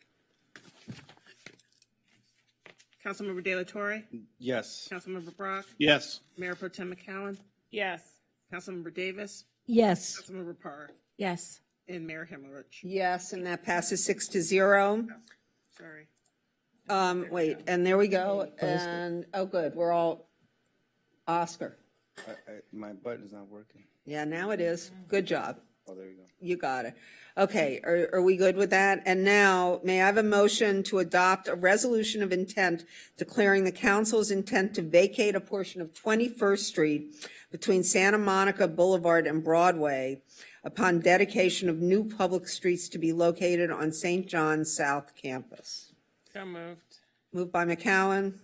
Councilmember De La Torre, Yes. Councilmember Brock, Yes. Mayor Pro Tem McCowan, Yes. Councilmember Davis, Yes. Councilmember Parr, Yes. and Mayor Himmelrich. Yes, and that passes 6-0. Sorry. Wait, and there we go. And, oh, good, we're all, Oscar. My button's not working. Yeah, now it is. Good job. Oh, there you go. You got it. Okay, are we good with that? And now, may I have a motion to adopt a resolution of intent declaring the council's intent to vacate a portion of 21st Street between Santa Monica Boulevard and Broadway upon dedication of new public streets to be located on St. John's South Campus? So moved. Moved by McCowan.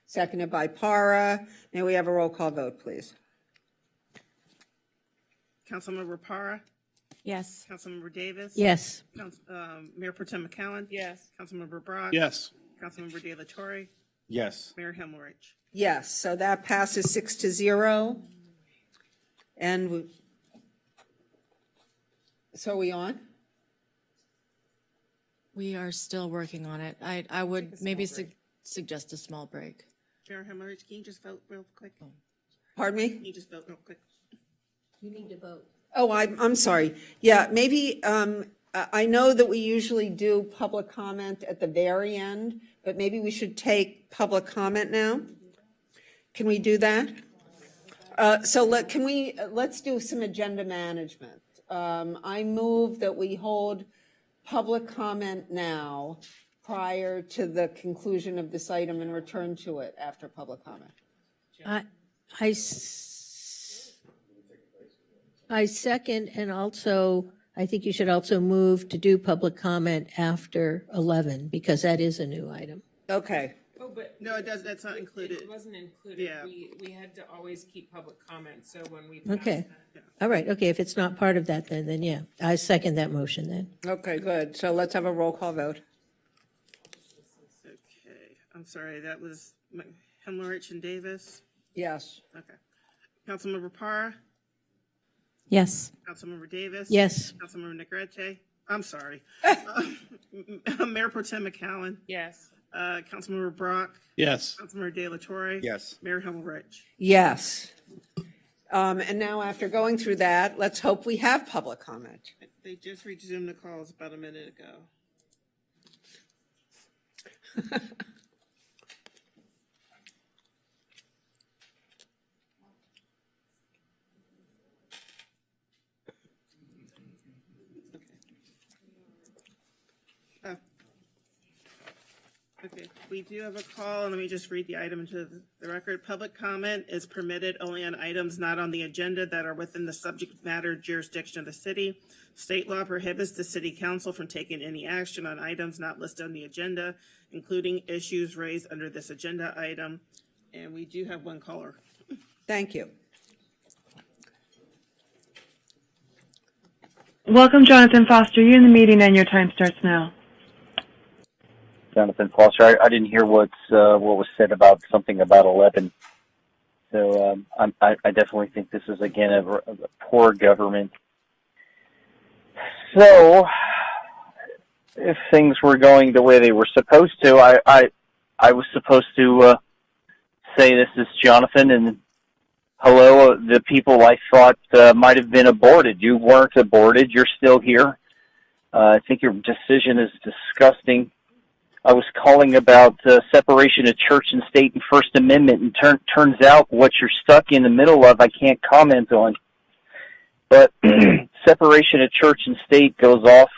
Seconded by Para. May we have a roll call vote, please? Councilmember Parr, Yes. Councilmember Davis. Yes. Mayor Pro Tem McCowan. Yes. Councilmember Brock. Yes. Councilmember De La Torre, Yes. Mayor Himmelrich. Yes, so that passes 6-0. And so are we on? We are still working on it. I would maybe suggest a small break. Mayor Himmelrich, can you just vote real quick? Pardon me? Can you just vote real quick? You need to vote. Oh, I'm sorry. Yeah, maybe, I know that we usually do public comment at the very end, but maybe we should take public comment now? Can we do that? So let's do some agenda management. I move that we hold public comment now prior to the conclusion of this item and return to it after public comment. I second, and also, I think you should also move to do public comment after 11, because that is a new item. Okay. Oh, but No, it does, that's not included. it wasn't included. Yeah. We had to always keep public comment, so when we passed Okay. that. All right, okay, if it's not part of that, then yeah, I second that motion then. Okay, good. So let's have a roll call vote. Okay, I'm sorry, that was Himmelrich and Davis. Yes. Okay. Councilmember Parr, Yes. Councilmember Davis. Yes. Councilmember Negrete. I'm sorry. Mayor Pro Tem McCowan. Yes. Councilmember Brock. Yes. Councilmember De La Torre. Yes. Mayor Himmelrich. Yes. And now after going through that, let's hope we have public comment. They just resumed the calls about a minute ago. Okay, we do have a call, and let me just read the item into the record. Public comment is permitted only on items not on the agenda that are within the subject matter jurisdiction of the city. State law prohibits the city council from taking any action on items not listed on the agenda, including issues raised under this agenda item. And we do have one caller. Thank you. Welcome, Jonathan Foster. You're in the meeting and your time starts now. Jonathan Foster. I didn't hear what was said about something about 11. So I definitely think this is, again, a poor government. So if things were going the way they were supposed to, I was supposed to say this is Jonathan and hello, the people I thought might have been aborted. You weren't aborted. You're still here. I think your decision is disgusting. I was calling about separation of church and state and First Amendment, and turns out what you're stuck in the middle of I can't comment on. But separation of church and state goes off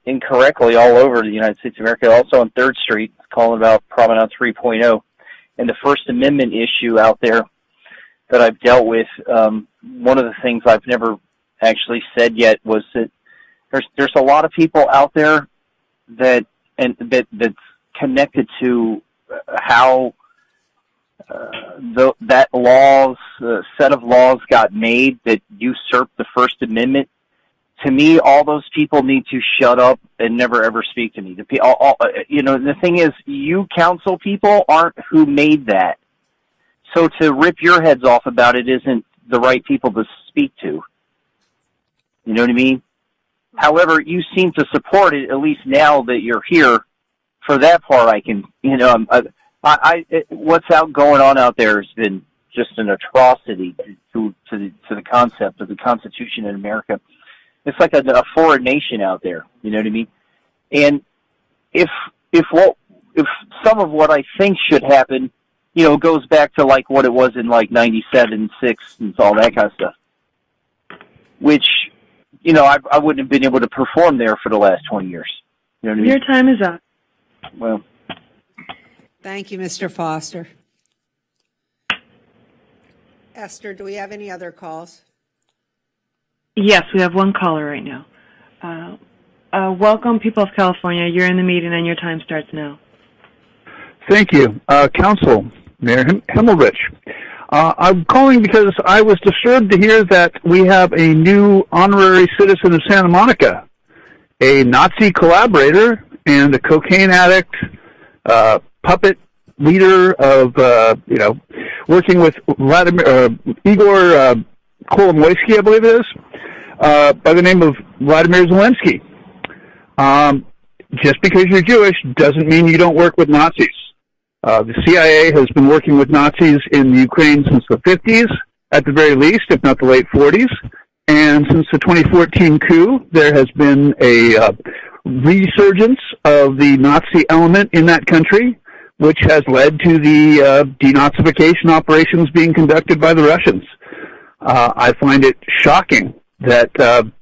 incorrectly all over the United States of America. Also on 3rd Street, calling about Promenade 3.0. And the First Amendment issue out there that I've dealt with, one of the things I've never actually said yet was that there's a lot of people out there that's connected to how that set of laws got made that usurped the First Amendment. To me, all those people need to shut up and never ever speak to me. The thing is, you council people aren't who made that. So to rip your heads off about it isn't the right people to speak to. You know what I mean? However, you seem to support it, at least now that you're here. For that part, I can, what's going on out there has been just an atrocity to the concept of the Constitution in America. It's like a foreign nation out there. You know what I mean? And if some of what I think should happen, goes back to like what it was in like 97, 6, and all that kind of stuff, which, I wouldn't have been able to perform there for the last 20 years. You know what I mean? Your time is up. Well, Thank you, Mr. Foster. Esther, do we have any other calls? Yes, we have one caller right now. Welcome, people of California. You're in the meeting and your time starts now. Thank you. Council, Mayor Himmelrich. I'm calling because I was disturbed to hear that we have a new honorary citizen of Santa Monica, a Nazi collaborator and a cocaine addict, puppet leader of, working with Igor Kolomoisky, I believe it is, by the name of Vladimir Zelensky. Just because you're Jewish doesn't mean you don't work with Nazis. The CIA has been working with Nazis in the Ukraine since the 50s, at the very least, if not the late 40s. And since the 2014 coup, there has been a resurgence of the Nazi element in that country, which has led to the denazification operations being conducted by the Russians. I find it shocking that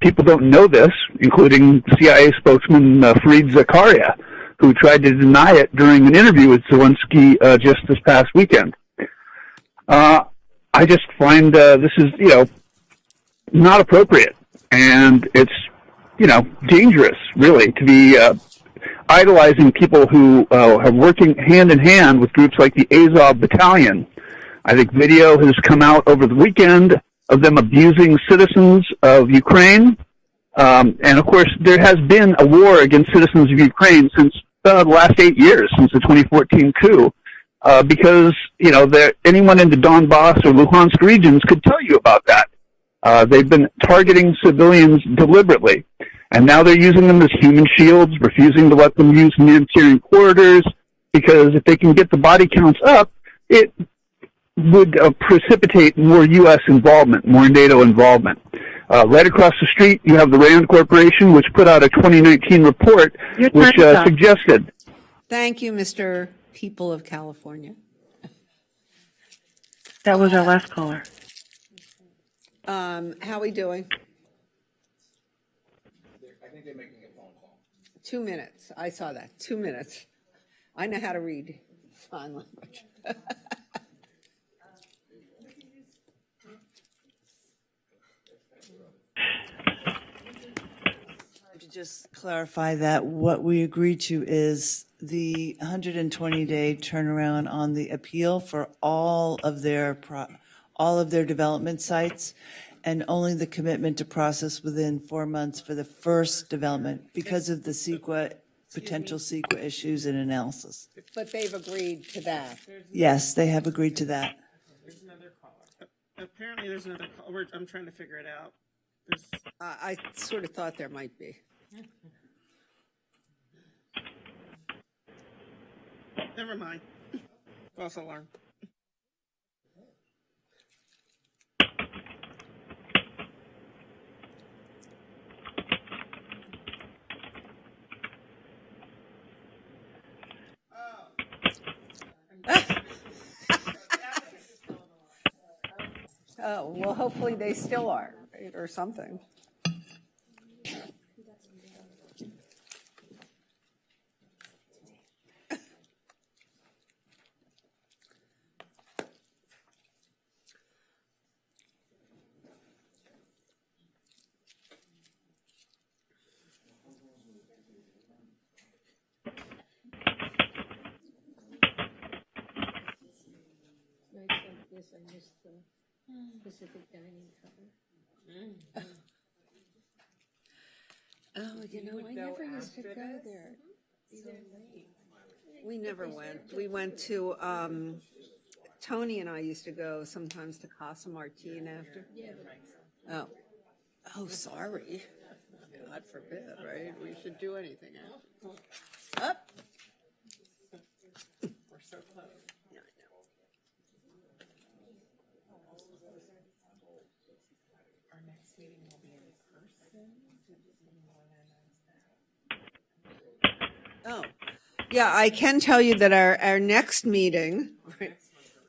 people don't know this, including CIA spokesman Fareed Zakaria, who tried to deny it during an interview with Zelensky just this past weekend. I just find this is, not appropriate, and it's, dangerous, really, to be idolizing people who are working hand in hand with groups like the Azov Battalion. I think video has come out over the weekend of them abusing citizens of Ukraine. And of course, there has been a war against citizens of Ukraine since the last 8 years, since the 2014 coup, because, anyone in the Donbass or Luhansk regions could tell you about that. They've been targeting civilians deliberately, and now they're using them as human shields, refusing to let them use humanitarian corridors, because if they can get the body counts up, it would precipitate more U.S. involvement, more NATO involvement. Right across the street, you have the RAND Corporation, which put out a 2019 report which suggested. Thank you, Mr. People of California. That was our last caller. How are we doing? I think they're making a phone call. 2 minutes. I saw that. 2 minutes. I know how to read sign language. To just clarify that what we agreed to is the 120-day turnaround on the appeal for all of their development sites, and only the commitment to process within 4 months for the first development because of the potential CEQA issues and analysis. But they've agreed to that. Yes, they have agreed to that. There's another caller. Apparently there's another call. I'm trying to figure it out. I sort of thought there might be. Never mind. False alarm. Oh, well, hopefully they still are, right, or something. I missed the Pacific dining cover. Oh, I never used to go there. We never went. We went to, Tony and I used to go sometimes to Casa Martin after. Oh, sorry. God forbid, right? We should do anything after. Up. We're so close. Yeah, I know. Our next meeting will be in person. Oh, yeah, I can tell you that our next meeting,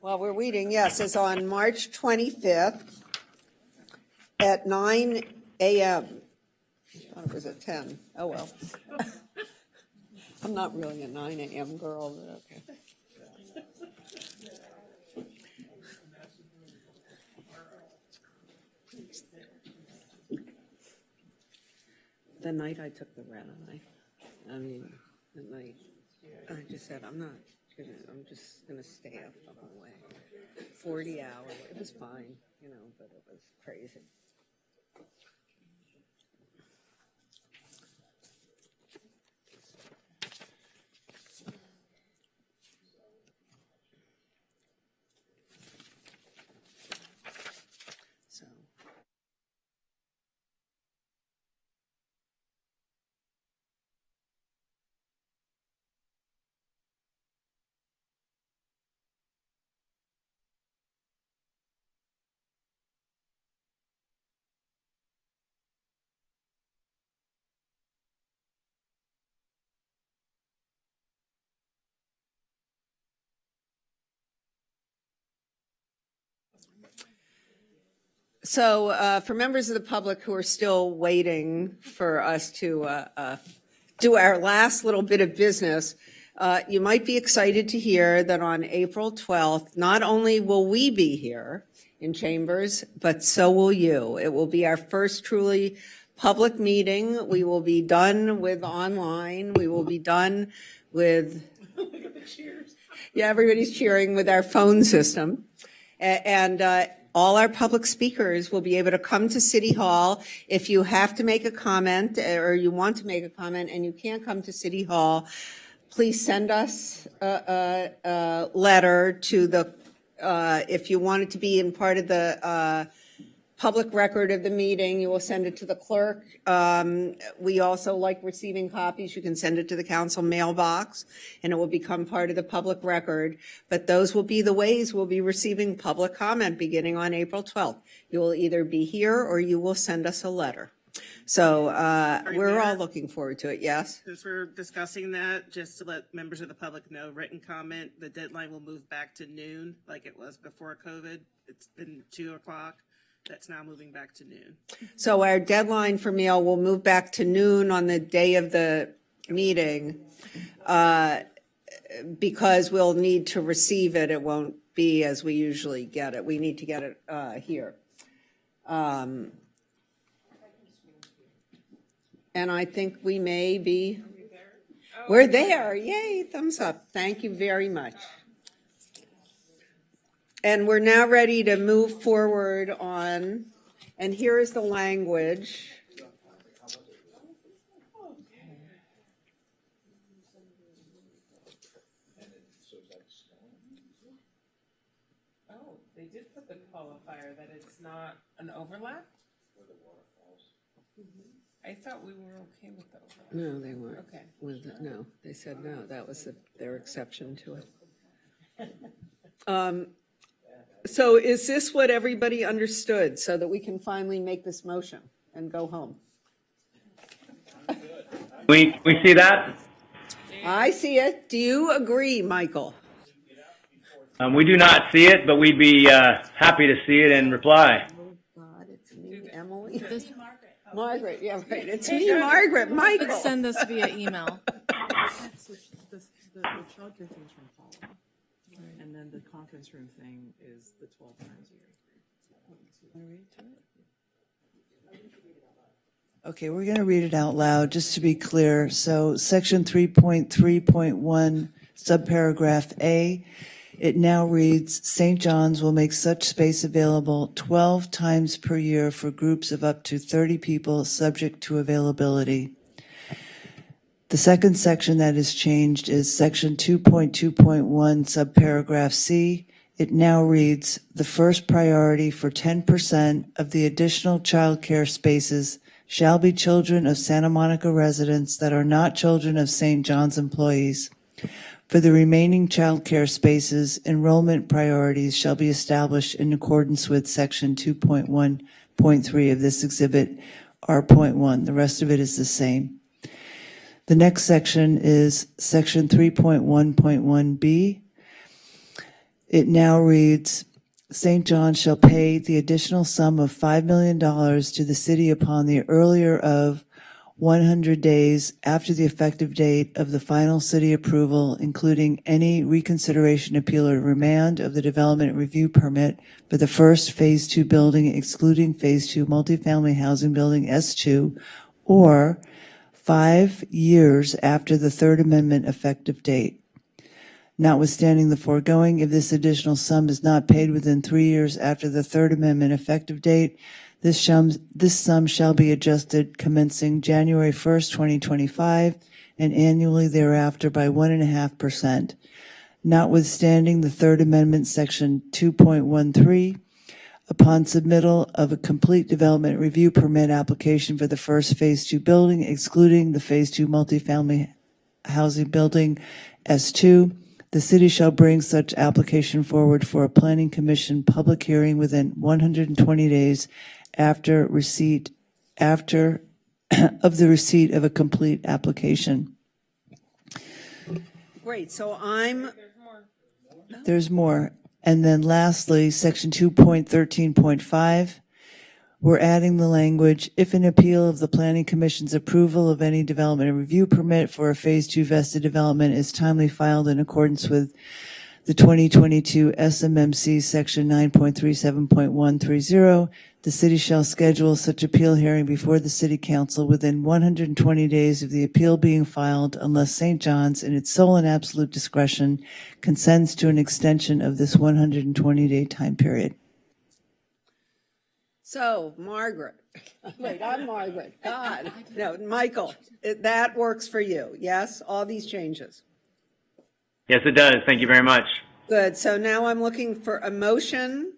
while we're waiting, yes, is on March 25th at 9 a.m. I thought it was at 10. Oh, well. I'm not really a 9 a.m. girl, but okay. The night I took the red eye, the night, I just said, I'm just gonna stay up the whole way. 40 hours, it was fine, but it was crazy. So for members of the public who are still waiting for us to do our last little bit of business, you might be excited to hear that on April 12th, not only will we be here in Chambers, but so will you. It will be our first truly public meeting. We will be done with online. We will be done with... Look at the cheers. Yeah, everybody's cheering with our phone system. And all our public speakers will be able to come to City Hall. If you have to make a comment or you want to make a comment and you can't come to City Hall, please send us a letter to the, if you want it to be in part of the public record of the meeting, you will send it to the clerk. We also like receiving copies. You can send it to the council mailbox and it will become part of the public record. But those will be the ways we'll be receiving public comment beginning on April 12th. You will either be here or you will send us a letter. So we're all looking forward to it, yes? Since we're discussing that, just to let members of the public know, written comment, the deadline will move back to noon like it was before COVID. It's been 2 o'clock. That's now moving back to noon. So our deadline for mail will move back to noon on the day of the meeting because we'll need to receive it. It won't be as we usually get it. We need to get it here. And I think we may be, we're there. Yay, thumbs up. Thank you very much. And we're now ready to move forward on, and here is the language. Oh, they did put the qualifier that it's not an overlap? I thought we were okay with the overlap. No, they weren't. Okay. No, they said no. That was their exception to it. So is this what everybody understood so that we can finally make this motion and go home? We see that? I see it. Do you agree, Michael? We do not see it, but we'd be happy to see it and reply. Oh, God, it's me, Emily. Margaret, yeah, right. It's me, Margaret, Michael. Let's send this via email. The childcare thing's from Paula, and then the conference room thing is the 12 times a year. Okay, we're going to read it out loud just to be clear. So section 3.3.1, subparagraph A, it now reads, St. John's will make such space available 12 times per year for groups of up to 30 people, subject to availability. The second section that is changed is section 2.2.1, subparagraph C. It now reads, the first priority for 10% of the additional childcare spaces shall be children of Santa Monica residents that are not children of St. John's employees. For the remaining childcare spaces, enrollment priorities shall be established in accordance with section 2.1.3 of this exhibit, R.1. The rest of it is the same. The next section is section 3.1.1b. It now reads, St. John shall pay the additional sum of $5 million to the city upon the earlier of 100 days after the effective date of the final city approval, including any reconsideration, appeal, or remand of the development review permit for the first Phase 2 building, excluding Phase 2 multifamily housing building S2, or 5 years after the Third Amendment effective date. Notwithstanding the foregoing, if this additional sum is not paid within 3 years after the Third Amendment effective date, this sum shall be adjusted commencing January 1st, 2025, and annually thereafter by 1.5%. Notwithstanding the Third Amendment, Section 2.13, upon submittal of a complete development review permit application for the first Phase 2 building, excluding the Phase 2 multifamily housing building S2, the city shall bring such application forward for a planning commission public hearing within 120 days after of the receipt of a complete application. Great, so There's more. And then lastly, section 2.13.5, we're adding the language, if an appeal of the Planning Commission's approval of any development review permit for a Phase 2 vested development is timely filed in accordance with the 2022 SMMC Section 9.37.130, the city shall schedule such appeal hearing before the City Council within 120 days of the appeal being filed, unless St. John's, in its sole and absolute discretion, consents to an extension of this 120-day time period. So, Margaret, wait, I'm Margaret, God, no, Michael, that works for you, yes, all these changes? Yes, it does. Thank you very much. Good, so now I'm looking for a motion.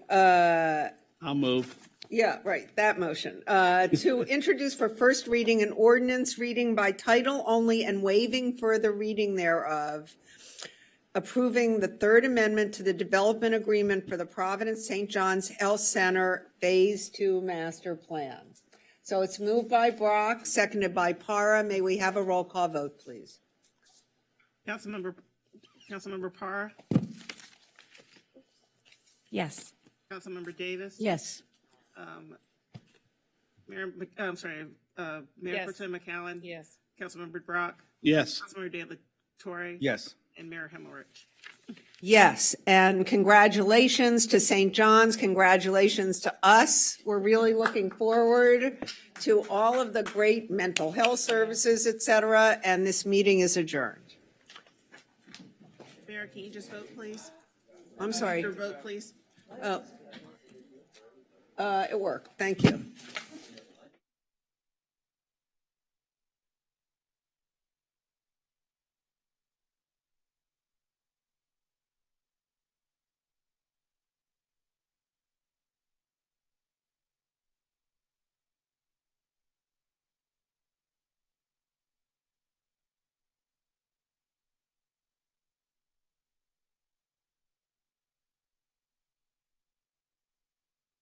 I'll move. Yeah, right, that motion, to introduce for first reading an ordinance reading by title only and waiving further reading thereof, approving the Third Amendment to the development agreement for the Providence St. John's Health Center Phase 2 Master Plan. So it's moved by Brock, seconded by Para. May we have a roll call vote, please? Councilmember Parr? Yes. Councilmember Davis? Yes. Mayor Pro Tem McCallum? Yes. Councilmember Brock? Yes. Councilmember De La Torre? Yes. And Mayor Hemmerich. Yes, and congratulations to St. John's, congratulations to us. We're really looking forward to all of the great mental health services, et cetera, and this meeting is adjourned. Mayor, can you just vote, please? I'm sorry. Your vote, please. Oh, it worked. Thank you.